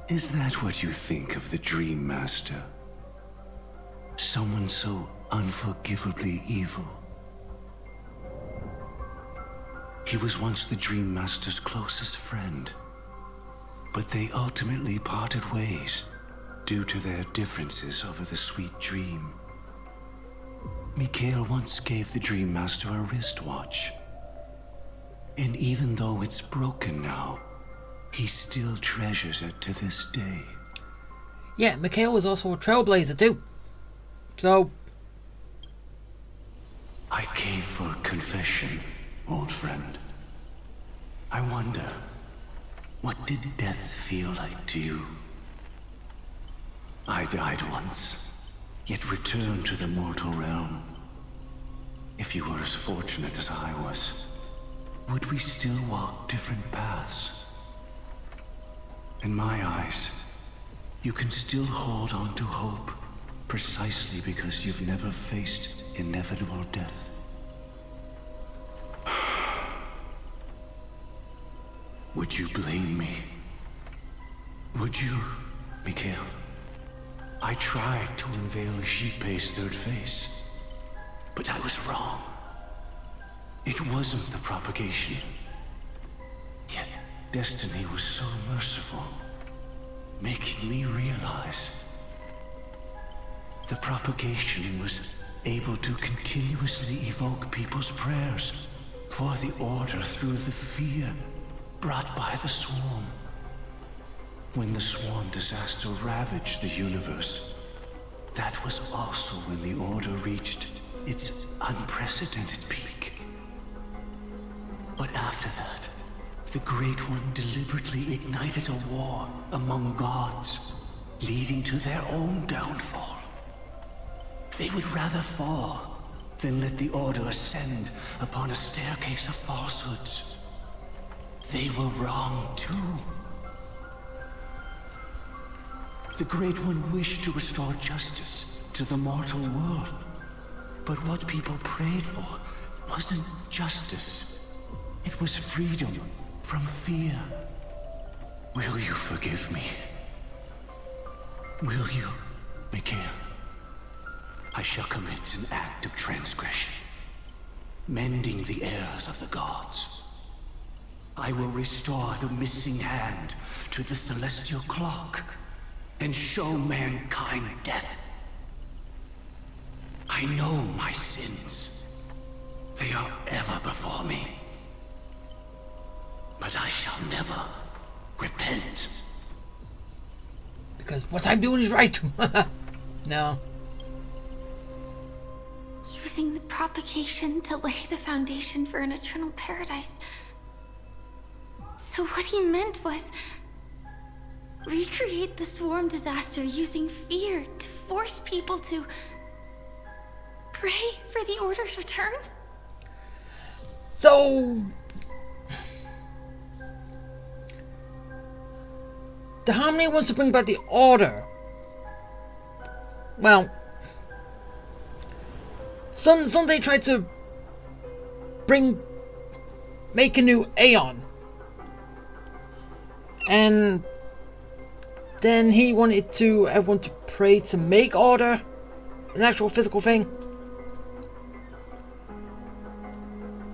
Speaker 10: Is that what you think of the Dream Master? Someone so unforgivably evil? He was once the Dream Master's closest friend, but they ultimately parted ways due to their differences over the sweet dream. Mikhail once gave the Dream Master a wristwatch, and even though it's broken now, he still treasures it to this day.
Speaker 1: Yeah, Mikhail was also a trailblazer too. So...
Speaker 10: I came for confession, old friend. I wonder, what did death feel like to you? I died once, yet returned to the mortal realm. If you were as fortunate as I was, would we still walk different paths? In my eyes, you can still hold on to hope, precisely because you've never faced inevitable death. Would you blame me? Would you, Mikhail? I tried to unveil Xipe's third face, But I was wrong. It wasn't the propagation. Yet destiny was so merciful, making me realize the propagation was able to continuously evoke people's prayers for the Order through the fear brought by the Swarm. When the Swarm disaster ravaged the universe, that was also when the Order reached its unprecedented peak. But after that, the Great One deliberately ignited a war among gods, leading to their own downfall. They would rather fall than let the Order ascend upon a staircase of falsehoods. They were wrong too. The Great One wished to restore justice to the mortal world. But what people prayed for wasn't justice. It was freedom from fear. Will you forgive me? Will you, Mikhail? I shall commit an act of transgression, mending the errors of the gods. I will restore the missing hand to the celestial clock and show mankind death. I know my sins. They are ever before me. But I shall never repent.
Speaker 1: Because what I'm doing is right. No.
Speaker 15: Using the propagation to lay the foundation for an eternal paradise. So what he meant was recreate the Swarm disaster using fear to force people to pray for the Order's return?
Speaker 1: So the Harmony wants to bring back the Order. Well, Sunday tried to make a new Aeon, and then he wanted everyone to pray to make Order an actual physical thing.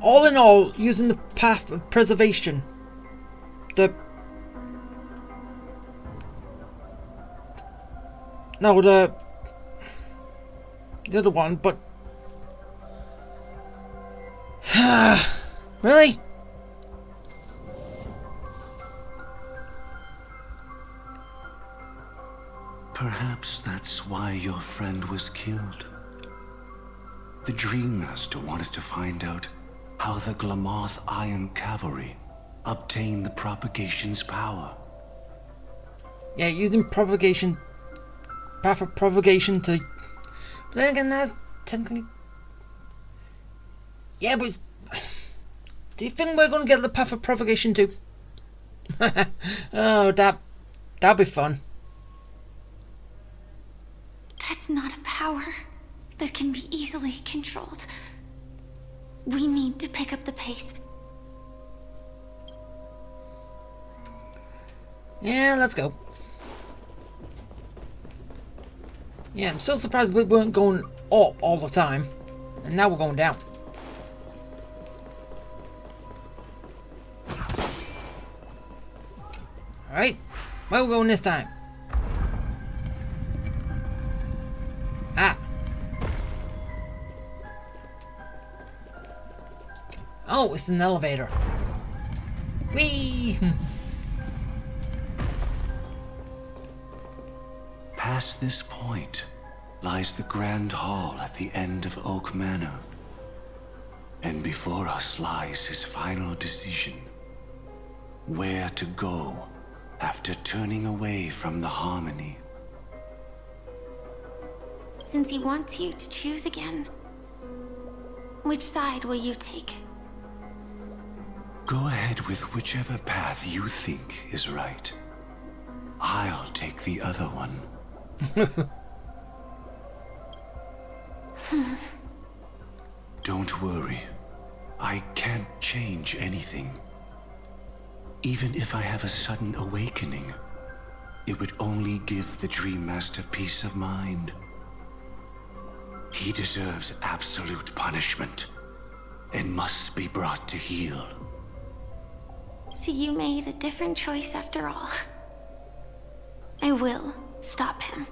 Speaker 1: All in all, using the path of preservation, the other one, but really?
Speaker 10: Perhaps that's why your friend was killed. The Dream Master wanted to find out how the Glamoth Iron Cavalry obtained the propagation's power.
Speaker 1: Yeah, using propagation, path of propagation to. But then again, that's technically. Yeah, but do you think we're going to get the path of propagation too? Oh, that'd be fun.
Speaker 15: That's not a power that can be easily controlled. We need to pick up the pace.
Speaker 1: Yeah, let's go. Yeah, I'm still surprised we weren't going up all the time, and now we're going down. Alright, where are we going this time? Ah. Oh, it's an elevator. Whee!
Speaker 10: Past this point lies the Grand Hall at the end of Oak Manor. And before us lies his final decision. Where to go after turning away from the Harmony.
Speaker 15: Since he wants you to choose again, which side will you take?
Speaker 10: Go ahead with whichever path you think is right. I'll take the other one. Don't worry. I can't change anything. Even if I have a sudden awakening, it would only give the Dream Master peace of mind. He deserves absolute punishment and must be brought to heel.
Speaker 15: So you made a different choice after all. I will stop him.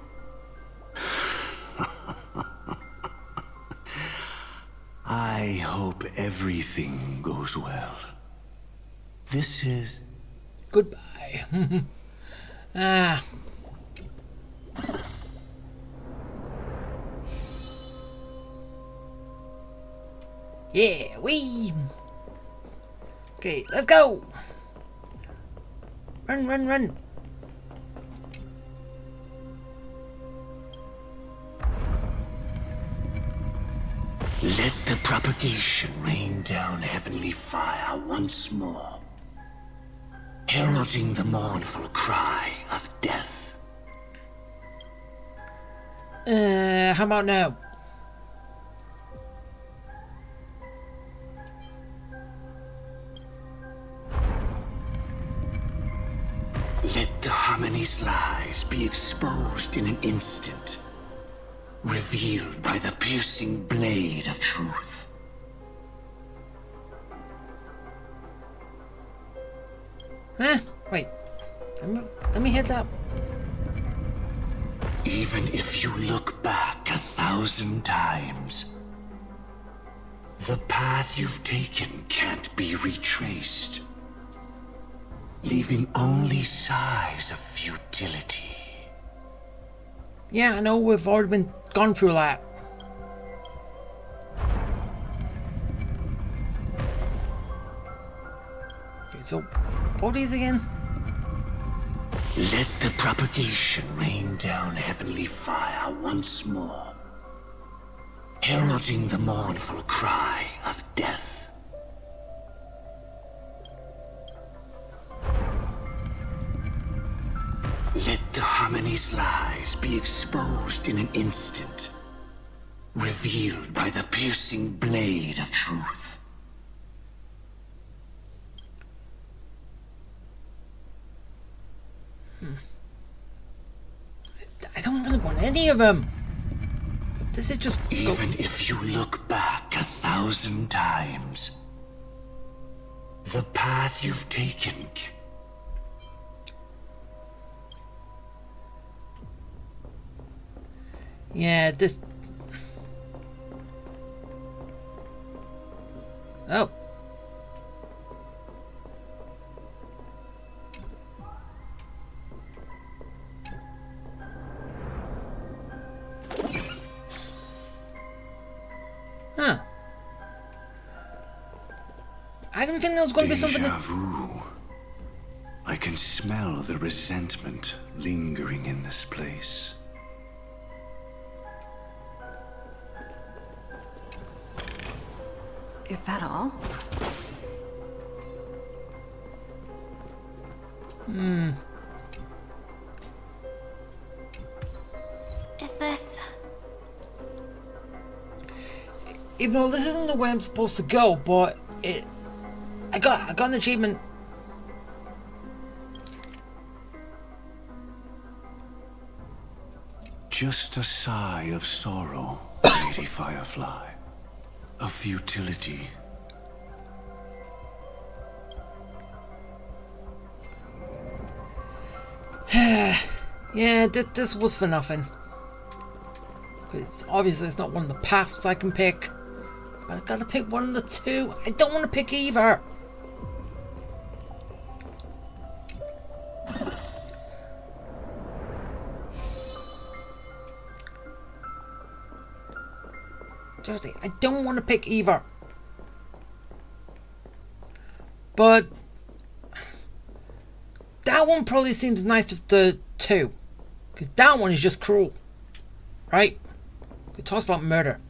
Speaker 10: I hope everything goes well. This is...
Speaker 1: Goodbye. Ah. Yeah, wee. Okay, let's go. Run, run, run.
Speaker 10: Let the propagation rain down heavenly fire once more, heralding the mournful cry of death.
Speaker 1: How about now?
Speaker 10: Let the harmony's lies be exposed in an instant, revealed by the piercing blade of truth.
Speaker 1: Huh? Wait. Let me hit that.
Speaker 10: Even if you look back 1,000 times, the path you've taken can't be retraced, leaving only sighs of futility.
Speaker 1: Yeah, I know we've already gone through that. Okay, so what are these again?
Speaker 10: Let the propagation rain down heavenly fire once more, heralding the mournful cry of death. Let the harmony's lies be exposed in an instant, revealed by the piercing blade of truth.
Speaker 1: I don't really want any of them. But this is just...
Speaker 10: Even if you look back 1,000 times, the path you've taken...
Speaker 1: Yeah, this... Oh. Huh. I didn't think there was going to be something...
Speaker 10: Déjà vu. I can smell the resentment lingering in this place.
Speaker 11: Is that all?
Speaker 15: Is this...
Speaker 1: Even though this isn't the way I'm supposed to go, but I got an achievement.
Speaker 10: Just a sigh of sorrow, Lady Firefly. Of futility.
Speaker 1: Yeah, this was for nothing. Because obviously it's not one of the paths I can pick. But I gotta pick one of the two. I don't want to pick either. Seriously, I don't want to pick either. But that one probably seems nice of the two. Because that one is just cruel. Right? It talks about murder.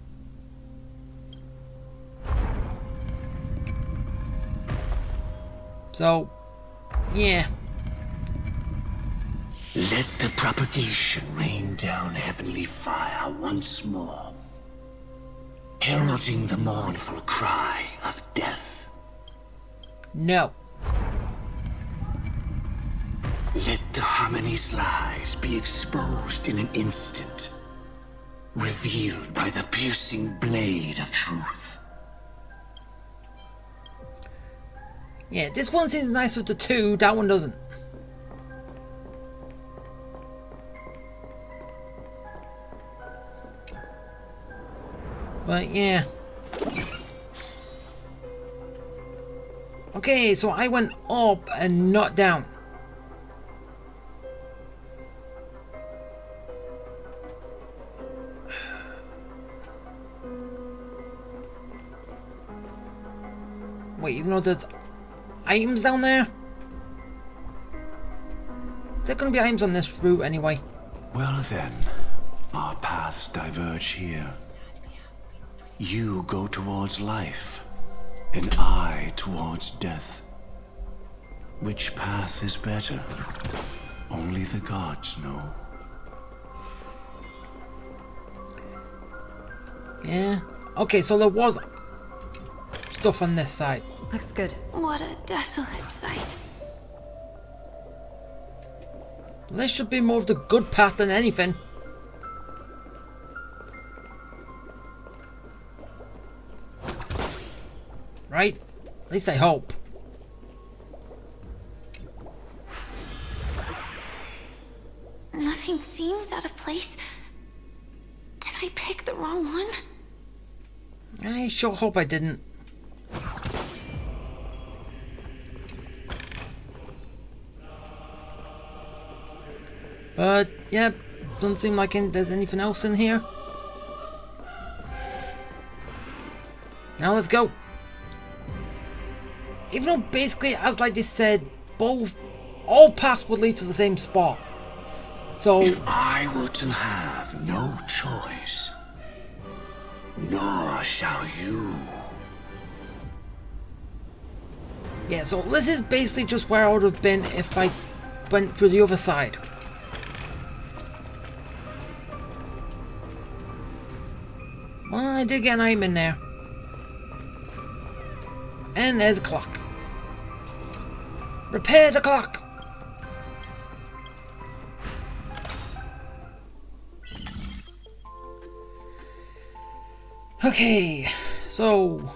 Speaker 1: So, yeah.
Speaker 10: Let the propagation rain down heavenly fire once more, heralding the mournful cry of death.
Speaker 1: No.
Speaker 10: Let the harmony's lies be exposed in an instant, revealed by the piercing blade of truth.
Speaker 1: Yeah, this one seems nice with the two, that one doesn't. But yeah. Okay, so I went up and not down. Wait, even though there's items down there? There gonna be items on this route anyway.
Speaker 10: Well then, our paths diverge here. You go towards life, and I towards death. Which path is better? Only the gods know.
Speaker 1: Yeah. Okay, so there was stuff on this side.
Speaker 11: Looks good.
Speaker 15: What a desolate sight.
Speaker 1: This should be more of the good path than anything. Right? At least I hope.
Speaker 15: Nothing seems out of place. Did I pick the wrong one?
Speaker 1: I sure hope I didn't. But, yeah, doesn't seem like there's anything else in here. Now let's go. Even though basically, as like they said, all paths would lead to the same spot. So
Speaker 10: if I were to have no choice, nor shall you.
Speaker 1: Yeah, so this is basically just where I would have been if I went through the other side. Well, I did get an item in there. And there's a clock. Repair the clock! Okay, so...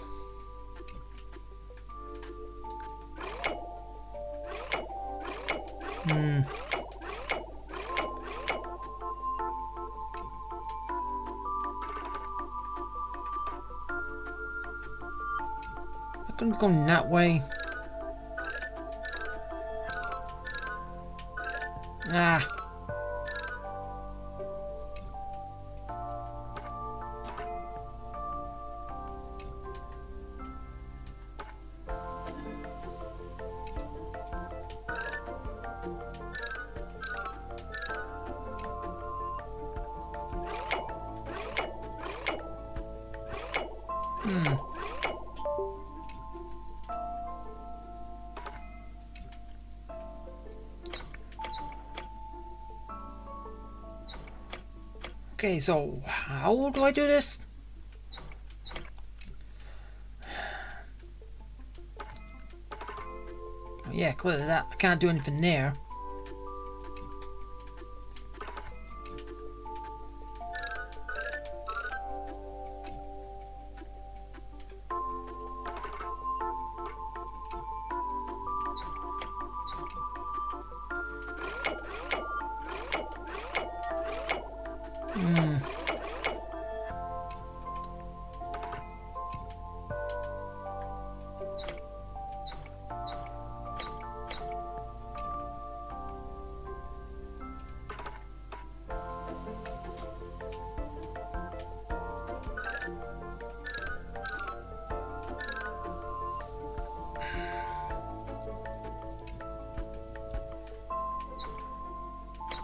Speaker 1: I couldn't go that way. Ah. Okay, so how do I do this? Oh, yeah, clearly that I can't do anything there.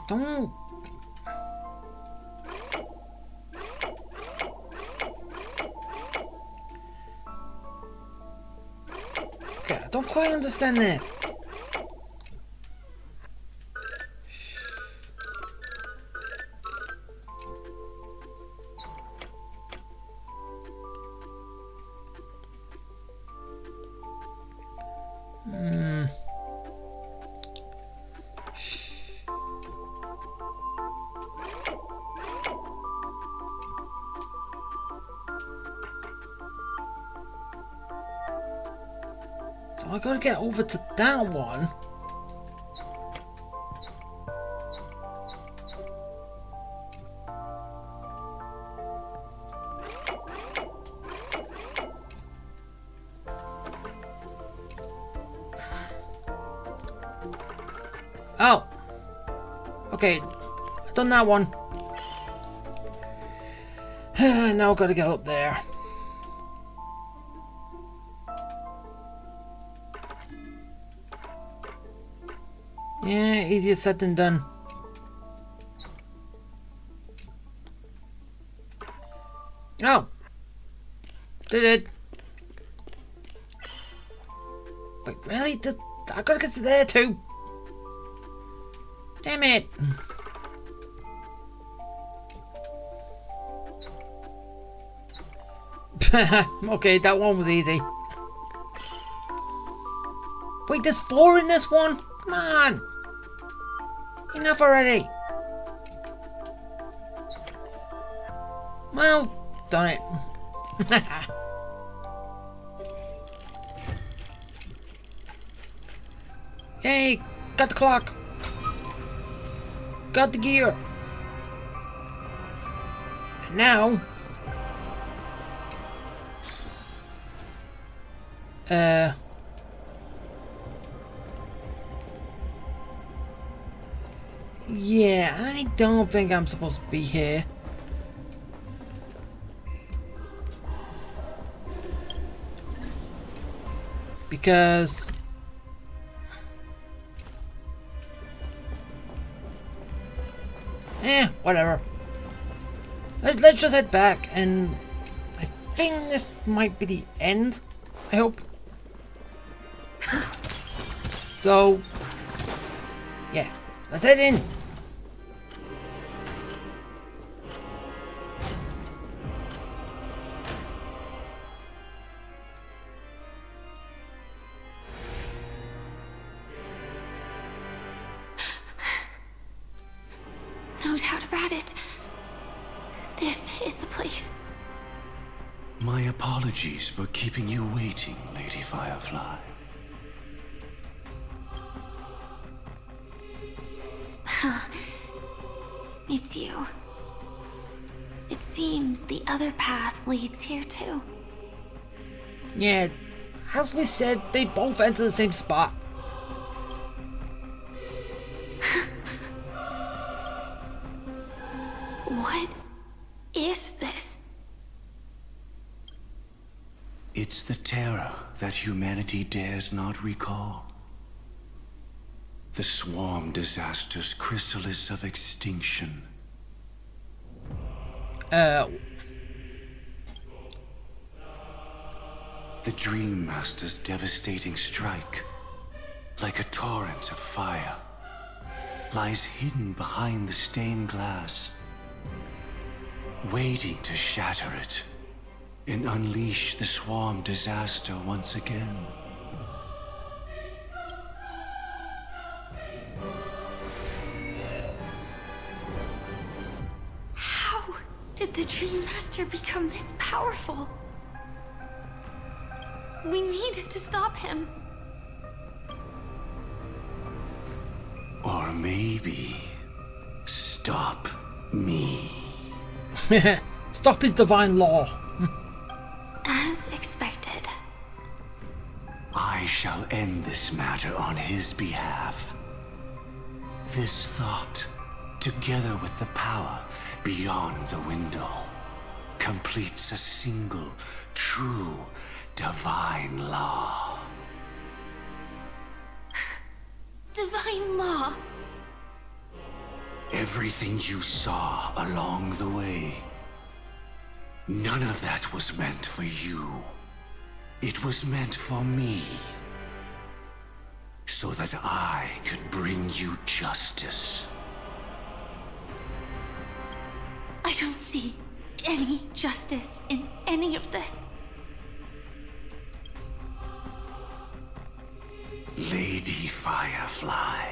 Speaker 1: Don't... Okay, I don't quite understand this. So I gotta get over to that one. Oh! Okay, I've done that one. Now I've got to get up there. Yeah, easier said than done. Oh! Did it! Wait, really? I gotta get to there too! Damn it! Okay, that one was easy. Wait, there's 4 in this one? Come on! Enough already! Well, done it. Hey, got the clock. Got the gear. And now... Yeah, I don't think I'm supposed to be here. Because... whatever. Let's just head back, and I think this might be the end, I hope. So, yeah, let's head in.
Speaker 15: No doubt about it. This is the place.
Speaker 10: My apologies for keeping you waiting, Lady Firefly.
Speaker 15: It's you. It seems the other path leads here too.
Speaker 1: Yeah, as we said, they both enter the same spot.
Speaker 15: What is this?
Speaker 10: It's the terror that humanity dares not recall. The swarm disaster's chrysalis of extinction. The Dream Master's devastating strike, like a torrent of fire, lies hidden behind the stained glass, waiting to shatter it and unleash the swarm disaster once again.
Speaker 15: How did the Dream Master become this powerful? We need to stop him.
Speaker 10: Or maybe stop me.
Speaker 1: Stop his divine law.
Speaker 15: As expected.
Speaker 10: I shall end this matter on his behalf. This thought, together with the power beyond the window, completes a single, true, divine law.
Speaker 15: Divine law?
Speaker 10: Everything you saw along the way, none of that was meant for you. It was meant for me. So that I could bring you justice.
Speaker 15: I don't see any justice in any of this.
Speaker 10: Lady Firefly,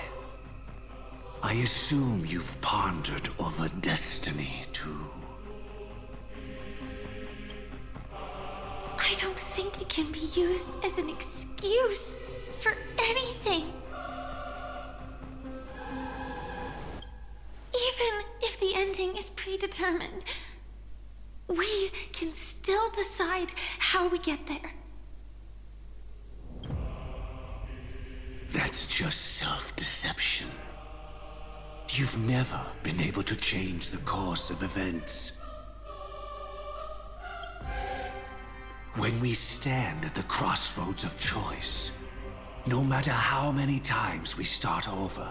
Speaker 10: I assume you've pondered over destiny too.
Speaker 15: I don't think it can be used as an excuse for anything. Even if the ending is predetermined, we can still decide how we get there.
Speaker 10: That's just self-deception. You've never been able to change the course of events. When we stand at the crossroads of choice, no matter how many times we start over,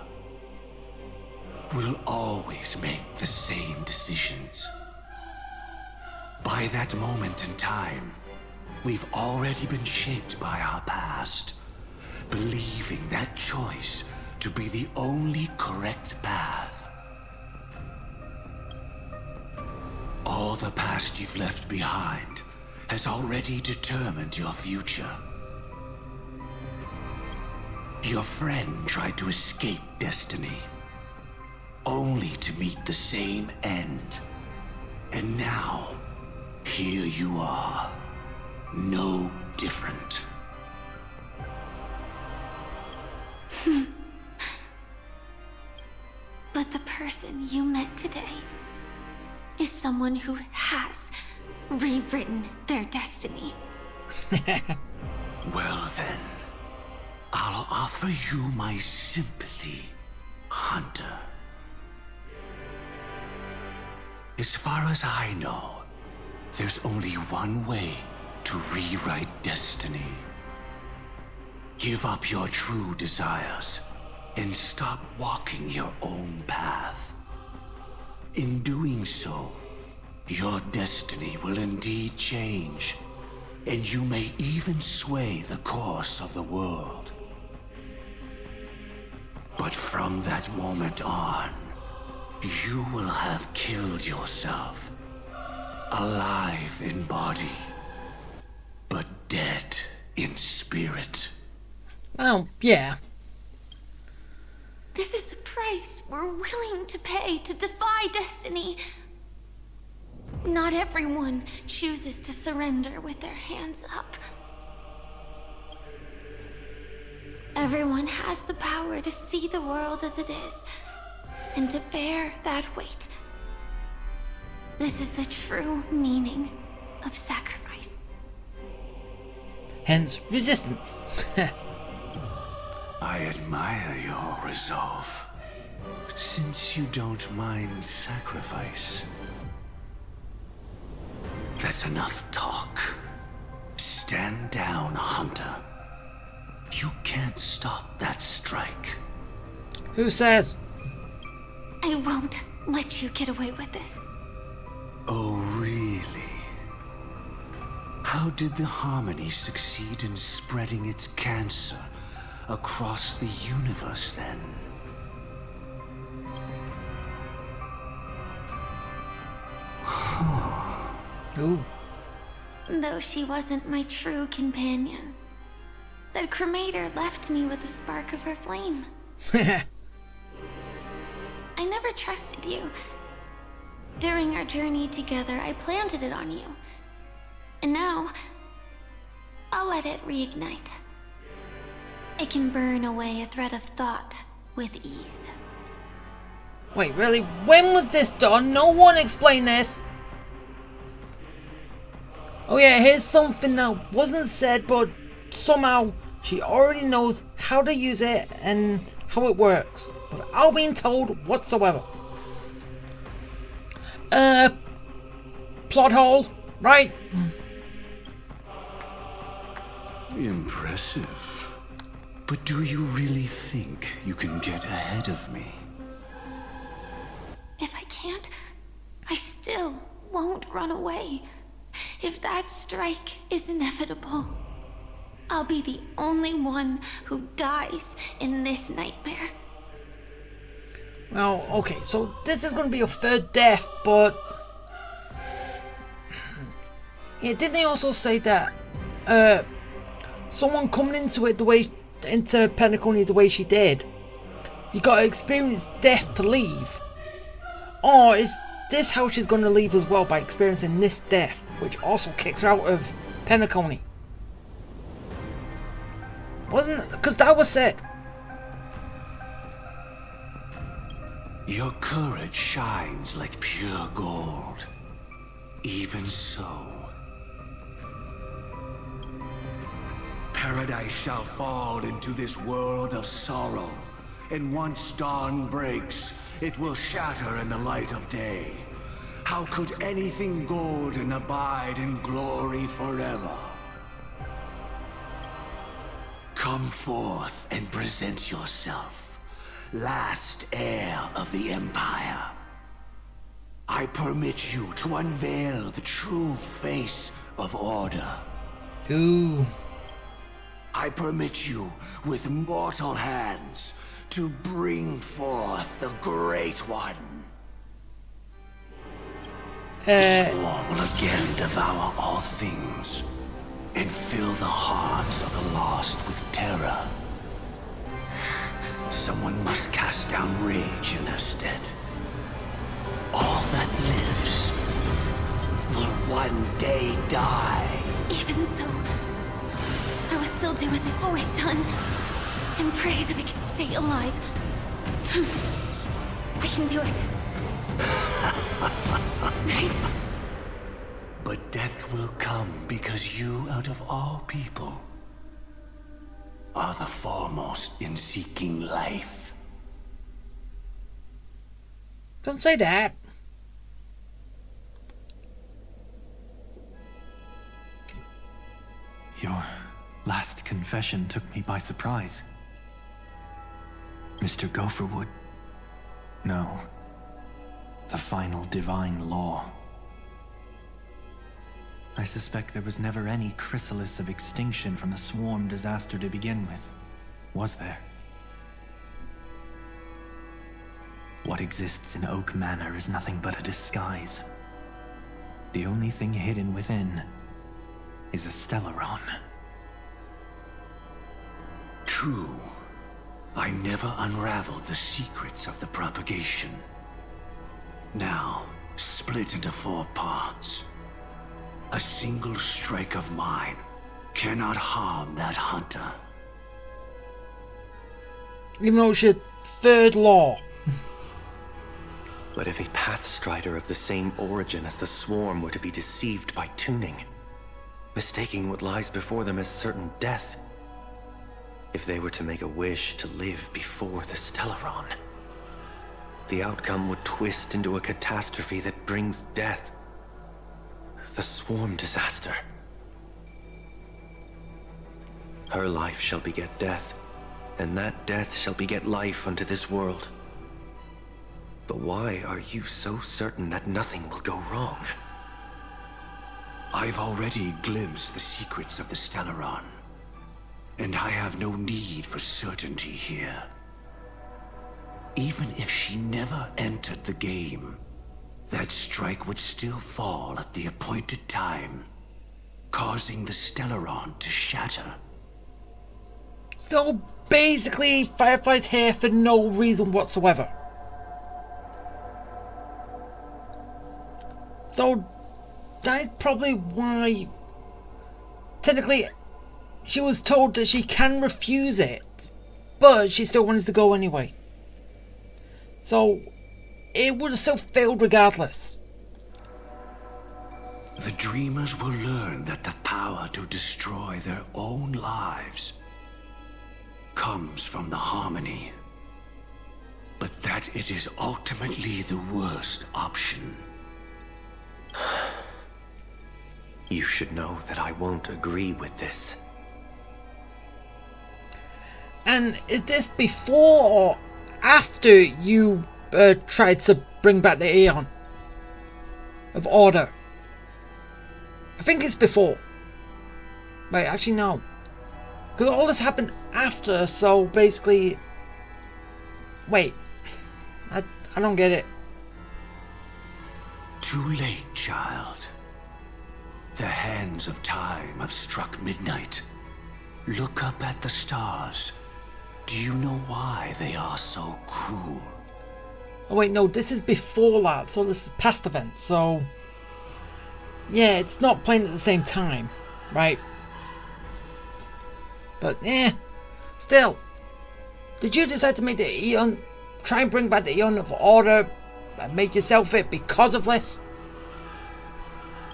Speaker 10: we'll always make the same decisions. By that moment in time, we've already been shaped by our past, believing that choice to be the only correct path. All the past you've left behind has already determined your future. Your friend tried to escape destiny, only to meet the same end. And now, here you are, no different.
Speaker 15: But the person you met today is someone who has rewritten their destiny.
Speaker 10: Well then, I'll offer you my sympathy, Hunter. As far as I know, there's only one way to rewrite destiny. Give up your true desires and stop walking your own path. In doing so, your destiny will indeed change, and you may even sway the course of the world. But from that moment on, you will have killed yourself, alive in body, but dead in spirit.
Speaker 1: Well, yeah.
Speaker 15: This is the price we're willing to pay to defy destiny. Not everyone chooses to surrender with their hands up. Everyone has the power to see the world as it is, and to bear that weight. This is the true meaning of sacrifice.
Speaker 1: Hence, resistance.
Speaker 10: I admire your resolve. Since you don't mind sacrifice. That's enough talk. Stand down, Hunter. You can't stop that strike.
Speaker 1: Who says?
Speaker 15: I won't let you get away with this.
Speaker 10: Oh, really? How did the Harmony succeed in spreading its cancer across the universe, then?
Speaker 1: Ooh.
Speaker 15: Though she wasn't my true companion, that cremator left me with a spark of her flame. I never trusted you. During our journey together, I planted it on you. And now, I'll let it reignite. It can burn away a thread of thought with ease.
Speaker 1: Wait, really? When was this done? No one explained this. Oh yeah, here's something that wasn't said, but somehow she already knows how to use it and how it works, without being told whatsoever. Plot hole, right?
Speaker 10: Impressive. But do you really think you can get ahead of me?
Speaker 15: If I can't, I still won't run away. If that strike is inevitable, I'll be the only one who dies in this nightmare.
Speaker 1: Well, okay, so this is going to be a third death, but... Yeah, didn't they also say that someone coming into it the way, into Penacony the way she did, you gotta experience death to leave? Or is this how she's going to leave as well, by experiencing this death, which also kicks her out of Penacony. Wasn't, because that was said.
Speaker 10: Your courage shines like pure gold. Even so, paradise shall fall into this world of sorrow, and once dawn breaks, it will shatter in the light of day. How could anything golden abide in glory forever? Come forth and present yourself, last heir of the Empire. I permit you to unveil the true face of order.
Speaker 1: Ooh.
Speaker 10: I permit you, with mortal hands, to bring forth the Great One. The Swarm will again devour all things, and fill the hearts of the lost with terror. Someone must cast down rage in their stead. All that lives will one day die.
Speaker 15: Even so, I will still do as I've always done, and pray that I can stay alive. I can do it. Right?
Speaker 10: But death will come because you, out of all people, are the foremost in seeking life.
Speaker 1: Don't say that.
Speaker 18: Your last confession took me by surprise. Mr. Gopherwood. No. The final divine law. I suspect there was never any chrysalis of extinction from the swarm disaster to begin with, was there? What exists in Oak Manor is nothing but a disguise. The only thing hidden within is a Stellaron.
Speaker 10: True. I never unraveled the secrets of the propagation. Now, split into 4 parts. A single strike of mine cannot harm that hunter.
Speaker 1: Even though it's your 3rd law.
Speaker 4: But if a Pathstrider of the same origin as the Swarm were to be deceived by tuning, mistaking what lies before them as certain death, if they were to make a wish to live before the Stellaron, the outcome would twist into a catastrophe that brings death. The Swarm disaster. Her life shall beget death, and that death shall beget life unto this world. But why are you so certain that nothing will go wrong?
Speaker 10: I've already glimpsed the secrets of the Stellaron, and I have no need for certainty here. Even if she never entered the game, that strike would still fall at the appointed time, causing the Stellaron to shatter.
Speaker 1: So basically, Firefly's here for no reason whatsoever. So that's probably why, technically, she was told that she can refuse it, but she still wanted to go anyway. So it would have still failed regardless.
Speaker 10: The dreamers will learn that the power to destroy their own lives comes from the harmony, but that it is ultimately the worst option.
Speaker 4: You should know that I won't agree with this.
Speaker 1: And is this before or after you tried to bring back the Aeon of Order? I think it's before. Wait, actually no. Because all this happened after, so basically... Wait. I don't get it.
Speaker 10: Too late, child. The hands of time have struck midnight. Look up at the stars. Do you know why they are so cruel?
Speaker 1: Oh wait, no, this is before that, so this is past events, so... Yeah, it's not playing at the same time. right? But still, did you decide to make the Eon, try and bring back the Eon of Order and make yourself it because of this?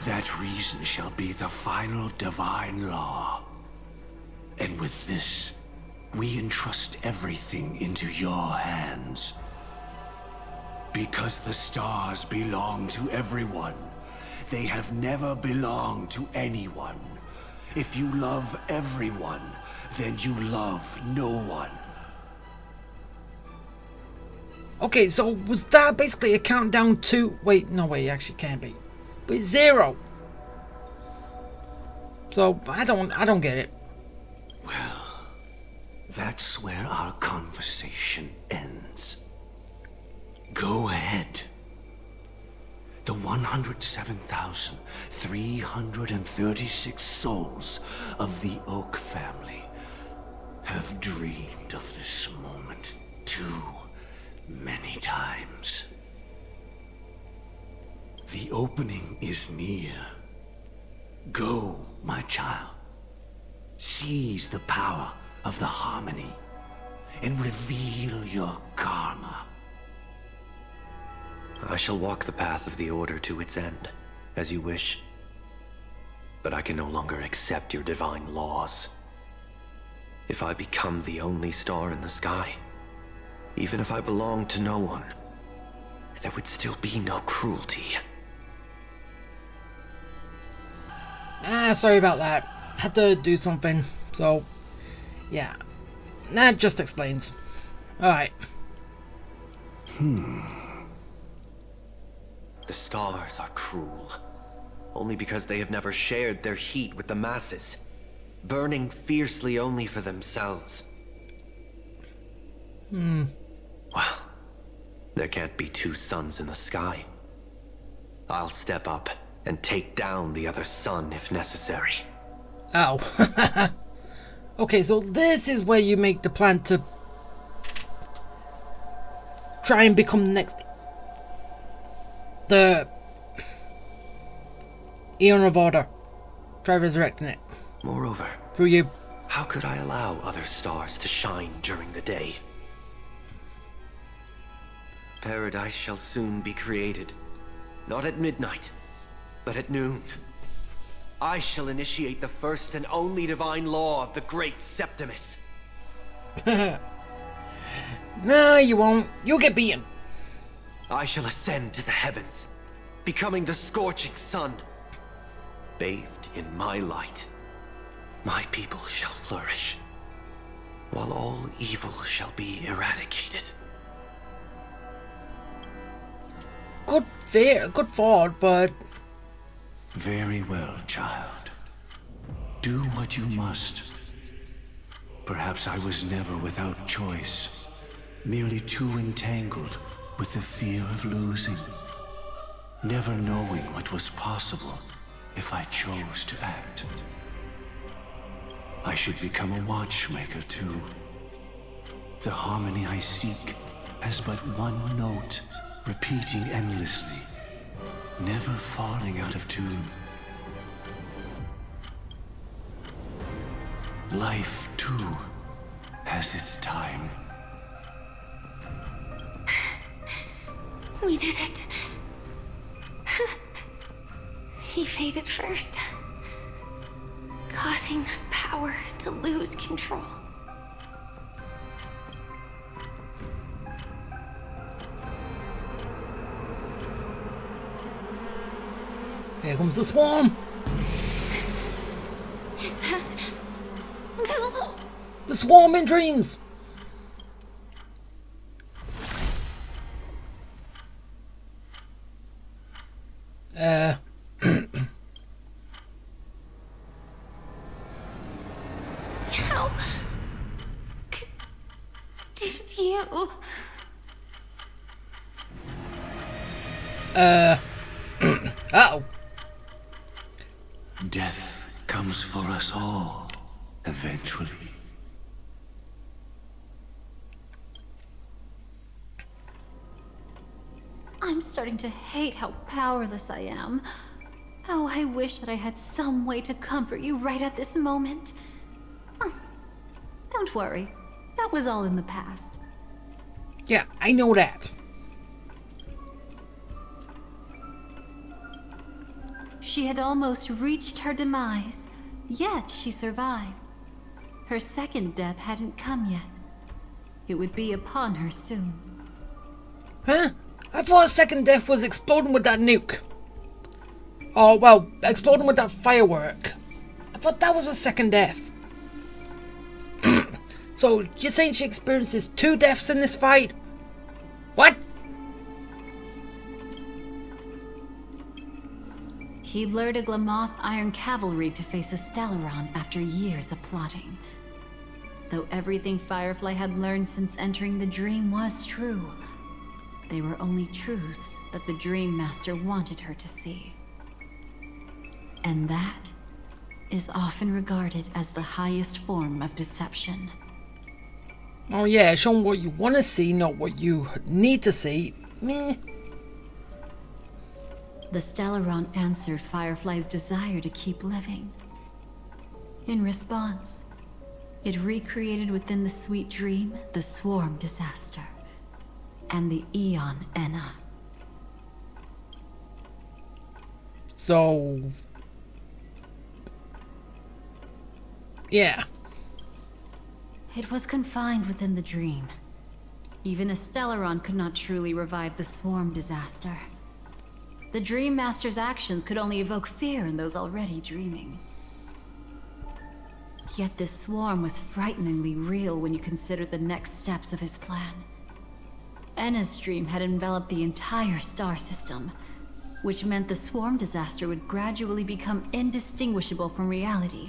Speaker 10: That reason shall be the final divine law. And with this, we entrust everything into your hands. Because the stars belong to everyone. They have never belonged to anyone. If you love everyone, then you love no one.
Speaker 1: Okay, so was that basically a countdown to... Wait, no way, it actually can't be. But it's 0. So, I don't get it.
Speaker 10: Well, that's where our conversation ends. Go ahead. The 107,336 souls of the Oak family have dreamed of this moment too many times. The opening is near. Go, my child. Seize the power of the harmony and reveal your karma.
Speaker 4: I shall walk the path of the Order to its end, as you wish. But I can no longer accept your divine laws. If I become the only star in the sky, even if I belong to no one, there would still be no cruelty.
Speaker 1: Sorry about that. Had to do something, so... yeah. That just explains. Alright.
Speaker 4: The stars are cruel, only because they have never shared their heat with the masses, burning fiercely only for themselves. Well, there can't be two suns in the sky. I'll step up and take down the other sun if necessary.
Speaker 1: Ow. Okay, so this is where you make the plan to try and become the next... the Eon of Order. Try resurrecting it.
Speaker 4: Moreover,
Speaker 1: through you.
Speaker 4: How could I allow other stars to shine during the day? Paradise shall soon be created. Not at midnight, but at noon. I shall initiate the first and only divine law of the great Septimus.
Speaker 1: No, you won't. You'll get beaten.
Speaker 4: I shall ascend to the heavens, becoming the scorching sun. Bathed in my light, my people shall flourish, while all evil shall be eradicated.
Speaker 1: Good thought, but...
Speaker 10: Very well, child. Do what you must. Perhaps I was never without choice, merely too entangled with the fear of losing, never knowing what was possible if I chose to act. I should become a watchmaker too. The harmony I seek has but one note, repeating endlessly, never falling out of tune. Life, too, has its time.
Speaker 15: We did it. He faded first, causing power to lose control.
Speaker 1: Here comes the swarm.
Speaker 15: Is that...
Speaker 1: the swarm in dreams.
Speaker 15: How did you...
Speaker 1: Uh-oh.
Speaker 10: Death comes for us all, eventually.
Speaker 12: I'm starting to hate how powerless I am. Oh, I wish that I had some way to comfort you right at this moment. Oh, don't worry. That was all in the past.
Speaker 1: Yeah, I know that.
Speaker 12: She had almost reached her demise, yet she survived. Her second death hadn't come yet. It would be upon her soon.
Speaker 1: Huh? I thought second death was exploding with that nuke. Oh, well, exploding with that firework. I thought that was a second death. So, you're saying she experiences 2 deaths in this fight? What?
Speaker 12: He lured a Glamoth Iron Cavalry to face a Stellaron after years of plotting. Though everything Firefly had learned since entering the dream was true, they were only truths that the Dream Master wanted her to see. And that is often regarded as the highest form of deception.
Speaker 1: Oh yeah, show them what you want to see, not what you need to see. Meh.
Speaker 12: The Stellaron answered Firefly's desire to keep living. In response, it recreated within the sweet dream the Swarm disaster and the Eon Enna.
Speaker 1: So... yeah.
Speaker 12: It was confined within the dream. Even a Stellaron could not truly revive the Swarm disaster. The Dream Master's actions could only evoke fear in those already dreaming. Yet this swarm was frighteningly real when you consider the next steps of his plan. Enna's dream had enveloped the entire star system, which meant the swarm disaster would gradually become indistinguishable from reality.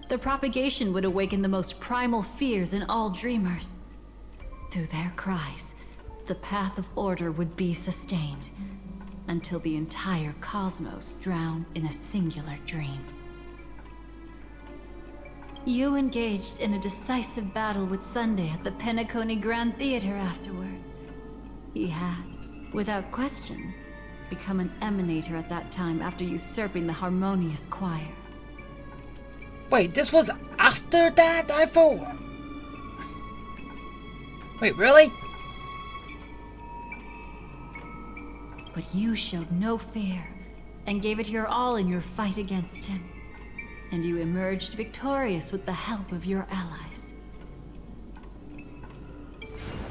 Speaker 12: The propagation would awaken the most primal fears in all dreamers. Through their cries, the path of order would be sustained, until the entire cosmos drowned in a singular dream. You engaged in a decisive battle with Sunday at the Penacony Grand Theater afterward. He had, without question, become an emanator at that time after usurping the harmonious choir.
Speaker 1: Wait, this was after that? I thought... wait, really?
Speaker 12: But you showed no fear, and gave it your all in your fight against him. And you emerged victorious with the help of your allies.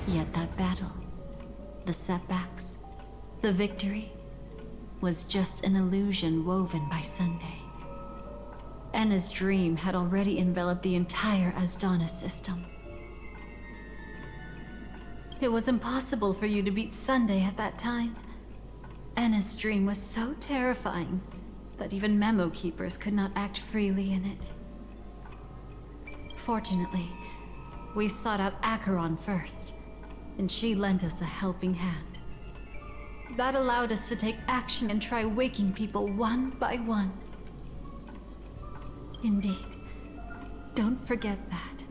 Speaker 12: Yet that battle, the setbacks, the victory, was just an illusion woven by Sunday. Enna's dream had already enveloped the entire Asdana system. It was impossible for you to beat Sunday at that time. Enna's dream was so terrifying that even Memo Keepers could not act freely in it. Fortunately, we sought out Acheron first, and she lent us a helping hand. That allowed us to take action and try waking people one by one. Indeed, don't forget that,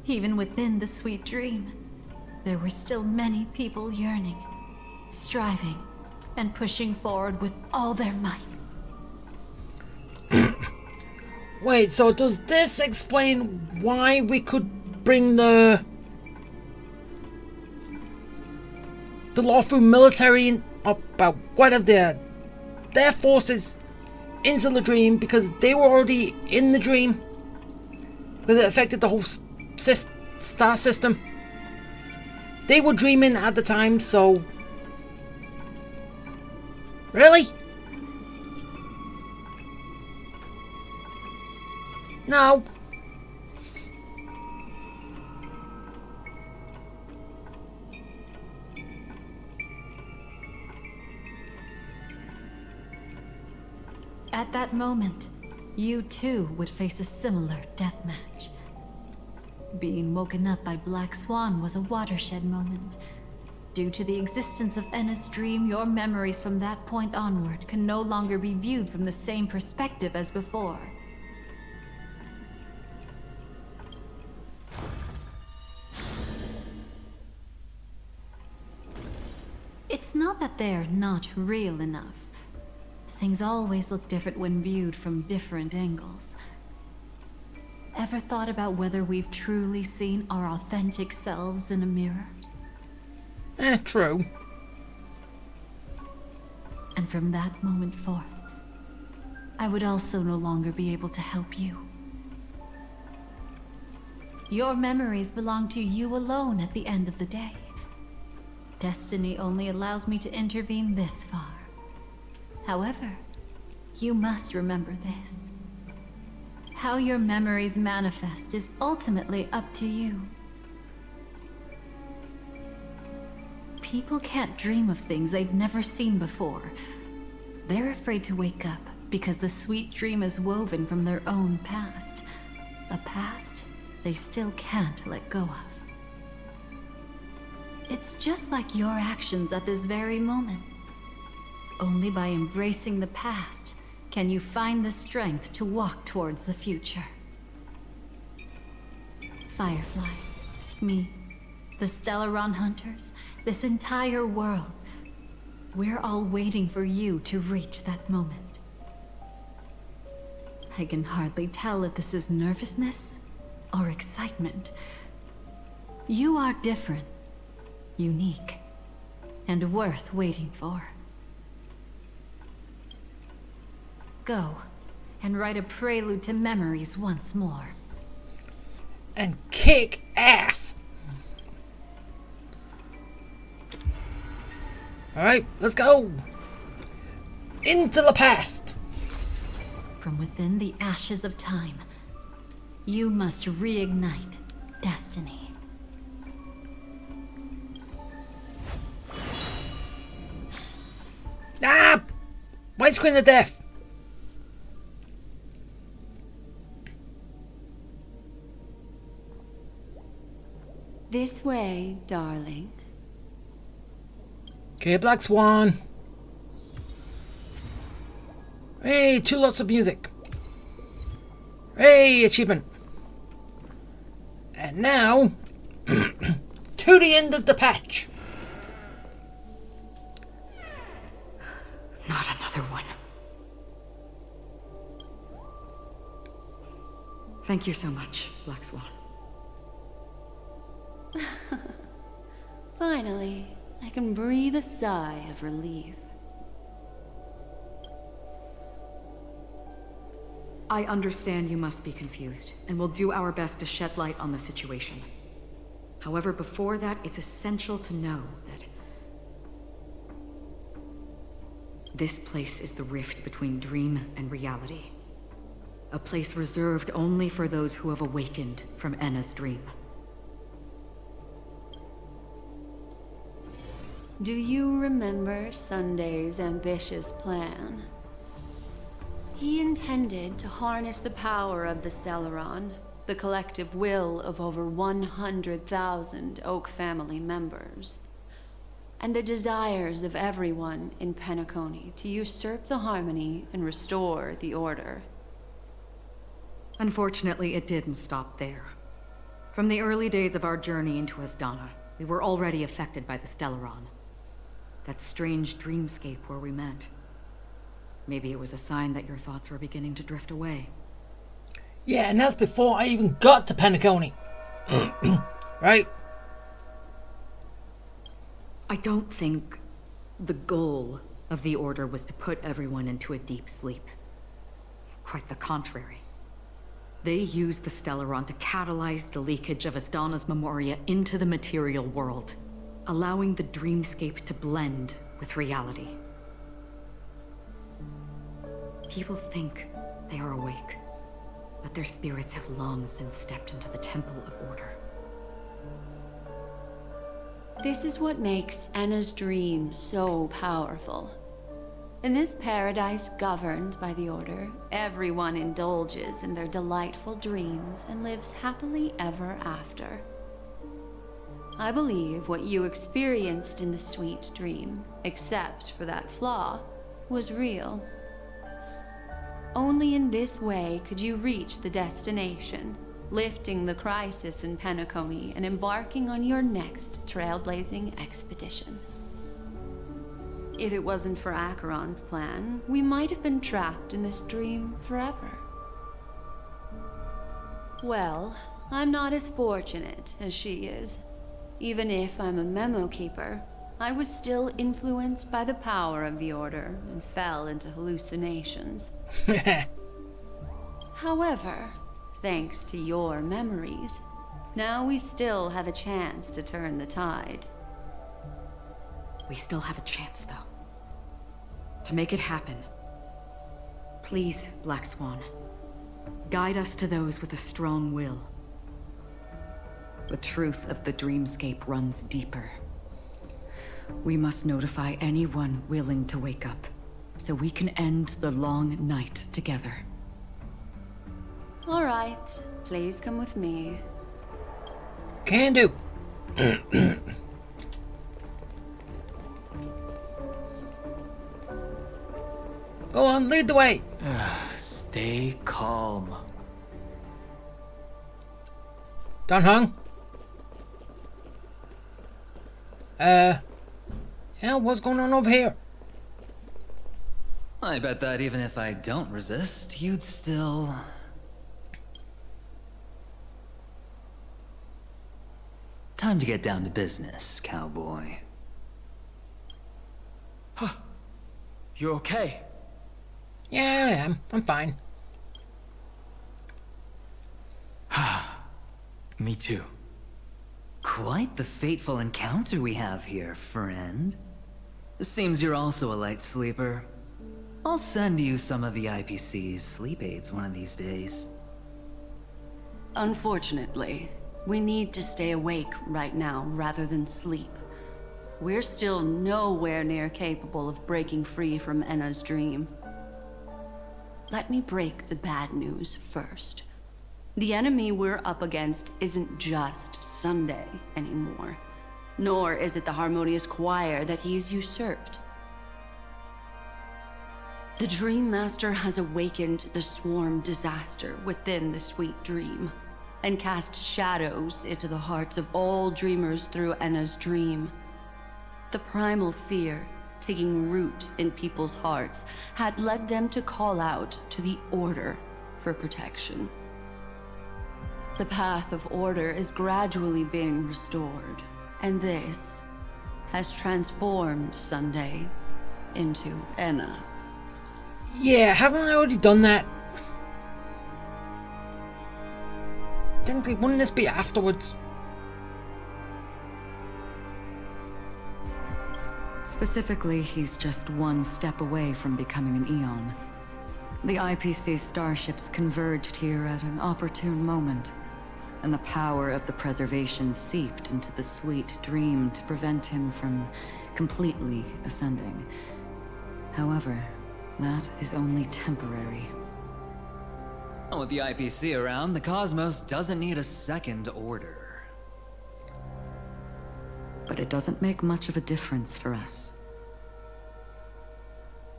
Speaker 12: even within the sweet dream, there were still many people yearning, striving, and pushing forward with all their might.
Speaker 1: Wait, so does this explain why we could bring the Lawful military in, about one of their forces into the dream because they were already in the dream? Because it affected the whole star system. They were dreaming at the time, so... really? No.
Speaker 12: At that moment, you too would face a similar deathmatch. Being woken up by Black Swan was a watershed moment. Due to the existence of Enna's dream, your memories from that point onward can no longer be viewed from the same perspective as before. It's not that they're not real enough, things always look different when viewed from different angles. Ever thought about whether we've truly seen our authentic selves in a mirror?
Speaker 1: True.
Speaker 12: And from that moment forth, I would also no longer be able to help you. Your memories belong to you alone at the end of the day. Destiny only allows me to intervene this far. However, you must remember this. How your memories manifest is ultimately up to you. People can't dream of things they've never seen before. They're afraid to wake up because the sweet dream is woven from their own past. A past they still can't let go of. It's just like your actions at this very moment. Only by embracing the past can you find the strength to walk towards the future. Firefly, me, the Stellaron Hunters, this entire world, we're all waiting for you to reach that moment. I can hardly tell if this is nervousness or excitement. You are different, unique, and worth waiting for. Go and write a prelude to memories once more.
Speaker 1: And kick ass! Alright, let's go! Into the past!
Speaker 12: From within the ashes of time, you must reignite destiny.
Speaker 1: Ah! White screen of death!
Speaker 13: This way, darling.
Speaker 1: Okay, Black Swan. Hey, 2 lots of music. Hey, achievement. And now, to the end of the patch.
Speaker 19: Not another one. Thank you so much, Black Swan.
Speaker 13: Finally, I can breathe a sigh of relief.
Speaker 11: I understand you must be confused, and we'll do our best to shed light on the situation. However, before that, it's essential to know that this place is the rift between dream and reality. A place reserved only for those who have awakened from Enna's dream.
Speaker 13: Do you remember Sunday's ambitious plan? He intended to harness the power of the Stellaron, the collective will of over 100,000 Oak family members, and the desires of everyone in Penacony to usurp the harmony and restore the order.
Speaker 11: Unfortunately, it didn't stop there. From the early days of our journey into Asdana, we were already affected by the Stellaron. That strange dreamscape where we met. Maybe it was a sign that your thoughts were beginning to drift away.
Speaker 1: Yeah, and that's before I even got to Penacony. Right?
Speaker 11: I don't think the goal of the Order was to put everyone into a deep sleep. Quite the contrary. They used the Stellaron to catalyze the leakage of Asdana's Memoria into the material world, allowing the dreamscape to blend with reality. People think they are awake, but their spirits have long since stepped into the Temple of Order.
Speaker 13: This is what makes Enna's dream so powerful. In this paradise governed by the Order, everyone indulges in their delightful dreams and lives happily ever after. I believe what you experienced in the sweet dream, except for that flaw, was real. Only in this way could you reach the destination, lifting the crisis in Penacony and embarking on your next trailblazing expedition. If it wasn't for Acheron's plan, we might have been trapped in this dream forever. Well, I'm not as fortunate as she is. Even if I'm a memo keeper, I was still influenced by the power of the Order and fell into hallucinations. However, thanks to your memories, now we still have a chance to turn the tide.
Speaker 11: We still have a chance, though. To make it happen. Please, Black Swan. Guide us to those with a strong will. The truth of the dreamscape runs deeper. We must notify anyone willing to wake up, so we can end the long night together.
Speaker 13: All right, please come with me.
Speaker 1: Can do. Go on, lead the way.
Speaker 18: Stay calm.
Speaker 1: Done hung? Yeah, what's going on over here?
Speaker 18: I bet that even if I don't resist, you'd still... Time to get down to business, cowboy.
Speaker 14: Huh. You okay?
Speaker 1: Yeah, I am. I'm fine.
Speaker 14: Me too.
Speaker 18: Quite the fateful encounter we have here, friend. Seems you're also a light sleeper. I'll send you some of the IPC's sleep aids one of these days.
Speaker 13: Unfortunately, we need to stay awake right now rather than sleep. We're still nowhere near capable of breaking free from Enna's dream. Let me break the bad news first. The enemy we're up against isn't just Sunday anymore, nor is it the harmonious choir that he's usurped. The Dream Master has awakened the swarm disaster within the sweet dream, and cast shadows into the hearts of all dreamers through Enna's dream. The primal fear taking root in people's hearts had led them to call out to the Order for protection. The path of order is gradually being restored, and this has transformed Sunday into Enna.
Speaker 1: Yeah, haven't I already done that? Technically, wouldn't this be afterwards?
Speaker 11: Specifically, he's just one step away from becoming an Eon. The IPC starships converged here at an opportune moment, and the power of the preservation seeped into the sweet dream to prevent him from completely ascending. However, that is only temporary.
Speaker 18: With the IPC around, the cosmos doesn't need a second order.
Speaker 11: But it doesn't make much of a difference for us.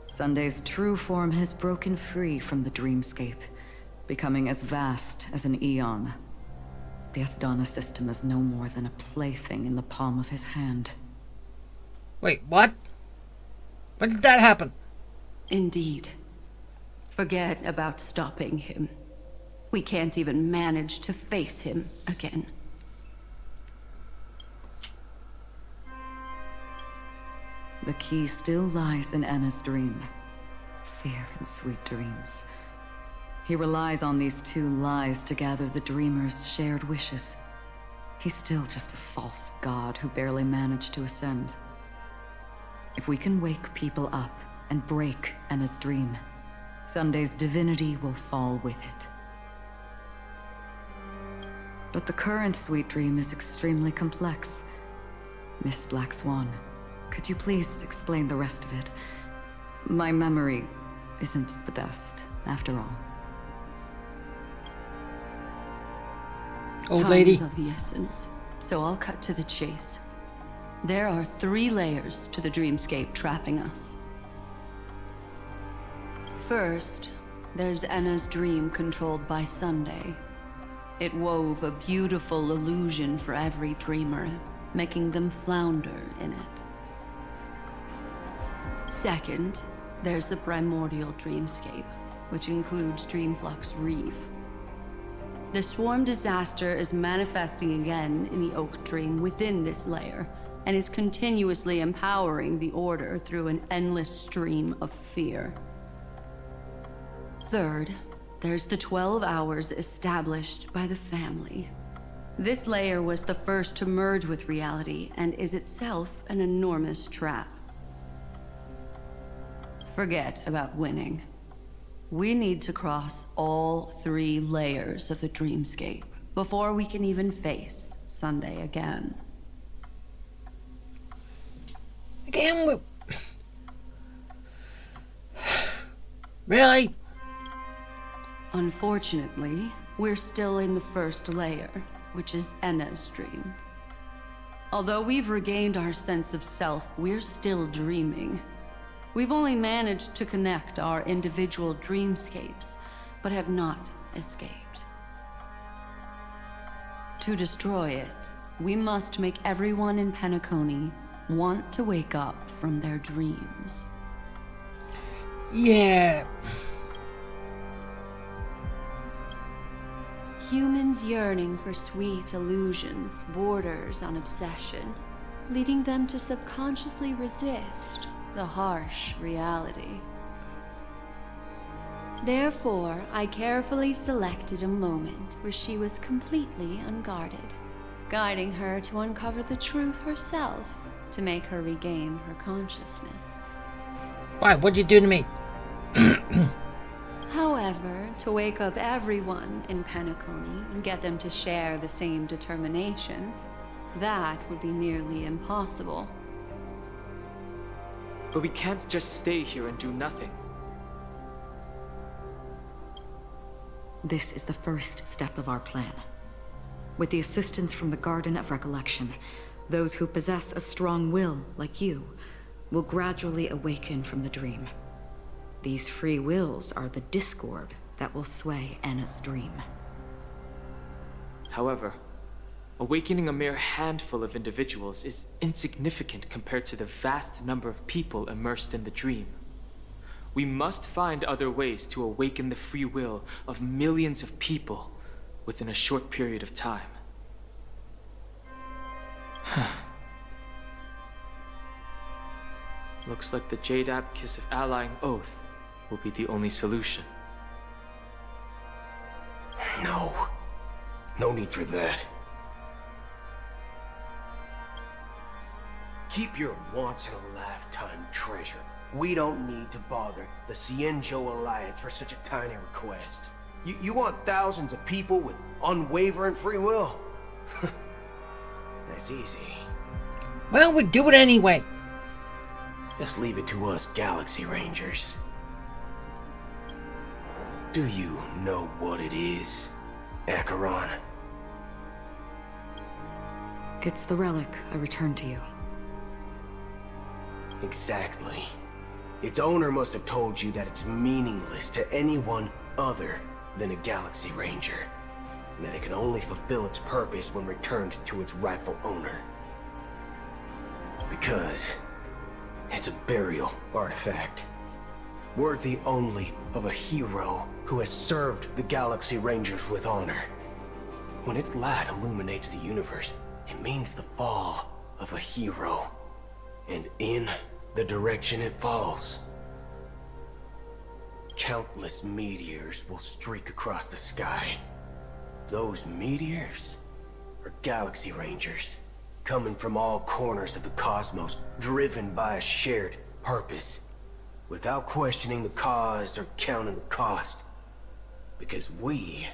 Speaker 11: Sunday's true form has broken free from the dreamscape, becoming as vast as an Eon. The Astana system is no more than a plaything in the palm of his hand.
Speaker 1: Wait, what? When did that happen?
Speaker 13: Indeed. Forget about stopping him. We can't even manage to face him again.
Speaker 11: The key still lies in Enna's dream. Fear and sweet dreams. He relies on these two lies to gather the dreamers' shared wishes. He's still just a false god who barely managed to ascend. If we can wake people up and break Enna's dream, Sunday's divinity will fall with it. But the current sweet dream is extremely complex. Miss Black Swan, could you please explain the rest of it? My memory isn't the best, after all.
Speaker 1: Old lady.
Speaker 13: Time is of the essence, so I'll cut to the chase. There are 3 layers to the dreamscape trapping us. First, there's Enna's dream controlled by Sunday. It wove a beautiful illusion for every dreamer, making them flounder in it. Second, there's the primordial dreamscape, which includes Dreamflux Reef. The swarm disaster is manifesting again in the Oak Dream within this layer, and is continuously empowering the Order through an endless stream of fear. Third, there's the 12 hours established by the family. This layer was the first to merge with reality and is itself an enormous trap. Forget about winning. We need to cross all 3 layers of the dreamscape before we can even face Sunday again.
Speaker 1: Again, really?
Speaker 13: Unfortunately, we're still in the first layer, which is Enna's dream. Although we've regained our sense of self, we're still dreaming. We've only managed to connect our individual dreamscapes, but have not escaped. To destroy it, we must make everyone in Penacony want to wake up from their dreams.
Speaker 1: Yeah.
Speaker 13: Humans yearning for sweet illusions borders on obsession, leading them to subconsciously resist the harsh reality. Therefore, I carefully selected a moment where she was completely unguarded, guiding her to uncover the truth herself to make her regain her consciousness.
Speaker 1: Why? What'd you do to me?
Speaker 13: However, to wake up everyone in Penacony and get them to share the same determination, that would be nearly impossible.
Speaker 14: But we can't just stay here and do nothing.
Speaker 11: This is the first step of our plan. With the assistance from the Garden of Recollection, those who possess a strong will, like you, will gradually awaken from the dream. These free wills are the discord that will sway Enna's dream.
Speaker 14: However, awakening a mere handful of individuals is insignificant compared to the vast number of people immersed in the dream. We must find other ways to awaken the free will of millions of people within a short period of time. Looks like the Jade Abacus of Allying Oath will be the only solution.
Speaker 5: No need for that. Keep your once-in-a-lifetime treasure. We don't need to bother the Cienjo Alliance for such a tiny request. You want thousands of people with unwavering free will? That's easy.
Speaker 1: Well, we do it anyway.
Speaker 5: Just leave it to us Galaxy Rangers. Do you know what it is, Acheron?
Speaker 11: It's the relic I returned to you.
Speaker 5: Exactly. Its owner must have told you that it's meaningless to anyone other than a Galaxy Ranger, and that it can only fulfill its purpose when returned to its rightful owner. Because it's a burial artifact, worthy only of a hero who has served the Galaxy Rangers with honor. When its light illuminates the universe, it means the fall of a hero, and in the direction it falls, countless meteors will streak across the sky. Those meteors are Galaxy Rangers, coming from all corners of the cosmos, driven by a shared purpose, without questioning the cause or counting the cost, because we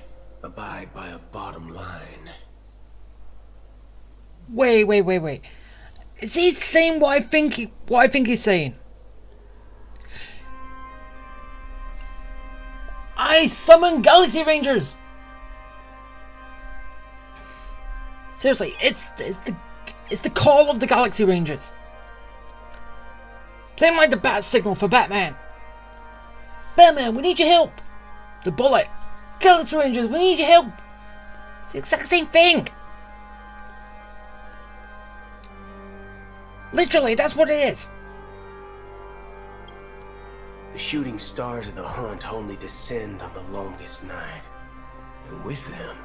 Speaker 5: abide by a bottom line.
Speaker 1: Wait. Is he saying what I think he's saying? I summon Galaxy Rangers! Seriously, it's the call of the Galaxy Rangers. Same like the bat signal for Batman. Batman, we need your help. The Bullet. Galaxy Rangers, we need your help. It's the exact same thing. Literally, that's what it is.
Speaker 5: The shooting stars of the hunt only descend on the longest night. And with them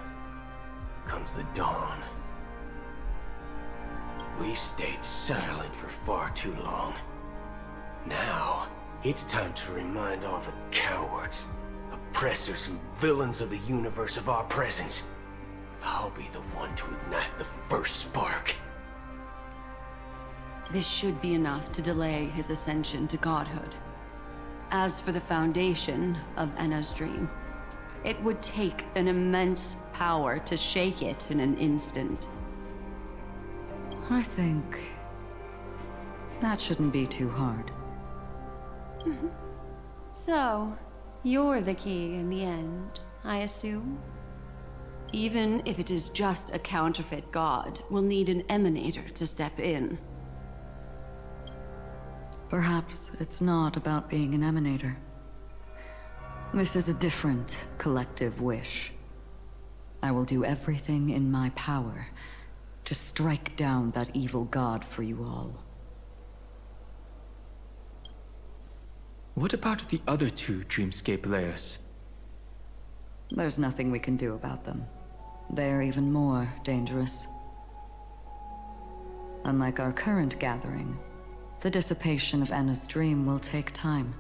Speaker 5: comes the dawn. We've stayed silent for far too long. Now, it's time to remind all the cowards, oppressors, and villains of the universe of our presence. I'll be the one to ignite the first spark.
Speaker 13: This should be enough to delay his ascension to godhood. As for the foundation of Enna's dream, it would take an immense power to shake it in an instant.
Speaker 11: I think that shouldn't be too hard.
Speaker 13: So, you're the key in the end, I assume? Even if it is just a counterfeit god, we'll need an emanator to step in.
Speaker 11: Perhaps it's not about being an emanator. This is a different collective wish. I will do everything in my power to strike down that evil god for you all.
Speaker 14: What about the other two dreamscape layers?
Speaker 11: There's nothing we can do about them. They're even more dangerous. Unlike our current gathering, the dissipation of Enna's dream will take time,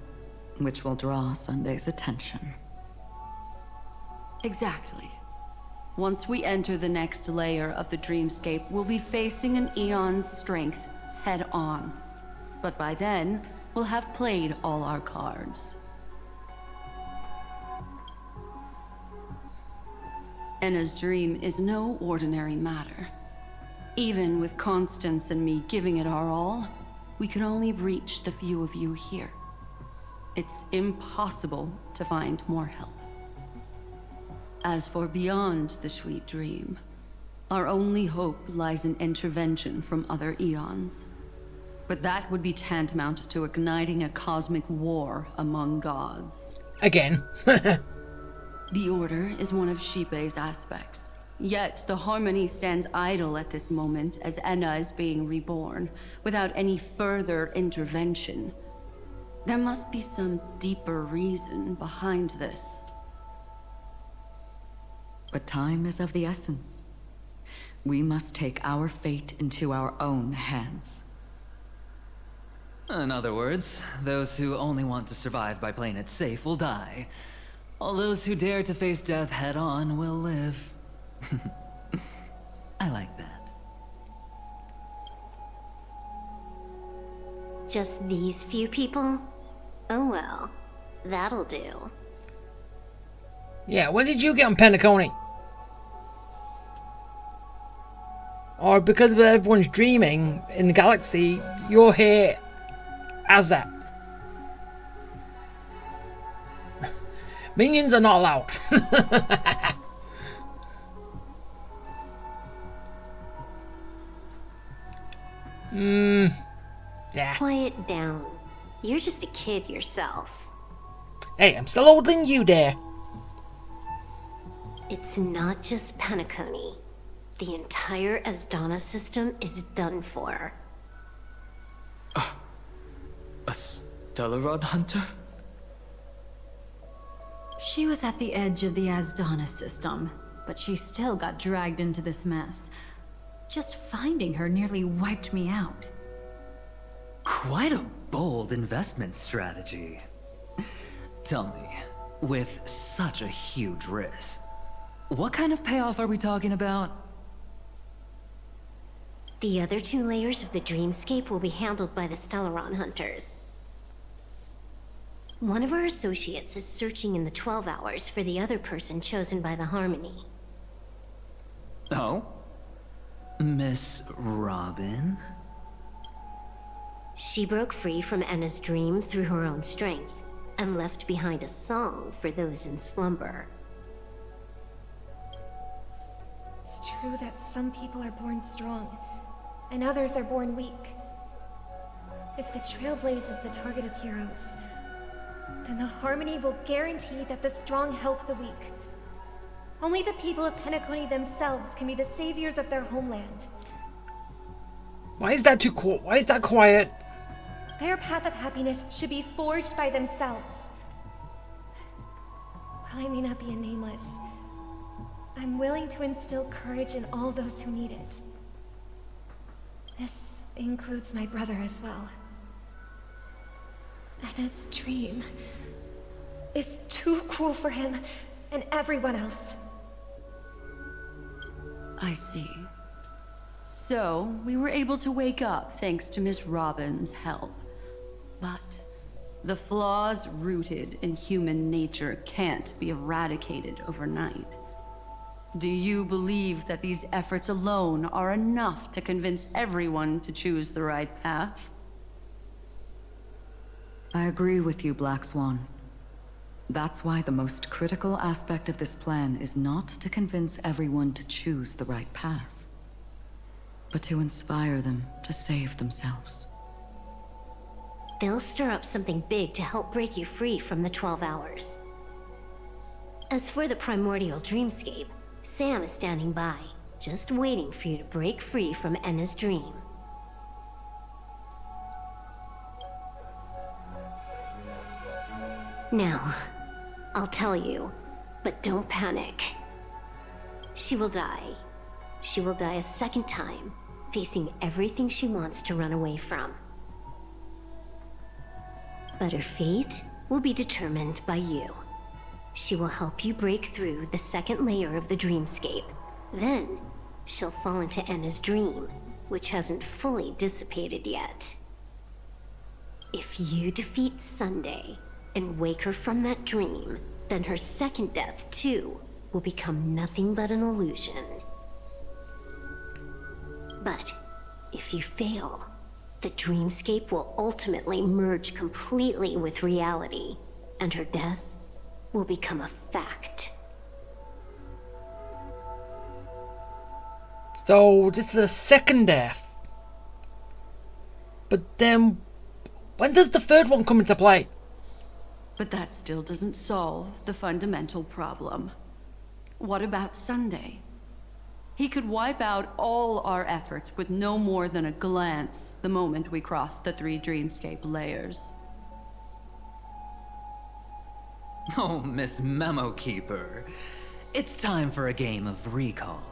Speaker 11: which will draw Sunday's attention.
Speaker 13: Exactly. Once we enter the next layer of the dreamscape, we'll be facing an eon's strength head on. But by then, we'll have played all our cards. Enna's dream is no ordinary matter. Even with Constance and me giving it our all, we can only reach the few of you here. It's impossible to find more help. As for beyond the sweet dream, our only hope lies in intervention from other eons. But that would be tantamount to igniting a cosmic war among gods.
Speaker 1: Again.
Speaker 13: The Order is one of Xipe's aspects. Yet the Harmony stands idle at this moment as Enna is being reborn, without any further intervention. There must be some deeper reason behind this.
Speaker 11: But time is of the essence. We must take our fate into our own hands.
Speaker 18: In other words, those who only want to survive by playing it safe will die. All those who dare to face death head-on will live. I like that.
Speaker 7: Just these few people? Oh well, that'll do.
Speaker 1: Yeah, when did you get on Penacony? Or because of everyone's dreaming in the galaxy, you're here as that. Minions are not allowed. Yeah.
Speaker 7: Quiet down. You're just a kid yourself.
Speaker 1: Hey, I'm still older than you, dear.
Speaker 7: It's not just Penacony. The entire Asdana system is done for.
Speaker 14: A Stellaron hunter?
Speaker 12: She was at the edge of the Asdana system, but she still got dragged into this mess. Just finding her nearly wiped me out.
Speaker 18: Quite a bold investment strategy. Tell me, with such a huge risk, what kind of payoff are we talking about?
Speaker 7: The other two layers of the dreamscape will be handled by the Stellaron hunters. One of our associates is searching in the 12 hours for the other person chosen by the Harmony.
Speaker 18: Oh? Miss Robin?
Speaker 7: She broke free from Enna's dream through her own strength, and left behind a song for those in slumber.
Speaker 15: It's true that some people are born strong, and others are born weak. If the Trailblaze is the target of heroes, then the Harmony will guarantee that the strong help the weak. Only the people of Penacony themselves can be the saviors of their homeland.
Speaker 1: Why is that too quiet? Why is that quiet?
Speaker 15: Their path of happiness should be forged by themselves. While I may not be a nameless, I'm willing to instill courage in all those who need it. This includes my brother as well. Anna's dream is too cruel for him and everyone else.
Speaker 13: I see. So, we were able to wake up thanks to Miss Robin's help. But the flaws rooted in human nature can't be eradicated overnight. Do you believe that these efforts alone are enough to convince everyone to choose the right path?
Speaker 11: I agree with you, Black Swan. That's why the most critical aspect of this plan is not to convince everyone to choose the right path, but to inspire them to save themselves.
Speaker 7: They'll stir up something big to help break you free from the 12 hours. As for the primordial dreamscape, Sam is standing by, just waiting for you to break free from Enna's dream. Now, I'll tell you, but don't panic. She will die. She will die a second time, facing everything she wants to run away from. But her fate will be determined by you. She will help you break through the second layer of the dreamscape. Then, she'll fall into Enna's dream, which hasn't fully dissipated yet. If you defeat Sunday and wake her from that dream, then her second death, too, will become nothing but an illusion. But if you fail, the dreamscape will ultimately merge completely with reality, and her death will become a fact.
Speaker 1: So this is a second death. But then, when does the third one come into play?
Speaker 13: But that still doesn't solve the fundamental problem. What about Sunday? He could wipe out all our efforts with no more than a glance the moment we cross the 3 dreamscape layers.
Speaker 18: Oh, Miss Memo Keeper. It's time for a game of recall.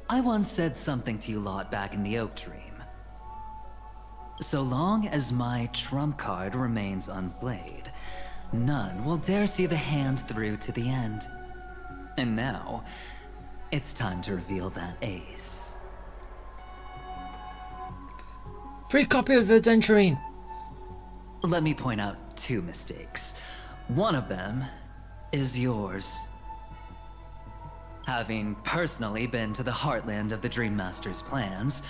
Speaker 18: I once said something to you lot back in the Oak Dream. So long as my trump card remains unplayed, none will dare see the hand through to the end. And now, it's time to reveal that ace.
Speaker 1: Free copy of Adventurine.
Speaker 18: Let me point out 2 mistakes. One of them is yours. Having personally been to the heartland of the Dream Master's plans,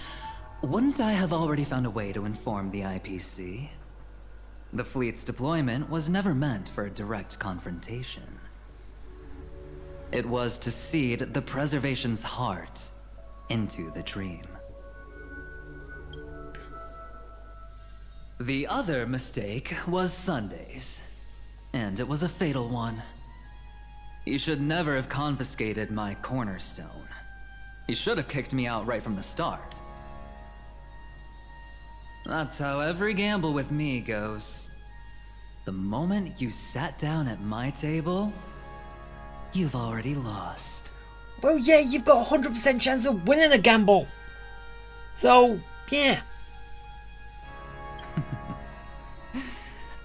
Speaker 18: wouldn't I have already found a way to inform the IPC? The fleet's deployment was never meant for a direct confrontation. It was to seed the Preservation's heart into the dream. The other mistake was Sunday's, and it was a fatal one. You should never have confiscated my cornerstone. You should have kicked me out right from the start. That's how every gamble with me goes. The moment you sat down at my table, you've already lost.
Speaker 1: Well, yeah, you've got a 100% chance of winning a gamble. So, yeah.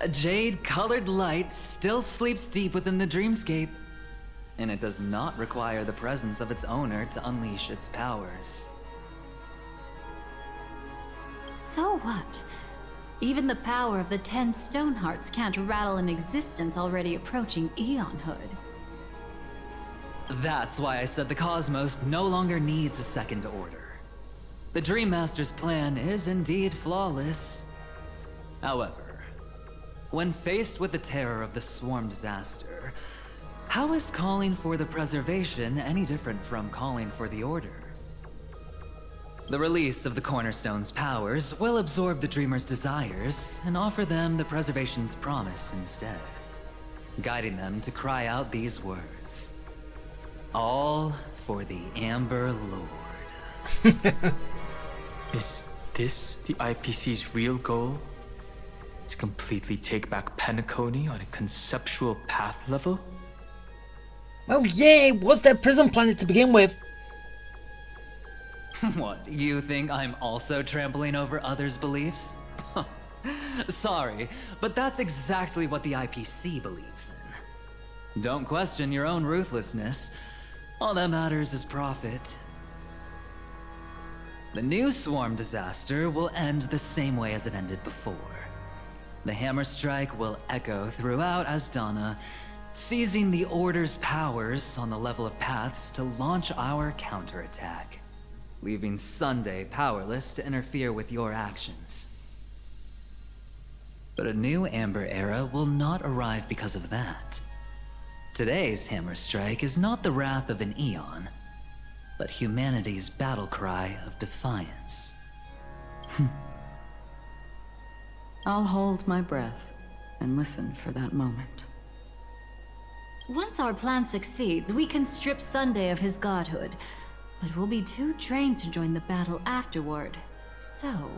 Speaker 18: A jade-colored light still sleeps deep within the dreamscape, and it does not require the presence of its owner to unleash its powers.
Speaker 12: So what? Even the power of the 10 Stonehearts can't rattle an existence already approaching eonhood.
Speaker 18: That's why I said the cosmos no longer needs a second order. The Dream Master's plan is indeed flawless. However, when faced with the terror of the swarm disaster, how is calling for the preservation any different from calling for the order? The release of the Cornerstone's powers will absorb the Dreamer's desires and offer them the preservation's promise instead, guiding them to cry out these words. All for the Amber Lord.
Speaker 14: Is this the IPC's real goal? To completely take back Penacony on a conceptual path level?
Speaker 1: Well, yeah, it was their prison planet to begin with.
Speaker 18: What, you think I'm also trampling over others' beliefs? Sorry, but that's exactly what the IPC believes in. Don't question your own ruthlessness. All that matters is profit. The new swarm disaster will end the same way as it ended before. The hammer strike will echo throughout Asdana, seizing the Order's powers on the level of paths to launch our counterattack, leaving Sunday powerless to interfere with your actions. But a new Amber Era will not arrive because of that. Today's hammer strike is not the wrath of an eon, but humanity's battle cry of defiance.
Speaker 11: I'll hold my breath and listen for that moment.
Speaker 12: Once our plan succeeds, we can strip Sunday of his godhood, but we'll be too drained to join the battle afterward. So...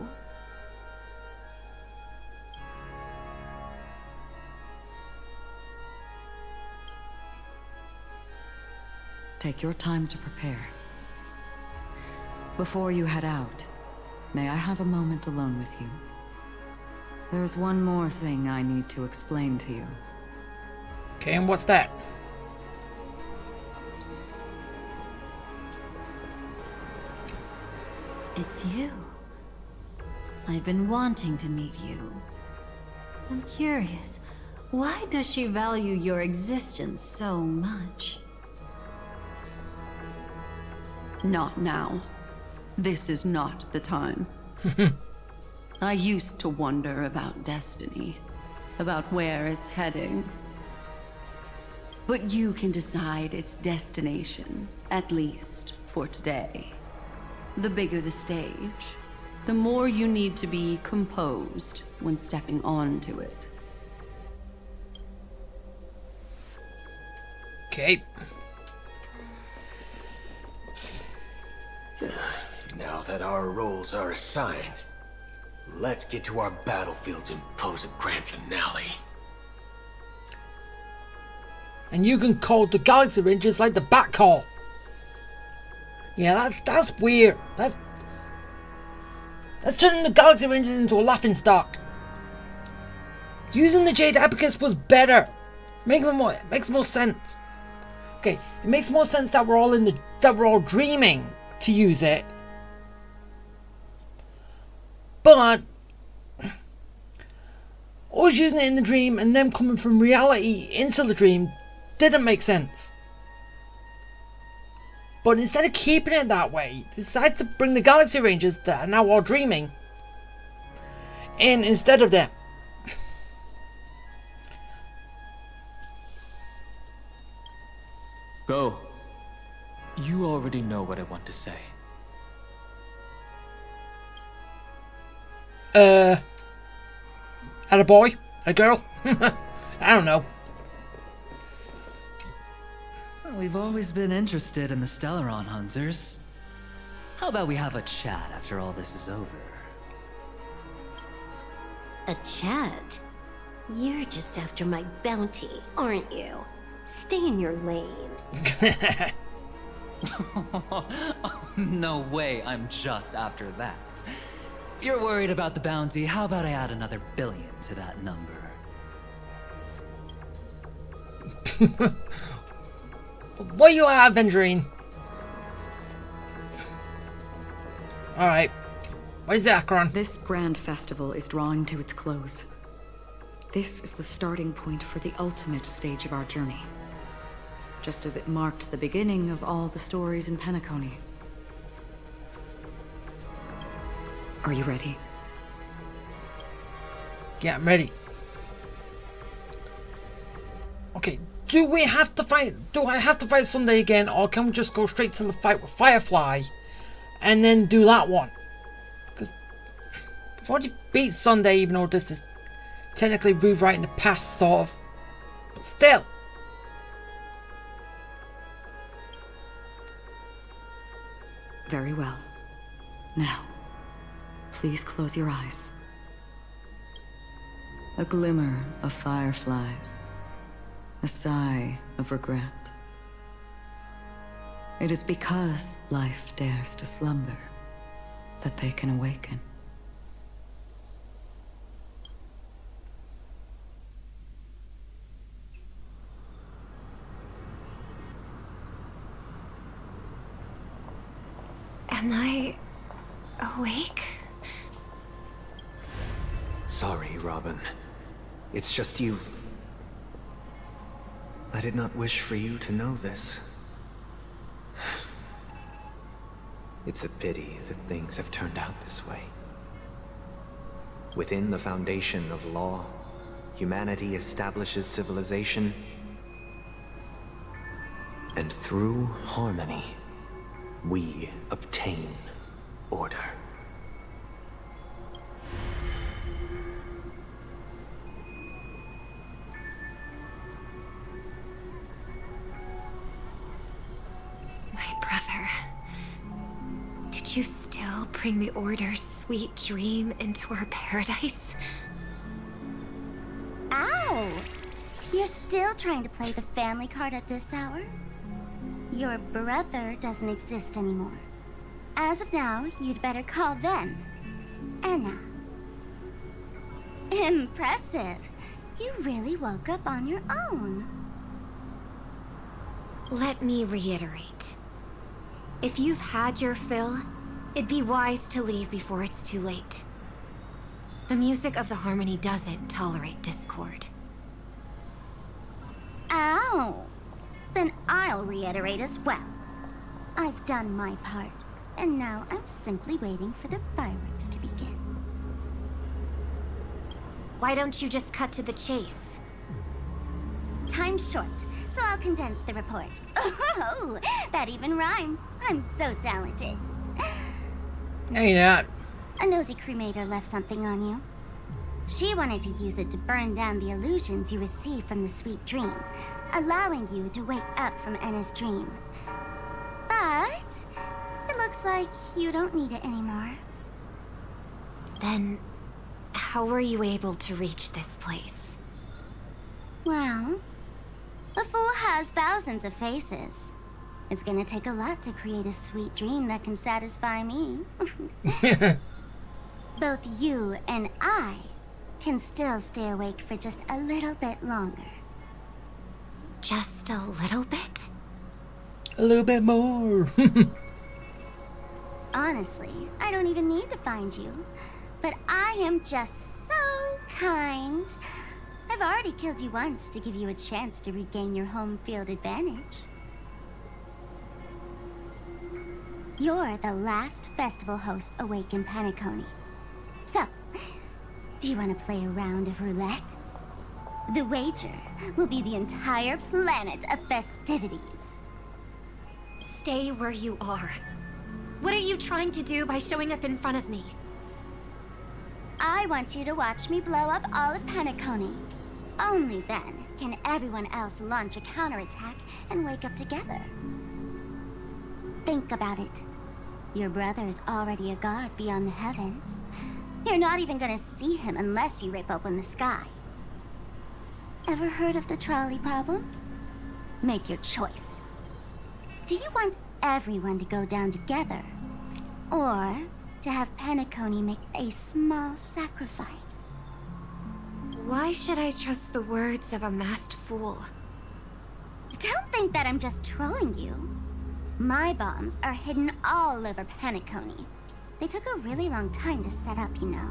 Speaker 11: take your time to prepare. Before you head out, may I have a moment alone with you? There's one more thing I need to explain to you.
Speaker 1: Okay, and what's that?
Speaker 12: it's you. I've been wanting to meet you. I'm curious, why does she value your existence so much?
Speaker 13: Not now. This is not the time. I used to wonder about destiny, about where it's heading. But you can decide its destination, at least for today. The bigger the stage, the more you need to be composed when stepping onto it.
Speaker 1: Okay.
Speaker 5: Now that our roles are assigned, let's get to our battlefields and pose a grand finale.
Speaker 1: And you can call the Galaxy Rangers like the Bat Call. Yeah, that's weird. That's turning the Galaxy Rangers into a laughing stock. Using the Jade Abacus was better. It makes more sense. Okay, it makes more sense that we're all dreaming to use it. But always using it in the dream and them coming from reality into the dream didn't make sense. But instead of keeping it that way, they decided to bring the Galaxy Rangers that are now all dreaming in instead of them.
Speaker 14: Go. You already know what I want to say.
Speaker 1: Had a boy? A girl? I don't know.
Speaker 18: We've always been interested in the Stellaron Hunters. How about we have a chat after all this is over?
Speaker 7: A chat? You're just after my bounty, aren't you? Stay in your lane.
Speaker 18: No way, I'm just after that. If you're worried about the bounty, how about I add another billion to that number?
Speaker 1: What you are, Venturine? Alright. What is it, Acheron?
Speaker 11: This grand festival is drawing to its close. This is the starting point for the ultimate stage of our journey. Just as it marked the beginning of all the stories in Penacony. Are you ready?
Speaker 1: Yeah, I'm ready. Okay, do I have to fight Sunday again, or can we just go straight to the fight with Firefly and then do that one? Because we've already beat Sunday, even though this is technically rewriting the past, sort of. But still.
Speaker 11: Very well. Now, please close your eyes. A glimmer of fireflies. A sigh of regret. It is because life dares to slumber that they can awaken.
Speaker 16: Am I awake?
Speaker 4: Sorry, Robin. It's just you. I did not wish for you to know this. It's a pity that things have turned out this way. Within the foundation of law, humanity establishes civilization, and through harmony, we obtain order.
Speaker 16: My brother. Did you still bring the Order's sweet dream into our paradise?
Speaker 6: Ow! You're still trying to play the family card at this hour? Your brother doesn't exist anymore. As of now, you'd better call them Anna. Impressive. You really woke up on your own.
Speaker 16: Let me reiterate. If you've had your fill, it'd be wise to leave before it's too late. The music of the Harmony doesn't tolerate discord.
Speaker 6: Ow! Then I'll reiterate as well. I've done my part, and now I'm simply waiting for the fireworks to begin.
Speaker 16: Why don't you just cut to the chase?
Speaker 6: Time's short, so I'll condense the report. Oh, that even rhymed. I'm so talented.
Speaker 1: No, you're not.
Speaker 6: A nosy cremator left something on you. She wanted to use it to burn down the illusions you received from the sweet dream, allowing you to wake up from Anna's dream. But it looks like you don't need it anymore.
Speaker 16: Then, how were you able to reach this place?
Speaker 6: Well, a fool has thousands of faces. It's gonna take a lot to create a sweet dream that can satisfy me. Both you and I can still stay awake for just a little bit longer.
Speaker 16: Just a little bit?
Speaker 1: A little bit more.
Speaker 6: Honestly, I don't even need to find you. But I am just so kind. I've already killed you once to give you a chance to regain your home field advantage. You're the last festival host awake in Penacony. So, do you want to play a round of roulette? The wager will be the entire planet of festivities.
Speaker 16: Stay where you are. What are you trying to do by showing up in front of me?
Speaker 6: I want you to watch me blow up all of Penacony. Only then can everyone else launch a counterattack and wake up together. Think about it. Your brother is already a god beyond the heavens. You're not even gonna see him unless you rip open the sky. Ever heard of the trolley problem? Make your choice. Do you want everyone to go down together? Or to have Penacony make a small sacrifice?
Speaker 16: Why should I trust the words of a masked fool?
Speaker 6: Don't think that I'm just trolling you. My bombs are hidden all over Penacony. They took a really long time to set up, you know.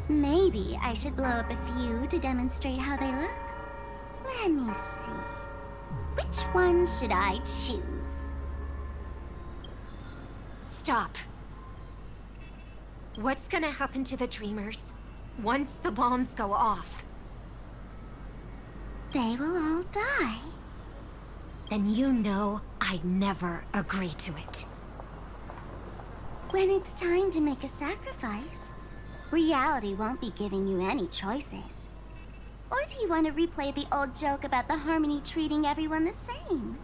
Speaker 6: Maybe I should blow up a few to demonstrate how they look. Let me see. Which one should I choose?
Speaker 16: Stop. What's gonna happen to the Dreamers once the bombs go off?
Speaker 6: They will all die.
Speaker 16: Then you know I'd never agree to it.
Speaker 6: When it's time to make a sacrifice, reality won't be giving you any choices. Or do you want to replay the old joke about the Harmony treating everyone the same?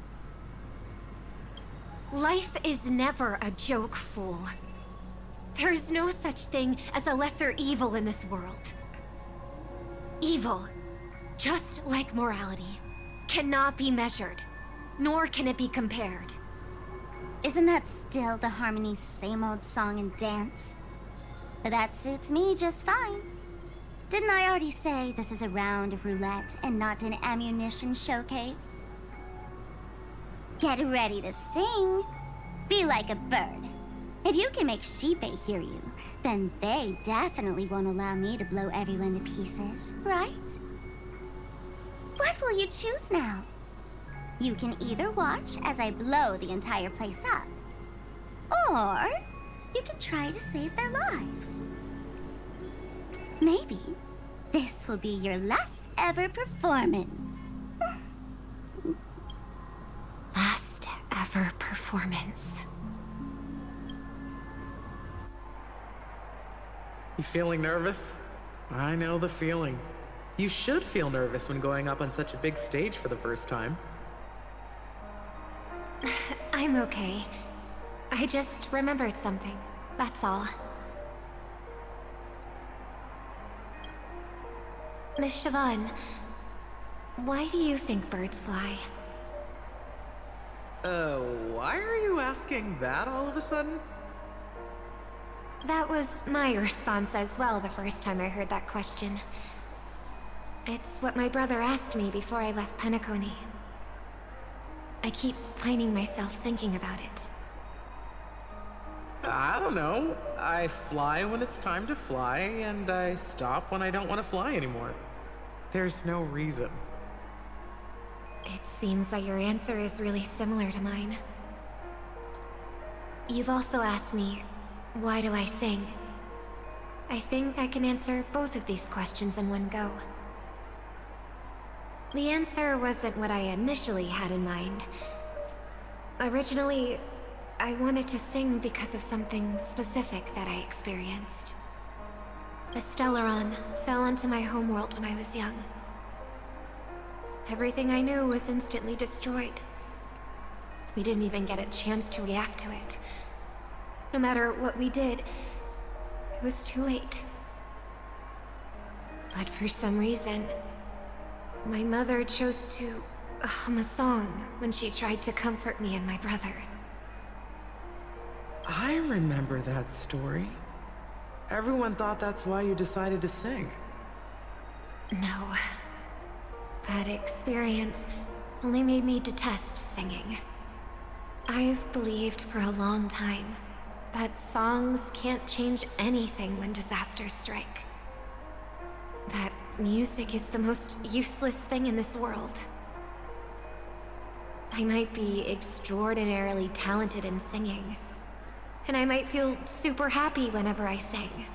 Speaker 16: Life is never a joke, fool. There is no such thing as a lesser evil in this world. Evil, just like morality, cannot be measured, nor can it be compared.
Speaker 6: Isn't that still the Harmony's same old song and dance? But that suits me just fine. Didn't I already say this is a round of roulette and not an ammunition showcase? Get ready to sing. Be like a bird. If you can make Sheepei hear you, then they definitely won't allow me to blow everyone to pieces, right? What will you choose now? You can either watch as I blow the entire place up, or you can try to save their lives. Maybe this will be your last ever performance.
Speaker 16: Last ever performance.
Speaker 2: You feeling nervous? I know the feeling. You should feel nervous when going up on such a big stage for the first time.
Speaker 16: I'm okay. I just remembered something, that's all. Miss Siobhan, why do you think birds fly?
Speaker 2: Why are you asking that all of a sudden?
Speaker 16: That was my response as well the first time I heard that question. It's what my brother asked me before I left Penacony. I keep finding myself thinking about it.
Speaker 2: I don't know. I fly when it's time to fly, and I stop when I don't want to fly anymore. There's no reason.
Speaker 16: It seems that your answer is really similar to mine. You've also asked me, why do I sing? I think I can answer both of these questions in one go. The answer wasn't what I initially had in mind. Originally, I wanted to sing because of something specific that I experienced. The Stellaron fell onto my homeworld when I was young. Everything I knew was instantly destroyed. We didn't even get a chance to react to it. No matter what we did, it was too late. But for some reason, my mother chose to hum a song when she tried to comfort me and my brother.
Speaker 2: I remember that story. Everyone thought that's why you decided to sing.
Speaker 16: No. That experience only made me detest singing. I've believed for a long time that songs can't change anything when disasters strike. That music is the most useless thing in this world. I might be extraordinarily talented in singing, and I might feel super happy whenever I sing.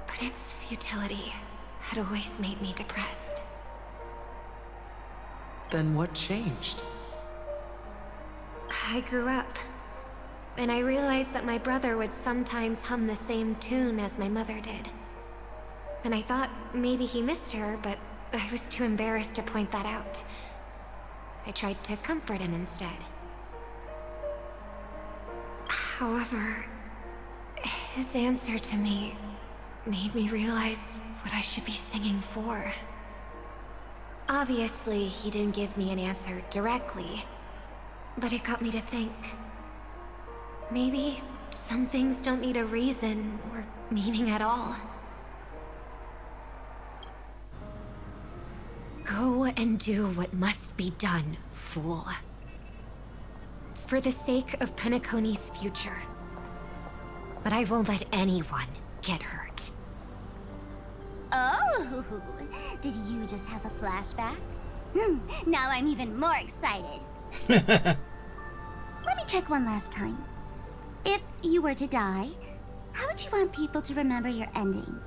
Speaker 16: But its futility had always made me depressed.
Speaker 2: Then what changed?
Speaker 16: I grew up, and I realized that my brother would sometimes hum the same tune as my mother did. And I thought maybe he missed her, but I was too embarrassed to point that out. I tried to comfort him instead. However, his answer to me made me realize what I should be singing for. Obviously, he didn't give me an answer directly, but it got me to think. Maybe some things don't need a reason or meaning at all. Go and do what must be done, fool. It's for the sake of Penacony's future. But I won't let anyone get hurt.
Speaker 6: Oh, did you just have a flashback? Now I'm even more excited. Let me check one last time. If you were to die, how would you want people to remember your ending?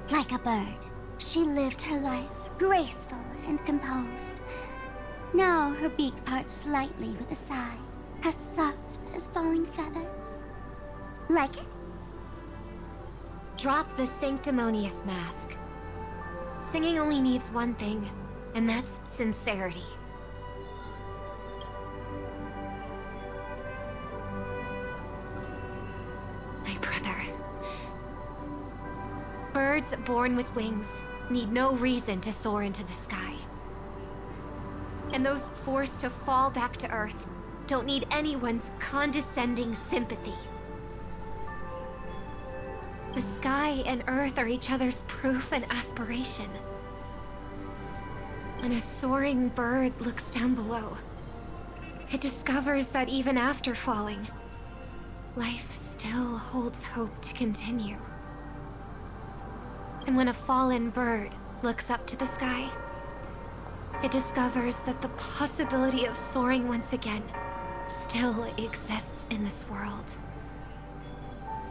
Speaker 6: Like a bird, she lived her life, graceful and composed. Now her beak parts slightly with a sigh, as soft as falling feathers. Like it?
Speaker 16: Drop the sanctimonious mask. Singing only needs one thing, and that's sincerity. birds born with wings need no reason to soar into the sky. And those forced to fall back to Earth don't need anyone's condescending sympathy. The sky and Earth are each other's proof and aspiration. When a soaring bird looks down below, it discovers that even after falling, life still holds hope to continue. And when a fallen bird looks up to the sky, it discovers that the possibility of soaring once again still exists in this world.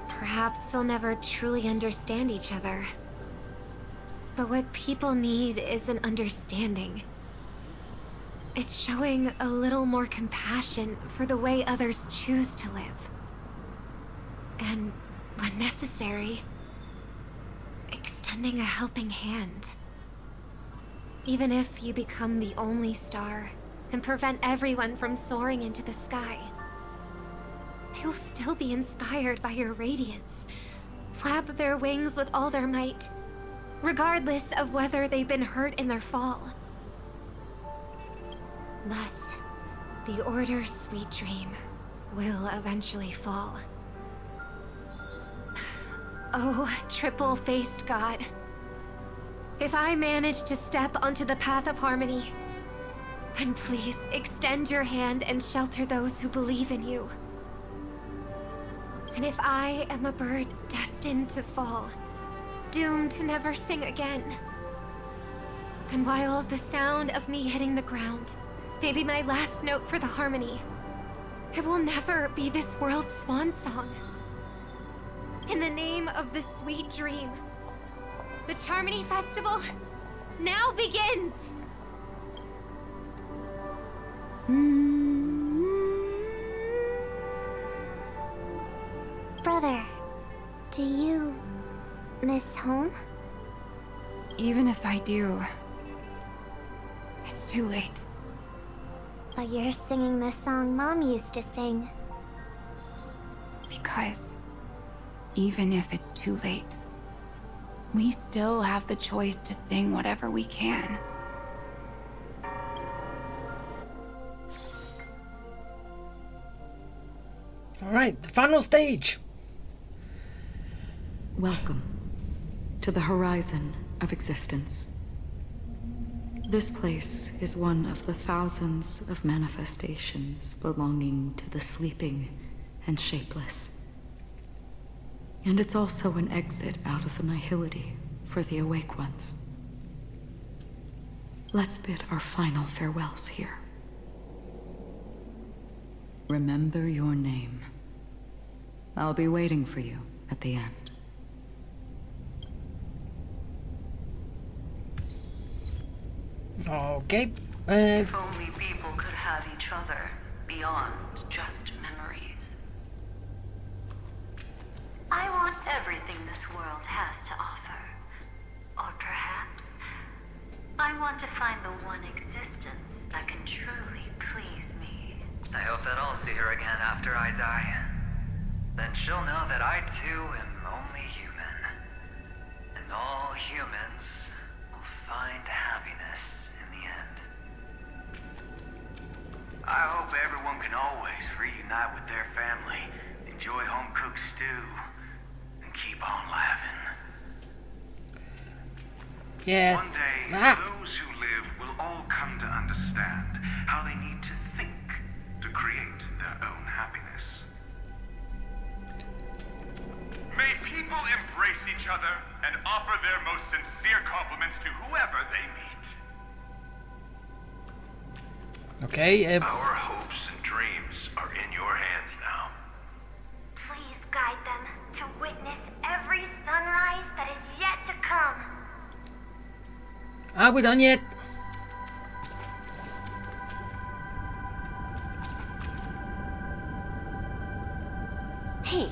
Speaker 16: Perhaps they'll never truly understand each other. But what people need is an understanding. It's showing a little more compassion for the way others choose to live. And, when necessary, extending a helping hand. Even if you become the only star and prevent everyone from soaring into the sky, they'll still be inspired by your radiance, flap their wings with all their might, regardless of whether they've been hurt in their fall. Thus, the Order's sweet dream will eventually fall. Oh, triple-faced God. If I manage to step onto the path of harmony, then please extend your hand and shelter those who believe in you. And if I am a bird destined to fall, doomed to never sing again, then while the sound of me hitting the ground may be my last note for the harmony, it will never be this world's swan song. In the name of the sweet dream, the Charmony Festival now begins!
Speaker 6: Brother, do you miss home?
Speaker 21: Even if I do, it's too late.
Speaker 6: But you're singing the song Mom used to sing.
Speaker 21: Because even if it's too late, we still have the choice to sing whatever we can.
Speaker 1: Alright, the final stage.
Speaker 11: Welcome to the horizon of existence. This place is one of the thousands of manifestations belonging to the sleeping and shapeless. And it's also an exit out of the nihility for the awake ones. Let's bid our final farewells here. Remember your name. I'll be waiting for you at the end.
Speaker 1: Okay.
Speaker 22: If only people could have each other beyond just memories. I want everything this world has to offer. Or perhaps I want to find the one existence that can truly please me.
Speaker 4: I hope that I'll see her again after I die. Then she'll know that I too am only human. And all humans will find happiness in the end.
Speaker 5: I hope everyone can always reunite with their family, enjoy home-cooked stew, and keep on laughing.
Speaker 1: Yeah.
Speaker 23: One day, those who live will all come to understand how they need to think to create their own happiness. May people embrace each other and offer their most sincere compliments to whoever they meet.
Speaker 1: Okay.
Speaker 23: Our hopes and dreams are in your hands now.
Speaker 15: Please guide them to witness every sunrise that is yet to come.
Speaker 1: Are we done yet?
Speaker 24: Hey,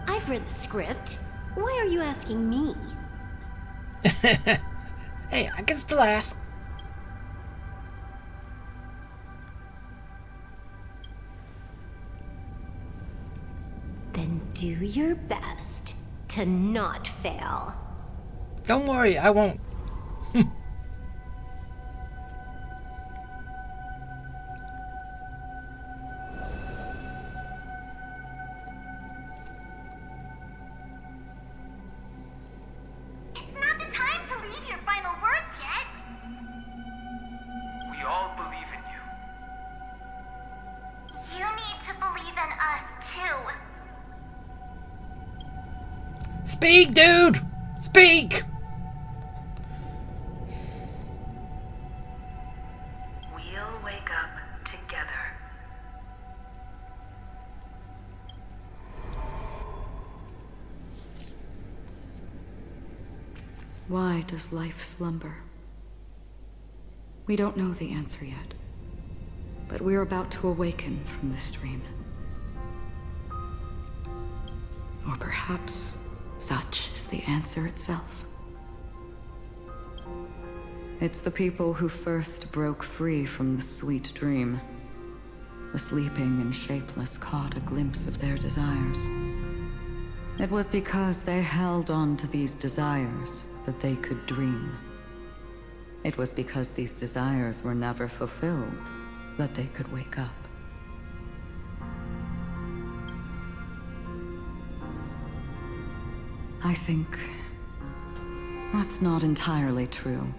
Speaker 24: I've read the script. Why are you asking me?
Speaker 1: Hey, I can still ask.
Speaker 24: Then do your best to not fail.
Speaker 1: Don't worry, I won't. Speak, dude! Speak!
Speaker 22: We'll wake up together.
Speaker 11: Why does life slumber? We don't know the answer yet, but we're about to awaken from this dream. Or perhaps such is the answer itself. It's the people who first broke free from the sweet dream. The sleeping and shapeless caught a glimpse of their desires. It was because they held on to these desires that they could dream. It was because these desires were never fulfilled that they could wake up. I think that's not entirely true.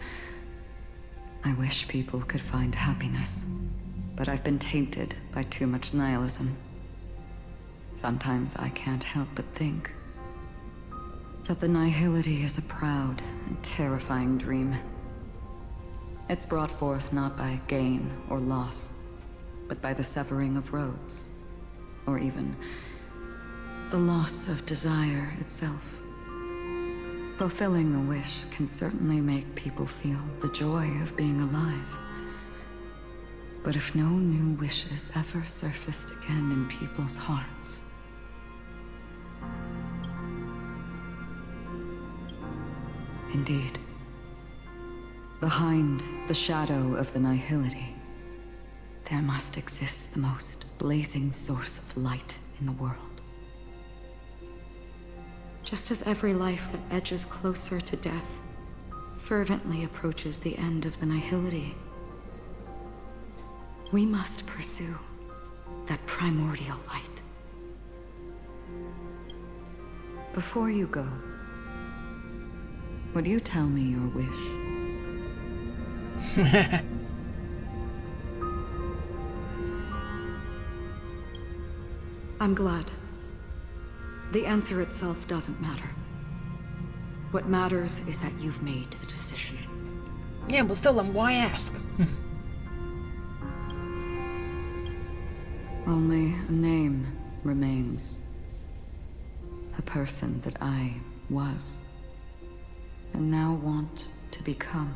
Speaker 11: I wish people could find happiness, but I've been tainted by too much nihilism. Sometimes I can't help but think that the nihility is a proud and terrifying dream. It's brought forth not by gain or loss, but by the severing of roads, or even the loss of desire itself. Fulfilling a wish can certainly make people feel the joy of being alive. But if no new wishes ever surfaced again in people's hearts, indeed, behind the shadow of the nihility, there must exist the most blazing source of light in the world. Just as every life that edges closer to death fervently approaches the end of the nihility, we must pursue that primordial light. Before you go, would you tell me your wish? I'm glad. The answer itself doesn't matter. What matters is that you've made a decision.
Speaker 1: Yeah, but still, then why ask?
Speaker 11: Only a name remains. A person that I was, and now want to become.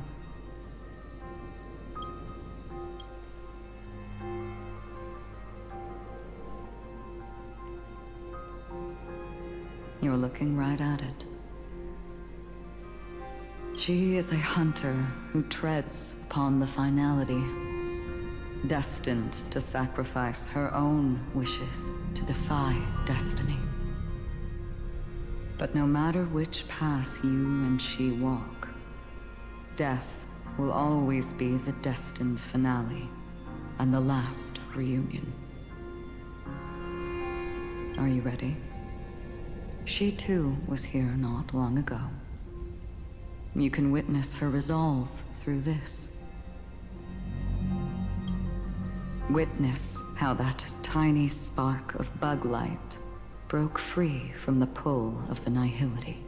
Speaker 11: You're looking right at it. She is a hunter who treads upon the finality, destined to sacrifice her own wishes to defy destiny. But no matter which path you and she walk, death will always be the destined finale and the last reunion. Are you ready? She too was here not long ago. You can witness her resolve through this. Witness how that tiny spark of bug light broke free from the pull of the nihility.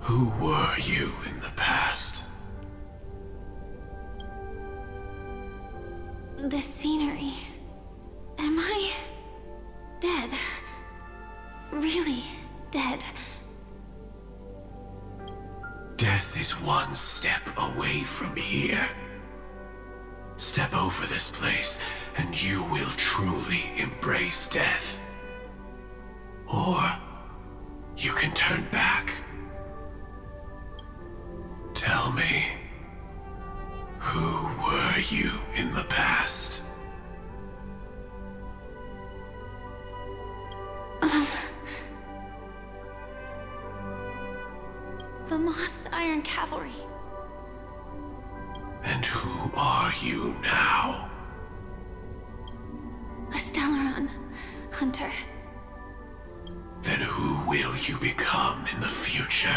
Speaker 10: Who were you in the past?
Speaker 15: The scenery. Am I dead? Really dead?
Speaker 10: Death is one step away from here. Step over this place, and you will truly embrace death. Or you can turn back. Tell me, who were you
Speaker 15: Iron Cavalry.
Speaker 10: And who are you now?
Speaker 15: A Stellaron hunter.
Speaker 10: Then who will you become in the future?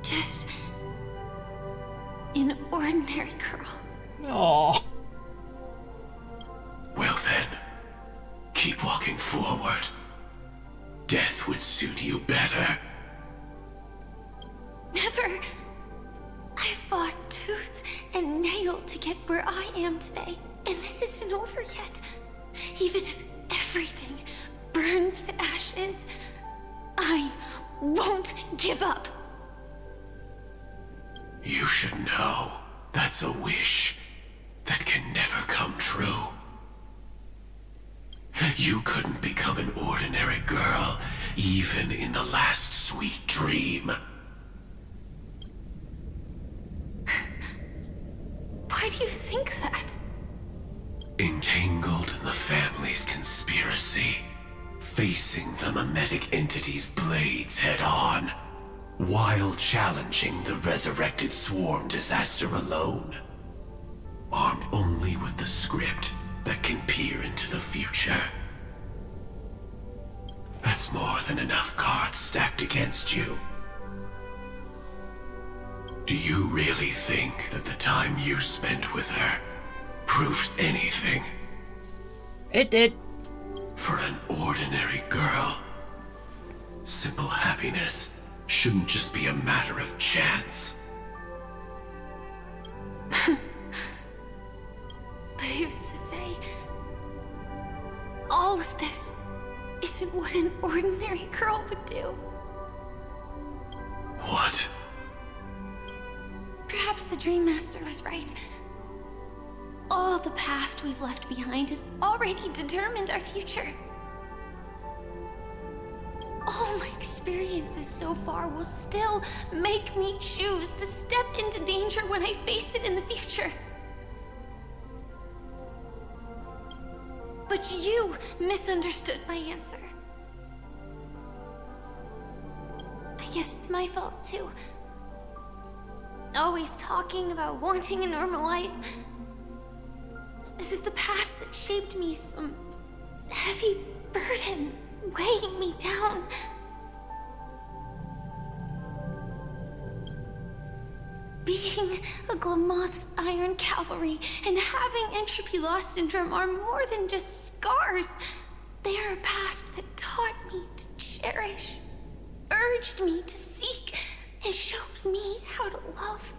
Speaker 15: Just an ordinary girl.
Speaker 1: Aww.
Speaker 10: Well then, keep walking forward. Death would suit you better.
Speaker 15: Never. I fought tooth and nail to get where I am today, and this isn't over yet. Even if everything burns to ashes, I won't give up.
Speaker 10: You should know that's a wish that can never come true. You couldn't become an ordinary girl, even in the last sweet dream.
Speaker 15: Why do you think that?
Speaker 10: Entangled in the family's conspiracy, facing the mimetic entity's blades head-on, while challenging the resurrected swarm disaster alone. Armed only with the script that can peer into the future. That's more than enough cards stacked against you. Do you really think that the time you spent with her proved anything?
Speaker 1: It did.
Speaker 10: For an ordinary girl, simple happiness shouldn't just be a matter of chance.
Speaker 15: But who's to say all of this isn't what an ordinary girl would do?
Speaker 10: What?
Speaker 15: Perhaps the Dream Master was right. All the past we've left behind has already determined our future. All my experiences so far will still make me choose to step into danger when I face it in the future. But you misunderstood my answer. I guess it's my fault too. Always talking about wanting a normal life. As if the past that shaped me is some heavy burden weighing me down. Being a Glamoth's Iron Cavalry and having entropy loss syndrome are more than just scars. They are a past that taught me to cherish, urged me to seek, and showed me how to love.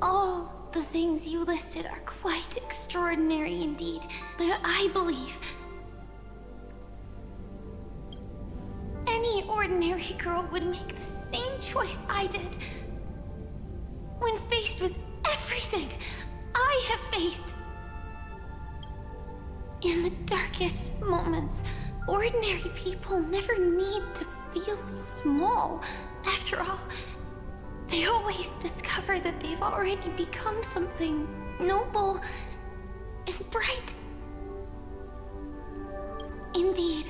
Speaker 15: All the things you listed are quite extraordinary indeed, but I believe any ordinary girl would make the same choice I did. When faced with everything I have faced. In the darkest moments, ordinary people never need to feel small. After all, they always discover that they've already become something noble and bright. Indeed,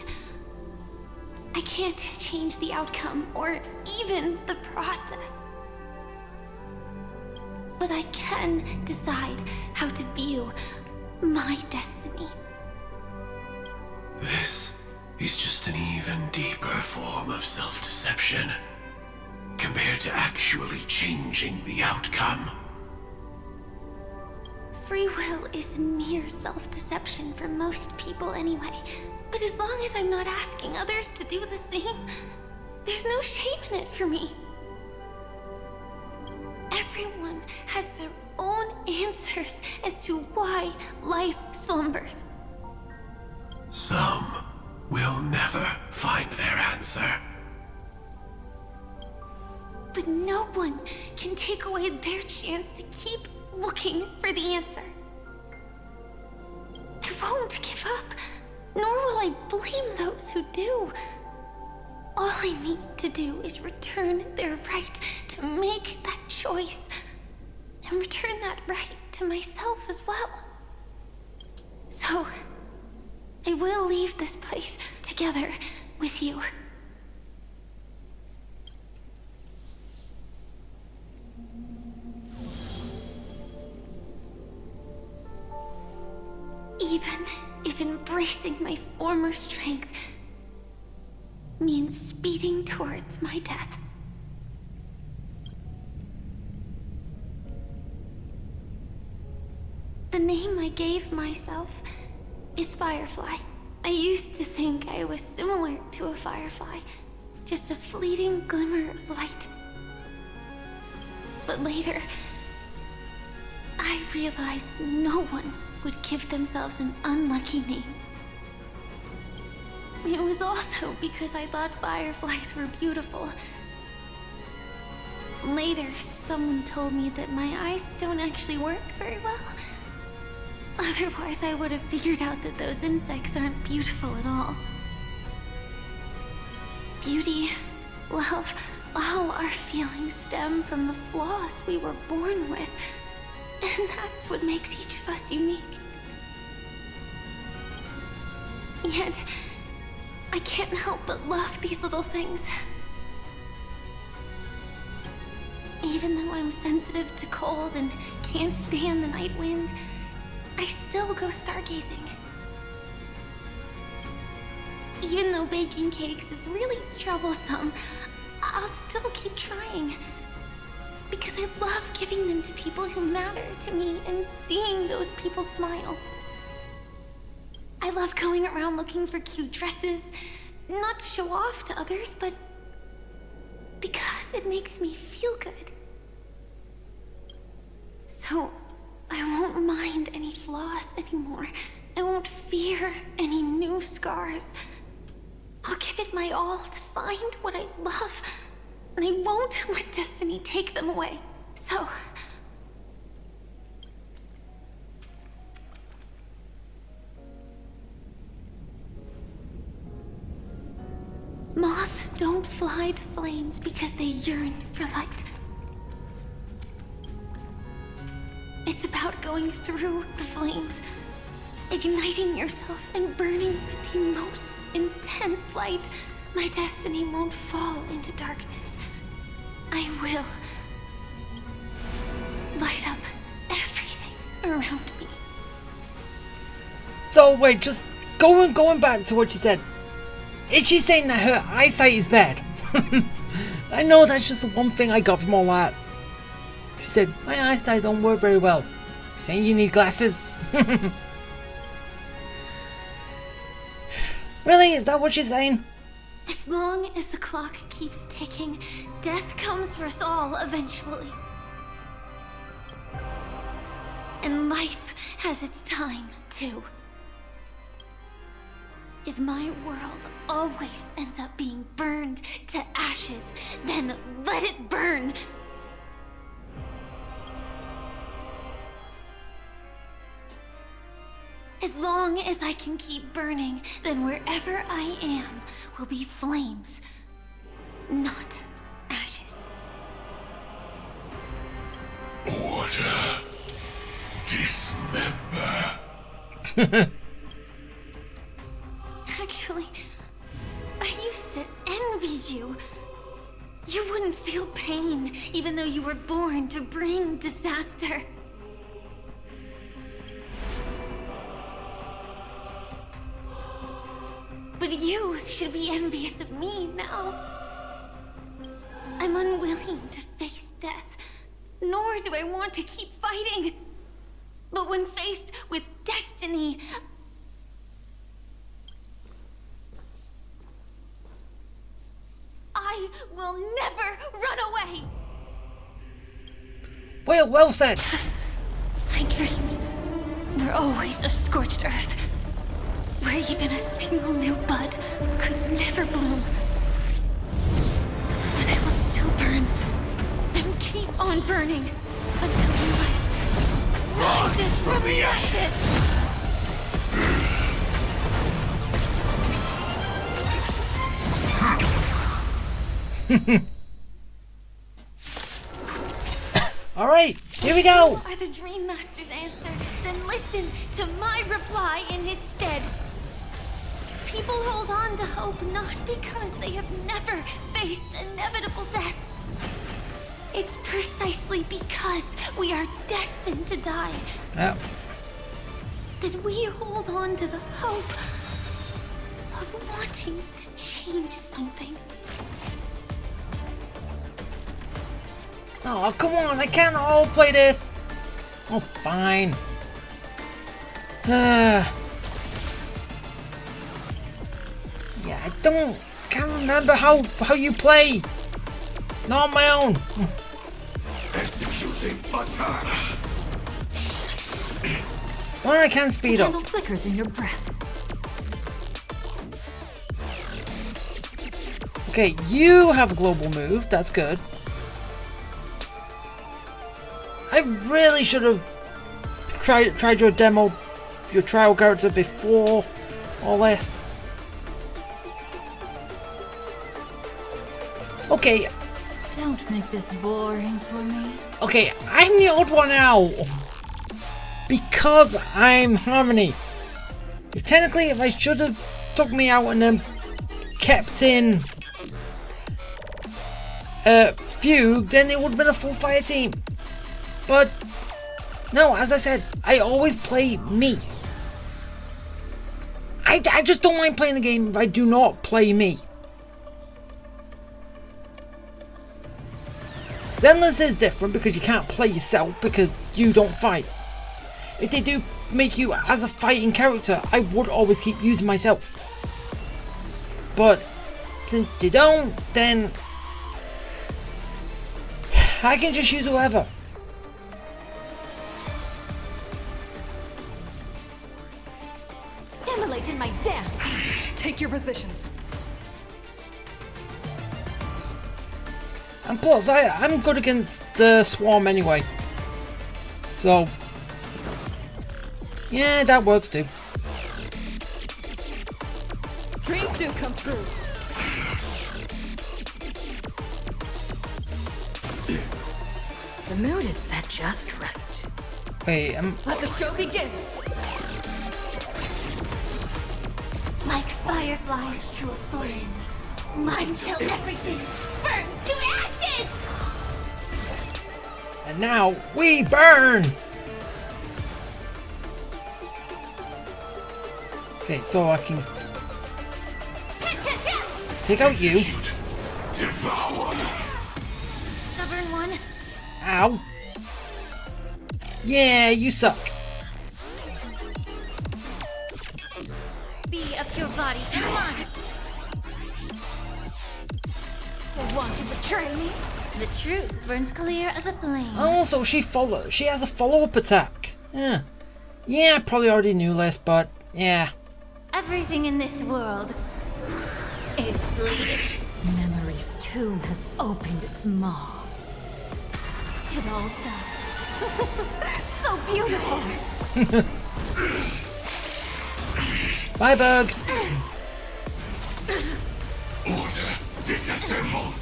Speaker 15: I can't change the outcome or even the process. But I can decide how to view my destiny.
Speaker 10: This is just an even deeper form of self-deception compared to actually changing the outcome.
Speaker 15: Free will is mere self-deception for most people anyway. But as long as I'm not asking others to do the same, there's no shame in it for me. Everyone has their own answers as to why life slumbers.
Speaker 10: Some will never find their answer.
Speaker 15: But no one can take away their chance to keep looking for the answer. I won't give up, nor will I blame those who do. All I need to do is return their right to make that choice, and return that right to myself as well. So, I will leave this place together with you. Even if embracing my former strength means speeding towards my death. The name I gave myself is Firefly. I used to think I was similar to a firefly, just a fleeting glimmer of light. But later, I realized no one would give themselves an unlucky name. It was also because I thought fireflies were beautiful. Later, someone told me that my eyes don't actually work very well. Otherwise, I would have figured out that those insects aren't beautiful at all. Beauty, love, all our feelings stem from the flaws we were born with. And that's what makes each of us unique. Yet, I can't help but love these little things. Even though I'm sensitive to cold and can't stand the night wind, I still go stargazing. Even though baking cakes is really troublesome, I'll still keep trying. Because I love giving them to people who matter to me and seeing those people smile. I love going around looking for cute dresses, not to show off to others, but because it makes me feel good. So, I won't mind any flaws anymore. I won't fear any new scars. I'll give it my all to find what I love, and I won't let destiny take them away. So... moths don't fly to flames because they yearn for light. It's about going through the flames, igniting yourself and burning with the most intense light. My destiny won't fall into darkness. I will light up everything around me.
Speaker 1: So wait, just going back to what you said. Is she saying that her eyesight is bad? I know that's just the one thing I got from all that. She said, my eyesight don't work very well. Saying you need glasses? Really? Is that what she's saying?
Speaker 15: As long as the clock keeps ticking, death comes for us all eventually. And life has its time, too. If my world always ends up being burned to ashes, then let it burn! As long as I can keep burning, then wherever I am will be flames, not ashes.
Speaker 10: Order. Dismember.
Speaker 15: Actually, I used to envy you. You wouldn't feel pain, even though you were born to bring disaster. But you should be envious of me now. I'm unwilling to face death, nor do I want to keep fighting. But when faced with destiny, I will never run away!
Speaker 1: Well said!
Speaker 15: My dreams were always a scorched earth, where even a single new bud could never bloom. But I will still burn, and keep on burning, until life rises from the ashes!
Speaker 1: Alright, here we go!
Speaker 15: Are the Dream Master's answer? Then listen to my reply in his stead. People hold on to hope not because they have never faced inevitable death. It's precisely because we are destined to die that we hold on to the hope of wanting to change something.
Speaker 1: Oh, come on, I can't all play this. Oh, fine. Yeah, I can't remember how you play. Not on my own.
Speaker 10: Executing attack.
Speaker 1: Well, I can speed up.
Speaker 12: The candle flickers in your breath.
Speaker 1: Okay, you have a global move. That's good. I really should have tried your demo, your trial character before all this. Okay.
Speaker 12: Don't make this boring for me.
Speaker 1: Okay, I'm the odd one out because I'm Harmony. Technically, if I should have took me out and then kept in Fugue, then it would have been a full fire team. But no, as I said, I always play me. I just don't mind playing the game if I do not play me. Zenless is different because you can't play yourself because you don't fight. If they do make you as a fighting character, I would always keep using myself. But since they don't, then I can just use whoever.
Speaker 11: Immolate in my dance. Take your positions.
Speaker 1: And plus, I'm good against the Swarm anyway. So, yeah, that works too.
Speaker 11: Dreams do come true. The mood is set just right.
Speaker 1: Wait,
Speaker 11: let the show begin.
Speaker 15: Like fireflies to a flame, until everything burns to ashes!
Speaker 1: And now we burn! Okay, so I can take out you.
Speaker 15: Stubborn one.
Speaker 1: Ow. Yeah, you suck.
Speaker 15: Be of your body and mind. You want to betray me? The truth burns clear as a flame.
Speaker 1: Also, she has a follow-up attack. Yeah. Yeah, I probably already knew this, but yeah.
Speaker 15: Everything in this world is bleeding.
Speaker 12: Memory's tomb has opened its maw.
Speaker 15: It all dies. So beautiful.
Speaker 1: Bye, Bug.
Speaker 10: Order disassemble.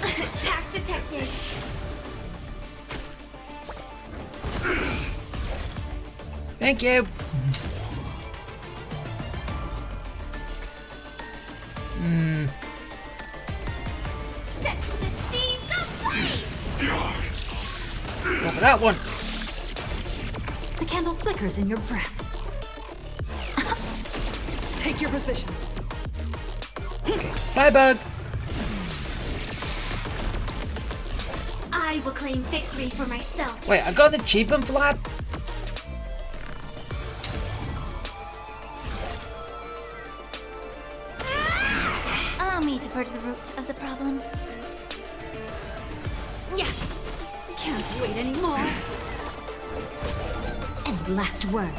Speaker 15: Attack detected.
Speaker 1: Thank you.
Speaker 15: Set the seas ablaze.
Speaker 1: Go for that one.
Speaker 12: The candle flickers in your breath.
Speaker 11: Take your positions.
Speaker 1: Okay. Bye, Bug.
Speaker 15: I will claim victory for myself.
Speaker 1: Wait, I got an achievement for that?
Speaker 15: Allow me to purge the root of the problem. Yeah.
Speaker 12: Can't wait anymore. And last words.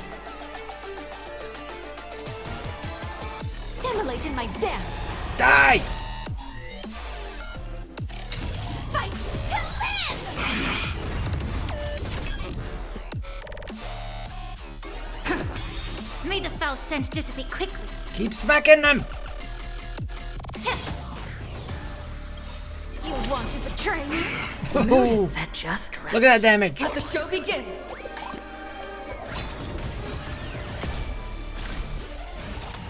Speaker 12: Immolate in my dance.
Speaker 1: Die!
Speaker 15: Fight to live! May the foul stench dissipate quickly.
Speaker 1: Keep smacking them.
Speaker 15: You want to betray me?
Speaker 11: The mood is set just right.
Speaker 1: Look at that damage.
Speaker 11: Let the show begin.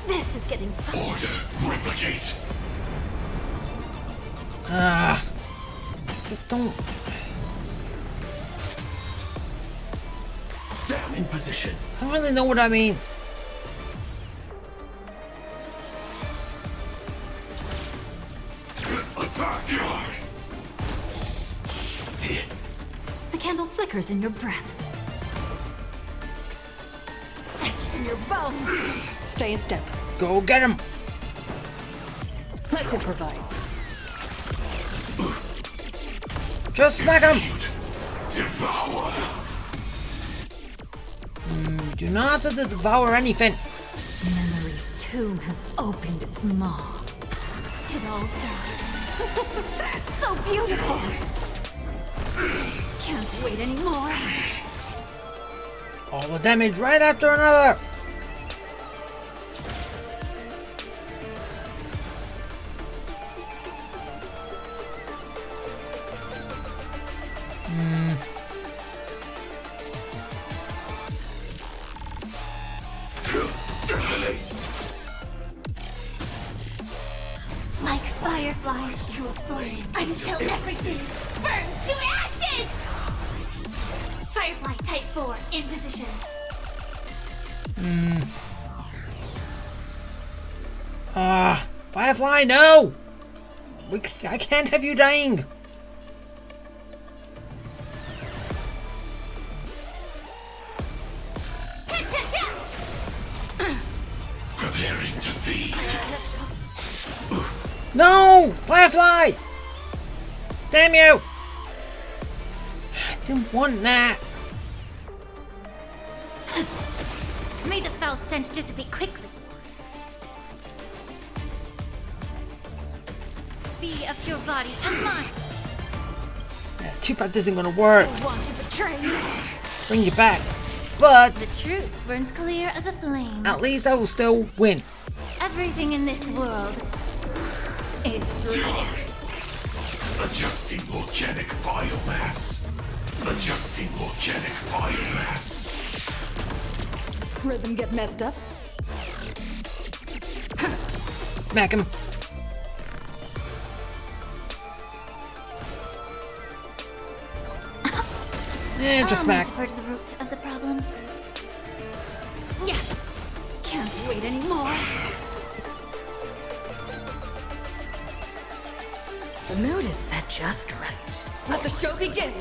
Speaker 8: This is getting fun.
Speaker 10: Order, replicate.
Speaker 1: Just don't.
Speaker 10: Stand in position.
Speaker 1: I don't really know what that means.
Speaker 10: Attack!
Speaker 12: The candle flickers in your breath.
Speaker 8: Etched in your bones.
Speaker 11: Stay in step.
Speaker 1: Go get him.
Speaker 11: Let's improvise.
Speaker 1: Just smack him.
Speaker 10: Devour.
Speaker 1: Do not have to devour anything.
Speaker 12: Memory's tomb has opened its maw.
Speaker 8: It all died. So beautiful.
Speaker 12: Can't wait anymore.
Speaker 1: All the damage right after another.
Speaker 15: Like fireflies to a flame until everything burns to ashes! Firefly Type 4 in position.
Speaker 1: Firefly, no! I can't have you dying.
Speaker 10: Preparing to feed.
Speaker 1: No! Firefly! Damn you! I didn't want that.
Speaker 15: May the foul stench dissipate quickly. Be of your body and mine.
Speaker 1: Yeah, too bad this isn't gonna work.
Speaker 15: I want to betray you.
Speaker 1: Bring you back. But
Speaker 15: The truth burns clear as a flame.
Speaker 1: at least I will still win.
Speaker 15: Everything in this world is bleeding.
Speaker 10: Adjusting organic biomass. Adjusting organic biomass.
Speaker 11: Rhythm get messed up.
Speaker 1: Smack him. Just smack.
Speaker 15: Towards the root of the problem. Yeah.
Speaker 12: Can't wait anymore.
Speaker 11: The mood is set just right. Let the show begin.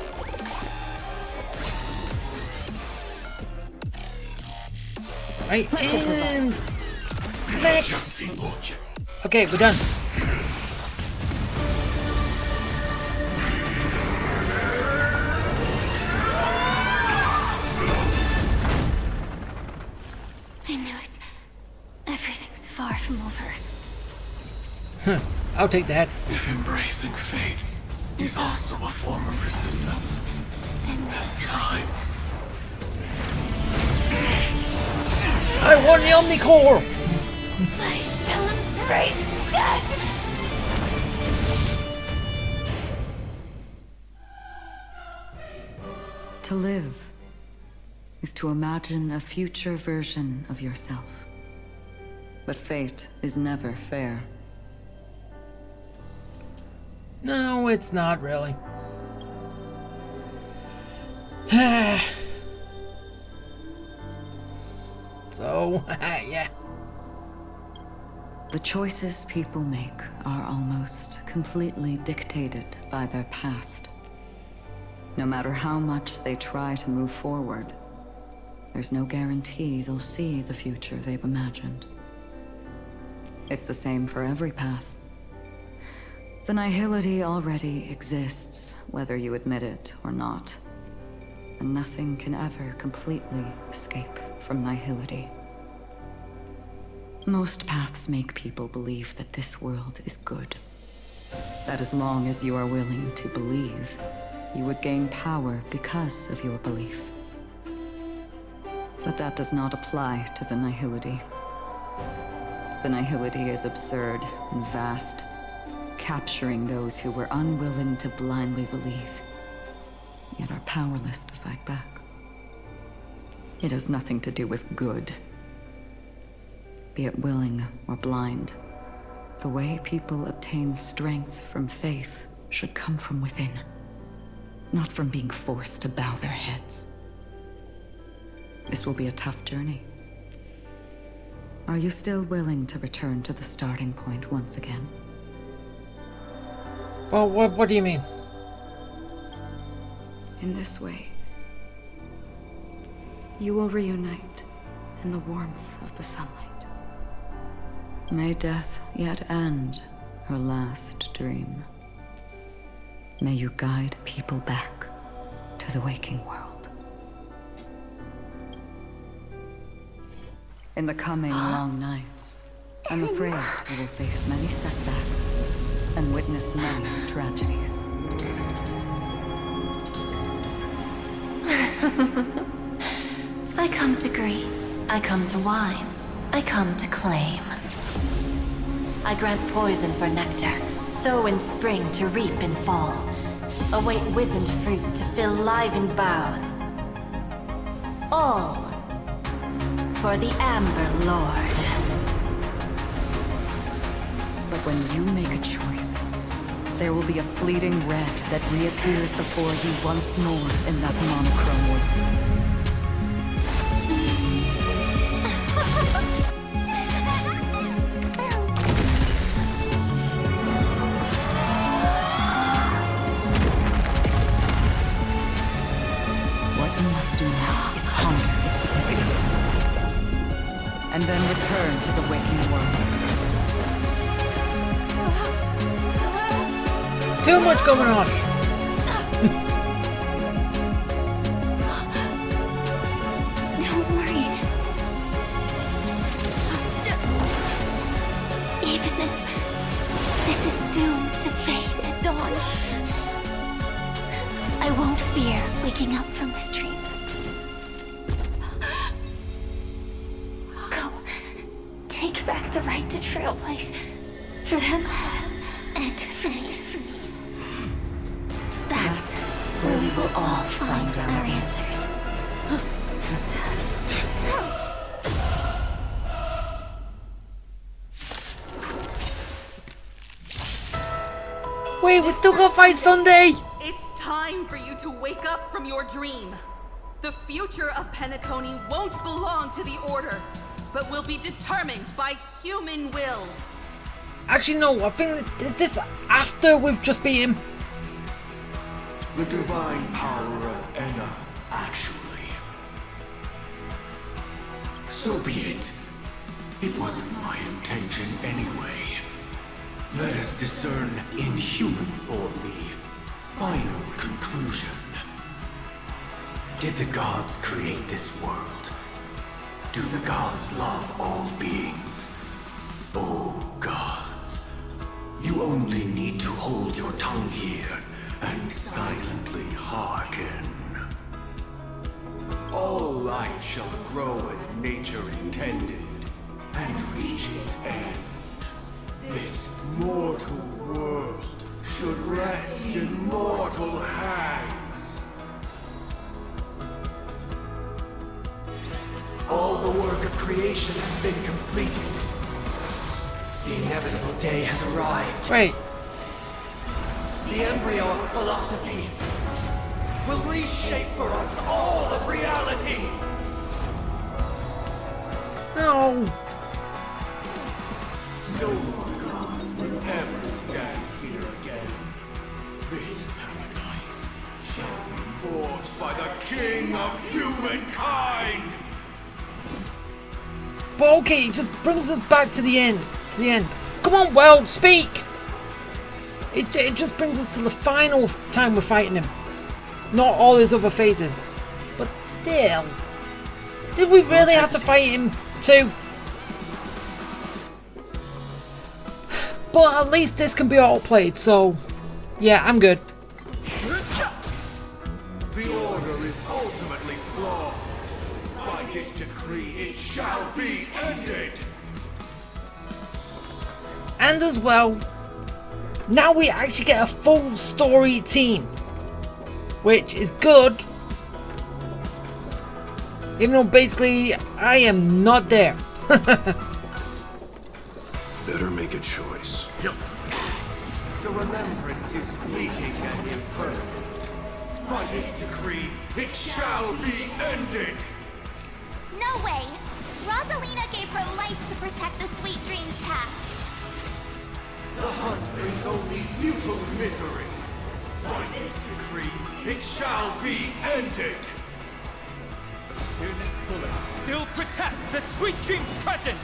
Speaker 1: Right, and smack.
Speaker 10: Adjusting organic.
Speaker 1: Okay, we're done.
Speaker 15: I know it's... everything's far from over.
Speaker 1: Huh, I'll take that.
Speaker 10: If embracing fate is also a form of resistance, this time.
Speaker 1: I won the Omnicore!
Speaker 15: I shall embrace death!
Speaker 11: To live is to imagine a future version of yourself. But fate is never fair.
Speaker 1: No, it's not really. So, yeah.
Speaker 11: The choices people make are almost completely dictated by their past. No matter how much they try to move forward, there's no guarantee they'll see the future they've imagined. It's the same for every path. The nihility already exists, whether you admit it or not. And nothing can ever completely escape from nihility. Most paths make people believe that this world is good. That as long as you are willing to believe, you would gain power because of your belief. But that does not apply to the nihility. The nihility is absurd and vast, capturing those who were unwilling to blindly believe, yet are powerless to fight back. It has nothing to do with good. be it willing or blind. The way people obtain strength from faith should come from within, not from being forced to bow their heads. This will be a tough journey. Are you still willing to return to the starting point once again?
Speaker 1: Well, what do you mean?
Speaker 11: In this way, you will reunite in the warmth of the sunlight. May death yet end her last dream. May you guide people back to the waking world. In the coming long nights, I'm afraid you will face many setbacks and witness many tragedies.
Speaker 24: I come to greet, I come to whine, I come to claim. I grant poison for nectar, sow in spring to reap in fall. Await wizened fruit to fill livened boughs. All for the Amber Lord.
Speaker 11: But when you make a choice, there will be a fleeting red that reappears before you once more in that monochrome world. What you must do now is ponder its significance, and then return to the waking world.
Speaker 1: Too much going on.
Speaker 24: Don't worry. Even if this is doomed to fade at dawn, I won't fear waking up from this dream. Go. Take back the right to trailblaze. For them and for me. That's where we will all find our answers.
Speaker 1: Wait, we still gotta fight Sunday!
Speaker 3: It's time for you to wake up from your dream. The future of Penacony won't belong to the Order, but will be determined by human will.
Speaker 1: Actually, no, I think is this after we've just beat him?
Speaker 10: The divine power of Enna, actually. So be it. It wasn't my intention anyway. Let us discern in human form the final conclusion. Did the gods create this world? Do the gods love all beings? Oh gods, you only need to hold your tongue here and silently hearken. All life shall grow as nature intended, and reach its end. This mortal world should rest in mortal hands. All the work of creation has been completed. The inevitable day has arrived.
Speaker 1: Wait.
Speaker 10: The embryo of philosophy will reshape for us all of reality.
Speaker 1: No.
Speaker 10: No more gods will ever stand here again. This paradise shall be forged by the king of humankind.
Speaker 1: But okay, it just brings us back to the end. Come on, world, speak! It just brings us to the final time we're fighting him. Not all his other phases. But still. Did we really have to fight him too? But at least this can be all played, so yeah, I'm good.
Speaker 10: The order is ultimately flawed. By this decree, it shall be ended.
Speaker 1: And as well, now we actually get a full story team, which is good. Even though basically I am not there.
Speaker 10: make a choice.
Speaker 9: Yep. The remembrance is fleeting and impermanent. By this decree, it shall be ended!
Speaker 6: No way! Rosalina gave her life to protect the Sweet Dreams path.
Speaker 9: The hunt brings only futile misery. By this decree, it shall be ended! His bullets still protect the Sweet Dreams present!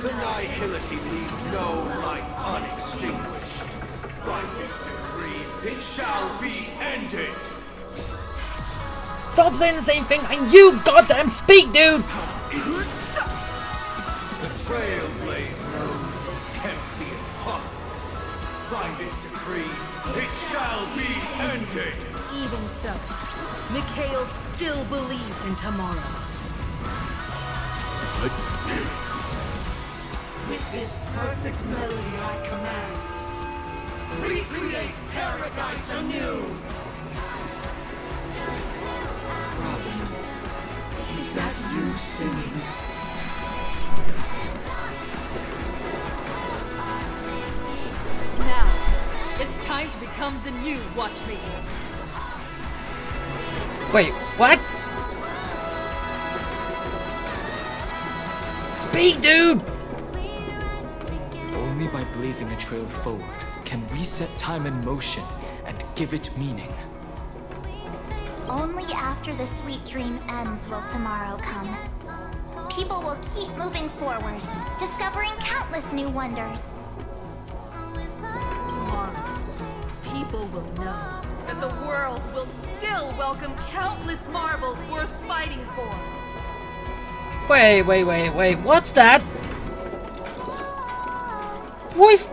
Speaker 9: The nihility leaves no light unextinguished. By this decree, it shall be ended!
Speaker 1: Stop saying the same thing and you goddamn speak, dude!
Speaker 9: The Trailblaze knows tempt the impossible. By this decree, it shall be ended!
Speaker 11: Even so, Mikhail still believed in tomorrow.
Speaker 9: With this perfect melody I command, recreate paradise anew! Is that you singing?
Speaker 11: Now, it's time to become the new watchmakers.
Speaker 1: Wait, what? Speak, dude!
Speaker 14: Only by blazing a trail forward can we set time in motion and give it meaning.
Speaker 6: Only after the Sweet Dream ends will tomorrow come. People will keep moving forward, discovering countless new wonders.
Speaker 11: Tomorrow, people will know that the world will still welcome countless marvels worth fighting for.
Speaker 1: Wait, what's that? What?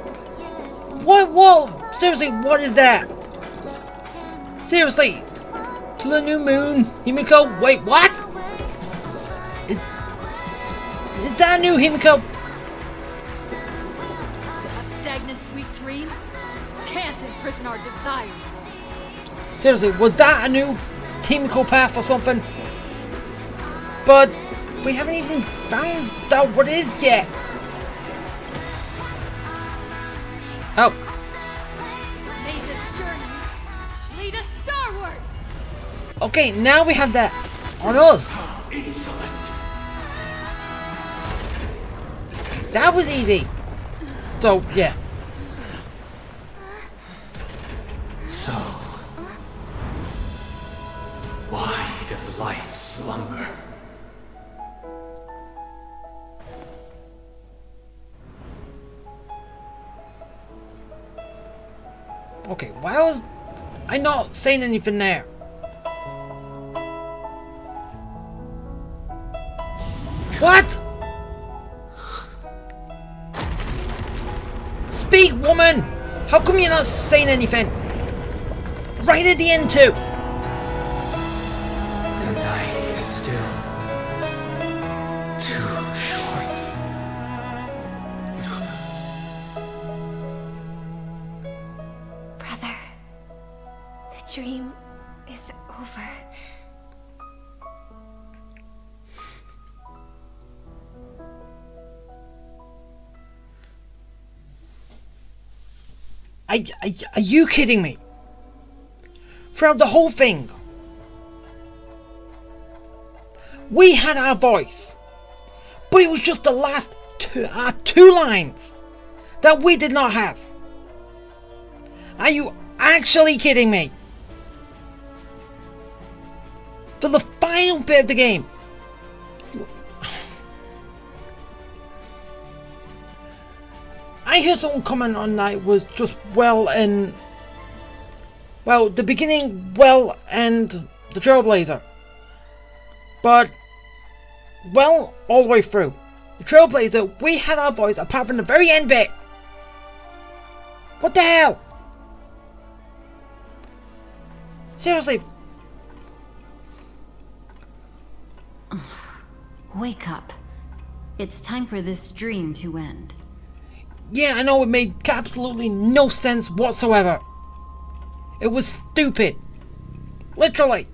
Speaker 1: Seriously, what is that? Seriously? To the new moon, Himiko? Wait, what? Is that a new Himiko?
Speaker 11: A stagnant sweet dream can't imprison our desires.
Speaker 1: Seriously, was that a new Himiko path or something? But we haven't even found out what it is yet. Oh.
Speaker 11: May this journey lead us starward.
Speaker 1: Okay, now we have that on us. That was easy. So, yeah.
Speaker 10: So, why does life slumber?
Speaker 1: Okay, why was I not saying anything there? What? Speak, woman! How come you're not saying anything? Right at the end too.
Speaker 10: The night is still too short.
Speaker 16: Brother, the dream is over.
Speaker 1: Are you kidding me? Throughout the whole thing, we had our voice, but it was just the last two lines that we did not have. Are you actually kidding me? For the final bit of the game, I heard someone comment on that it was just the beginning and the Trailblazer, but all the way through the Trailblazer we had our voice apart from the very end bit. What the hell? Seriously.
Speaker 12: Wake up. It's time for this dream to end.
Speaker 1: Yeah, I know it made absolutely no sense whatsoever. It was stupid. Literally.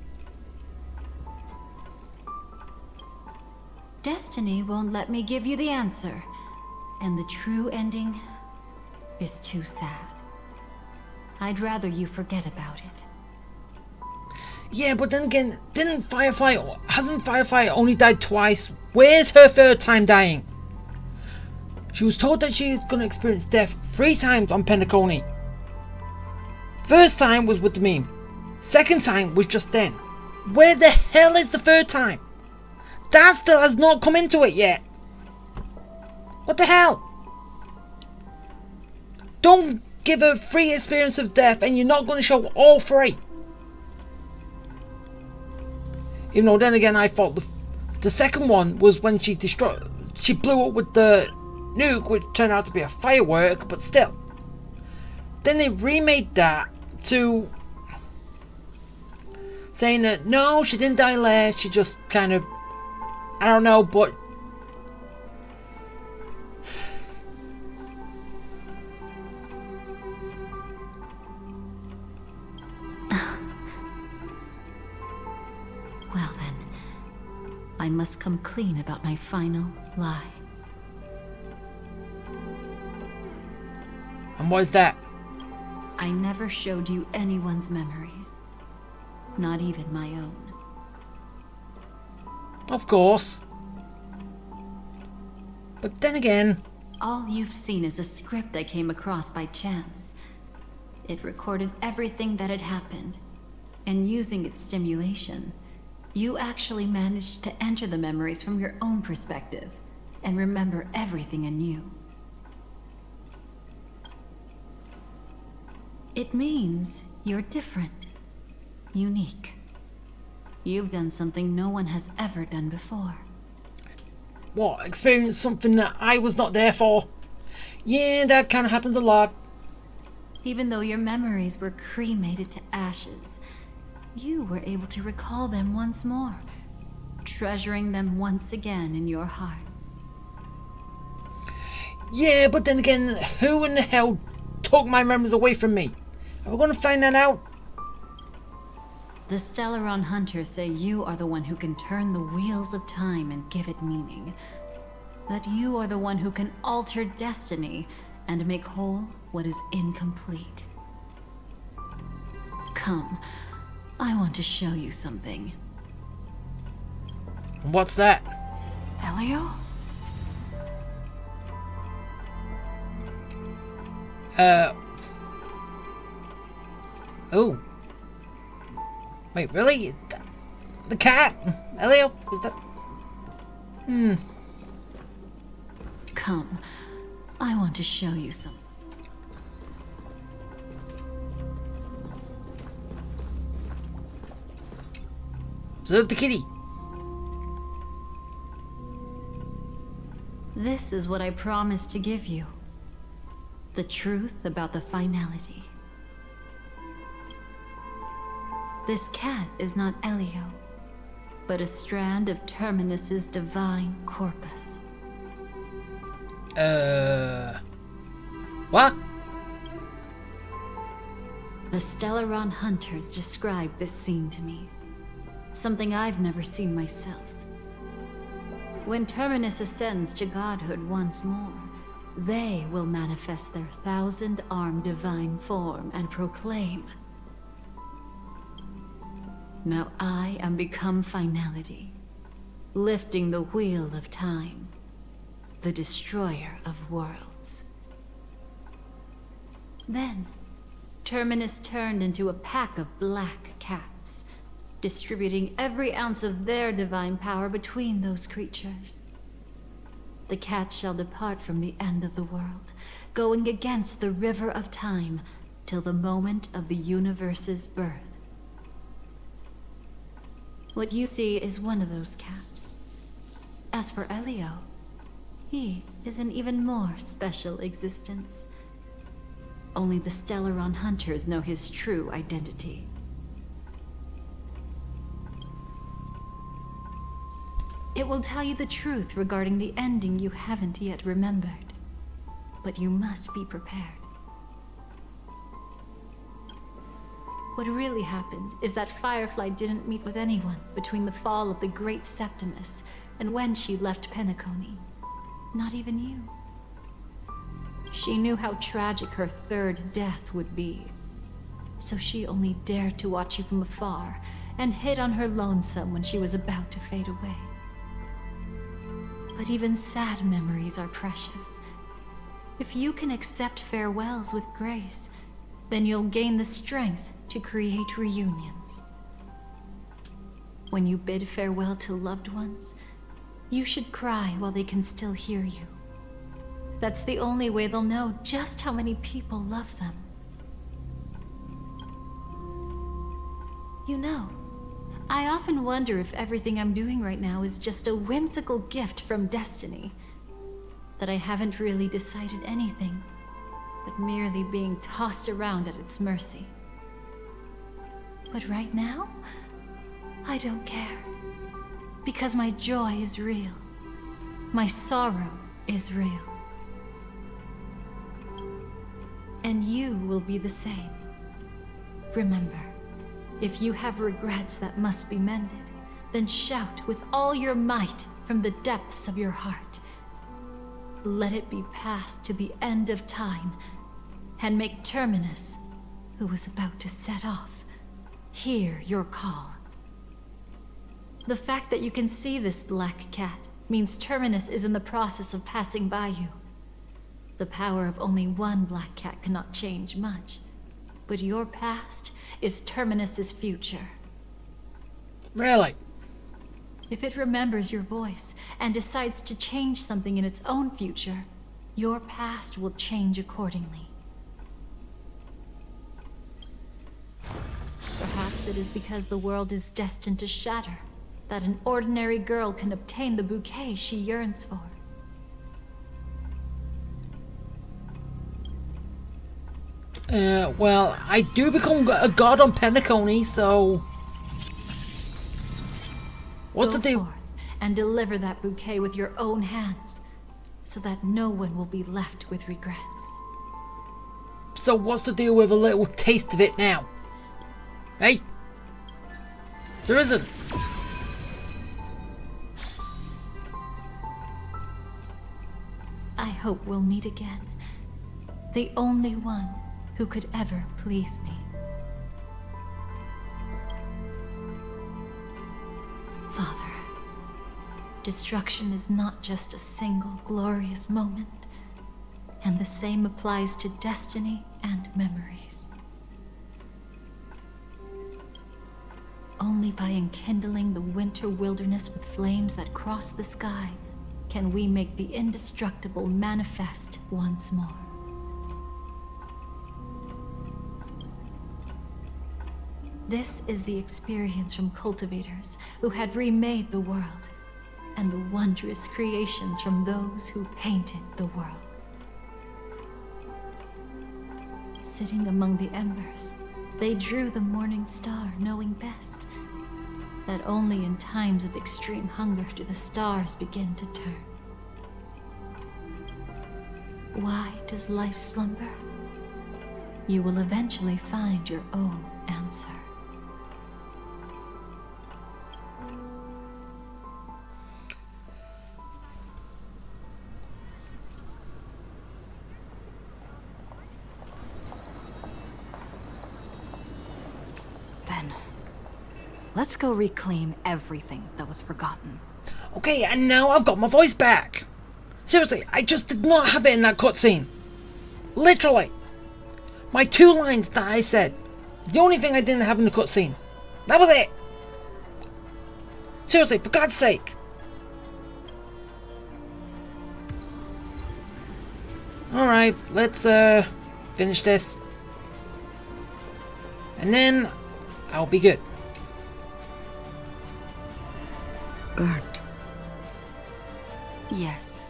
Speaker 12: Destiny won't let me give you the answer. And the true ending is too sad. I'd rather you forget about it.
Speaker 1: Yeah, but then again, hasn't Firefly only died twice? Where's her third time dying? She was told that she was going to experience death 3 times on Penacony. First time was with the meme. Second time was just then. Where the hell is the third time? That still has not come into it yet. What the hell? Don't give her 3 experience of death and you're not going to show all 3. Even though then again I thought the second one was when she blew up with the nuke, which turned out to be a firework, but still. Then they remade that to saying that no, she didn't die there, she just kind of, I don't know, but
Speaker 12: well then, I must come clean about my final lie.
Speaker 1: And what is that?
Speaker 12: I never showed you anyone's memories. Not even my own.
Speaker 1: Of course. But then again...
Speaker 12: All you've seen is a script I came across by chance. It recorded everything that had happened. And using its stimulation, you actually managed to enter the memories from your own perspective and remember everything anew. It means you're different. Unique. You've done something no one has ever done before.
Speaker 1: What? Experience something that I was not there for? Yeah, that kind of happens a lot.
Speaker 12: Even though your memories were cremated to ashes, you were able to recall them once more, treasuring them once again in your heart.
Speaker 1: Yeah, but then again, who in the hell took my memories away from me? Are we going to find that out?
Speaker 12: The Stellaron Hunters say you are the one who can turn the wheels of time and give it meaning. That you are the one who can alter destiny and make whole what is incomplete. Come, I want to show you something.
Speaker 1: What's that?
Speaker 21: Elio?
Speaker 1: Oh. Wait, really? The cat? Elio? Is that...
Speaker 12: Come, I want to show you something.
Speaker 1: Observe the kitty.
Speaker 12: This is what I promised to give you. The truth about the finality. This cat is not Elio, but a strand of Terminus's divine corpus.
Speaker 1: What?
Speaker 12: The Stellaron Hunters described this scene to me. Something I've never seen myself. When Terminus ascends to godhood once more, they will manifest their 1,000-armed divine form and proclaim, "Now I am become finality, lifting the wheel of time, the destroyer of worlds." Then, Terminus turned into a pack of black cats, distributing every ounce of their divine power between those creatures. The cats shall depart from the end of the world, going against the river of time till the moment of the universe's birth. What you see is one of those cats. As for Elio, he is an even more special existence. Only the Stellaron Hunters know his true identity. It will tell you the truth regarding the ending you haven't yet remembered. But you must be prepared. What really happened is that Firefly didn't meet with anyone between the fall of the Great Septimus and when she left Penacony. Not even you. She knew how tragic her third death would be. So she only dared to watch you from afar and hid on her lonesome when she was about to fade away. But even sad memories are precious. If you can accept farewells with grace, then you'll gain the strength to create reunions. When you bid farewell to loved ones, you should cry while they can still hear you. That's the only way they'll know just how many people love them. You know, I often wonder if everything I'm doing right now is just a whimsical gift from destiny. That I haven't really decided anything, but merely being tossed around at its mercy. But right now, I don't care. Because my joy is real. My sorrow is real. And you will be the same. Remember, if you have regrets that must be mended, then shout with all your might from the depths of your heart. Let it be passed to the end of time, and make Terminus, who was about to set off, hear your call. The fact that you can see this black cat means Terminus is in the process of passing by you. The power of only one black cat cannot change much, but your past is Terminus's future.
Speaker 1: Really?
Speaker 12: If it remembers your voice and decides to change something in its own future, your past will change accordingly. Perhaps it is because the world is destined to shatter that an ordinary girl can obtain the bouquet she yearns for.
Speaker 1: Well, I do become a god on Penacony, so... What's the deal?
Speaker 12: Go forth and deliver that bouquet with your own hands, so that no one will be left with regrets.
Speaker 1: So what's the deal with a little taste of it now? Hey? There isn't.
Speaker 12: I hope we'll meet again. The only one who could ever please me. Father, destruction is not just a single glorious moment, and the same applies to destiny and memories. Only by enkindling the winter wilderness with flames that cross the sky can we make the indestructible manifest once more. This is the experience from cultivators who had remade the world, and the wondrous creations from those who painted the world. Sitting among the embers, they drew the morning star, knowing best that only in times of extreme hunger do the stars begin to turn. Why does life slumber? You will eventually find your own answer.
Speaker 11: Let's go reclaim everything that was forgotten.
Speaker 1: Okay, and now I've got my voice back. Seriously, I just did not have it in that cutscene. Literally. My 2 lines that I said. The only thing I didn't have in the cutscene. That was it. Seriously, for God's sake. Alright, let's finish this. And then I'll be good.
Speaker 13: Burnt. Yes.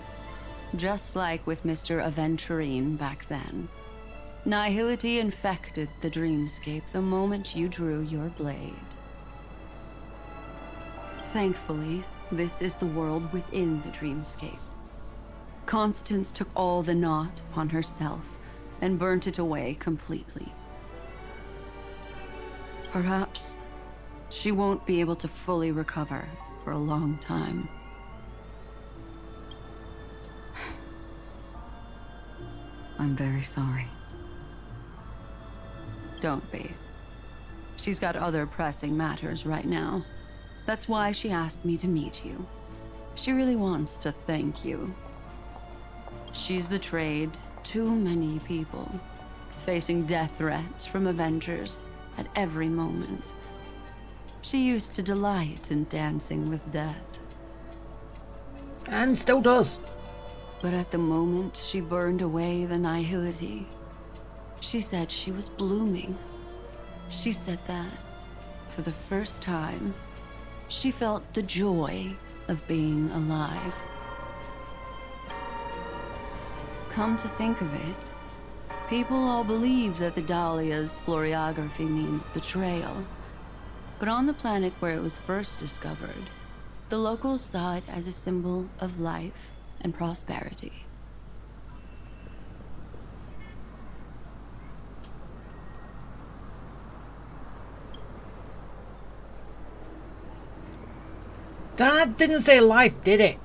Speaker 13: Just like with Mr. Aventurine back then. Nihility infected the dreamscape the moment you drew your blade. Thankfully, this is the world within the dreamscape. Constance took all the knot upon herself and burnt it away completely. Perhaps she won't be able to fully recover for a long time. I'm very sorry. Don't be. She's got other pressing matters right now. That's why she asked me to meet you. She really wants to thank you. She's betrayed too many people, facing death threats from Avengers at every moment. She used to delight in dancing with death.
Speaker 1: And still does.
Speaker 13: But at the moment she burned away the nihility, she said she was blooming. She said that, for the first time, she felt the joy of being alive. Come to think of it, people all believe that the Dahlia's floriography means betrayal. But on the planet where it was first discovered, the locals saw it as a symbol of life and prosperity.
Speaker 1: That didn't say life, did it?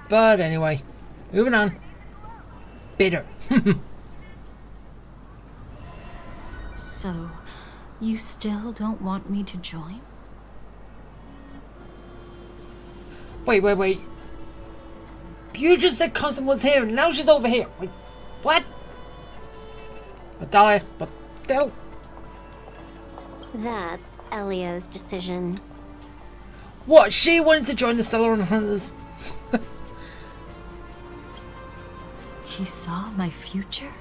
Speaker 1: But anyway, moving on. Bitter.
Speaker 12: So, you still don't want me to join?
Speaker 1: Wait. You just said Constant was here, and now she's over here. Wait, what? Dahlia, but still.
Speaker 7: That's Elio's decision.
Speaker 1: What? She wanted to join the Stellar Hunters?
Speaker 12: He saw my future?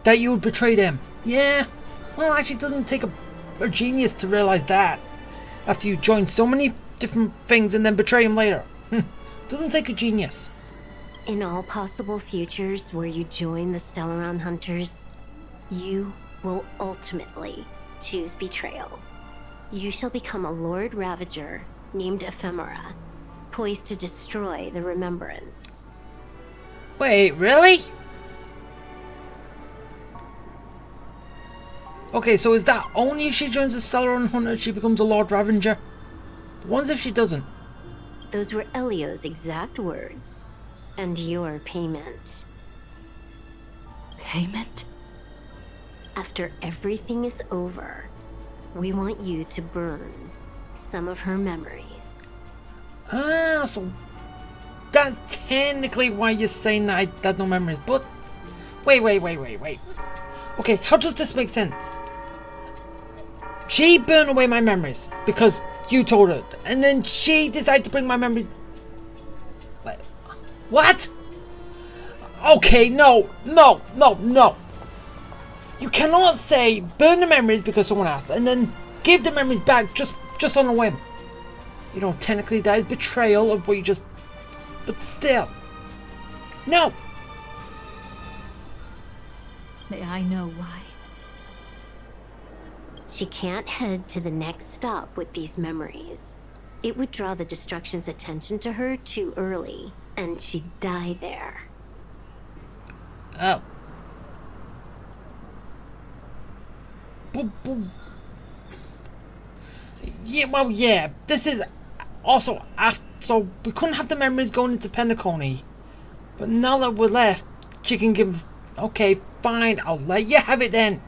Speaker 1: That you would betray them. Yeah. Well, actually, it doesn't take a genius to realize that. After you join so many different things and then betray them later. Doesn't take a genius.
Speaker 7: In all possible futures where you join the Stellaron Hunters, you will ultimately choose betrayal. You shall become a Lord Ravager named Ephemera, poised to destroy the Remembrance.
Speaker 1: Wait, really? Okay, so is that only if she joins the Stellaron Hunter she becomes a Lord Ravager? What if she doesn't?
Speaker 7: Those were Elio's exact words. And your payment.
Speaker 12: Payment?
Speaker 7: After everything is over, we want you to burn some of her memories.
Speaker 1: Ah, so that's technically why you're saying that I had no memories, but wait. Okay, how does this make sense? She burned away my memories because you told her, and then she decided to bring my memories. What? Okay, no. You cannot say burn the memories because someone asked, and then give the memories back just on a whim. You know, technically that is betrayal of what you just... But still. No!
Speaker 12: May I know why?
Speaker 7: She can't head to the next stop with these memories. It would draw the Destruction's attention to her too early, and she'd die there.
Speaker 1: Oh. Yeah, well, yeah. This is also after, so we couldn't have the memories going into Penacony. But now that we're left, she can give us... Okay, fine, I'll let you have it then.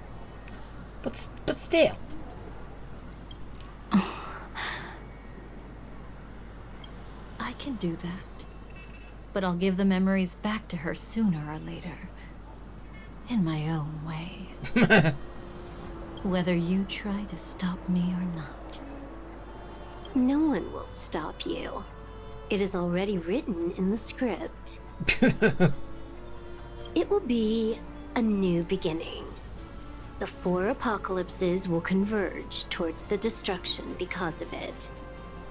Speaker 1: But still.
Speaker 12: I can do that. But I'll give the memories back to her sooner or later. In my own way. Whether you try to stop me or not.
Speaker 7: No one will stop you. It is already written in the script. It will be a new beginning. The 4 apocalypses will converge towards the destruction because of it,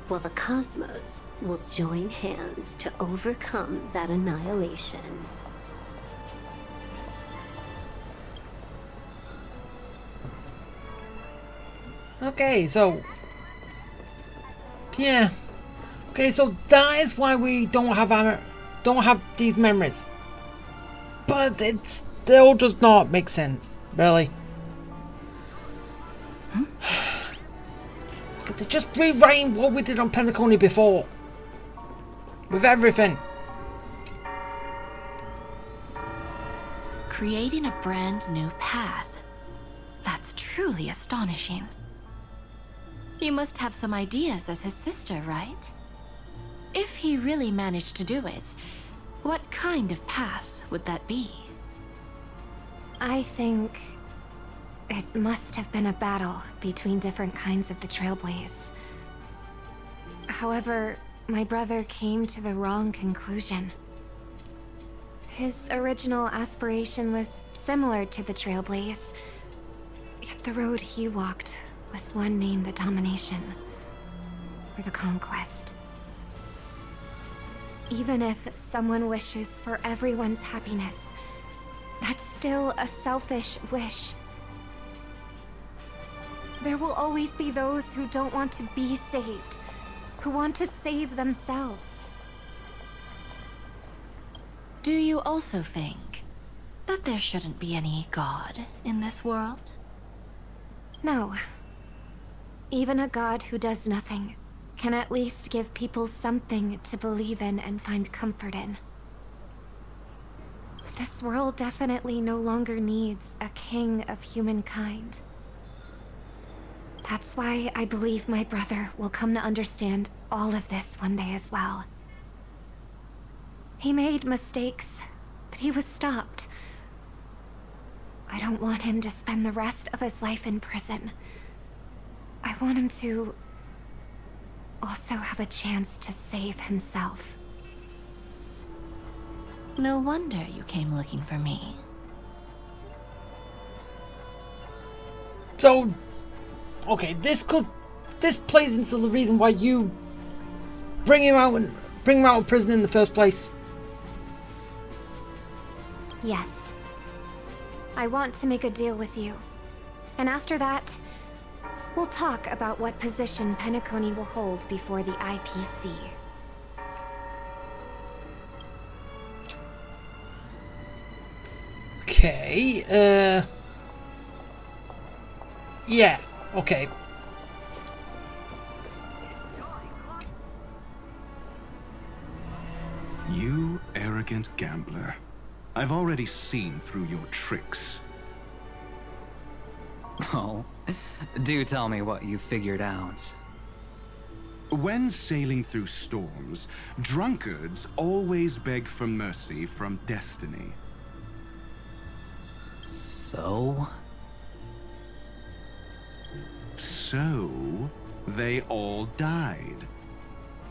Speaker 7: while the cosmos will join hands to overcome that annihilation.
Speaker 1: Okay, so... Yeah. Okay, so that is why we don't have these memories. But it still does not make sense, really. They're just rewriting what we did on Penacony before. With everything.
Speaker 24: creating a brand new path. That's truly astonishing. You must have some ideas as his sister, right? If he really managed to do it, what kind of path would that be?
Speaker 16: I think it must have been a battle between different kinds of the Trailblaze. However, my brother came to the wrong conclusion. His original aspiration was similar to the Trailblaze, yet the road he walked was one named the Domination, or the Conquest. Even if someone wishes for everyone's happiness, that's still a selfish wish. There will always be those who don't want to be saved, who want to save themselves.
Speaker 24: Do you also think that there shouldn't be any god in this world?
Speaker 16: No. Even a god who does nothing can at least give people something to believe in and find comfort in. This world definitely no longer needs a king of humankind. That's why I believe my brother will come to understand all of this one day as well. He made mistakes, but he was stopped. I don't want him to spend the rest of his life in prison. I want him to also have a chance to save himself.
Speaker 24: No wonder you came looking for me.
Speaker 1: So, okay, this plays into the reason why you bring him out of prison in the first place.
Speaker 16: Yes. I want to make a deal with you. And after that, we'll talk about what position Penacony will hold before the IPC.
Speaker 1: Okay, yeah, okay.
Speaker 23: You arrogant gambler. I've already seen through your tricks.
Speaker 4: Oh, do tell me what you figured out.
Speaker 23: When sailing through storms, drunkards always beg for mercy from destiny.
Speaker 4: So?
Speaker 23: So, they all died.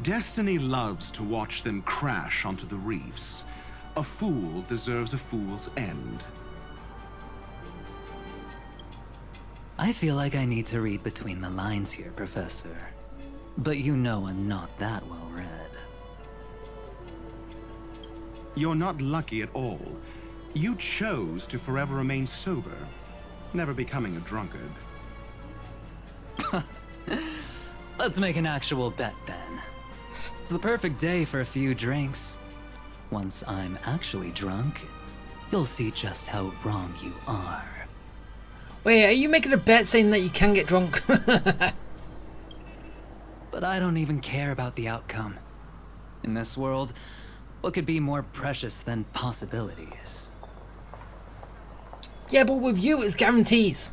Speaker 23: Destiny loves to watch them crash onto the reefs. A fool deserves a fool's end.
Speaker 4: I feel like I need to read between the lines here, Professor. But you know I'm not that well read.
Speaker 23: You're not lucky at all. You chose to forever remain sober, never becoming a drunkard.
Speaker 4: Let's make an actual bet then. It's the perfect day for a few drinks. Once I'm actually drunk, you'll see just how wrong you are.
Speaker 1: Wait, are you making a bet saying that you can get drunk?
Speaker 4: But I don't even care about the outcome. In this world, what could be more precious than possibilities?
Speaker 1: Yeah, but with you, it's guarantees.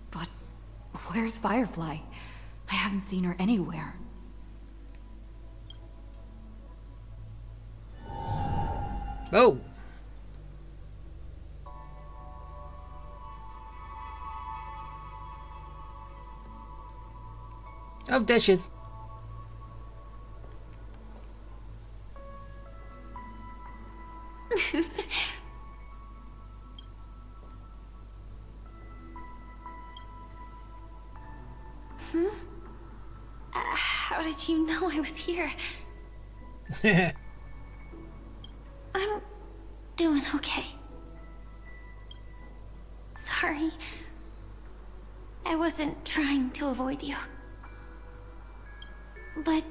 Speaker 11: But where's Firefly? I haven't seen her anywhere.
Speaker 1: Oh. Oh, there she is.
Speaker 15: How did you know I was here? I'm doing okay. Sorry. I wasn't trying to avoid you. But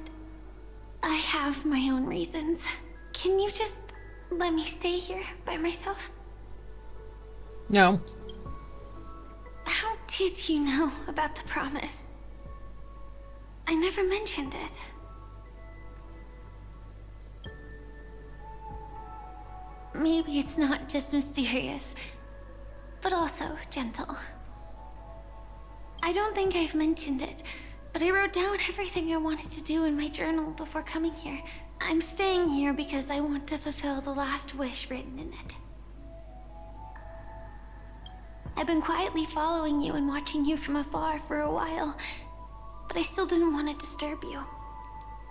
Speaker 15: I have my own reasons. Can you just let me stay here by myself?
Speaker 1: No.
Speaker 15: How did you know about the promise? I never mentioned it. Maybe it's not just mysterious, but also gentle. I don't think I've mentioned it, but I wrote down everything I wanted to do in my journal before coming here. I'm staying here because I want to fulfill the last wish written in it. I've been quietly following you and watching you from afar for a while, but I still didn't want to disturb you.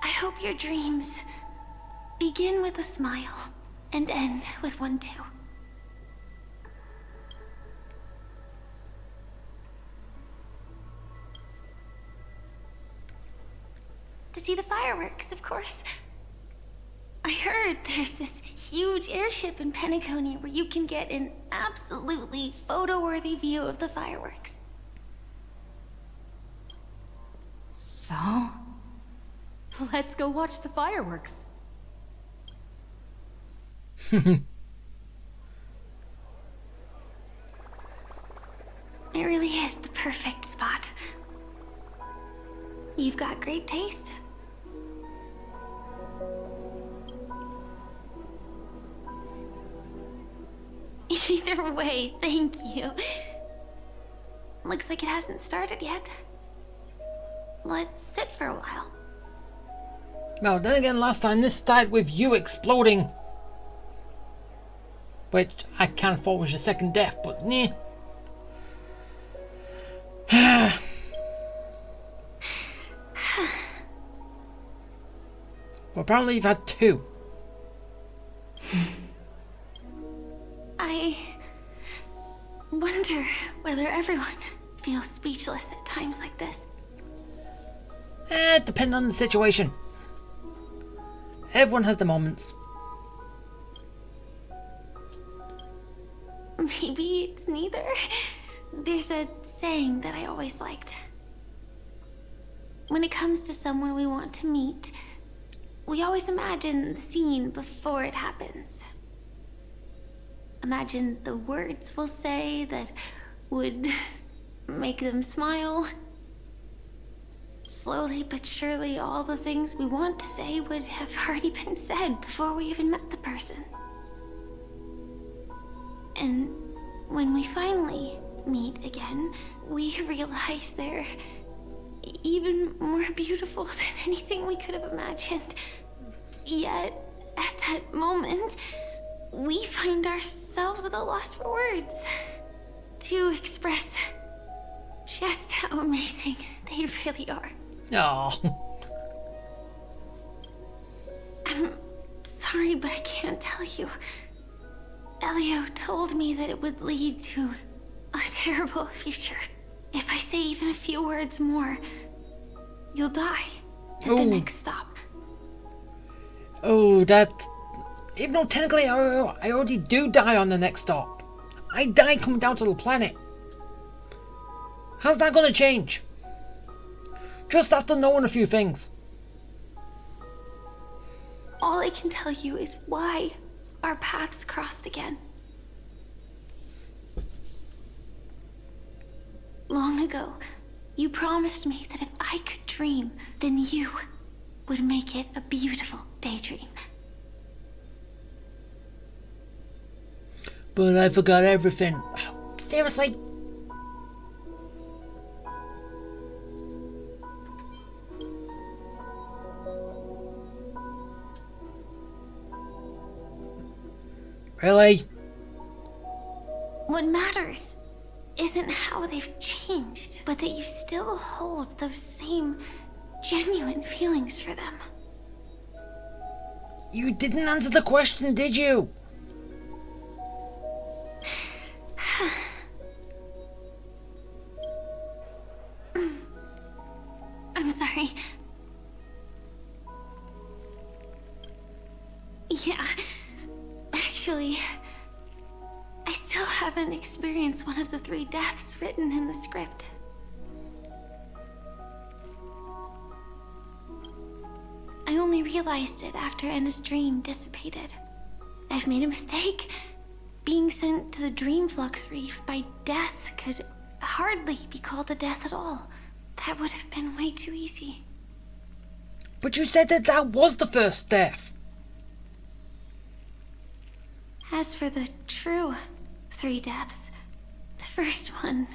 Speaker 15: I hope your dreams begin with a smile and end with one too. To see the fireworks, of course. I heard there's this huge airship in Penacony where you can get an absolutely photo-worthy view of the fireworks.
Speaker 11: So, let's go watch the fireworks.
Speaker 15: It really is the perfect spot. You've got great taste. Either way, thank you. Looks like it hasn't started yet. Let's sit for a while.
Speaker 1: Well, then again, last time this started with you exploding. Which I kind of thought was your second death, but nah. Well, apparently you've had two.
Speaker 15: I wonder whether everyone feels speechless at times like this.
Speaker 1: Depending on the situation. Everyone has their moments.
Speaker 15: Maybe it's neither. There's a saying that I always liked. When it comes to someone we want to meet, we always imagine the scene before it happens. Imagine the words we'll say that would make them smile. Slowly but surely, all the things we want to say would have already been said before we even met the person. And when we finally meet again, we realize they're even more beautiful than anything we could have imagined. Yet, at that moment, we find ourselves at a loss for words to express just how amazing they really are.
Speaker 1: Oh.
Speaker 15: I'm sorry, but I can't tell you. Elio told me that it would lead to a terrible future. If I say even a few words more, you'll die at the next stop.
Speaker 1: Oh, that... Even though technically I already do die on the next stop. I die coming down to the planet. How's that gonna change? Just after knowing a few things.
Speaker 15: All I can tell you is why our paths crossed again. Long ago, you promised me that if I could dream, then you would make it a beautiful daydream.
Speaker 1: But I forgot everything. Seriously? Really?
Speaker 15: What matters isn't how they've changed, but that you still hold those same genuine feelings for them.
Speaker 1: You didn't answer the question, did you?
Speaker 15: I'm sorry. Yeah, actually, I still haven't experienced one of the 3 deaths written in the script. I only realized it after Anna's dream dissipated. I've made a mistake. Being sent to the Dream Flux Reef by death could hardly be called a death at all. That would have been way too easy.
Speaker 1: But you said that that was the first death.
Speaker 15: As for the true 3 deaths, the first one,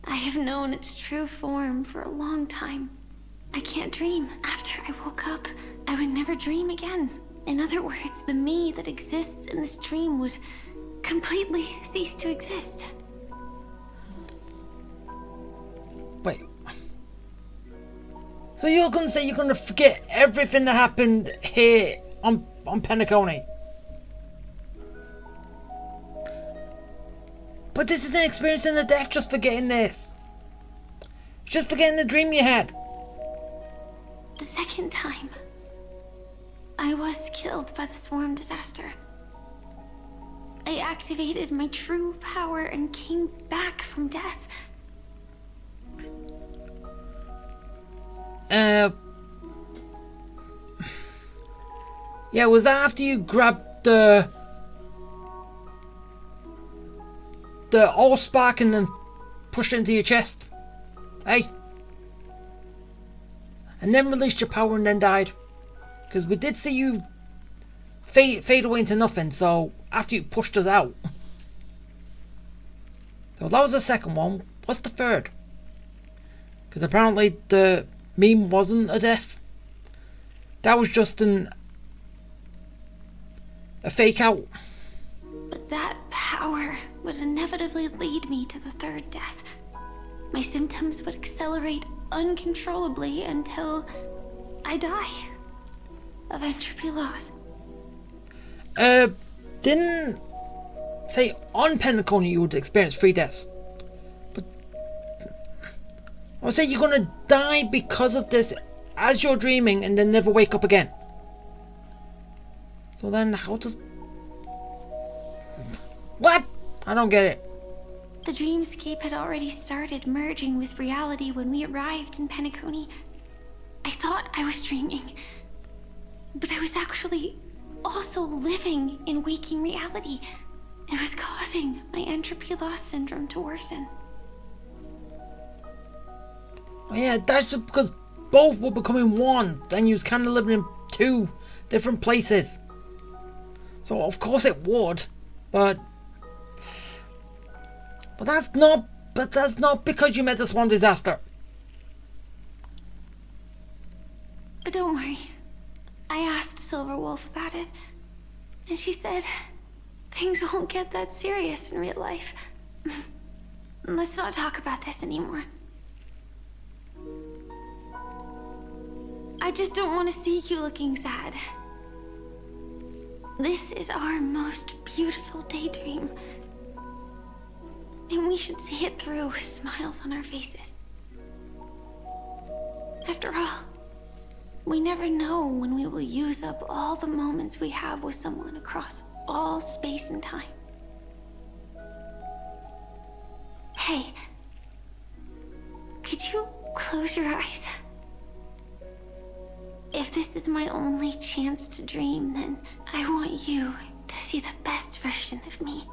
Speaker 15: I have known its true form for a long time. I can't dream. After I woke up, I would never dream again. In other words, the me that exists in this dream would completely cease to exist.
Speaker 1: Wait. So you're gonna say you're gonna forget everything that happened here on Penacony? But this is an experience in the death, just forgetting this. Just forgetting the dream you had.
Speaker 15: The second time, I was killed by the swarm disaster. I activated my true power and came back from death.
Speaker 1: Yeah, was that after you grabbed the allspark and then pushed it into your chest? Hey? And then released your power and then died? Because we did see you fade away into nothing, so after you pushed us out. So that was the second one. What's the third? Because apparently the meme wasn't a death. That was just a fake out.
Speaker 15: But that power would inevitably lead me to the third death. My symptoms would accelerate uncontrollably until I die of entropy loss.
Speaker 1: Didn't say on Penacony you would experience 3 deaths. But I would say you're gonna die because of this as you're dreaming and then never wake up again. So then how does... What? I don't get it.
Speaker 15: The dreamscape had already started merging with reality when we arrived in Penacony. I thought I was dreaming, but I was actually also living in waking reality. It was causing my entropy loss syndrome to worsen.
Speaker 1: Oh yeah, that's just because both were becoming one. Then you was kind of living in 2 different places. So of course it would, but that's not because you met the swarm disaster.
Speaker 15: But don't worry. I asked Silver Wolf about it, and she said things won't get that serious in real life. Let's not talk about this anymore. I just don't want to see you looking sad. This is our most beautiful daydream. And we should see it through with smiles on our faces. After all, we never know when we will use up all the moments we have with someone across all space and time. Hey, could you close your eyes? If this is my only chance to dream, then I want you to see the best version of me.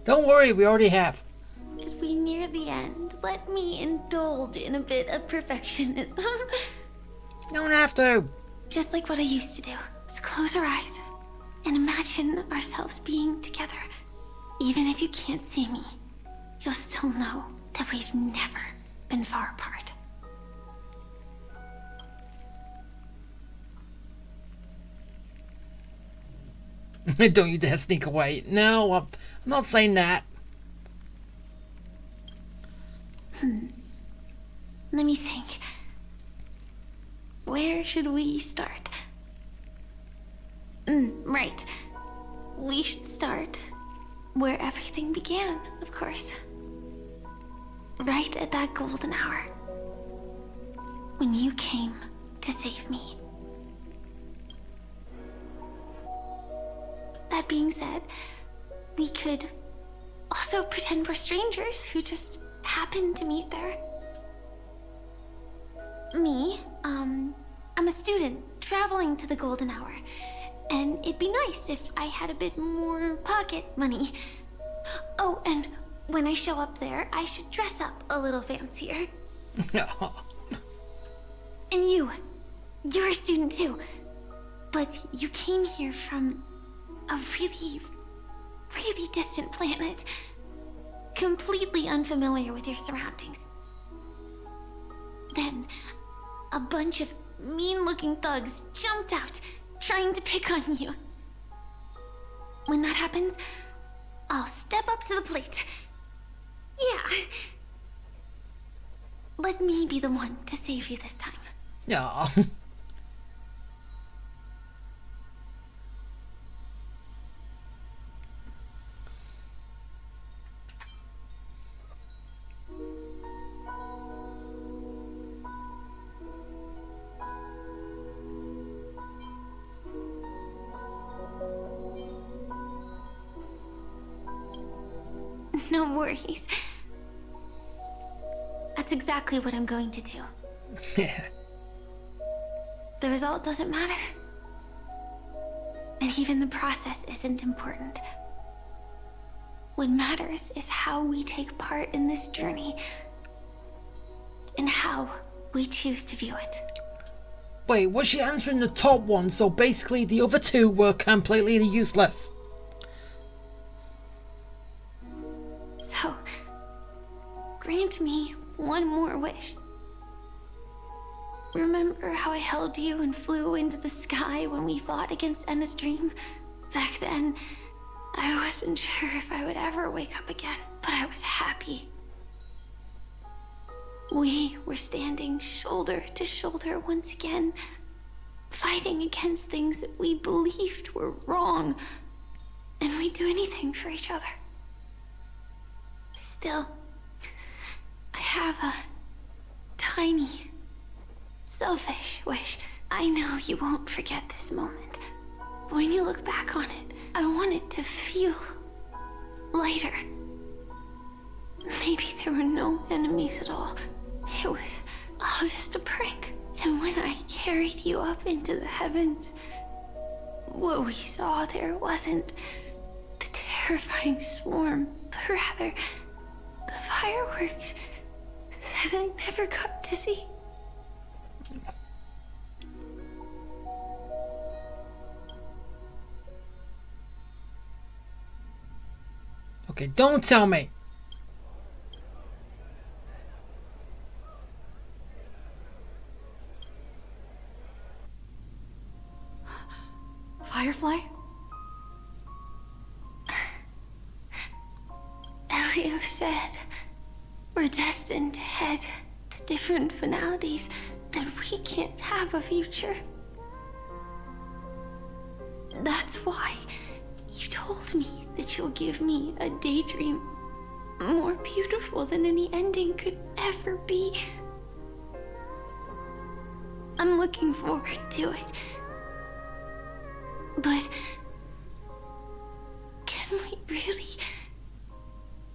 Speaker 1: Don't worry, we already have.
Speaker 15: As we near the end, let me indulge in a bit of perfectionism.
Speaker 1: Don't have to.
Speaker 15: Just like what I used to do. Let's close our eyes and imagine ourselves being together. Even if you can't see me, you'll still know that we've never been far apart.
Speaker 1: Don't you dare sneak away. No, I'm not saying that.
Speaker 15: Let me think. Where should we start? Right. We should start where everything began, of course. Right at that golden hour. When you came to save me. That being said, we could also pretend we're strangers who just happened to meet there. Me, I'm a student traveling to the golden hour, and it'd be nice if I had a bit more pocket money. Oh, and when I show up there, I should dress up a little fancier. And you're a student too. But you came here from a really, really distant planet. Completely unfamiliar with your surroundings. Then, a bunch of mean-looking thugs jumped out, trying to pick on you. When that happens, I'll step up to the plate. Yeah. Let me be the one to save you this time.
Speaker 1: Yeah.
Speaker 15: No worries. That's exactly what I'm going to do.
Speaker 1: Yeah.
Speaker 15: The result doesn't matter. And even the process isn't important. What matters is how we take part in this journey. And how we choose to view it.
Speaker 1: Wait, was she answering the top one? So basically the other two were completely useless.
Speaker 15: So, grant me one more wish. Remember how I held you and flew into the sky when we fought against Enna's dream? Back then, I wasn't sure if I would ever wake up again, but I was happy. We were standing shoulder to shoulder once again, fighting against things that we believed were wrong, and we'd do anything for each other. Still, I have a tiny, selfish wish. I know you won't forget this moment. But when you look back on it, I want it to feel lighter. Maybe there were no enemies at all. It was all just a prank. And when I carried you up into the heavens, what we saw there wasn't the terrifying swarm, but rather the fireworks that I never got to see.
Speaker 1: Okay, don't tell me.
Speaker 11: Firefly?
Speaker 15: Elio said we're destined to head to different finalities, that we can't have a future. That's why you told me that you'll give me a daydream more beautiful than any ending could ever be. I'm looking forward to it. But can we really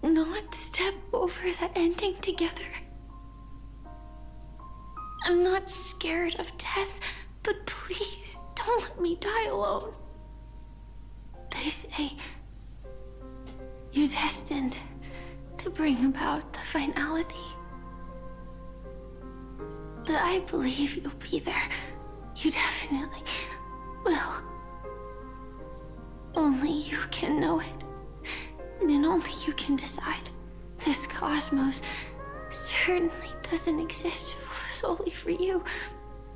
Speaker 15: not step over the ending together? I'm not scared of death, but please don't let me die alone. They say you're destined to bring about the finality. But I believe you'll be there. You definitely will. Only you can know it. And only you can decide. This cosmos certainly doesn't exist solely for you,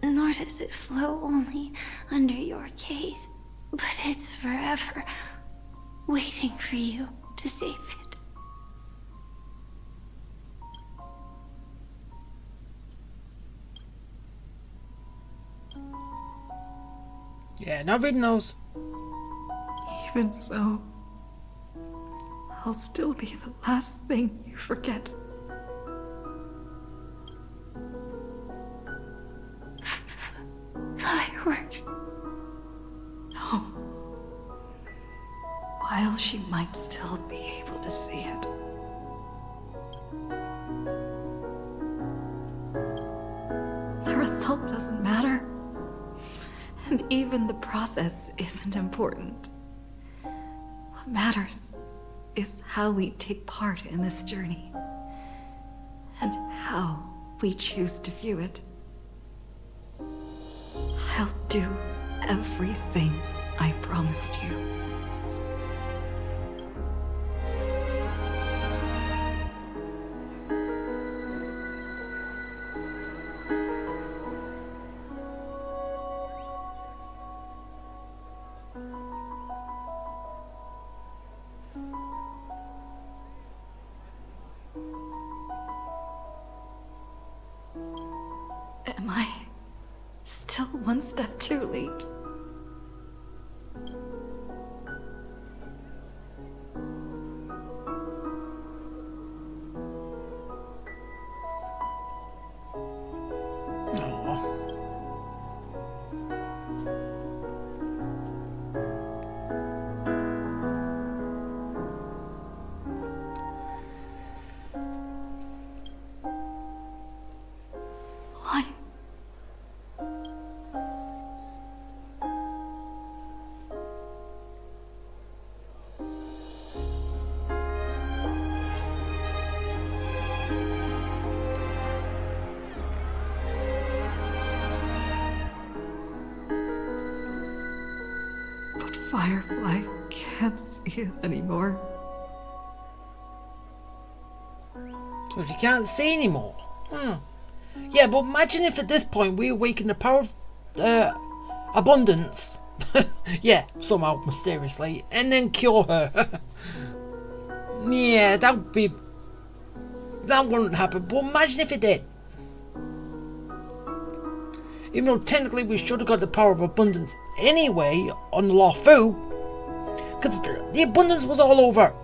Speaker 15: nor does it flow only under your gaze, but it's forever waiting for you to save it.
Speaker 1: Yeah, not reading those.
Speaker 11: Even so, I'll still be the last thing you forget.
Speaker 15: Fireworks.
Speaker 11: No. While she might still be able to see it. The result doesn't matter. And even the process isn't important. What matters is how we take part in this journey. And how we choose to view it. I'll do everything I promised you. Am I still one step too late? Why? But Firefly can't see it anymore.
Speaker 1: But you can't see anymore. Yeah, but imagine if at this point we awaken the power of abundance. Yeah, somehow, mysteriously. And then cure her. Yeah, that wouldn't happen. But imagine if it did. Even though technically we should have got the power of abundance anyway on the Lawfu. Because the abundance was all over.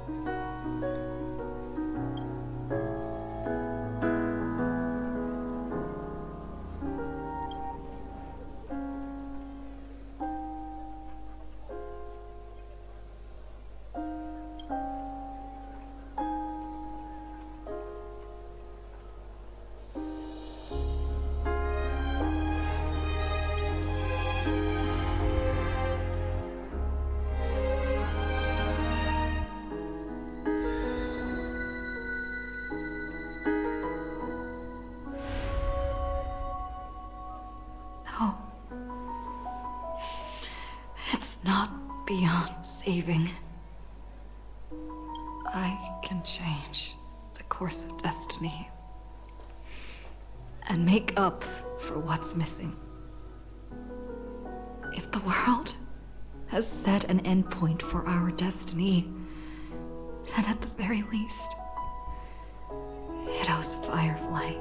Speaker 11: No. It's not beyond saving. I can change the course of destiny and make up for what's missing. If the world has set an endpoint for our destiny, then at the very least, it owes Firefly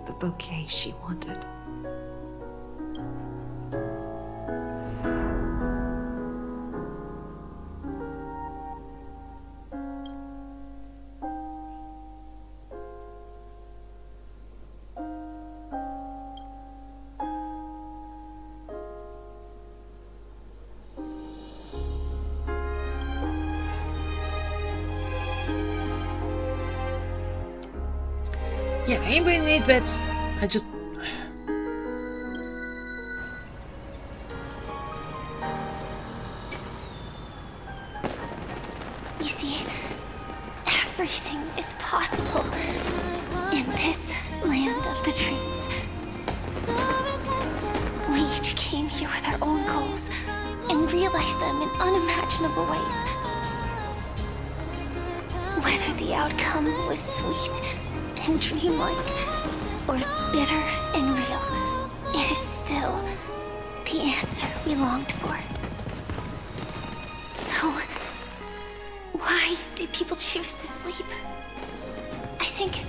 Speaker 11: the bouquet she wanted.
Speaker 1: Yeah, I ain't reading these bits. I just...
Speaker 6: You see, everything is possible in this land of the dreams. We each came here with our own goals and realized them in unimaginable ways. Whether the outcome was sweet and dreamlike, or bitter and real, it is still the answer we longed for. So, why do people choose to sleep? I think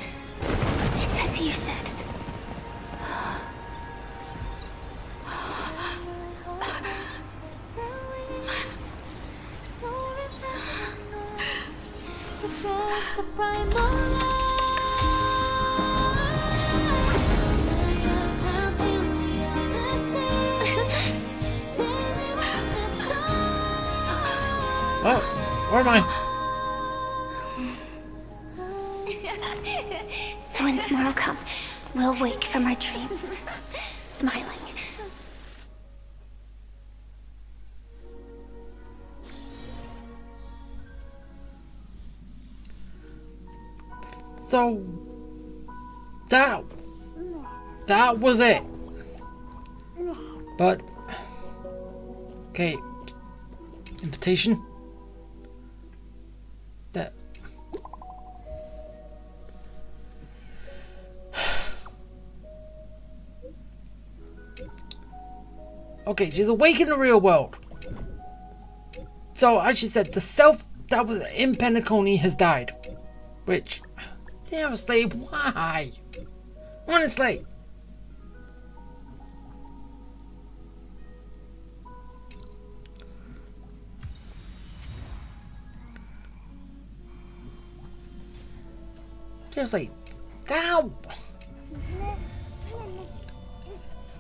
Speaker 6: it's as you said.
Speaker 1: Oh, where am I?
Speaker 6: So when tomorrow comes, we'll wake from our dreams, smiling.
Speaker 1: So that was it. But okay, invitation. That okay, she's awake in the real world. So as she said, the self that was in Penacony has died. Which, seriously, why? Honestly. Seriously, how?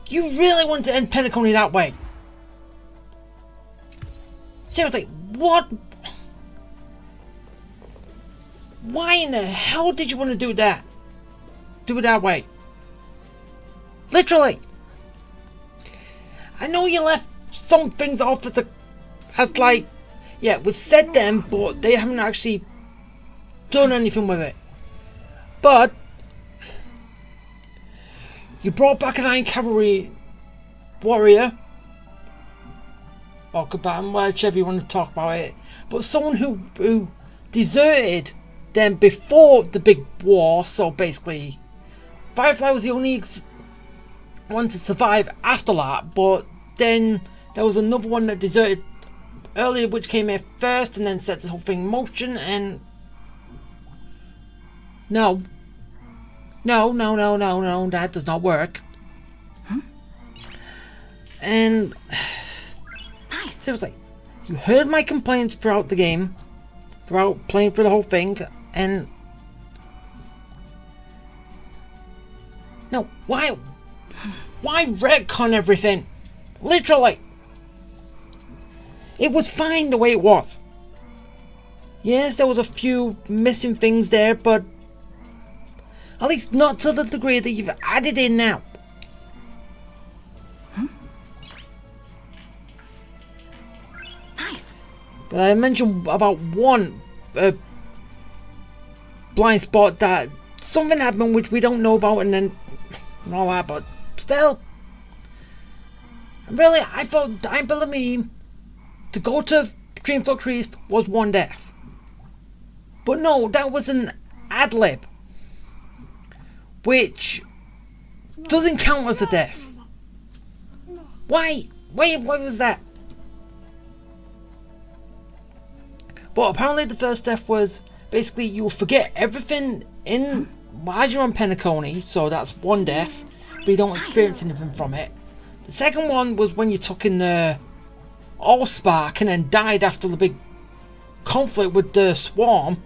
Speaker 1: You really want to end Penacony that way? Seriously, what? Why in the hell did you want to do that? Do it that way? Literally. I know you left some things off as like, yeah, we've said them, but they haven't actually done anything with it. But you brought back an Iron Cavalry warrior, or combatant, whichever you want to talk about it. But someone who deserted them before the big war. So basically, Firefly was the only one to survive after that. But then there was another one that deserted earlier, which came here first, and then set this whole thing in motion. And no, that does not work. And seriously, you heard my complaints throughout the game, throughout playing through the whole thing, and no, why retcon everything? Literally, it was fine the way it was. Yes, there was a few missing things there, but at least not to the degree that you've added in now.
Speaker 21: Nice.
Speaker 1: But I mentioned about one blind spot that something happened which we don't know about, and then and all that. But still, really, I thought I believe to go to Dreamflux Reef was one death. But no, that was an ad lib, which doesn't count as a death. Why was that? But apparently the first death was basically you'll forget everything in as you're on Penacony, so that's one death, but you don't experience anything from it. The second one was when you took in the Allspark and then died after the big conflict with the Swarm.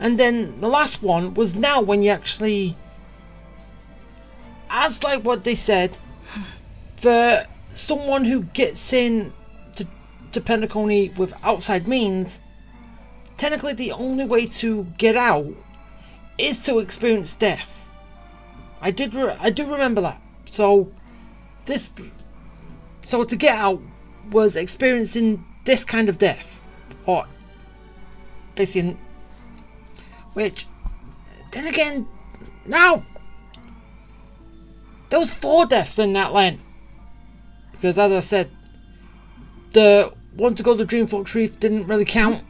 Speaker 1: And then the last one was now when you actually, as like what they said, for someone who gets in to Penacony with outside means, technically the only way to get out is to experience death. I do remember that. So to get out was experiencing this kind of death, or basically, which then again, no, there was 4 deaths in that lane, because as I said, the one to go to Dreamflux Reef didn't really count.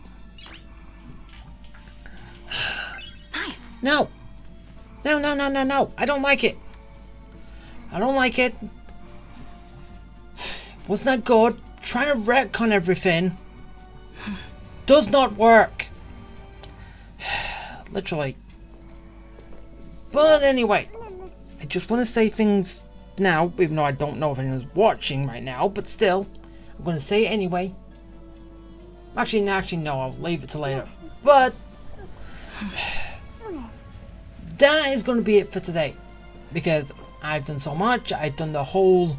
Speaker 21: Nice.
Speaker 1: No, I don't like it. Wasn't that good? Trying to retcon everything does not work. Literally. But anyway, I just want to say things now, even though I don't know if anyone's watching right now, but still, I'm going to say it anyway. Actually, no, I'll leave it till later. But that is going to be it for today, because I've done so much. I've done the whole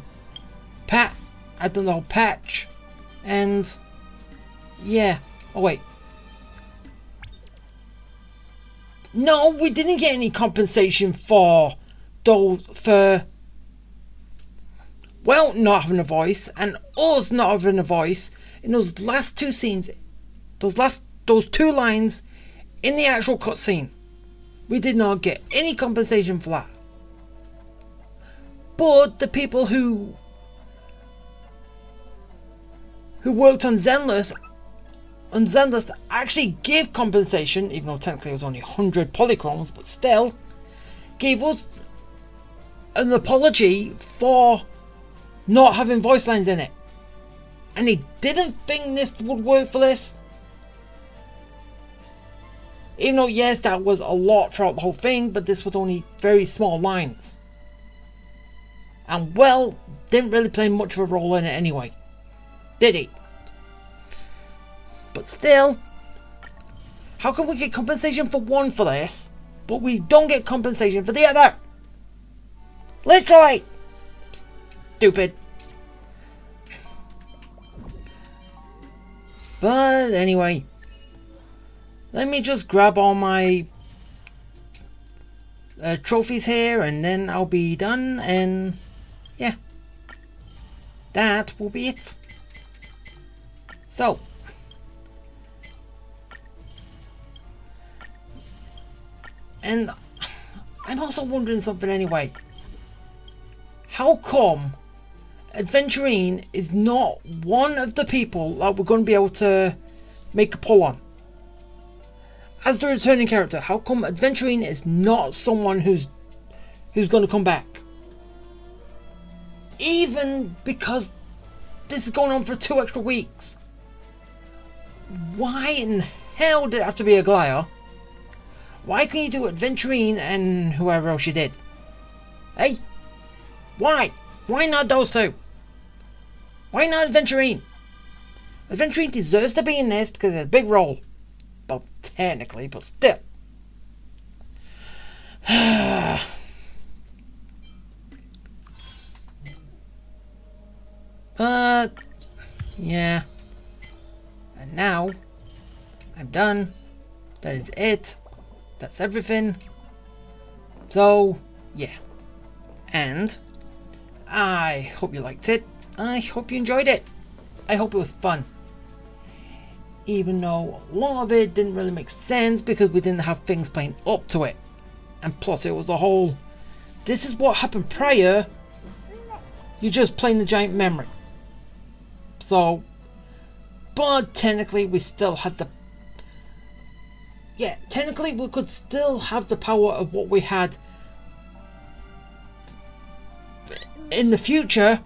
Speaker 1: patch, and yeah. Oh wait, no, we didn't get any compensation for not having a voice, and us not having a voice in those last 2 scenes, those 2 lines in the actual cutscene. We did not get any compensation for that. But the people who worked on Zenless actually gave compensation, even though technically it was only 100 polychromes, but still gave us an apology for not having voice lines in it. And they didn't think this would work for this. Even though, yes, that was a lot throughout the whole thing, but this was only very small lines. And, well, didn't really play much of a role in it anyway. Did he? But still, how can we get compensation for one for this, but we don't get compensation for the other? Literally! Stupid. But anyway, let me just grab all my trophies here and then I'll be done, and yeah, that will be it. So, and I'm also wondering something anyway. How come Adventurine is not one of the people that we're going to be able to make a pull on? As the returning character, how come Adventurine is not someone who's going to come back? Even because this is going on for 2 extra weeks. Why in hell did it have to be Aglaya? Why can't you do Adventurine and whoever else you did? Hey? Why? Why not those two? Why not Adventurine? Adventurine deserves to be in this because it's a big role. Well, technically, but still. But, yeah. And now, I'm done. That is it. That's everything. So, yeah. And I hope you liked it. I hope you enjoyed it. I hope it was fun. Even though a lot of it didn't really make sense because we didn't have things playing up to it. And plus it was a whole, this is what happened prior. You're just playing the giant memory. So, but technically we still had the, yeah, technically we could still have the power of what we had in the future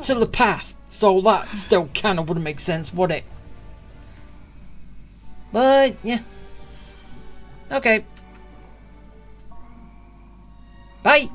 Speaker 1: to the past, so that still kind of wouldn't make sense, would it? But yeah, okay, bye.